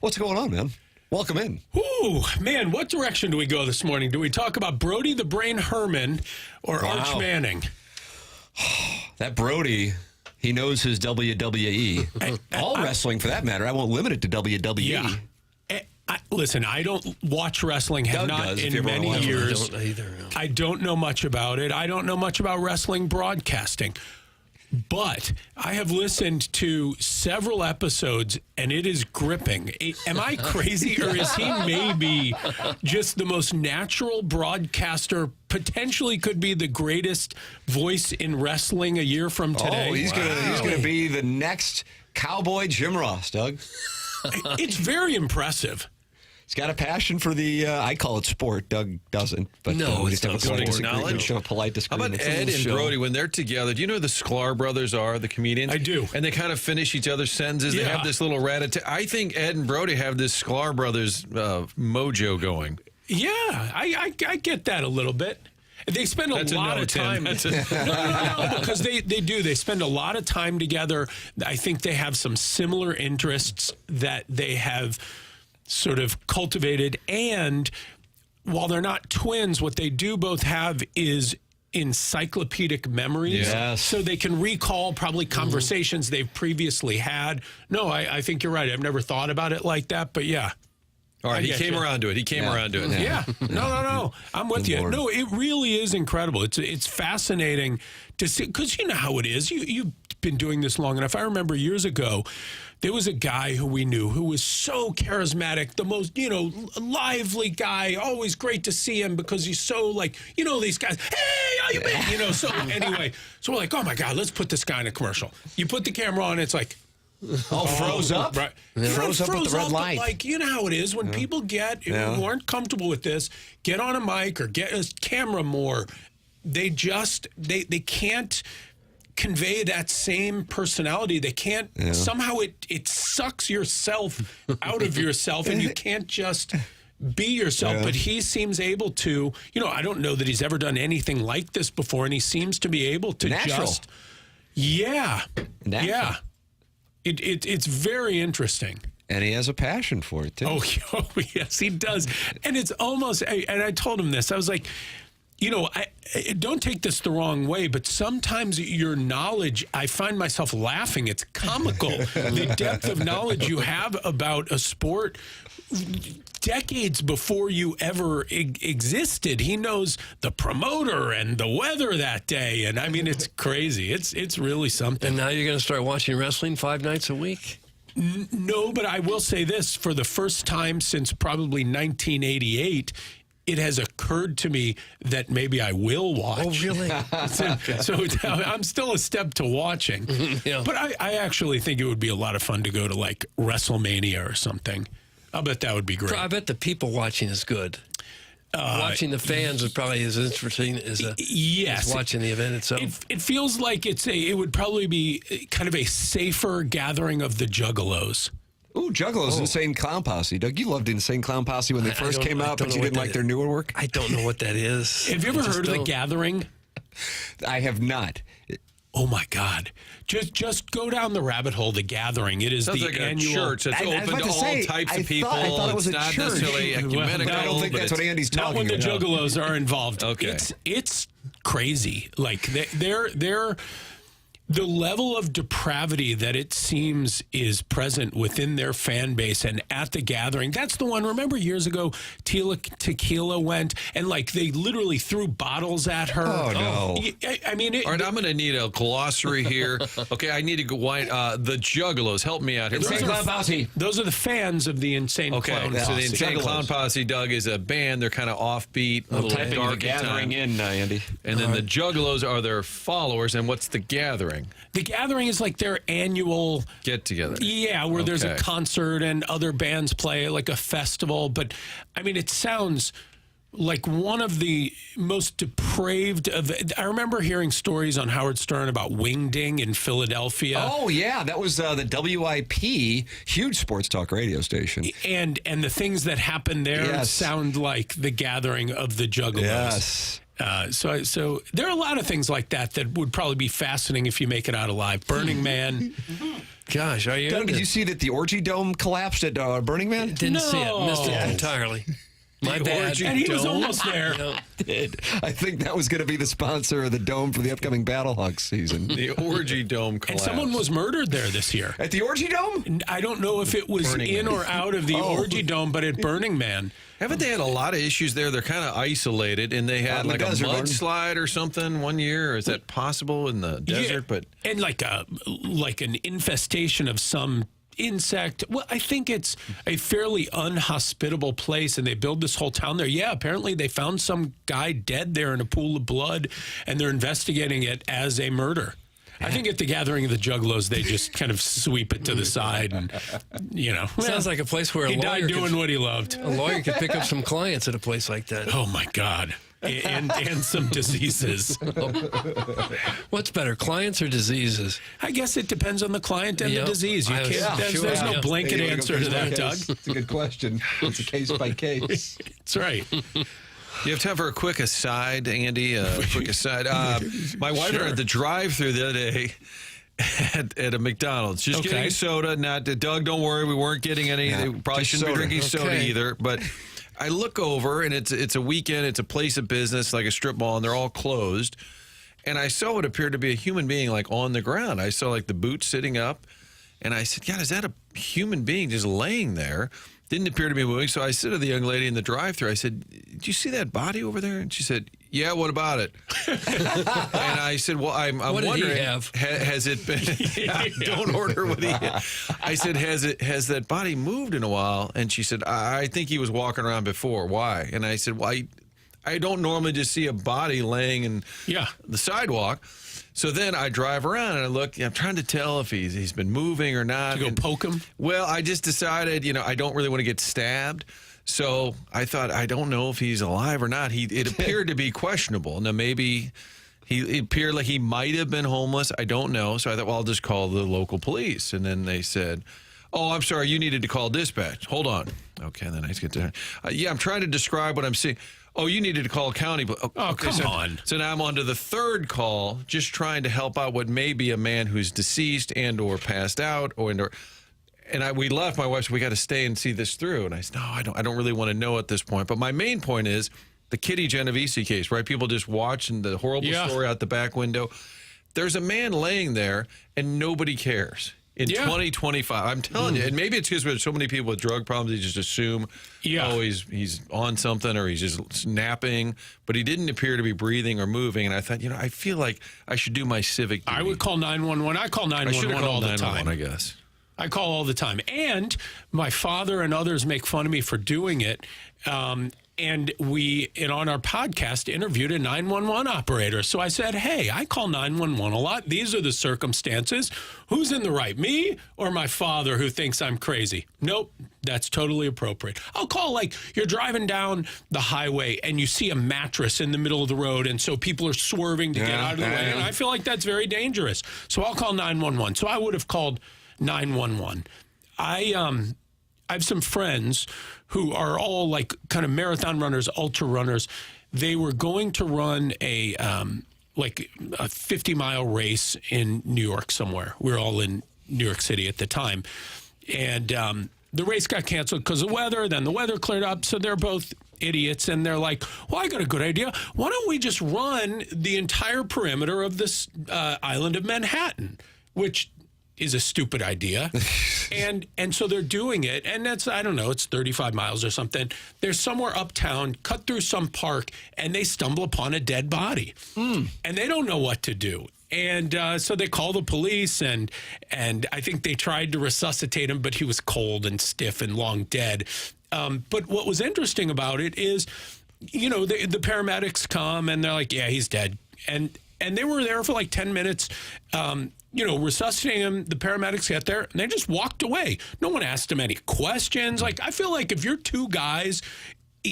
Speaker 11: What's going on, man? Welcome in.
Speaker 5: Ooh, man, what direction do we go this morning? Do we talk about Brody the Brain Herman or Arch Manning?
Speaker 11: That Brody, he knows his WWE. All wrestling, for that matter. I won't limit it to WWE.
Speaker 5: Yeah. Listen, I don't watch wrestling, have
Speaker 11: Doug
Speaker 5: not
Speaker 11: does, if
Speaker 5: in
Speaker 11: you ever
Speaker 5: many
Speaker 11: watch it.
Speaker 5: years.
Speaker 12: I don't either. No.
Speaker 5: I don't know much about it. I don't know much about wrestling broadcasting. But I have listened to several episodes, and it is gripping. Am I crazy, or is he maybe just the most natural broadcaster, potentially could be the greatest voice in wrestling a year from today?
Speaker 11: Oh, he's gonna be the next Cowboy Jim Ross, Doug.
Speaker 5: It's very impressive.
Speaker 11: He's got a passion for the, I call it sport. Doug doesn't. But
Speaker 12: No,
Speaker 11: we
Speaker 12: it's
Speaker 11: just have
Speaker 12: not
Speaker 11: a polite
Speaker 12: sport.
Speaker 11: disagreement.
Speaker 13: Knowledge?
Speaker 11: Show a polite
Speaker 13: How
Speaker 11: disagreement.
Speaker 13: about
Speaker 11: It's a
Speaker 13: Ed
Speaker 11: little
Speaker 13: and
Speaker 11: show.
Speaker 13: Brody when they're together? Do you know who the Sklar brothers are, the comedians?
Speaker 5: I do.
Speaker 13: And they kind of finish each other's sentences. They
Speaker 5: Yeah.
Speaker 13: have this little rat-a-tat. I think Ed and Brody have this Sklar brothers mojo going.
Speaker 5: Yeah, I get that a little bit. They spend a
Speaker 13: That's a
Speaker 5: lot
Speaker 13: no,
Speaker 5: of time.
Speaker 13: Tim.
Speaker 5: No, because they do. They spend a lot of time together. I think they have some similar interests that they have sort of cultivated. And while they're not twins, what they do both have is encyclopedic memories.
Speaker 11: Yes.
Speaker 5: So they can recall probably conversations they've previously had. No, I think you're right. I've never thought about it like that, but yeah.
Speaker 13: All right,
Speaker 5: I
Speaker 13: he
Speaker 5: get
Speaker 13: came
Speaker 5: you.
Speaker 13: around to it. He came around to it.
Speaker 5: Yeah. No. I'm with
Speaker 11: Good
Speaker 5: you.
Speaker 11: Lord.
Speaker 5: No, it really is incredible. It's fascinating to see, because you know how it is. You've been doing this long enough. I remember years ago, there was a guy who we knew who was so charismatic, the most, lively guy, always great to see him because he's so like, these guys, hey, how you been? So anyway, so we're like, oh my God, let's put this guy in a commercial. You put the camera on, it's like,
Speaker 11: froze up?
Speaker 5: Right.
Speaker 11: Froze up with the red
Speaker 5: but
Speaker 11: light.
Speaker 5: like, you know how it is when people who aren't comfortable with this, get on a mic or get a camera more, they just, they can't convey that same personality. They can't, somehow it sucks yourself out of yourself and you can't just be yourself.
Speaker 11: Yeah.
Speaker 5: But he seems able to, I don't know that he's ever done anything like this before, and he semes to be able to
Speaker 11: Natural.
Speaker 5: just, yeah.
Speaker 11: Natural.
Speaker 5: It's very interesting.
Speaker 11: And he has a passion for it, too.
Speaker 5: Oh, yes, he does. And it's almost, and I told him this, I was like, I don't take this the wrong way, but sometimes your knowledge, I find myself laughing. It's comical. The depth of knowledge you have about a sport decades before you ever existed. He knows the promoter and the weather that day. And I mean, it's crazy. It's really something.
Speaker 12: And now you're going to start watching wrestling 5 nights a week?
Speaker 5: No, but I will say this. For the first time since probably 1988, it has occurred to me that maybe I will watch.
Speaker 12: Oh, really?
Speaker 5: so I'm still a step to watching.
Speaker 12: Yeah.
Speaker 5: But I actually think it would be a lot of fun to go to like WrestleMania or something. I'll bet that would be great.
Speaker 12: I bet the people watching is good. Watching the fans is probably as interesting as watching the event itself.
Speaker 5: It feels like it would probably be kind of a safer gathering of the Juggalos.
Speaker 11: Ooh, Juggalos, Insane Clown Posse. Doug, you loved Insane Clown Posse when they first came out, but you didn't like their newer work?
Speaker 12: I don't know what that is.
Speaker 5: Have you ever heard of The Gathering?
Speaker 11: I have not.
Speaker 5: Oh my God! Just go down the rabbit hole. The Gathering. It is
Speaker 13: Sounds
Speaker 5: the
Speaker 13: like
Speaker 5: annual
Speaker 13: a church that's open to all types of people.
Speaker 11: I thought it was
Speaker 13: it's
Speaker 11: a
Speaker 13: not
Speaker 11: church.
Speaker 13: necessarily ecumenical.
Speaker 11: I don't think that's what Andy's talking about.
Speaker 5: Not when the Juggalos are involved.
Speaker 13: Okay.
Speaker 5: It's crazy. Like they're the level of depravity that it seems is present within their fan base and at the Gathering. That's the one. Remember years ago, Tequila went and like they literally threw bottles at her.
Speaker 11: Oh, no.
Speaker 5: I mean,
Speaker 13: all right, I'm going to need a glossary here. Okay, I need to go. The Juggalos, help me out here.
Speaker 5: Insane Clown Posse. Those are the fans of the Insane Clown Posse.
Speaker 13: So the Insane Clown Posse, Doug, is a band. They're kind of offbeat.
Speaker 11: I'm typing The Gathering in, Andy.
Speaker 13: And then the Juggalos are their followers. And what's the Gathering?
Speaker 5: The Gathering is like their annual
Speaker 13: get together.
Speaker 5: Yeah, where there's a concert and other bands play, like a festival. But I mean, it sounds like one of the most depraved of. I remember hearing stories on Howard Stern about wingding in Philadelphia.
Speaker 11: Oh yeah, that was the WIP, huge sports talk radio station.
Speaker 5: And the things that happened there sound like the gathering of the Juggalos.
Speaker 11: Yes.
Speaker 5: So there are a lot of things like that would probably be fascinating if you make it out alive. Burning Man.
Speaker 12: Gosh, are you?
Speaker 11: Doug, did you see that the Orgy Dome collapsed at Burning Man?
Speaker 12: Didn't see it. Missed it entirely. My bad.
Speaker 5: And he was almost there.
Speaker 11: I think that was going to be the sponsor of the Dome for the upcoming Battle Hawk season.
Speaker 13: The Orgy Dome collapsed.
Speaker 5: And someone was murdered there this year.
Speaker 11: At the Orgy Dome?
Speaker 5: I don't know if it was in or out of the Orgy Dome, but at Burning Man.
Speaker 13: Haven't they had a lot of issues there? They're kind of isolated, and they had like a mudslide or something one year. Is that possible in the desert? But
Speaker 5: and like an infestation of some insect. Well, I think it's a fairly unhospitable place, and they build this whole town there. Yeah, apparently they found some guy dead there in a pool of blood, and they're investigating it as a murder. I think at the gathering of the Juggalos, they just kind of sweep it to the side, and
Speaker 12: sounds like a place where
Speaker 5: he died doing what he loved.
Speaker 12: A lawyer could pick up some clients at a place like that.
Speaker 5: Oh my God. And some diseases.
Speaker 12: What's better, clients or diseases?
Speaker 5: I guess it depends on the client and the disease. You can't. There's no blanket answer to that, Doug.
Speaker 11: It's a good question. It's a case by case.
Speaker 5: That's right.
Speaker 13: You have time for a quick aside, Andy? Quick aside. My wife and I at the drive-thru the other day at a McDonald's. Just getting a soda. Not Doug, don't worry. We weren't getting any. They probably shouldn't be drinking soda either. But I look over, and it's a weekend. It's a place of business, like a strip mall, and they're all closed. And I saw what appeared to be a human being, like, on the ground. I saw, like, the boot sitting up. And I said, God, is that a human being just laying there? Didn't appear to be moving. So I said to the young lady in the drive-thru, I said, "Did you see that body over there?" And she said, "Yeah, what about it?" And I said, "Well, I'm
Speaker 12: what
Speaker 13: wondering,
Speaker 12: did he have?
Speaker 13: Has it been, don't order what he had." I said, has that body moved in a while? And she said, I think he was walking around before. Why? And I said, well, I don't normally just see a body laying in the sidewalk. So then I drive around and I look. I'm trying to tell if he's been moving or not.
Speaker 5: To go poke him?
Speaker 13: Well, I just decided, I don't really want to get stabbed. So I thought, I don't know if he's alive or not. It appeared to be questionable. Now, maybe it appeared like he might have been homeless. I don't know. So I thought, well, I'll just call the local police. And then they said, "Oh, I'm sorry, you needed to call dispatch. Hold on." Okay, then I get to yeah, I'm trying to describe what I'm seeing. "Oh, you needed to call county."
Speaker 5: Come on.
Speaker 13: So now I'm on to the third call, just trying to help out what may be a man who's deceased and or passed out and we left. My wife said, "We got to stay and see this through." And I said, "No, I don't really want to know at this point." But my main point is the Kitty Genovese case, right? People just watching the horrible story out the back window. There's a man laying there and nobody cares. In 2025, I'm telling you, and maybe it's because there's so many people with drug problems, they just assume, oh, he's on something or he's just napping, but he didn't appear to be breathing or moving. And I thought, I feel like I should do my civic duty.
Speaker 5: I would call 911. I call 911 all the time.
Speaker 13: I guess.
Speaker 5: I call all the time. And my father and others make fun of me for doing it. And on our podcast, interviewed a 911 operator. So I said, hey, I call 911 a lot. These are the circumstances. Who's in the right, me or my father who thinks I'm crazy? Nope, that's totally appropriate. I'll call like you're driving down the highway and you see a mattress in the middle of the road, and so people are swerving to get out of the way. And I feel like that's very dangerous. So I'll call 911. So I would have called 911. I have some friends who are all like kind of marathon runners, ultra runners. They were going to run a 50-mile race in New York somewhere. We were all in New York City at the time. And the race got canceled because of weather. Then the weather cleared up. So they're both idiots. And they're like, well, I got a good idea. Why don't we just run the entire perimeter of this island of Manhattan, which is a stupid idea. And so they're doing it, and that's, I don't know, it's 35 miles or something. They're somewhere uptown, cut through some park, and they stumble upon a dead body. And they don't know what to do. And so they call the police, and I think they tried to resuscitate him, but he was cold and stiff and long dead. But what was interesting about it is, the paramedics come, and they're like, yeah, he's dead. And they were there for like 10 minutes, resuscitating him. The paramedics get there, and they just walked away. No one asked him any questions. Like, I feel like if you're two guys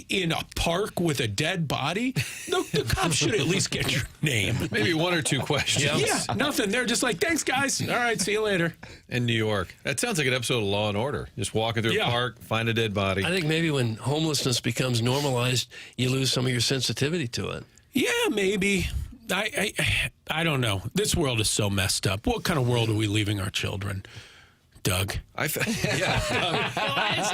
Speaker 5: in a park with a dead body, the cops should at least get your name.
Speaker 13: Maybe one or two questions.
Speaker 5: Yeah, nothing. They're just like, thanks, guys. All right, see you later.
Speaker 13: In New York. That sounds like an episode of Law and Order. Just walking through a park, find a dead body.
Speaker 12: I think maybe when homelessness becomes normalized, you lose some of your sensitivity to it.
Speaker 5: Yeah, maybe. I don't know. This world is so messed up. What kind of world are we leaving our children? Doug.
Speaker 12: It's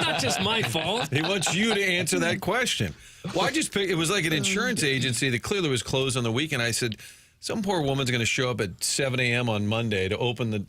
Speaker 12: not just my fault.
Speaker 13: He wants you to answer that question. Well, I just picked, it was like an insurance agency that clearly was closed on the weekend. I said, some poor woman's going to show up at 7 a.m. on Monday to open the...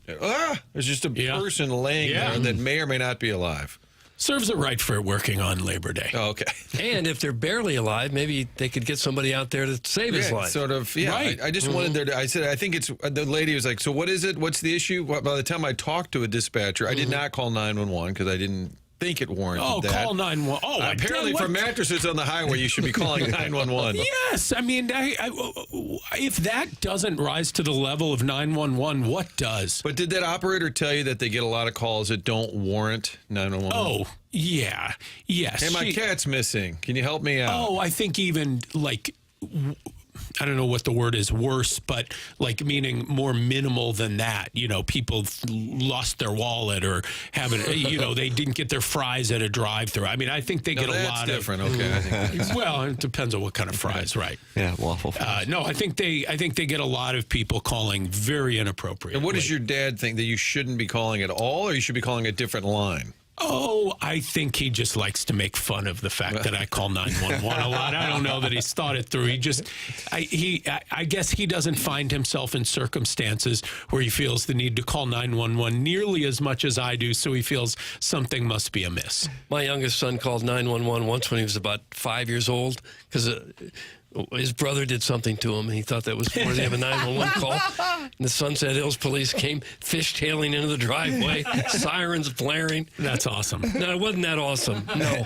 Speaker 13: there's just a person laying there that may or may not be alive.
Speaker 5: Serves it right for working on Labor Day.
Speaker 13: Oh, okay.
Speaker 12: And if they're barely alive, maybe they could get somebody out there to save his life.
Speaker 13: Sort of,
Speaker 5: Right.
Speaker 13: I just wanted there to, I said, I think it's, the lady was like, so what is it? What's the issue? By the time I talked to a dispatcher, I did not call 911 because I didn't think it warranted that.
Speaker 5: Call 911. Oh,
Speaker 13: apparently for mattresses on the highway, you should be calling 911.
Speaker 5: Yes. I mean, if that doesn't rise to the level of 911, what does?
Speaker 13: But did that operator tell you that they get a lot of calls that don't warrant 911?
Speaker 5: Oh, yeah. Yes.
Speaker 13: Hey, my cat's missing. Can you help me out?
Speaker 5: Oh, I think even like... I don't know what the word is, worse, but like meaning more minimal than that. You know, people lost their wallet or they didn't get their fries at a drive-thru. I mean, I think they get a lot of
Speaker 13: different. Okay, I think
Speaker 5: well, it depends on what kind of fries, right?
Speaker 11: Yeah, waffle fries.
Speaker 5: No, I think they get a lot of people calling very inappropriate.
Speaker 13: And what does your dad think, that you shouldn't be calling at all, or you should be calling a different line?
Speaker 5: Oh, I think he just likes to make fun of the fact that I call 911 a lot. I don't know that he's thought it through. I guess he doesn't find himself in circumstances where he feels the need to call 911 nearly as much as I do, so he feels something must be amiss.
Speaker 12: My youngest son called 911 once when he was about 5 years old because his brother did something to him, and he thought that was worthy of a 911 call. And the Sunset Hills police came fishtailing into the driveway, sirens blaring.
Speaker 5: That's awesome.
Speaker 12: No, it wasn't that awesome. No.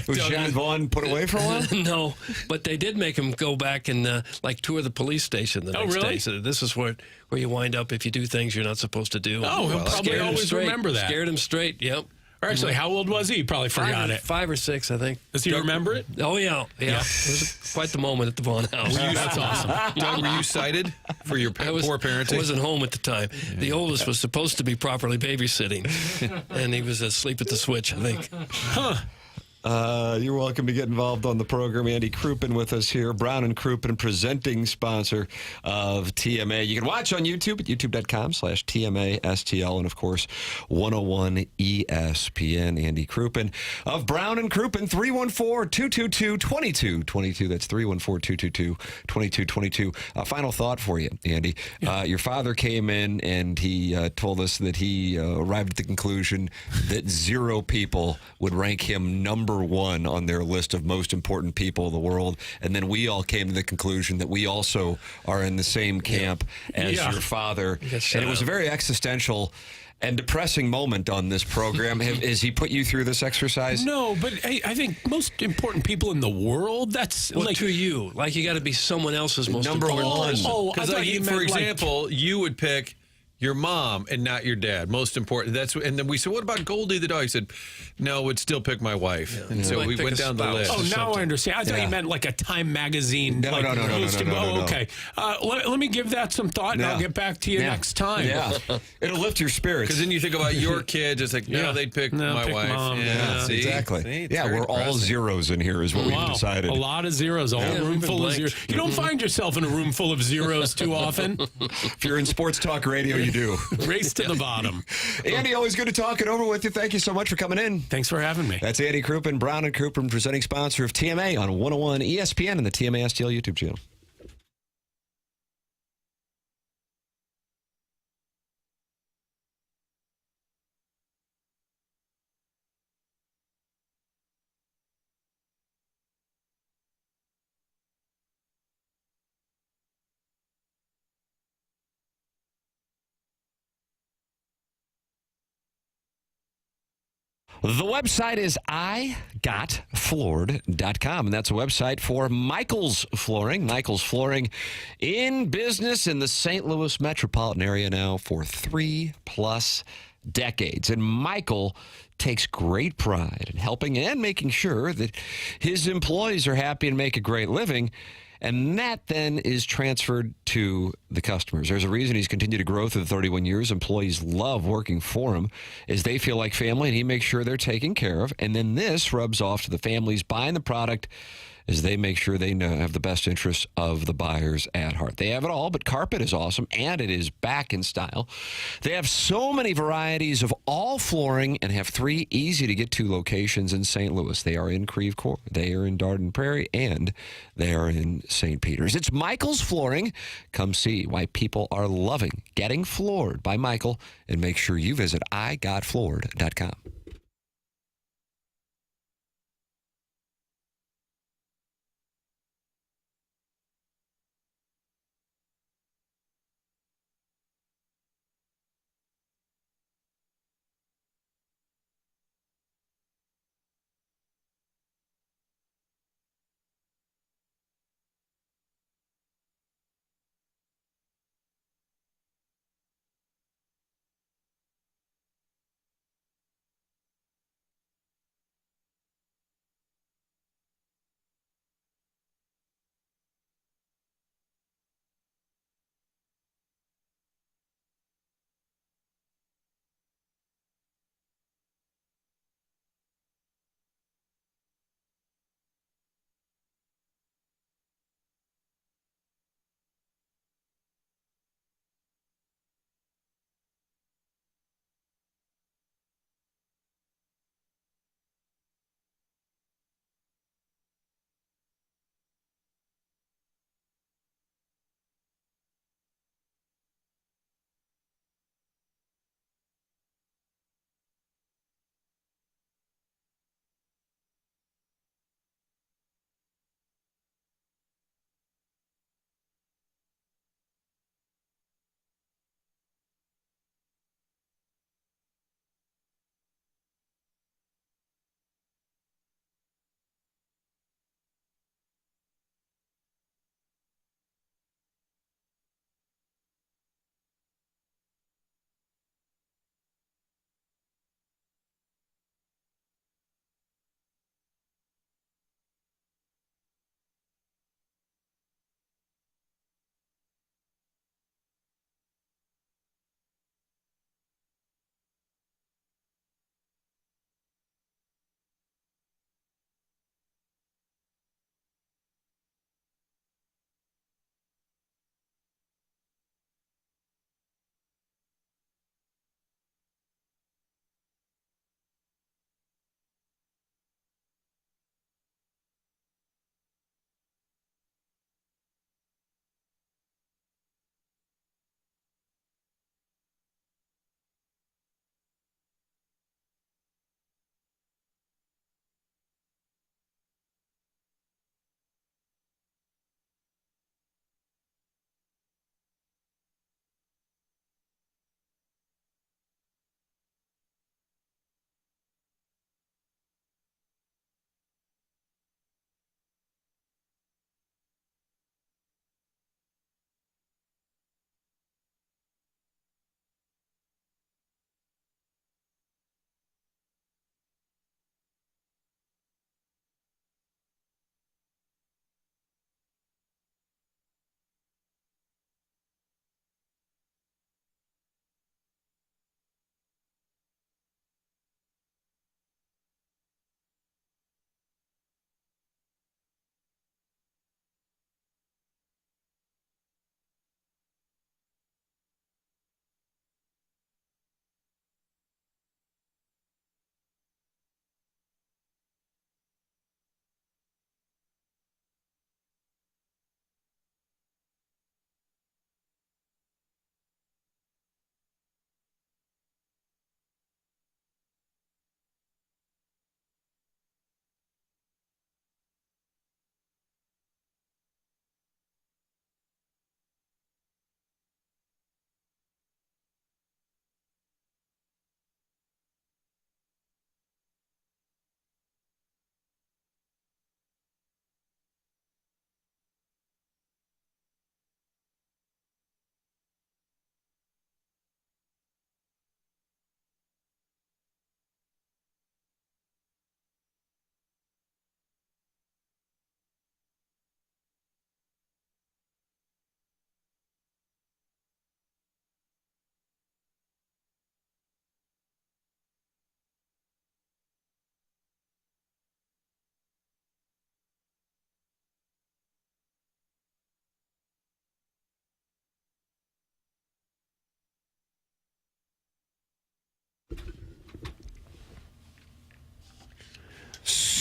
Speaker 11: Was John Vaughn put away for a while?
Speaker 12: No, but they did make him go back and tour the police station the next day. So this is where you wind up if you do things you're not supposed to do.
Speaker 5: Oh, he'll probably always remember that.
Speaker 12: Scared him straight, yep.
Speaker 5: Or actually, how old was he? Probably forgot it.
Speaker 12: 5 or 6, I think.
Speaker 5: Does he remember it?
Speaker 12: Oh, yeah. It was quite the moment at the Vaughn house.
Speaker 5: That's awesome.
Speaker 13: Doug, were you cited for your poor parenting?
Speaker 12: I wasn't home at the time. Yeah. The oldest was supposed to be properly babysitting, and he was asleep at the switch, I think.
Speaker 5: Huh.
Speaker 11: You're welcome to get involved on the program. Andy Crouppen with us here. Brown and Crouppen, presenting sponsor of TMA. You can watch on YouTube at youtube.com/TMASTL. And, of course, 101 ESPN. Andy Crouppen of Brown and Crouppen, 314-222-2222. That's 314-222-2222. Final thought for you, Andy. Yeah. Your father came in and he told us that he arrived at the conclusion that 0 people would rank him number 1 on their list of most important people in the world, and then we all came to the conclusion that we also are in the same camp as your father. And it was a very existential and depressing moment on this program. Has he put you through this exercise?
Speaker 5: No, but I think most important people in the world, that's
Speaker 12: to you. Like you got to be someone else's most
Speaker 11: number
Speaker 12: important.
Speaker 11: one.
Speaker 13: Because for example, you would pick your mom and not your dad. Most important. And then we said, what about Goldie the dog? He said, no, would still pick my wife. Yeah. And so we went down the list.
Speaker 5: Oh, now I understand. I thought you meant like a Time magazine.
Speaker 11: No.
Speaker 5: Okay. Let me give that some thought, and I'll get back to you next time.
Speaker 11: Yeah. It'll lift your spirits.
Speaker 13: Because then you think about your kids. It's like, they'd pick my wife.
Speaker 5: Mom.
Speaker 11: Yeah,
Speaker 13: see?
Speaker 11: Exactly.
Speaker 13: See?
Speaker 11: We're all zeros in here is what we've decided.
Speaker 5: A lot of zeros. A whole room full of zeros. You don't find yourself in a room full of zeros too often.
Speaker 11: If you're in sports talk radio, you do.
Speaker 5: Race to the bottom.
Speaker 11: Andy, always good to talk it over with you. Thank you so much for coming in.
Speaker 5: Thanks for having me.
Speaker 11: That's Andy Crouppen, Brown and Crouppen, presenting sponsor of TMA on 101 ESPN and the TMA STL YouTube channel. The website is igotfloored.com, and that's a website for Michael's Flooring. Michael's Flooring in business in the St. Louis metropolitan area now for 3+ decades. And Michael takes great pride in helping and making sure that his employees are happy and make a great living. And that then is transferred to the customers. There's a reason he's continued to grow through the 31 years. Employees love working for him as they feel like family, and he makes sure they're taken care of. And then this rubs off to the families buying the product as they make sure they have the best interests of the buyers at heart. They have it all, but carpet is awesome, and it is back in style. They have so many varieties of all flooring and have 3 easy-to-get-to locations in St. Louis. They are in Creve Coeur, they are in Dardenne Prairie, and they are in St. Peters. It's Michael's Flooring. Come see why people are loving getting floored by Michael, and make sure you visit igotfloored.com.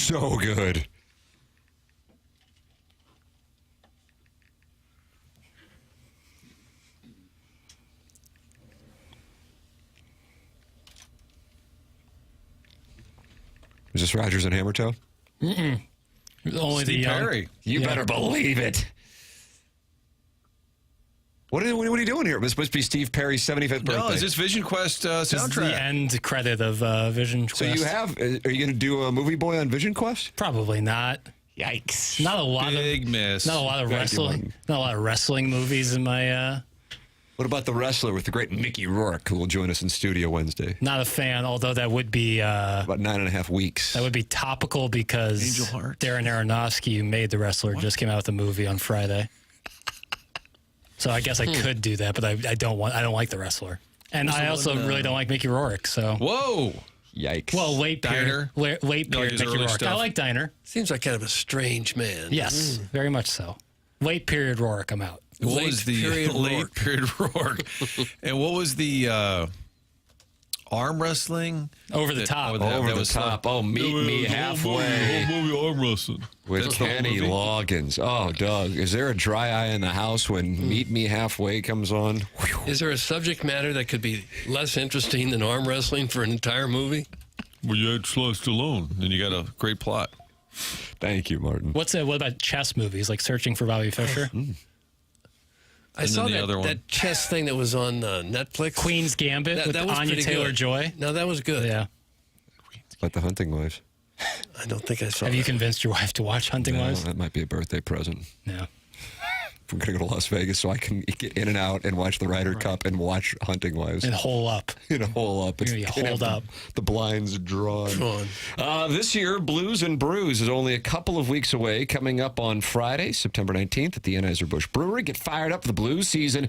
Speaker 11: so good. Is this Rogers and Hammertoe?
Speaker 3: Mm-mm. Only
Speaker 11: Steve
Speaker 3: the young.
Speaker 11: Perry. You better believe it. What are you doing here? This must be Steve Perry's 75th birthday.
Speaker 13: No, is this Vision Quest
Speaker 3: This is
Speaker 13: soundtrack?
Speaker 3: the end credit of Vision Quest.
Speaker 11: So you have? Are you going to do a movie boy on Vision Quest?
Speaker 3: Probably not.
Speaker 11: Yikes!
Speaker 3: Not a lot
Speaker 13: Big miss.
Speaker 3: Not a lot of
Speaker 11: Thank you,
Speaker 3: wrestling.
Speaker 11: Martin.
Speaker 3: Not a lot of wrestling movies in my.
Speaker 11: What about the wrestler with the great Mickey Rourke, who will join us in studio Wednesday?
Speaker 3: Not a fan, although that would be
Speaker 11: about 9.5 weeks.
Speaker 3: That would be topical because
Speaker 13: Angel Heart.
Speaker 3: Darren Aronofsky, who made The Wrestler, just came out with a movie on Friday. So I guess I could do that, but I don't like The Wrestler, and I also really don't like Mickey Rourke. So
Speaker 13: whoa,
Speaker 11: yikes!
Speaker 3: Well, late
Speaker 13: Diner?
Speaker 3: period, late
Speaker 13: No,
Speaker 3: period
Speaker 13: his
Speaker 3: Mickey
Speaker 13: early
Speaker 3: Rourke.
Speaker 13: stuff.
Speaker 3: I like Diner.
Speaker 12: Seems like kind of a strange man.
Speaker 3: Yes, very much so. Late period Rourke, I'm out.
Speaker 13: What was the late period Rourke? And what was the arm wrestling?
Speaker 3: Over the top.
Speaker 11: Over the top. Oh, meet me halfway.
Speaker 13: Movie arm wrestling.
Speaker 11: With
Speaker 13: That's the whole
Speaker 11: Kenny
Speaker 13: movie?
Speaker 11: Loggins. Oh, Doug, is there a dry eye in the house when Meet Me Halfway comes on?
Speaker 12: Is there a subject matter that could be less interesting than arm wrestling for an entire movie?
Speaker 13: Well, you had Sly Stallone, and you got a great plot.
Speaker 11: Thank you, Martin.
Speaker 3: What about chess movies like Searching for Bobby Fischer?
Speaker 12: I
Speaker 13: And
Speaker 12: saw
Speaker 13: then the
Speaker 12: that,
Speaker 13: other one.
Speaker 12: that chess thing that was on Netflix.
Speaker 3: Queen's Gambit with
Speaker 12: was
Speaker 3: Anya
Speaker 12: pretty
Speaker 3: Taylor-Joy.
Speaker 12: good. No, that was good.
Speaker 3: Yeah.
Speaker 11: About the Hunting Wives.
Speaker 12: I don't think I saw
Speaker 3: Have
Speaker 12: that.
Speaker 3: you convinced your wife to watch Hunting
Speaker 11: No,
Speaker 3: Wives?
Speaker 11: that might be a birthday present.
Speaker 3: No.
Speaker 11: We're going to go to Las Vegas so I can get in and out and watch the Ryder Cup and watch Hunting Wives.
Speaker 3: And hole up.
Speaker 11: In a hole up.
Speaker 3: You're gonna be holed up.
Speaker 11: The blinds drawn. This year, Blues and Brews is only a couple of weeks away. Coming up on Friday, September 19th at the Anheuser-Busch Brewery. Get fired up for the blues season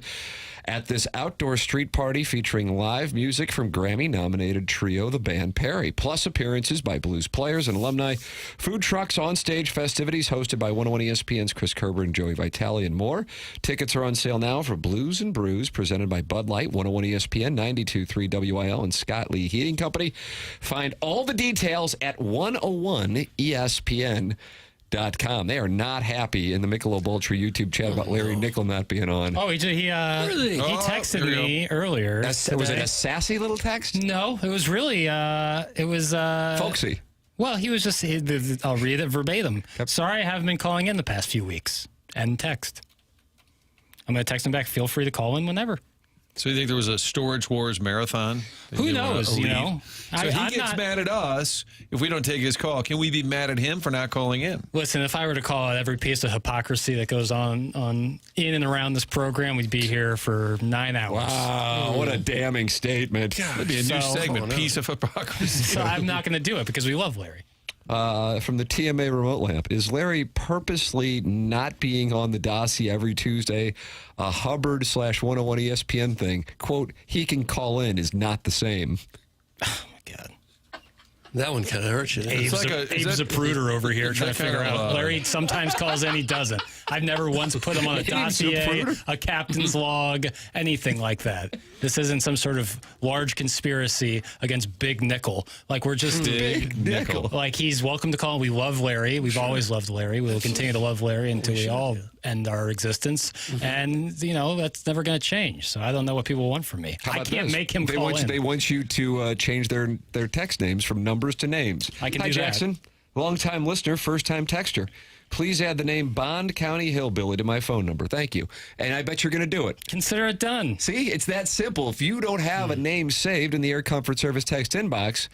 Speaker 11: at this outdoor street party featuring live music from Grammy-nominated trio, the band Perry, plus appearances by blues players and alumni, food trucks, on-stage festivities hosted by 101 ESPN's Chris Kerber and Joey Vitale, and more. Tickets are on sale now for Blues and Brews, presented by Bud Light, 101 ESPN, 92.3 WIL, and Scott Lee Heating Company. Find all the details at 101ESPN.com. They are not happy in the Michelob Ultra YouTube chat about Larry Nickel not being on.
Speaker 3: Oh, he texted me earlier.
Speaker 11: Was it a sassy little text?
Speaker 3: No, it was really
Speaker 11: folksy.
Speaker 3: Well, he was just. I'll read it verbatim. Sorry, I haven't been calling in the past few weeks. End text. I'm going to text him back. Feel free to call in whenever.
Speaker 13: So you think there was a Storage Wars marathon?
Speaker 3: Who knows? You know,
Speaker 13: So he gets mad at us if we don't take his call. Can we be mad at him for not calling in?
Speaker 3: Listen, if I were to call out every piece of hypocrisy that goes on in and around this program, we'd be here for 9 hours.
Speaker 11: Wow, what a damning statement.
Speaker 13: That'd be a new segment, piece of hypocrisy.
Speaker 3: So I'm not going to do it because we love Larry.
Speaker 11: From the TMA remote lamp, is Larry purposely not being on the dossier every Tuesday? A Hubbard /101 ESPN thing. Quote, he can call in is not the same.
Speaker 3: Oh, my God.
Speaker 12: That one kind of hurts you.
Speaker 3: Abe's a pruder over here trying to figure out. Larry sometimes calls in, he doesn't. I've never once put him on a dossier, a captain's log, anything like that. This isn't some sort of large conspiracy against Big Nickel. Like, we're just
Speaker 11: Big Nickel.
Speaker 3: Like, he's welcome to call. We love Larry. We've always loved Larry. We will continue to love Larry until we all end our existence. And, you know, that's never going to change. So I don't know what people want from me. I can't make him call in.
Speaker 11: They want you to change their text names from numbers to names.
Speaker 3: I can
Speaker 11: Hi,
Speaker 3: do that.
Speaker 11: Jackson. Long-time listener, first-time texter. Please add the name Bond County Hillbilly to my phone number. Thank you. And I bet you're going to do it.
Speaker 3: Consider it done.
Speaker 11: See, it's that simple. If you don't have a name saved in the Air Comfort Service text inbox,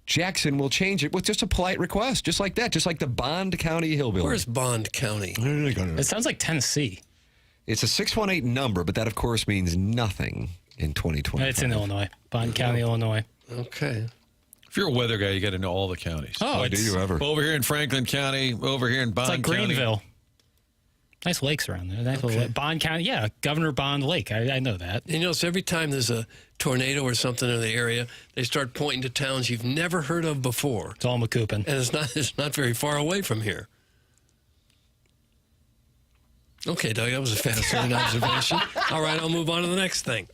Speaker 11: Jackson will change it with just a polite request, just like that, just like the Bond County Hillbilly.
Speaker 12: Where's Bond County?
Speaker 3: It sounds like Tennessee.
Speaker 11: It's a 618 number, but that, of course, means nothing in 2020.
Speaker 3: It's in Illinois. Bond County, Illinois.
Speaker 12: Okay.
Speaker 13: If you're a weather guy, you got to know all the counties.
Speaker 3: Oh,
Speaker 11: Why do you ever?
Speaker 13: Over here in Franklin County, over here in Bond
Speaker 3: It's like
Speaker 13: County.
Speaker 3: Greenville. Nice lakes around there. Nice little Bond County. Yeah, Governor Bond Lake. I know that.
Speaker 12: You know, so every time there's a tornado or something in the area, they start pointing to towns you've never heard of before.
Speaker 3: It's all McCoupin.
Speaker 12: And it's not very far away from here. Okay, Doug, that was a fascinating observation. All right, I'll move on to the next thing.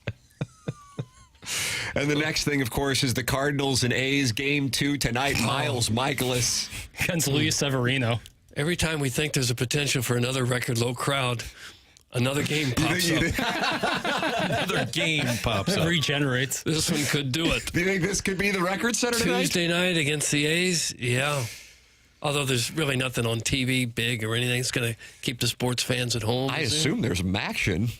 Speaker 11: And the next thing, of course, is the Cardinals and A's Game 2 tonight. Miles Michaelis
Speaker 3: against Luis Severino.
Speaker 12: Every time we think there's a potential for another record low crowd, another game pops up.
Speaker 13: Another game pops up.
Speaker 3: Regenerates.
Speaker 12: This one could do it.
Speaker 11: Do you think this could be the record setter tonight?
Speaker 12: Tuesday night against the A's? Yeah. Although there's really nothing on TV big or anything that's going to keep the sports fans at home.
Speaker 11: I assume there's Maction.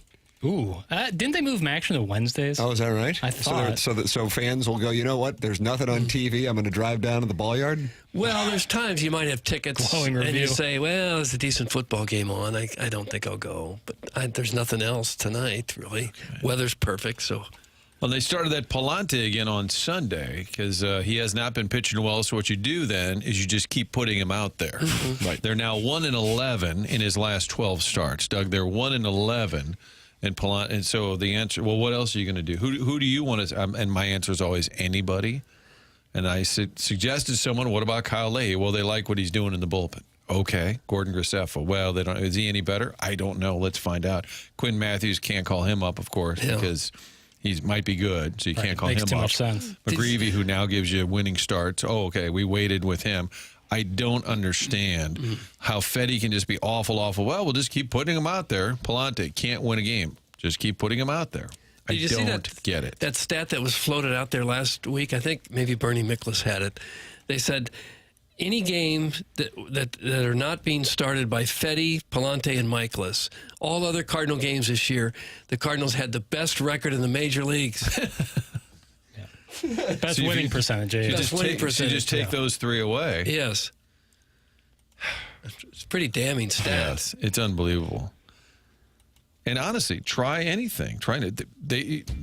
Speaker 3: Ooh. Didn't they move Maction to Wednesdays?
Speaker 11: Oh, is that right?
Speaker 3: I thought.
Speaker 11: So fans will go, you know what? There's nothing on TV. I'm going to drive down to the ball yard.
Speaker 12: Well, there's times you might have tickets
Speaker 3: Glowing
Speaker 12: and
Speaker 3: review.
Speaker 12: you say, well, there's a decent football game on. I don't think I'll go. But there's nothing else tonight, really. Okay. Weather's perfect, so...
Speaker 13: Well, they started that Palante again on Sunday because he has not been pitching well. So what you do then is you just keep putting him out there. Right. They're now 1-11 in his last 12 starts. Doug, they're 1-11. And so the answer, well, what else are you going to do? Who do you want to? And my answer is always anybody. And I suggested someone. What about Kyle Leahy? Well, they like what he's doing in the bullpen. Okay, Gordon Graceffa. Well, they don't. Is he any better? I don't know. Let's find out. Quinn Matthews can't call him up, of course, because he might be good, so you can't call him up.
Speaker 3: Makes too much sense.
Speaker 13: McGreevy, who now gives you winning starts. Oh, okay, we waited with him. I don't understand how Fetty can just be awful. Well, we'll just keep putting him out there. Palante can't win a game. Just keep putting him out there.
Speaker 12: Did you
Speaker 13: don't
Speaker 12: see
Speaker 13: get it.
Speaker 12: That stat that was floated out there last week, I think maybe Bernie Miklasz had it. They said any game that are not being started by Fetty, Palante, and Michaelis, all other Cardinal games this year, the Cardinals had the best record in the major leagues.
Speaker 3: Best winning percentage.
Speaker 13: You just take those three away.
Speaker 12: Yes. It's a pretty damning stat.
Speaker 13: Yes, it's unbelievable. And honestly, try anything.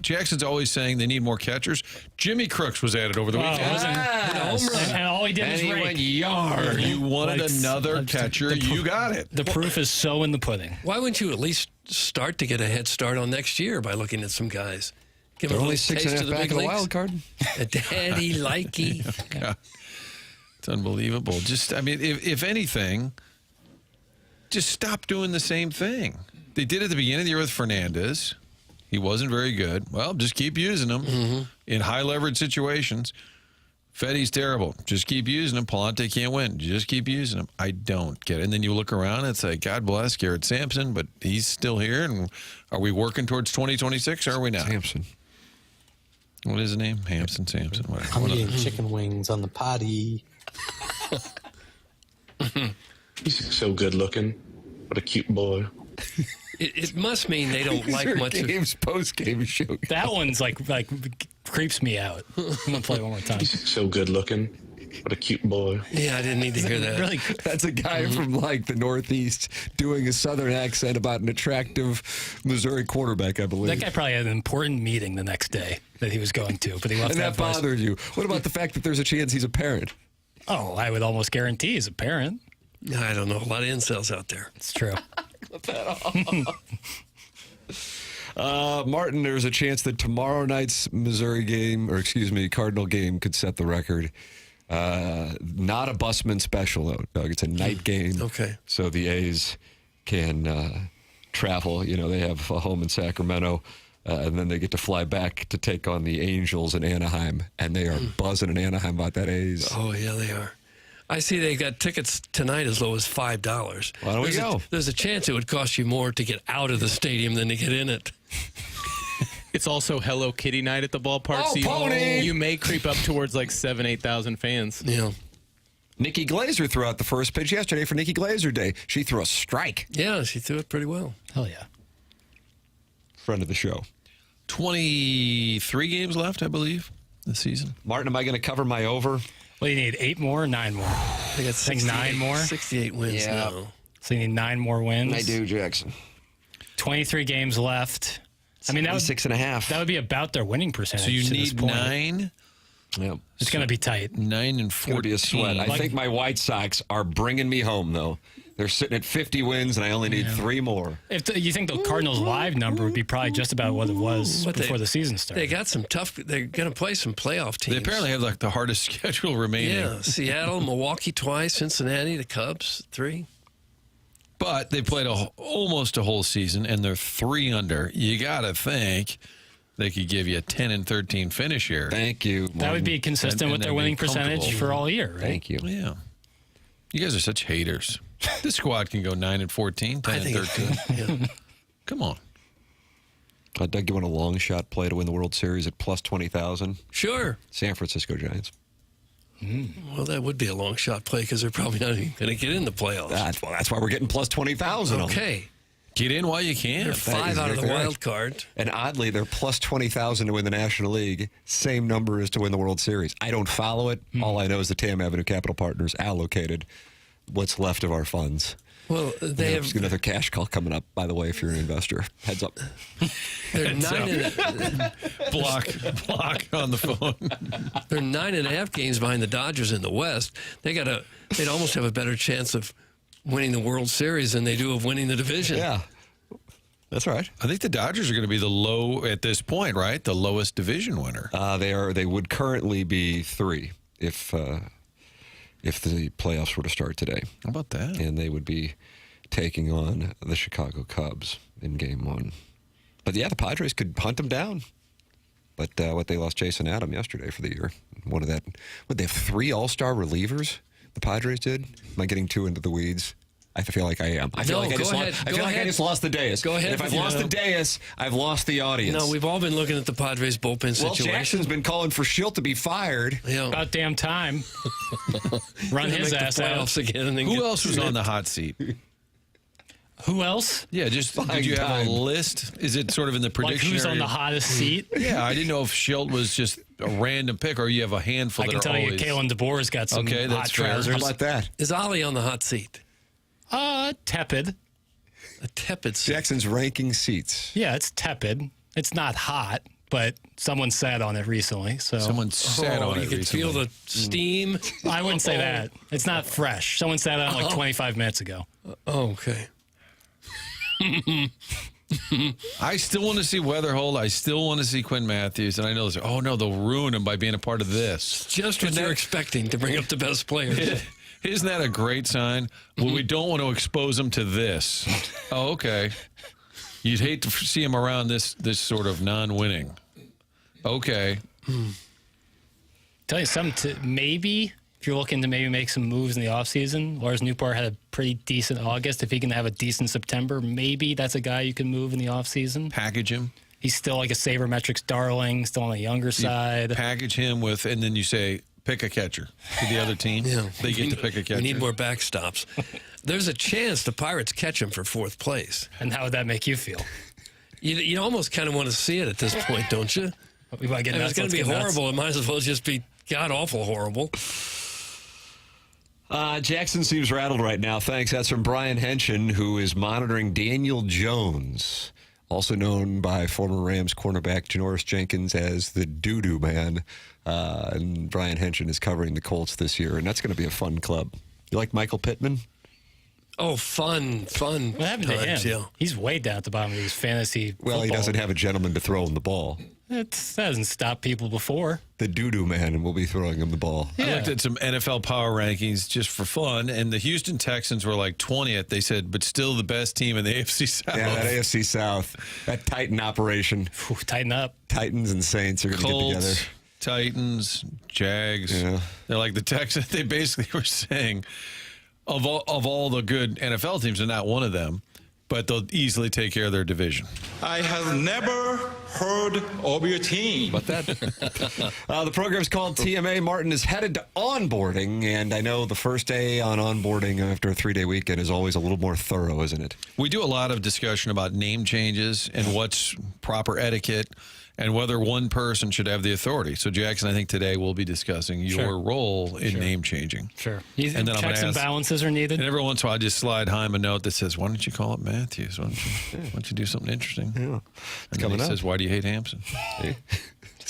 Speaker 13: Jackson's always saying they need more catchers. Jimmy Crooks was added over the weekend.
Speaker 3: And all he did was rake.
Speaker 11: Went yard.
Speaker 13: You wanted another catcher. You got it.
Speaker 3: The proof is so in the pudding.
Speaker 12: Why wouldn't you at least start to get a head start on next year by looking at some guys? Give
Speaker 11: They're
Speaker 12: them a
Speaker 11: only
Speaker 12: little
Speaker 11: 6.5
Speaker 12: taste of the
Speaker 11: back
Speaker 12: big
Speaker 11: of the
Speaker 12: leagues.
Speaker 11: wild card.
Speaker 12: A daddy likey.
Speaker 13: God. It's unbelievable. Just, I mean, if anything, just stop doing the same thing. They did it at the beginning of the year with Fernandez. He wasn't very good. Well, just keep using him in high leverage situations. Fetty's terrible. Just keep using him. Palante can't win. Just keep using him. I don't get it. And then you look around and it's like, God bless Garrett Sampson, but he's still here. And are we working towards 2026 or are we not?
Speaker 11: Sampson.
Speaker 13: What is his name? Hampson, Sampson, whatever.
Speaker 10: I'm eating chicken wings on the potty.
Speaker 16: He's so good looking. What a cute boy.
Speaker 12: It must mean they don't like much of
Speaker 11: Game's post-game show.
Speaker 3: That one's like creeps me out. I'm going to play it one more time.
Speaker 16: He's so good looking. What a cute boy.
Speaker 12: Yeah, I didn't need to hear that.
Speaker 3: Really,
Speaker 11: that's a guy from like the Northeast doing a Southern accent about an attractive Missouri quarterback, I believe.
Speaker 3: that guy probably had an important meeting the next day that he was going to, but he left
Speaker 11: And that
Speaker 3: voice.
Speaker 11: bothered you. What about the fact that there's a chance he's a parent?
Speaker 3: Oh, I would almost guarantee he's a parent.
Speaker 12: I don't know. A lot of incels out there.
Speaker 3: It's true.
Speaker 11: Martin, there's a chance that tomorrow night's Cardinal game could set the record. Not a busman special, though, Doug. It's a night game.
Speaker 12: Okay.
Speaker 11: So the A's can travel. You know, they have a home in Sacramento, and then they get to fly back to take on the Angels in Anaheim. And they are buzzing in Anaheim about that A's.
Speaker 12: Oh, yeah, they are. I see they got tickets tonight as low as $5.
Speaker 11: Why don't we go?
Speaker 12: There's a chance it would cost you more to get out of the stadium than to get in it.
Speaker 4: It's also Hello Kitty night at the ballpark.
Speaker 11: Oh,
Speaker 4: so
Speaker 11: pony!
Speaker 4: You may creep up towards like 8,000 fans.
Speaker 12: Yeah.
Speaker 11: Nikki Glazer threw out the first pitch yesterday for Nikki Glazer Day. She threw a strike.
Speaker 12: Yeah, she threw it pretty well.
Speaker 3: Hell yeah.
Speaker 11: Friend of the show.
Speaker 13: 23 games left, I believe, this season.
Speaker 11: Martin, am I going to cover my over?
Speaker 3: Well, you need 8 more or 9 more?
Speaker 12: They got
Speaker 3: 9 more?
Speaker 12: 68 wins now.
Speaker 3: So you need 9 more wins?
Speaker 11: I do, Jackson.
Speaker 3: 23 games left. I mean, that would
Speaker 11: 6.5.
Speaker 3: That would be about their winning percentage.
Speaker 13: So you
Speaker 3: to this
Speaker 13: need
Speaker 3: point.
Speaker 13: 9?
Speaker 11: Yeah.
Speaker 3: It's going to be tight.
Speaker 13: 9 and
Speaker 11: It's going to be a
Speaker 13: 14.
Speaker 11: sweat. I think my White Sox are bringing me home, though. They're sitting at 50 wins, and I only need 3 more.
Speaker 3: You think the Cardinals' live number would be probably just about what it was before the season started.
Speaker 12: They got some tough. They're going to play some playoff teams.
Speaker 13: They apparently have like the hardest schedule remaining.
Speaker 12: Yeah, Seattle, Milwaukee twice, Cincinnati, the Cubs 3.
Speaker 13: But they played almost a whole season, and they're 3 under. You got to think they could give you a 10-13 finish here.
Speaker 11: Thank you.
Speaker 1: That would be consistent with their winning percentage for all year, right?
Speaker 11: Thank you.
Speaker 13: Yeah. You guys are such haters. This squad can go 9-14, 10-13.
Speaker 12: Yeah.
Speaker 13: Come on.
Speaker 11: Doug, you want a long shot play to win the World Series at plus 20,000?
Speaker 12: Sure.
Speaker 11: San Francisco Giants.
Speaker 12: Well, that would be a long shot play because they're probably not even going to get in the playoffs.
Speaker 11: That's why we're getting plus 20,000.
Speaker 12: Okay.
Speaker 13: Get in while you can.
Speaker 12: They're 5 out of the wild card.
Speaker 11: And oddly, they're plus 20,000 to win the National League. Same number as to win the World Series. I don't follow it. All I know is the Tam Avenue Capital Partners allocated what's left of our funds.
Speaker 12: Well, they have
Speaker 11: another cash call coming up, by the way, if you're an investor. Heads up.
Speaker 12: They're
Speaker 13: block on the phone.
Speaker 12: They're 9.5 games behind the Dodgers in the West. They'd almost have a better chance of winning the World Series than they do of winning the division.
Speaker 11: Yeah. That's right.
Speaker 13: I think the Dodgers are going to be the low at this point, right? The lowest division winner.
Speaker 11: They would currently be 3 if the playoffs were to start today.
Speaker 13: How about that?
Speaker 11: And they would be taking on the Chicago Cubs in Game 1. But yeah, the Padres could hunt them down. But they lost Jason Adam yesterday for the year. Would they have 3 All-Star relievers? The Padres did? Am I getting too into the weeds? I feel like I am. I feel like I just lost the dais.
Speaker 12: Go ahead.
Speaker 11: And if I've lost the dais, I've lost the audience.
Speaker 12: No, we've all been looking at the Padres bullpen situation.
Speaker 11: Well, Jackson's been calling for Schilt to be fired.
Speaker 12: Yeah.
Speaker 1: About damn time. Run his ass out.
Speaker 12: Again and then
Speaker 13: Who else was on the hot seat?
Speaker 1: Who else?
Speaker 13: Yeah, did you have a list? Is it sort of in the prediction?
Speaker 1: Like who's on the hottest seat?
Speaker 13: Yeah, I didn't know if Schilt was just a random pick or you have a handful
Speaker 1: I
Speaker 13: that
Speaker 1: can
Speaker 13: are
Speaker 1: tell
Speaker 13: always...
Speaker 1: you, Kalen DeBoer's got some hot trousers.
Speaker 11: How about that?
Speaker 12: Is Ollie on the hot seat?
Speaker 1: Tepid.
Speaker 12: A tepid seat.
Speaker 11: Jackson's ranking seats.
Speaker 1: Yeah, it's tepid. It's not hot, but someone sat on it recently. So
Speaker 13: Someone sat on it
Speaker 12: You could
Speaker 13: recently.
Speaker 12: feel the steam.
Speaker 1: I wouldn't say that. It's not fresh. Someone sat on it like 25 minutes ago.
Speaker 12: Oh, okay.
Speaker 13: I still want to see Weatherhold. I still want to see Quinn Matthews. And I know, oh, no, they'll ruin him by being a part of this.
Speaker 12: Just what you're expecting to bring up the best players.
Speaker 13: Isn't that a great sign? Well, we don't want to expose him to this. Oh, okay. You'd hate to see him around this sort of non-winning. Okay.
Speaker 1: Tell you something, maybe if you're looking to maybe make some moves in the offseason, Lars Newport had a pretty decent August. If he can have a decent September, maybe that's a guy you can move in the offseason.
Speaker 13: Package him.
Speaker 1: He's still like a sabermetrics darling, still on the younger side.
Speaker 13: Package him with, and then you say, pick a catcher to the other team.
Speaker 12: Yeah.
Speaker 13: They get to pick a catcher.
Speaker 12: We need more backstops. There's a chance the Pirates catch him for 4th place.
Speaker 1: And how would that make you feel?
Speaker 12: You almost kind of want to see it at this point, don't you?
Speaker 1: We might get nuts.
Speaker 12: It's going to be horrible. It might as well just be god-awful horrible.
Speaker 11: Jackson seems rattled right now. Thanks. That's from Brian Henshin, who is monitoring Daniel Jones, also known by former Rams cornerback Janoris Jenkins as the doo-doo man. And Brian Henshin is covering the Colts this year, and that's going to be a fun club. You like Michael Pittman?
Speaker 12: Oh, fun.
Speaker 1: What happened to him?
Speaker 12: Yeah.
Speaker 1: He's way down at the bottom of his fantasy
Speaker 11: Well, he
Speaker 1: football.
Speaker 11: doesn't have a gentleman to throw him the ball.
Speaker 1: That hasn't stopped people before.
Speaker 11: The doo-doo man will be throwing him the ball.
Speaker 13: I looked at some NFL power rankings just for fun, and the Houston Texans were like 20th. They said, but still the best team in the AFC South.
Speaker 11: Yeah, that AFC South, that Titan operation.
Speaker 1: Tighten up.
Speaker 11: Titans and Saints are going to get together.
Speaker 13: Titans, Jags.
Speaker 11: Yeah.
Speaker 13: They're like the Texans. They basically were saying, of all the good NFL teams, they're not one of them, but they'll easily take care of their division.
Speaker 17: I have never heard of your team.
Speaker 11: But the program's called TMA. Martin is headed to onboarding, and I know the first day on onboarding after a 3-day weekend is always a little more thorough, isn't it?
Speaker 13: We do a lot of discussion about name changes and what's proper etiquette and whether one person should have the authority. So, Jackson, I think today we'll be discussing your role in name changing.
Speaker 1: Sure.
Speaker 13: And then
Speaker 1: checks and balances are needed.
Speaker 13: And every once in a while, I just slide Haim a note that says, why don't you call it Matthews? Why don't you do something interesting?
Speaker 11: Yeah.
Speaker 13: And then he says, why do you hate Hampson?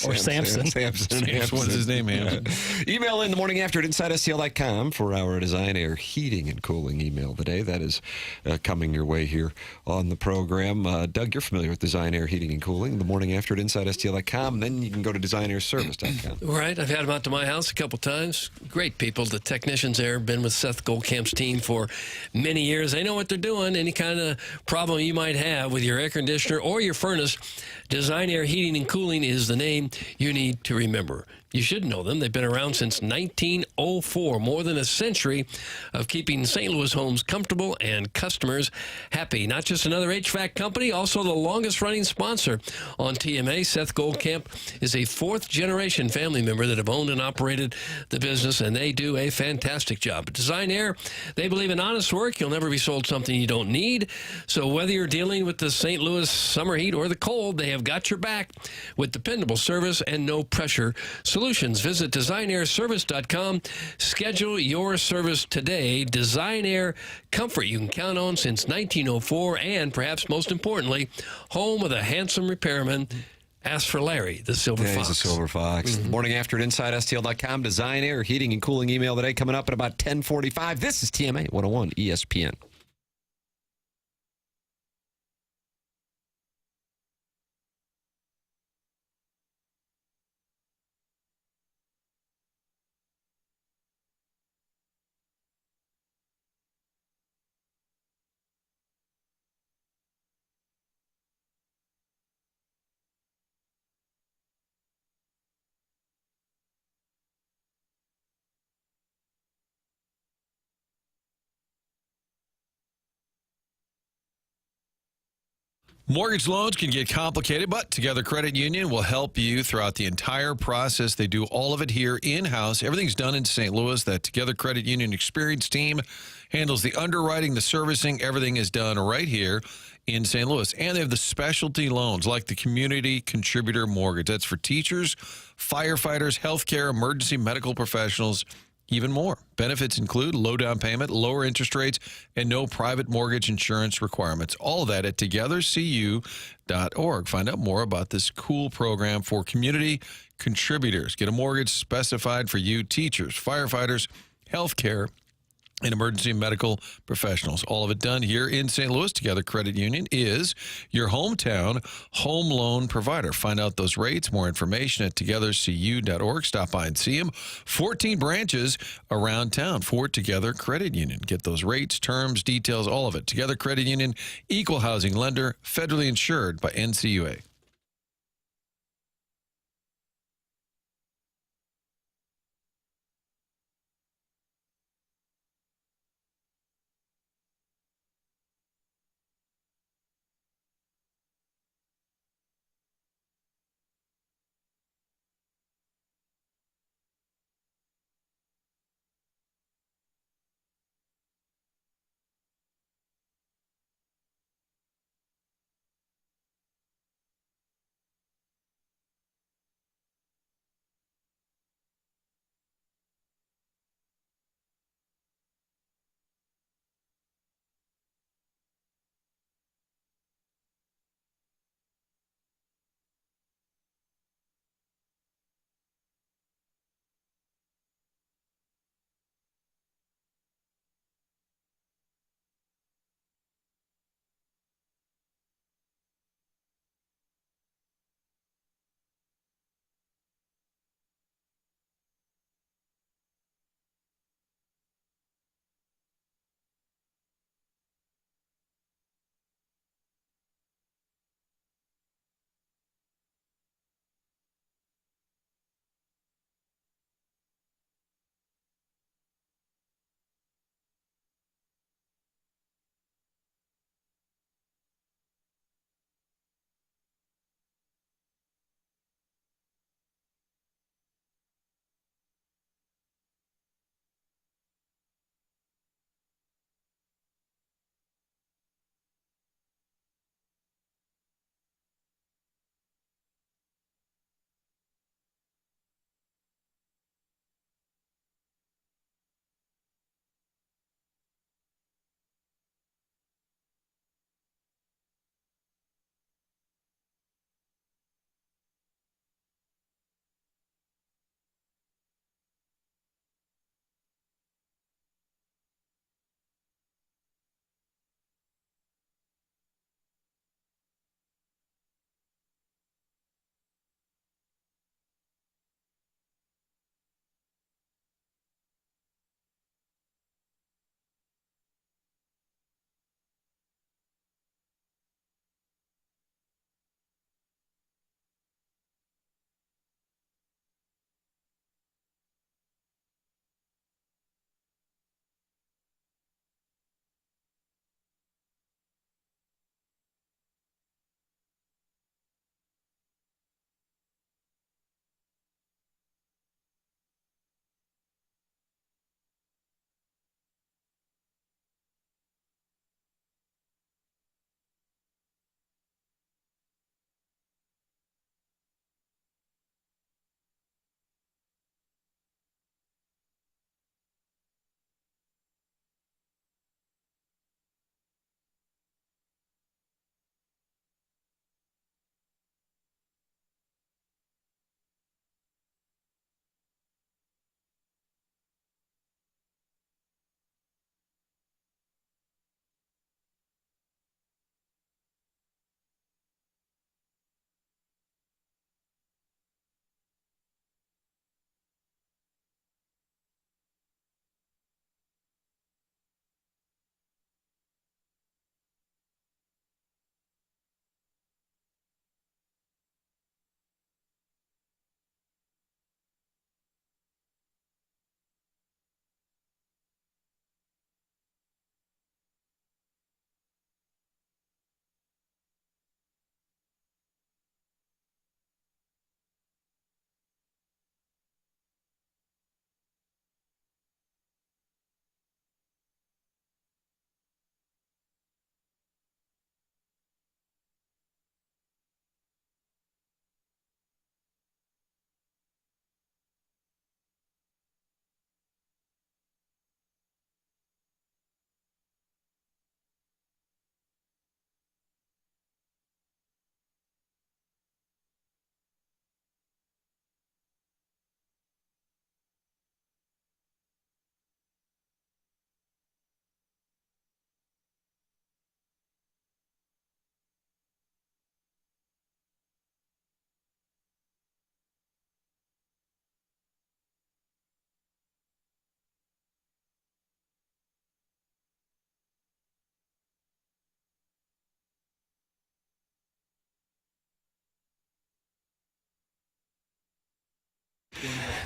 Speaker 1: Or Samson.
Speaker 11: Samson.
Speaker 13: What's his name, Hampson?
Speaker 11: Email in the morning after at InsideSTL.com for our Design Air Heating and Cooling email today. That is coming your way here on the program. Doug, you're familiar with Design Air Heating and Cooling. The morning after at InsideSTL.com. Then you can go to DesignAirService.com.
Speaker 12: Right. I've had them out to my house a couple times. Great people. The technicians there have been with Seth Goldcamp's team for many years. They know what they're doing. Any kind of problem you might have with your air conditioner or your furnace, Design Air Heating and Cooling is the name you need to remember. You should know them. They've been around since 1904, more than a century of keeping St. Louis homes comfortable and customers happy. Not just another HVAC company, also the longest-running sponsor on TMA. Seth Goldcamp is a fourth-generation family member that have owned and operated the business, and they do a fantastic job. At Design Air, they believe in honest work. You'll never be sold something you don't need. So whether you're dealing with the St. Louis summer heat or the cold, they have got your back with dependable service and no-pressure solutions. Visit designairservice.com. Schedule your service today. Design Air, comfort you can count on since 1904, and perhaps most importantly, home of a handsome repairman. Ask for Larry, the Silver Fox.
Speaker 11: He's a Silver Fox. Morning after at InsideSTL.com. Design Air Heating and Cooling email today coming up at about 10:45. This is TMA 101 ESPN.
Speaker 13: Mortgage loans can get complicated, but Together Credit Union will help you throughout the entire process. They do all of it here in-house. Everything's done in St. Louis. That Together Credit Union experienced team handles the underwriting, the servicing. Everything is done right here in St. Louis. And they have the specialty loans like the Community Contributor Mortgage. That's for teachers, firefighters, healthcare, emergency medical professionals, even more. Benefits include low down payment, lower interest rates, and no private mortgage insurance requirements. All of that at togethercu.org. Find out more about this cool program for community contributors. Get a mortgage specified for you, teachers, firefighters, healthcare, and emergency medical professionals. All of it done here in St. Louis. Together Credit Union is your hometown home loan provider. Find out those rates, more information at togethercu.org. Stop by and see them. 14 branches around town for Together Credit Union. Get those rates, terms, details, all of it. Together Credit Union, equal housing lender, federally insured by NCUA.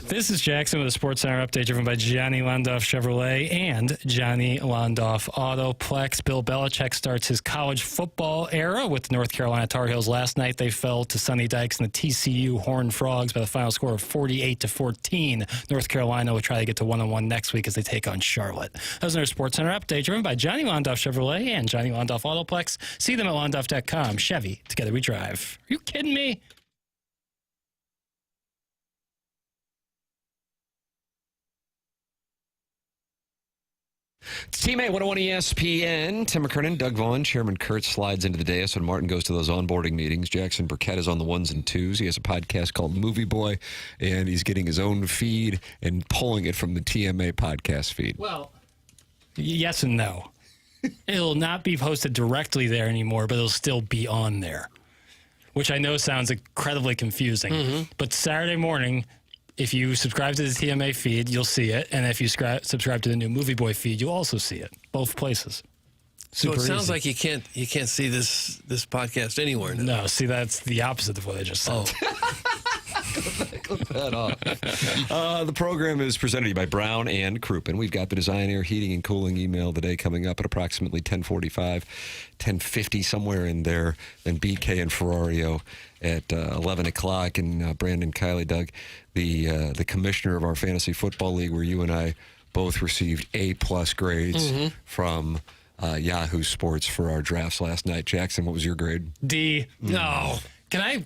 Speaker 1: This is Jackson with a Sports Center update driven by Johnny Londoff Chevrolet and Johnny Londoff Autoplex. Bill Belichick starts his college football era with the North Carolina Tar Heels. Last night they fell to Sonny Dykes and the TCU Horned Frogs by the final score of 48-14. North Carolina will try to get to 1-1 next week as they take on Charlotte. That was another Sports Center update driven by Johnny Londoff Chevrolet and Johnny Londoff Autoplex. See them at londoff.com. Chevy, together we drive. Are you kidding me?
Speaker 11: It's Teammate 101 ESPN. Tim McKernan, Doug Vaughn, Chairman Kurt slides into the dais when Martin goes to those onboarding meetings. Jackson Burkett is on the ones and twos. He has a podcast called Movie Boy, and he's getting his own feed and pulling it from the TMA podcast feed.
Speaker 1: Well, yes and no. It'll not be posted directly there anymore, but it'll still be on there, which I know sounds incredibly confusing. But Saturday morning, if you subscribe to the TMA feed, you'll see it. And if you subscribe to the new Movie Boy feed, you'll also see it. Both places.
Speaker 12: So it sounds
Speaker 1: easy.
Speaker 12: like you can't see this podcast anywhere now.
Speaker 1: No, see, that's the opposite of what I just said.
Speaker 11: Clip that off. The program is presented to you by Brown and Crouppen. We've got the Design Air Heating and Cooling email today coming up at approximately 10:45, 10:50, somewhere in there. Then BK and Ferrario at 11 o'clock. And Brandon Kiley, Doug, the commissioner of our fantasy football league, where you and I both received A+ grades from Yahoo Sports for our drafts last night. Jackson, what was your grade?
Speaker 1: D. No. Can I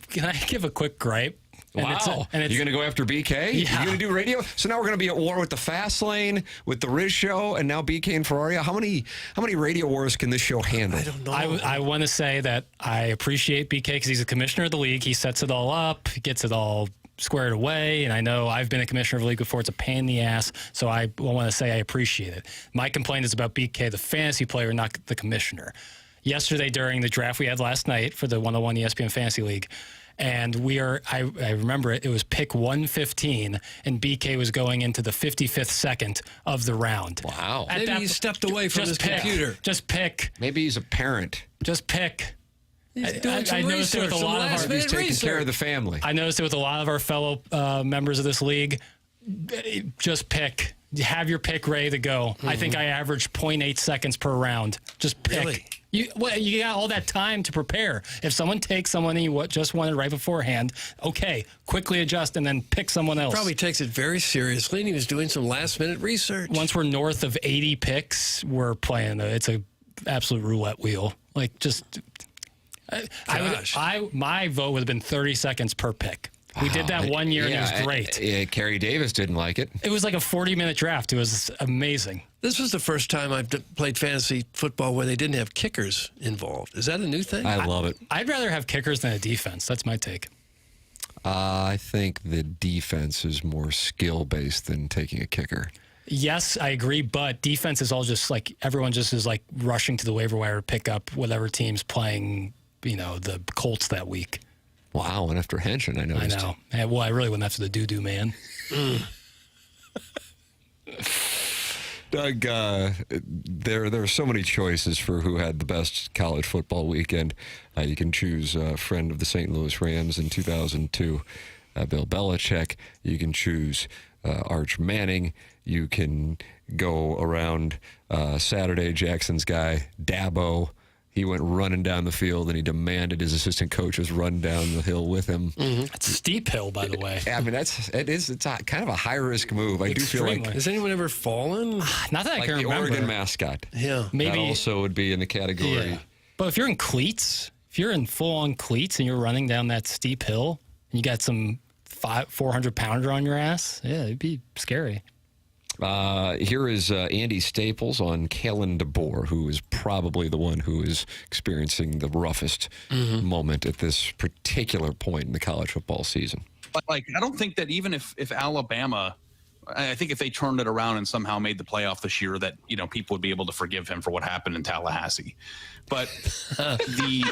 Speaker 1: give a quick gripe?
Speaker 11: Wow. You're going to go after BK?
Speaker 1: Yeah.
Speaker 11: You're going to do radio? So now we're going to be at war with the Fast Lane, with the Riz Show, and now BK and Ferrario. How many radio wars can this show handle?
Speaker 12: I don't know.
Speaker 1: I want to say that I appreciate BK because he's the commissioner of the league. He sets it all up, gets it all squared away, and I know I've been a commissioner of the league before. It's a pain in the ass, so I want to say I appreciate it. My complaint is about BK, the fantasy player, not the commissioner. Yesterday during the draft we had last night for the 101 ESPN Fantasy League, and I remember it was pick 115, and BK was going into the 55th second of the round.
Speaker 11: Wow.
Speaker 12: Maybe he stepped away from his computer.
Speaker 1: Just pick.
Speaker 11: Maybe he's a parent.
Speaker 1: Just pick.
Speaker 12: He's doing some
Speaker 1: noticed it with a lot of
Speaker 11: He's taking care of the family.
Speaker 1: I noticed it with a lot of our fellow members of this league. Just pick. Have your pick ready to go. I think I averaged 0.8 seconds per round. Just pick.
Speaker 12: Really?
Speaker 1: You got all that time to prepare. If someone takes someone you just wanted right beforehand, okay, quickly adjust and then pick someone else.
Speaker 12: Probably takes it very seriously, and he was doing some last-minute research.
Speaker 1: Once we're north of 80 picks, we're playing. It's a absolute roulette wheel. Like, just... my vote would have been 30 seconds per pick. We did that one year, and it was great.
Speaker 11: Kerry Davis didn't like it.
Speaker 1: It was like a 40-minute draft. It was amazing.
Speaker 12: This was the first time I've played fantasy football where they didn't have kickers involved. Is that a new thing?
Speaker 11: I love it.
Speaker 1: I'd rather have kickers than a defense. That's my take.
Speaker 11: I think the defense is more skill-based than taking a kicker.
Speaker 1: Yes, I agree, but defense is all just like everyone just is like rushing to the waiver wire to pick up whatever team's playing, the Colts that week.
Speaker 11: Wow, and after Henshin, I noticed.
Speaker 1: I know. Well, I really went after the doo-doo man.
Speaker 11: Doug, there are so many choices for who had the best college football weekend. You can choose a friend of the St. Louis Rams in 2002, Bill Belichick. You can choose Arch Manning. You can go around Saturday, Jackson's guy, Dabo. He went running down the field, and he demanded his assistant coaches run down the hill with him.
Speaker 1: It's a steep hill, by the way.
Speaker 11: I mean, it's kind of a high-risk move. I do feel like...
Speaker 12: Has anyone ever fallen?
Speaker 1: Not that I can remember.
Speaker 11: Like the Oregon mascot.
Speaker 12: Yeah.
Speaker 1: Maybe.
Speaker 11: That also would be in the category.
Speaker 1: Yeah. But if you're in cleats, if you're in full-on cleats and you're running down that steep hill, and you got some 400-pounder on your ass, yeah, it'd be scary.
Speaker 11: Here is Andy Staples on Kalen DeBoer, who is probably the one who is experiencing the roughest moment at this particular point in the college football season.
Speaker 18: But, I don't think that even if Alabama, I think if they turned it around and somehow made the playoff this year, that, people would be able to forgive him for what happened in Tallahassee. But the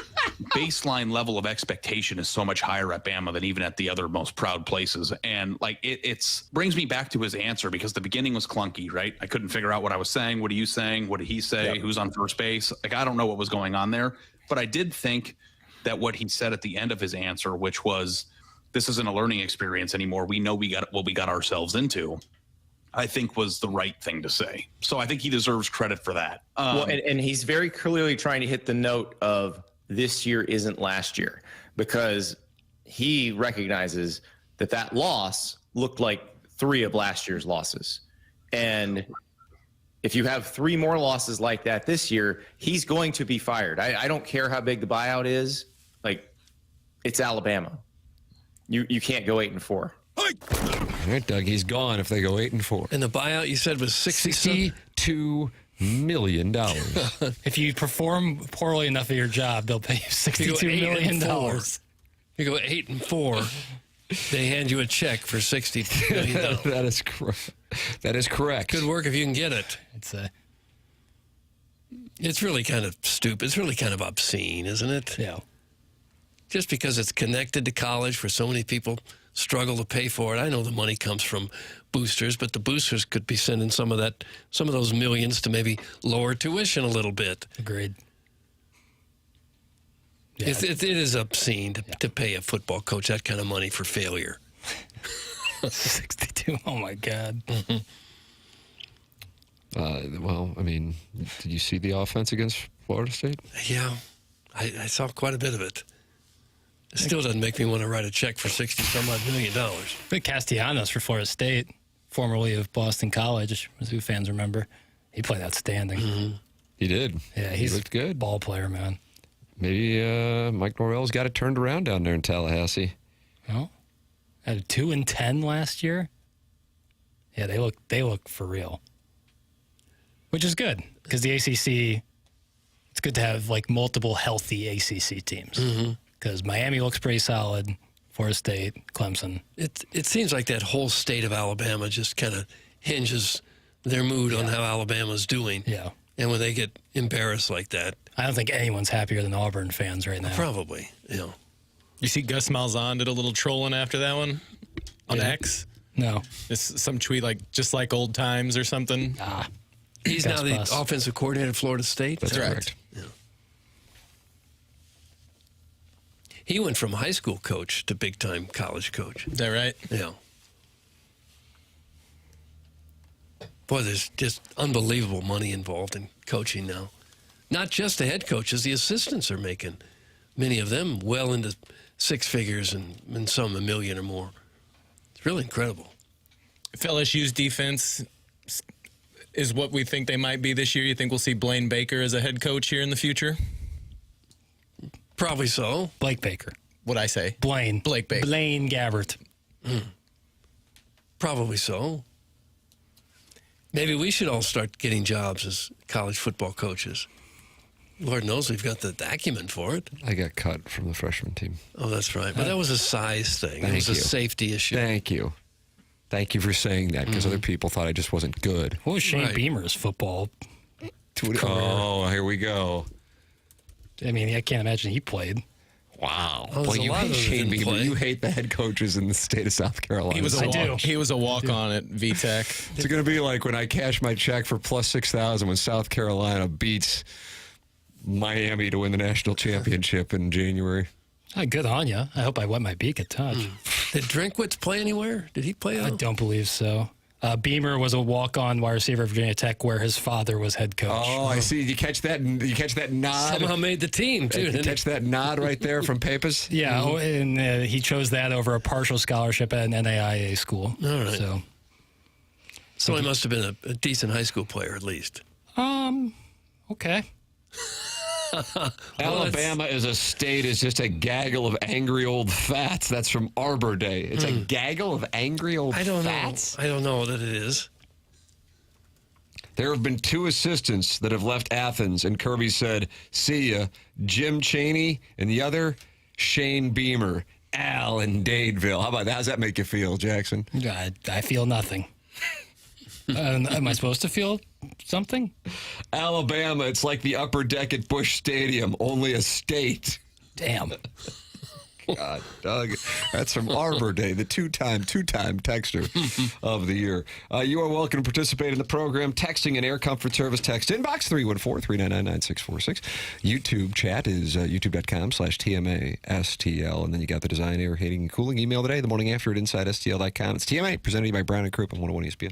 Speaker 18: baseline level of expectation is so much higher at Bama than even at the other most proud places. And it's brings me back to his answer, because the beginning was clunky, right? I couldn't figure out what I was saying. What are you saying? What did he say? Yep. Who's on first base? I don't know what was going on there. But I did think that what he said at the end of his answer, which was, this isn't a learning experience anymore. We know we got what we got ourselves into, I think was the right thing to say. So I think he deserves credit for that.
Speaker 2: Well, and he's very clearly trying to hit the note of this year isn't last year, because he recognizes that loss looked like 3 of last year's losses. And if you have 3 more losses like that this year, he's going to be fired. I don't care how big the buyout is. Like, it's Alabama. You can't go 8-4.
Speaker 11: All right, Doug, he's gone if they go 8-4.
Speaker 12: And the buyout you said was
Speaker 11: $62 million.
Speaker 1: If you perform poorly enough at your job, they'll pay you $62 million.
Speaker 12: You go 8-4. They hand you a check for $60 million.
Speaker 11: That is correct. That is correct.
Speaker 12: Good work if you can get it. It's really kind of stupid. It's really kind of obscene, isn't it?
Speaker 1: Yeah.
Speaker 12: Just because it's connected to college, where so many people struggle to pay for it. I know the money comes from boosters, but the boosters could be sending some of those millions to maybe lower tuition a little bit.
Speaker 1: Agreed.
Speaker 12: Yeah. It is obscene to pay a football coach that kind of money for failure.
Speaker 1: 62. Oh my God.
Speaker 11: Well, I mean, did you see the offense against Florida State?
Speaker 12: Yeah, I saw quite a bit of it. It still doesn't make me want to write a check for $60-some-odd million.
Speaker 1: But Castellanos for Florida State, formerly of Boston College, as who fans remember, he played outstanding.
Speaker 12: Mm-hmm.
Speaker 11: He did.
Speaker 1: Yeah,
Speaker 11: he looked good.
Speaker 1: Ball player, man.
Speaker 11: Maybe Mike Norvell's got it turned around down there in Tallahassee.
Speaker 1: Well, had a 2-10 last year. Yeah, they look for real, which is good because the ACC. It's good to have like multiple healthy ACC teams because Miami looks pretty solid. Florida State, Clemson.
Speaker 12: It seems like that whole state of Alabama just kind of hinges their mood on how Alabama's doing.
Speaker 1: Yeah.
Speaker 12: And when they get embarrassed like that.
Speaker 1: I don't think anyone's happier than Auburn fans right now.
Speaker 12: Probably, yeah.
Speaker 4: You see Gus Malzahn did a little trolling after that one on X?
Speaker 1: No.
Speaker 4: It's some tweet like, just like old times or something.
Speaker 12: He's now the offensive coordinator of Florida State?
Speaker 4: That's correct.
Speaker 12: Yeah. He went from high school coach to big-time college coach.
Speaker 4: Is that right?
Speaker 12: Yeah. Boy, there's just unbelievable money involved in coaching now. Not just the head coaches, the assistants are making, many of them, well into 6 figures and some $1 million or more. It's really incredible.
Speaker 4: If LSU's defense is what we think they might be this year, you think we'll see Blaine Baker as a head coach here in the future?
Speaker 12: Probably so.
Speaker 1: Blake Baker.
Speaker 4: What'd I say?
Speaker 1: Blake Baker. Blaine Gabbert.
Speaker 12: Probably so. Maybe we should all start getting jobs as college football coaches. Lord knows we've got the acumen for it.
Speaker 11: I got cut from the freshman team.
Speaker 12: Oh, that's right. But that was a size thing. It was a safety issue.
Speaker 11: Thank you. Thank you for saying that, because other people thought I just wasn't good.
Speaker 1: What was Shane Beamer's football career?
Speaker 11: Oh, here we go.
Speaker 1: I mean, I can't imagine he played.
Speaker 11: Wow.
Speaker 1: Oh,
Speaker 11: Boy, you hate Shane Beamer.
Speaker 1: play.
Speaker 11: You hate the head coaches in the state of South Carolina.
Speaker 4: He was a walk-on at VTech.
Speaker 11: It's going to be like when I cash my check for plus 6,000 when South Carolina beats Miami to win the national championship in January.
Speaker 1: Good on you. I hope I wet my beak at touch.
Speaker 12: Did Drinkwitz play anywhere? Did he play?
Speaker 1: I don't believe so. Beamer was a walk-on wide receiver at Virginia Tech, where his father was head coach.
Speaker 11: Oh, I see. You catch that? You catch that nod?
Speaker 12: Somehow made the team too.
Speaker 11: You catch that nod right there from Pappas?
Speaker 1: Yeah, and he chose that over a partial scholarship at an NAIA school.
Speaker 12: All right.
Speaker 1: So
Speaker 12: he must have been a decent high school player at least.
Speaker 1: Okay.
Speaker 11: Alabama as a state is just a gaggle of angry old fats. That's from Arbor Day. It's a gaggle of angry old fats?
Speaker 12: I don't know that it is.
Speaker 11: There have been 2 assistants that have left Athens, and Kirby said, see ya, Jim Chaney, and the other, Shane Beamer, Al in Dadeville. How about that? How does that make you feel, Jackson?
Speaker 1: I feel nothing. Am I supposed to feel something?
Speaker 11: Alabama, it's like the upper deck at Busch Stadium, only a state.
Speaker 1: Damn.
Speaker 11: God, Doug. That's from Arbor Day, the two-time texter of the year. You are welcome to participate in the program. Texting and Air Comfort Service text inbox 314-399-9646. YouTube chat is youtube.com/TMASTL. And then you got the Design, Air, Heating, and Cooling email today, the morning after at InsideSTL.com. It's TMA, presented to you by Brown and Crouppen on 101 ESPN.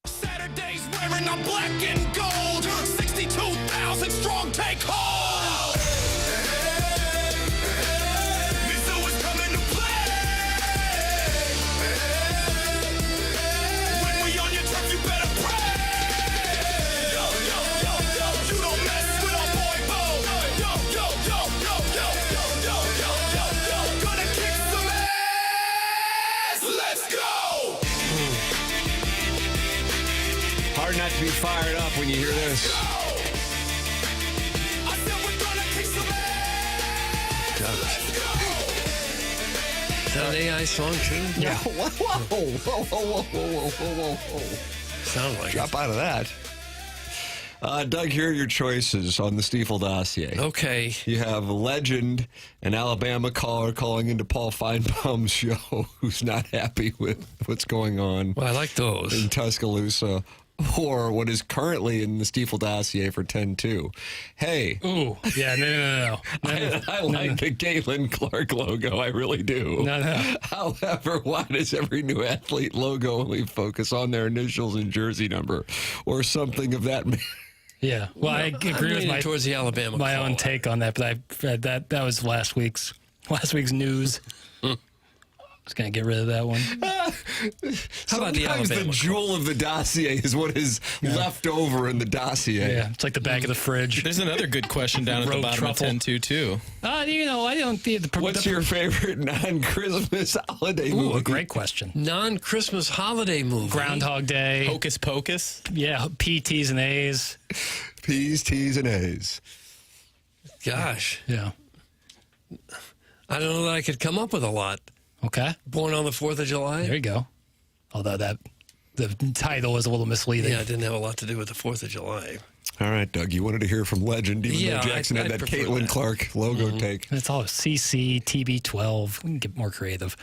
Speaker 14: Saturday's wearing a black and gold. 62,000 strong, take hold. Mizzou is coming to play. When we on your turf, you better pray. Yo, yo, yo, yo, you don't mess with our boy Bo. Yo, yo, yo, yo, yo, yo, yo, yo, yo, yo. Gonna kick some ass. Let's go.
Speaker 11: Hard not to be fired up when you hear this.
Speaker 12: Is that an AI song, too?
Speaker 1: Yeah.
Speaker 11: Whoa.
Speaker 12: Sound like
Speaker 11: Drop out of that. Doug, here are your choices on the Stiefel dossier.
Speaker 12: Okay.
Speaker 11: You have a legend, an Alabama caller calling into Paul Finebaum's show who's not happy with what's going on.
Speaker 12: Well, I like those.
Speaker 11: In Tuscaloosa. Or what is currently in the Stiefel dossier for 10-2. Hey.
Speaker 1: Ooh. Yeah, no.
Speaker 11: I like the Caitlin Clark logo. I really do.
Speaker 1: No.
Speaker 11: However, why does every new athlete logo only focus on their initials and jersey number or something of that?
Speaker 1: Yeah. Well, I agree with
Speaker 12: towards the Alabama
Speaker 1: my
Speaker 12: call.
Speaker 1: own take on that, but I read that was last week's news. Just gonna get rid of that one.
Speaker 12: How about the
Speaker 11: Sometimes
Speaker 12: Alabama
Speaker 11: the jewel of the dossier is what is left over in the dossier.
Speaker 1: Yeah, it's like the back of the fridge.
Speaker 4: There's another good question down at the
Speaker 1: Rogue
Speaker 4: bottom
Speaker 1: truffle.
Speaker 4: of 10-2, too.
Speaker 1: I don't think
Speaker 11: What's your favorite non-Christmas holiday
Speaker 1: Ooh,
Speaker 11: movie?
Speaker 1: a great question.
Speaker 12: Non-Christmas holiday movie.
Speaker 1: Groundhog Day.
Speaker 4: Hocus Pocus?
Speaker 1: Yeah, P, T's, and A's.
Speaker 11: P's, T's, and A's.
Speaker 12: Gosh.
Speaker 1: Yeah.
Speaker 12: I don't know that I could come up with a lot.
Speaker 1: Okay.
Speaker 12: Born on the 4th of July?
Speaker 1: There you go. Although the title is a little misleading.
Speaker 12: Yeah, it didn't have a lot to do with the 4th of July.
Speaker 11: All right, Doug, you wanted to hear from legend, even though Jackson had that Caitlin Clark logo take.
Speaker 1: It's all CC, TB12. We can get more creative.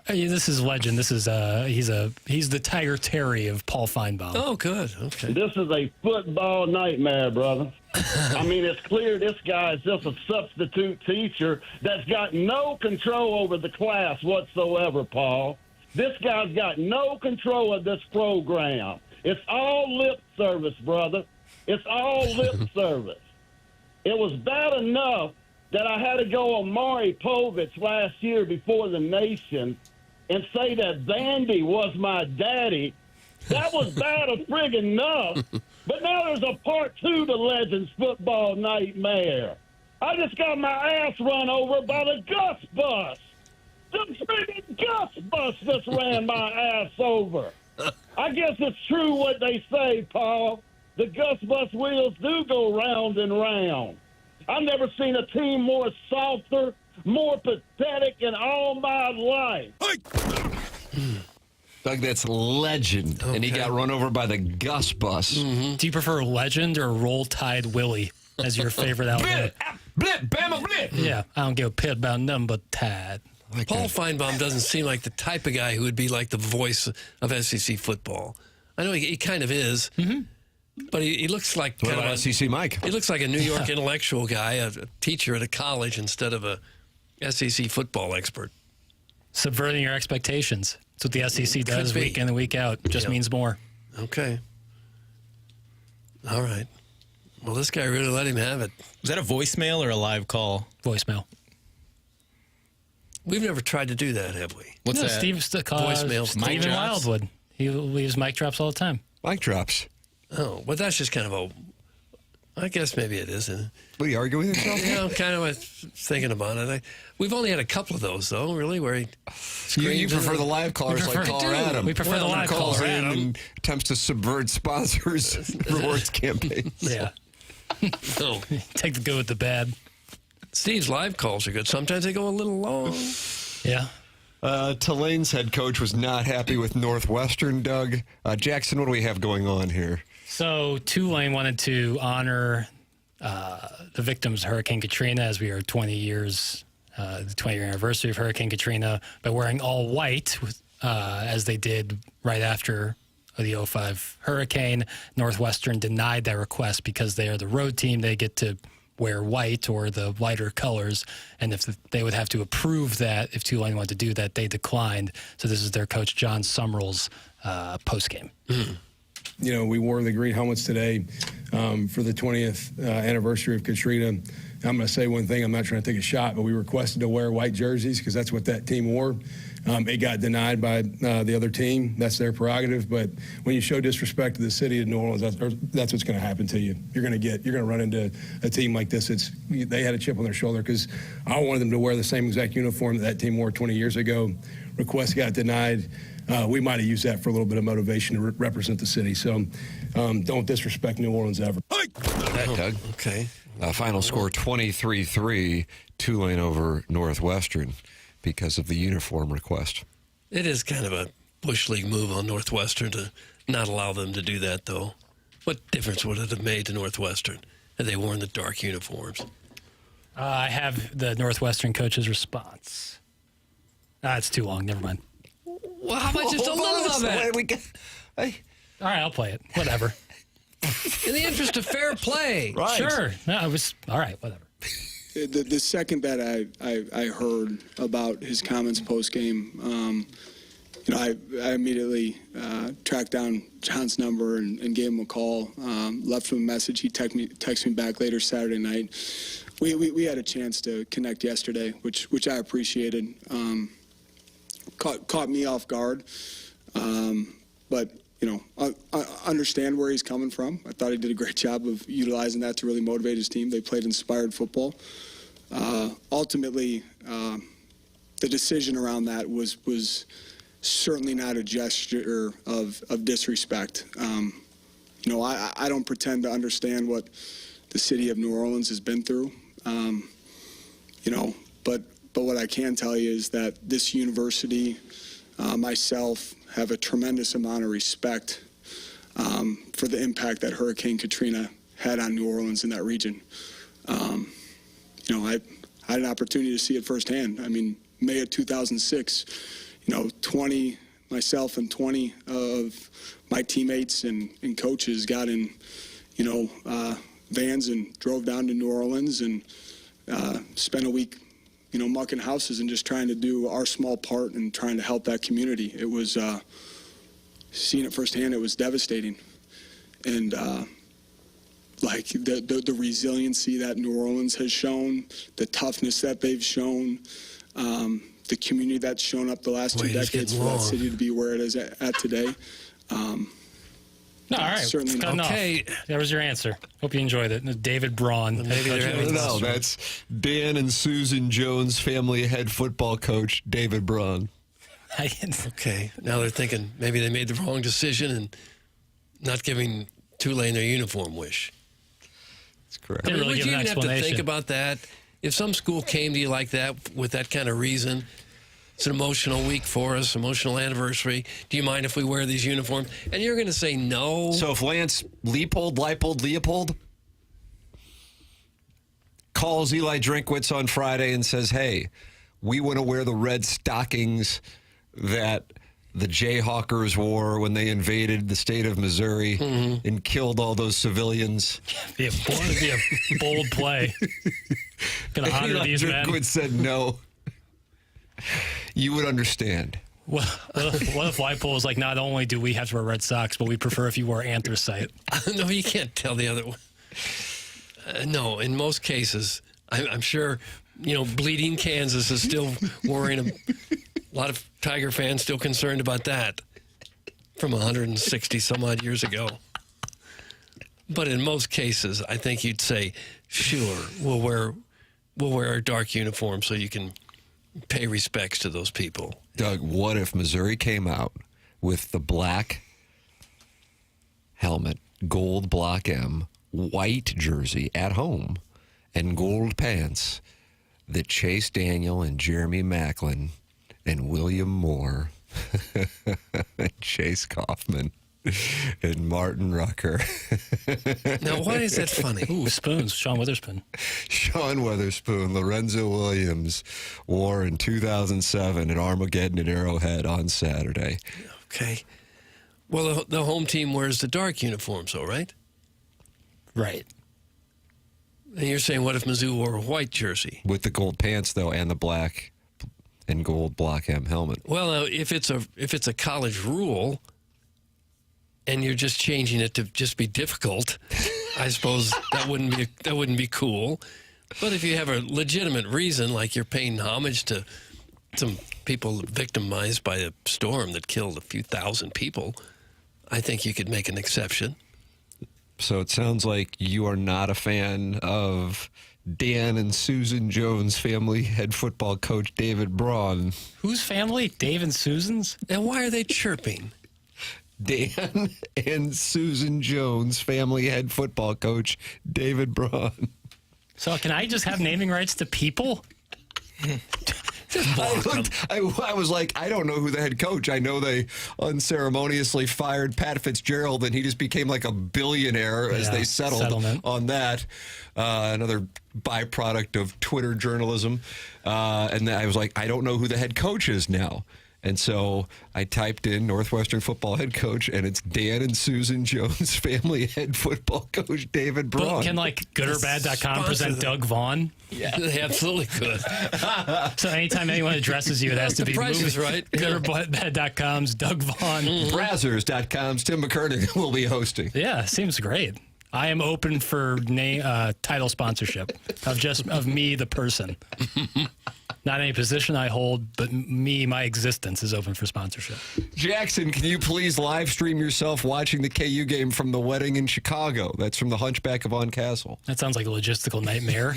Speaker 1: This is legend. This is he's the Tiger Terry of Paul Finebaum.
Speaker 12: Oh, good. Okay.
Speaker 20: This is a football nightmare, brother. I mean, it's clear this guy is just a substitute teacher that's got no control over the class whatsoever, Paul. This guy's got no control of this program. It's all lip service, brother. It's all lip service. It was bad enough that I had to go on Maury Povich last year before the nation and say that Vandy was my daddy. That was bad as friggin' enough. But now there's a part 2 to Legends football nightmare. I just got my ass run over by the Gus bus. The friggin' Gus bus just ran my ass over. I guess it's true what they say, Paul. The Gus bus wheels do go round and round. I've never seen a team more softer, more pathetic in all my life.
Speaker 11: Doug, that's legend. And he got run over by the Gus bus.
Speaker 1: Mm-hmm. Do you prefer Legend or Roll Tide Willie as your favorite Alabama?
Speaker 11: Blip, Bama, blip.
Speaker 1: Yeah, I don't give a pit about nothing but Tide.
Speaker 12: Paul Finebaum doesn't seem like the type of guy who would be like the voice of SEC football. I know he kind of is, but he looks like
Speaker 11: What about SEC Mike?
Speaker 12: He looks like a New York intellectual guy, a teacher at a college instead of a SEC football expert.
Speaker 1: Subverting your expectations. That's what the SEC does week in and week out. Just means more.
Speaker 12: Okay. All right. Well, this guy really let him have it.
Speaker 4: Was that a voicemail or a live call?
Speaker 1: Voicemail.
Speaker 12: We've never tried to do that, have we?
Speaker 4: What's that?
Speaker 12: Voicemail.
Speaker 1: Stephen Wildwood. He leaves mic drops all the time.
Speaker 11: Mic drops.
Speaker 12: Oh, well, that's just kind of I guess maybe it isn't.
Speaker 11: What, are you arguing with yourself?
Speaker 12: Yeah, I'm kind of thinking about it. We've only had a couple of those, though, really, where he
Speaker 11: You prefer the live callers like caller Adam.
Speaker 1: We prefer the live
Speaker 11: calls
Speaker 1: caller
Speaker 11: in
Speaker 1: Adam.
Speaker 11: and attempts to subvert sponsors' rewards campaigns.
Speaker 1: Yeah.
Speaker 12: No.
Speaker 1: Take the good with the bad.
Speaker 12: Steve's live calls are good. Sometimes they go a little long.
Speaker 1: Yeah.
Speaker 11: Tulane's head coach was not happy with Northwestern, Doug. Jackson, what do we have going on here?
Speaker 1: So Tulane wanted to honor the victims of Hurricane Katrina as we are 20 years, the 20-year anniversary of Hurricane Katrina, by wearing all white as they did right after the 05 hurricane. Northwestern denied that request because they are the road team. They get to wear white or the lighter colors, and if they would have to approve that if Tulane wanted to do that, they declined. So this is their coach John Summerall's post-game.
Speaker 21: You know, we wore the green helmets today for the 20th anniversary of Katrina. I'm going to say one thing. I'm not trying to take a shot, but we requested to wear white jerseys because that's what that team wore. It got denied by the other team. That's their prerogative. But when you show disrespect to the city of New Orleans, that's what's going to happen to you. You're going to run into a team like this. They had a chip on their shoulder because I wanted them to wear the same exact uniform that team wore 20 years ago. Request got denied. We might have used that for a little bit of motivation to represent the city. So don't disrespect New Orleans ever.
Speaker 11: That, Doug.
Speaker 12: Okay.
Speaker 11: Final score 23-3, Tulane over Northwestern. because of the uniform request.
Speaker 12: It is kind of a Bush League move on Northwestern to not allow them to do that, though. What difference would it have made to Northwestern had they worn the dark uniforms?
Speaker 1: I have the Northwestern coach's response. It's too long. Never mind.
Speaker 12: Well, how about just a little of it?
Speaker 1: All right, I'll play it. Whatever.
Speaker 12: In the interest of fair play.
Speaker 1: Right. Sure. No, it was all right. Whatever.
Speaker 6: The second that I heard about his comments post game, I immediately tracked down John's number and gave him a call. Left him a message. He texted me back later Saturday night. We had a chance to connect yesterday, which I appreciated. Caught me off guard, but I understand where he's coming from. I thought he did a great job of utilizing that to really motivate his team. They played inspired football. Ultimately, the decision around that was certainly not a gesture of disrespect. I don't pretend to understand what the city of New Orleans has been through, but what I can tell you is that this university, myself, have a tremendous amount of respect for the impact that Hurricane Katrina had on New Orleans and that region. I had an opportunity to see it firsthand. I mean, May of 2006, myself and 20 of my teammates and coaches got in, vans and drove down to New Orleans and spent a week, mucking houses and just trying to do our small part and trying to help that community. It was, seeing it firsthand, it was devastating. And the resiliency that New Orleans has shown, the toughness that they've shown, the community that's shown up the last 2 decades for that city to be where it is at today.
Speaker 1: No, all right.
Speaker 6: Certainly not.
Speaker 1: Okay. That was your answer. Hope you enjoyed it. David Braun.
Speaker 11: No, that's Dan and Susan Jones' family head football coach, David Braun.
Speaker 12: Okay. Now they're thinking maybe they made the wrong decision and not giving Tulane their uniform wish.
Speaker 11: That's correct.
Speaker 12: I mean,
Speaker 1: Really
Speaker 12: would
Speaker 1: give
Speaker 12: you
Speaker 1: an
Speaker 12: even have to think
Speaker 1: explanation.
Speaker 12: about that? If some school came to you like that with that kind of reason, it's an emotional week for us, emotional anniversary. Do you mind if we wear these uniforms? And you're going to say no.
Speaker 11: So if Lance Leopold calls Eli Drinkwitz on Friday and says, hey, we want to wear the red stockings that the Jayhawkers wore when they invaded the state of Missouri and killed all those civilians.
Speaker 1: It'd be a bold play. Gonna honor
Speaker 11: Eli
Speaker 1: these men.
Speaker 11: Drinkwitz said no. You would understand.
Speaker 1: What if Leipold was like, not only do we have to wear red socks, but we prefer if you wore anthracite?
Speaker 12: No, you can't tell the other one. No, in most cases, I'm sure, Bleeding Kansas is still worrying. A lot of Tiger fans still concerned about that from 160 some odd years ago. But in most cases, I think you'd say, sure, we'll wear our dark uniform so you can pay respects to those people.
Speaker 11: Doug, what if Missouri came out with the black helmet, gold block M, white jersey at home, and gold pants that Chase Daniel and Jeremy Macklin and William Moore, Chase Kaufman, and Martin Rucker.
Speaker 12: Now, why is that funny?
Speaker 1: Ooh, spoons. Sean Witherspoon.
Speaker 11: Sean Witherspoon, Lorenzo Williams wore in 2007 at Armageddon at Arrowhead on Saturday.
Speaker 12: Okay. Well, the home team wears the dark uniforms, though, right?
Speaker 1: Right.
Speaker 12: And you're saying, what if Mizzou wore a white jersey?
Speaker 11: With the gold pants, though, and the black and gold block M helmet.
Speaker 12: Well, if it's a college rule, and you're just changing it to just be difficult, I suppose that wouldn't be cool. But if you have a legitimate reason, like you're paying homage to some people victimized by a storm that killed a few thousand people, I think you could make an exception.
Speaker 11: So it sounds like you are not a fan of Dan and Susan Jones' family head football coach David Braun.
Speaker 1: Whose family? Dave and Susan's?
Speaker 12: And why are they chirping?
Speaker 11: Dan and Susan Jones' family head football coach David Braun.
Speaker 1: So can I just have naming rights to people?
Speaker 11: I was like, I don't know who the head coach. I know they unceremoniously fired Pat Fitzgerald, and he just became like a billionaire as they settled on that. Another byproduct of Twitter journalism. And then I was like, I don't know who the head coach is now. And so I typed in Northwestern football head coach, and it's Dan and Susan Jones family head football coach David Braun.
Speaker 1: Can goodorbad.com present Doug Vaughn?
Speaker 12: Yeah, they absolutely could.
Speaker 1: So anytime anyone addresses you, it has to be
Speaker 12: The price is right.
Speaker 1: goodorbad.com's Doug Vaughn.
Speaker 11: Brazzers.com's Tim McKernan will be hosting.
Speaker 1: Yeah, seems great. I am open for title sponsorship of me, the person. Not any position I hold, but me, my existence is open for sponsorship.
Speaker 11: Jackson, can you please live stream yourself watching the KU game from the wedding in Chicago? That's from the Hunchback of On Castle.
Speaker 1: That sounds like a logistical nightmare.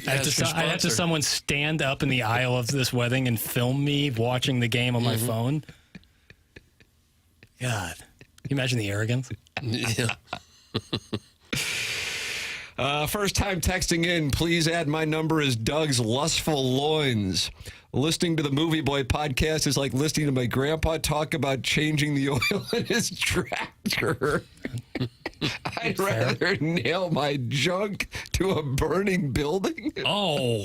Speaker 1: I have to someone stand up in the aisle of this wedding and film me watching the game on my phone. God, can you imagine the arrogance?
Speaker 12: Yeah.
Speaker 11: First time texting in, please add my number as Doug's Lustful Loins. Listening to the Movie Boy podcast is like listening to my grandpa talk about changing the oil in his tractor. I'd rather nail my junk to a burning building.
Speaker 1: Oh,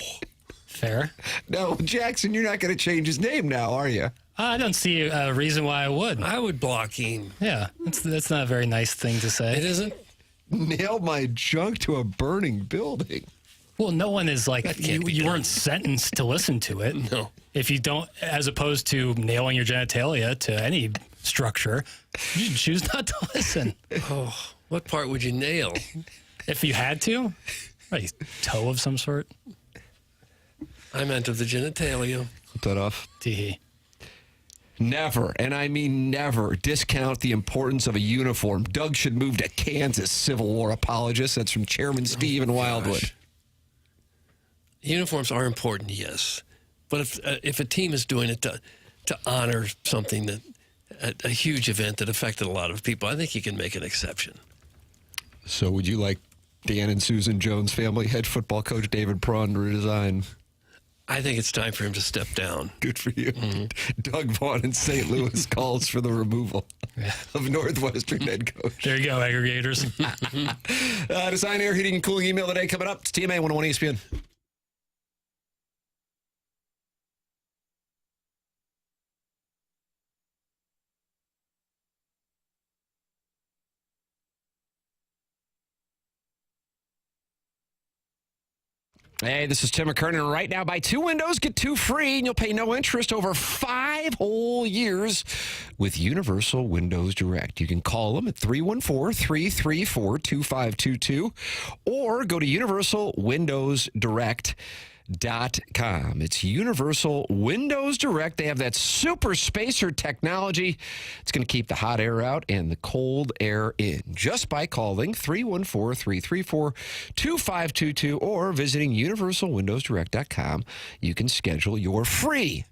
Speaker 1: fair.
Speaker 11: No, Jackson, you're not going to change his name now, are you?
Speaker 1: I don't see a reason why I would.
Speaker 12: I would block him.
Speaker 1: Yeah, that's not a very nice thing to say.
Speaker 12: It isn't?
Speaker 11: Nail my junk to a burning building.
Speaker 1: Well, no one is like, you weren't sentenced to listen to it.
Speaker 12: No.
Speaker 1: If you don't, as opposed to nailing your genitalia to any structure, you choose not to listen.
Speaker 12: Oh, what part would you nail?
Speaker 1: If you had to? A toe of some sort?
Speaker 12: I meant of the genitalia.
Speaker 11: Put that off.
Speaker 1: Tee.
Speaker 11: Never, and I mean never, discount the importance of a uniform. Doug should move to Kansas, Civil War apologist. That's from Chairman Steve in Wildwood.
Speaker 12: Uniforms are important, yes. But if a team is doing it to honor something that a huge event that affected a lot of people, I think you can make an exception.
Speaker 11: So would you like Dan and Susan Jones family head football coach David Braun to resign?
Speaker 12: I think it's time for him to step down.
Speaker 11: Good for you. Doug Vaughn in St. Louis calls for the removal of Northwestern head coach.
Speaker 1: There you go, aggregators.
Speaker 11: Design, air, heating, and cooling email today coming up. It's TMA 101 ESPN. Hey, this is Tim McKernan. Right now, buy 2 windows, get 2 free, and you'll pay no interest over 5 whole years with Universal Windows Direct. You can call them at 314-334-2522 or go to universalwindowsdirect.com. It's Universal Windows Direct. They have that super spacer technology. It's going to keep the hot air out and the cold air in just by calling 314-334-2522 or visiting universalwindowsdirect.com. You can schedule your free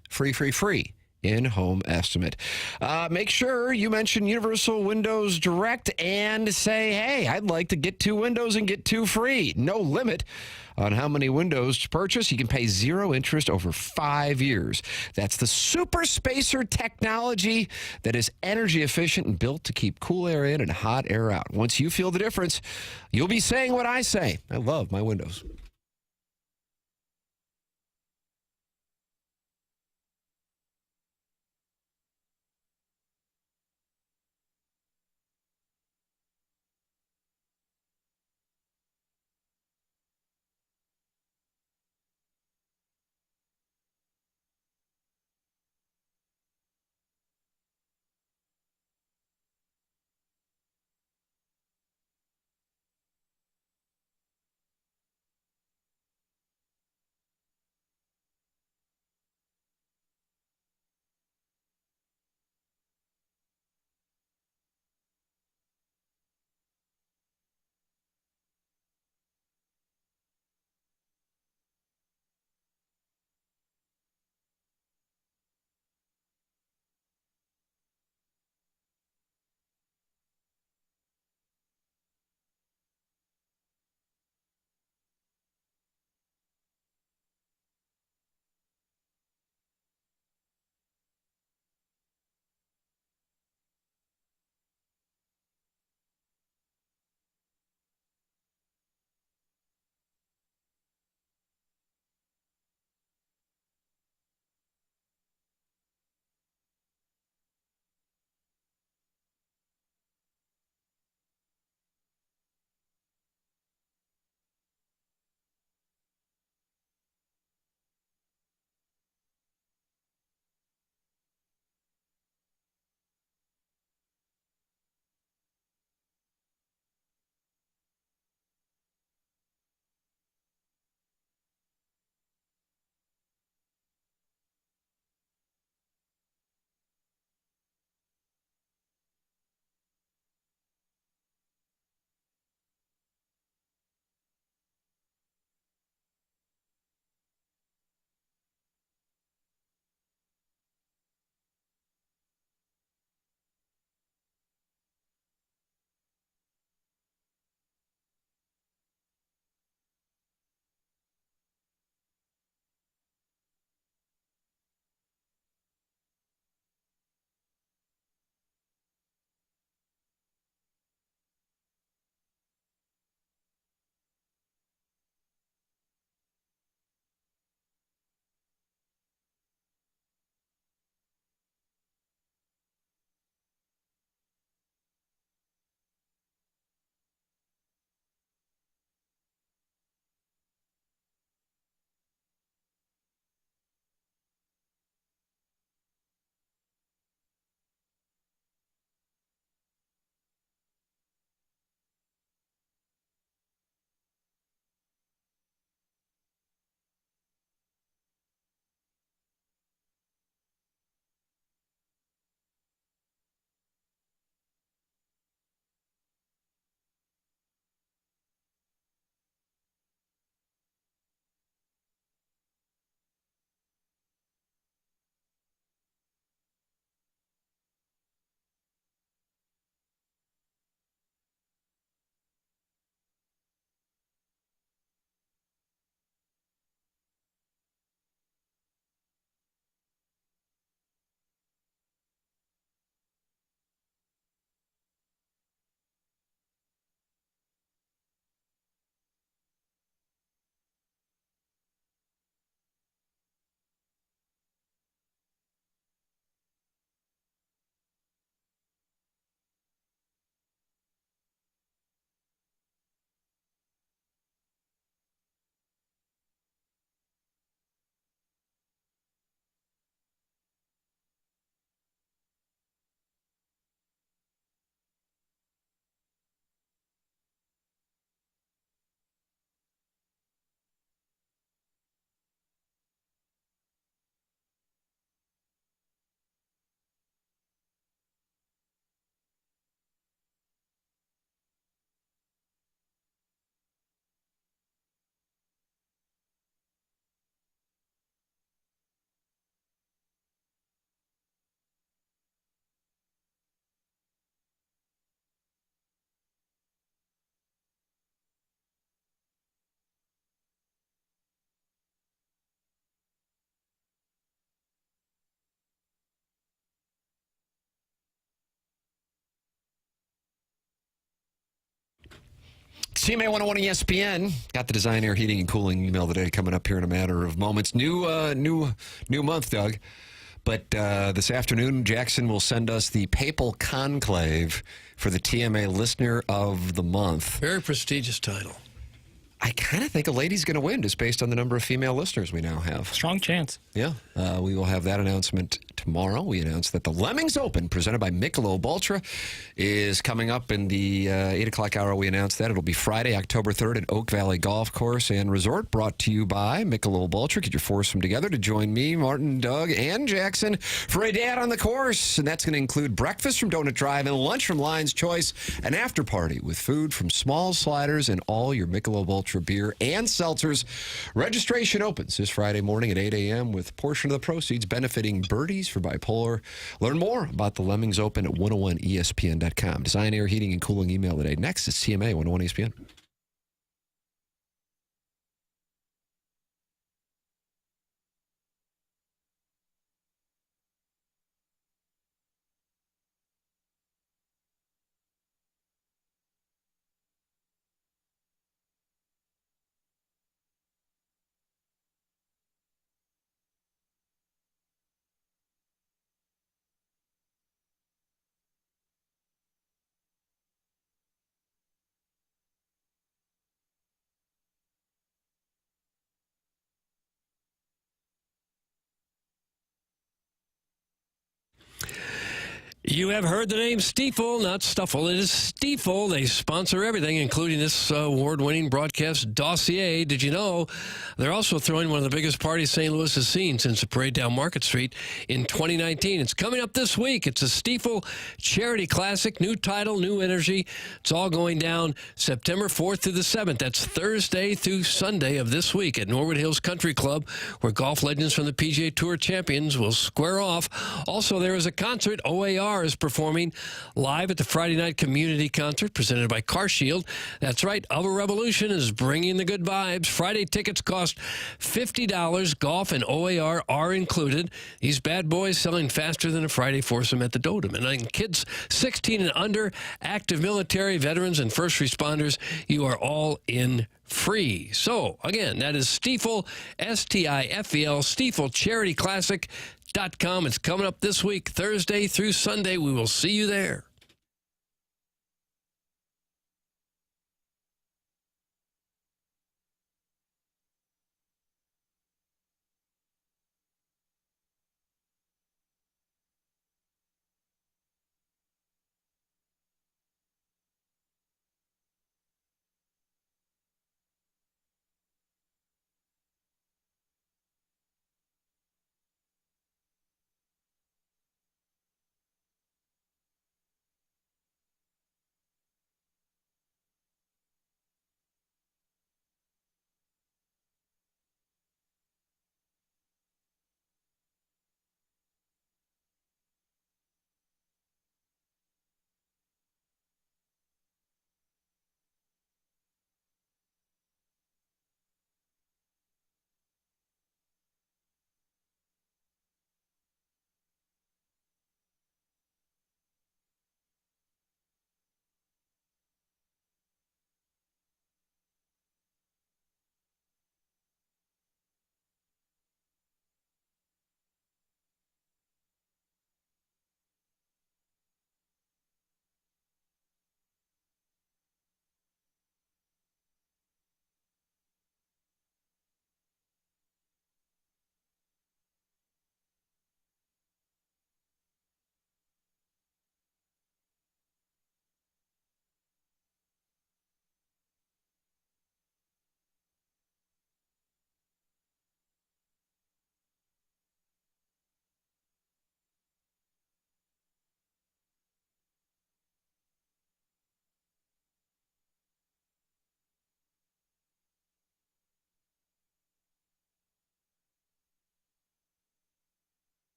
Speaker 11: in-home estimate. Make sure you mention Universal Windows Direct and say, hey, I'd like to get 2 windows and get 2 free. No limit on how many windows to purchase. You can pay 0 interest over 5 years. That's the super spacer technology that is energy efficient and built to keep cool air in and hot air out. Once you feel the difference, you'll be saying what I say. I love my windows. CMA 101 ESPN. Got the Design, Air, Heating, and Cooling email today coming up here in a matter of moments. New month, Doug. But this afternoon, Jackson will send us the Papal Conclave for the TMA Listener of the Month.
Speaker 12: Very prestigious title.
Speaker 11: I kind of think a lady's going to win just based on the number of female listeners we now have.
Speaker 1: Strong chance.
Speaker 11: Yeah. We will have that announcement tomorrow. We announced that the Lemmings Open, presented by Michelob Ultra, is coming up in the 8 o'clock hour. We announced that. It'll be Friday, October 3rd at Oak Valley Golf Course and Resort, brought to you by Michelob Ultra. Get your foursome together to join me, Martin, Doug, and Jackson for a day out on the course. And that's going to include breakfast from Donut Drive and lunch from Lion's Choice, an after party with food from Small Sliders and all your Michelob Ultra beer and seltzers. Registration opens this Friday morning at 8 a.m. with a portion of the proceeds benefiting Birdies for Bipolar. Learn more about the Lemmings Open at 101ESPN.com. Design, Air, Heating, and Cooling email today. Next is CMA 101 ESPN.
Speaker 12: You have heard the name Stiefel, not Stuffle. It is Stiefel. They sponsor everything, including this award-winning broadcast dossier. Did you know they're also throwing one of the biggest parties St. Louis has seen since the parade down Market Street in 2019? It's coming up this week. It's a Stiefel Charity Classic. New title, new energy. It's all going down September 4th through the 7th. That's Thursday through Sunday of this week at Norwood Hills Country Club, where golf legends from the PGA Tour champions will square off. Also, there is a concert. OAR is performing live at the Friday night community concert presented by CarShield. That's right, Other Revolution is bringing the good vibes. Friday tickets cost $50. Golf and OAR are included. These bad boys selling faster than a Friday foursome at the Dotem. And kids 16 and under, active military, veterans, and first responders, you are all in free. So, again, that is Stiefel, S-T-I-F-E-L, Stiefel Charity Classic.com. It's coming up this week, Thursday through Sunday. We will see you there.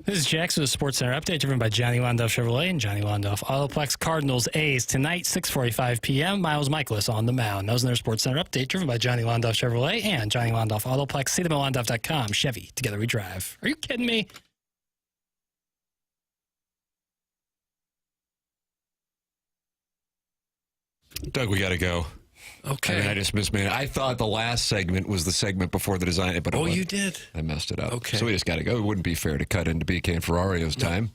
Speaker 1: This is Jackson, the Sports Center update driven by Johnny Londoff Chevrolet and Johnny Londoff Autoplex. Cardinals A's tonight, 6:45 p.m. Miles Michaelis on the mound. That was another Sports Center update driven by Johnny Londoff Chevrolet and Johnny Londoff Autoplex. See them at londoff.com. Chevy, together we drive. Are you kidding me?
Speaker 11: Doug, we got to go.
Speaker 12: Okay.
Speaker 11: I mean, I just mismanaged. I thought the last segment was the segment before the design, but
Speaker 12: Oh, you did?
Speaker 11: I messed it up.
Speaker 12: Okay.
Speaker 11: So we just got to go. It wouldn't be fair to cut into BK and Ferrario's time.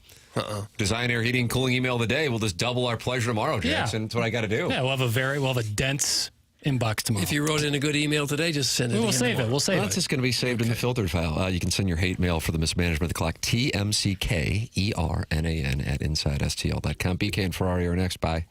Speaker 11: Design, air, heating, cooling email of the day. We'll just double our pleasure tomorrow, Jackson. That's what I got to do.
Speaker 1: Yeah, we'll have a dense inbox tomorrow.
Speaker 12: If you wrote in a good email today, just send it.
Speaker 1: We'll save it. We'll save
Speaker 11: That's
Speaker 1: it.
Speaker 11: just going to be saved in the filtered file. You can send your hate mail for the mismanagement of the clock, TMCKERNAN at InsideSTL.com. BK and Ferrari are next. Bye.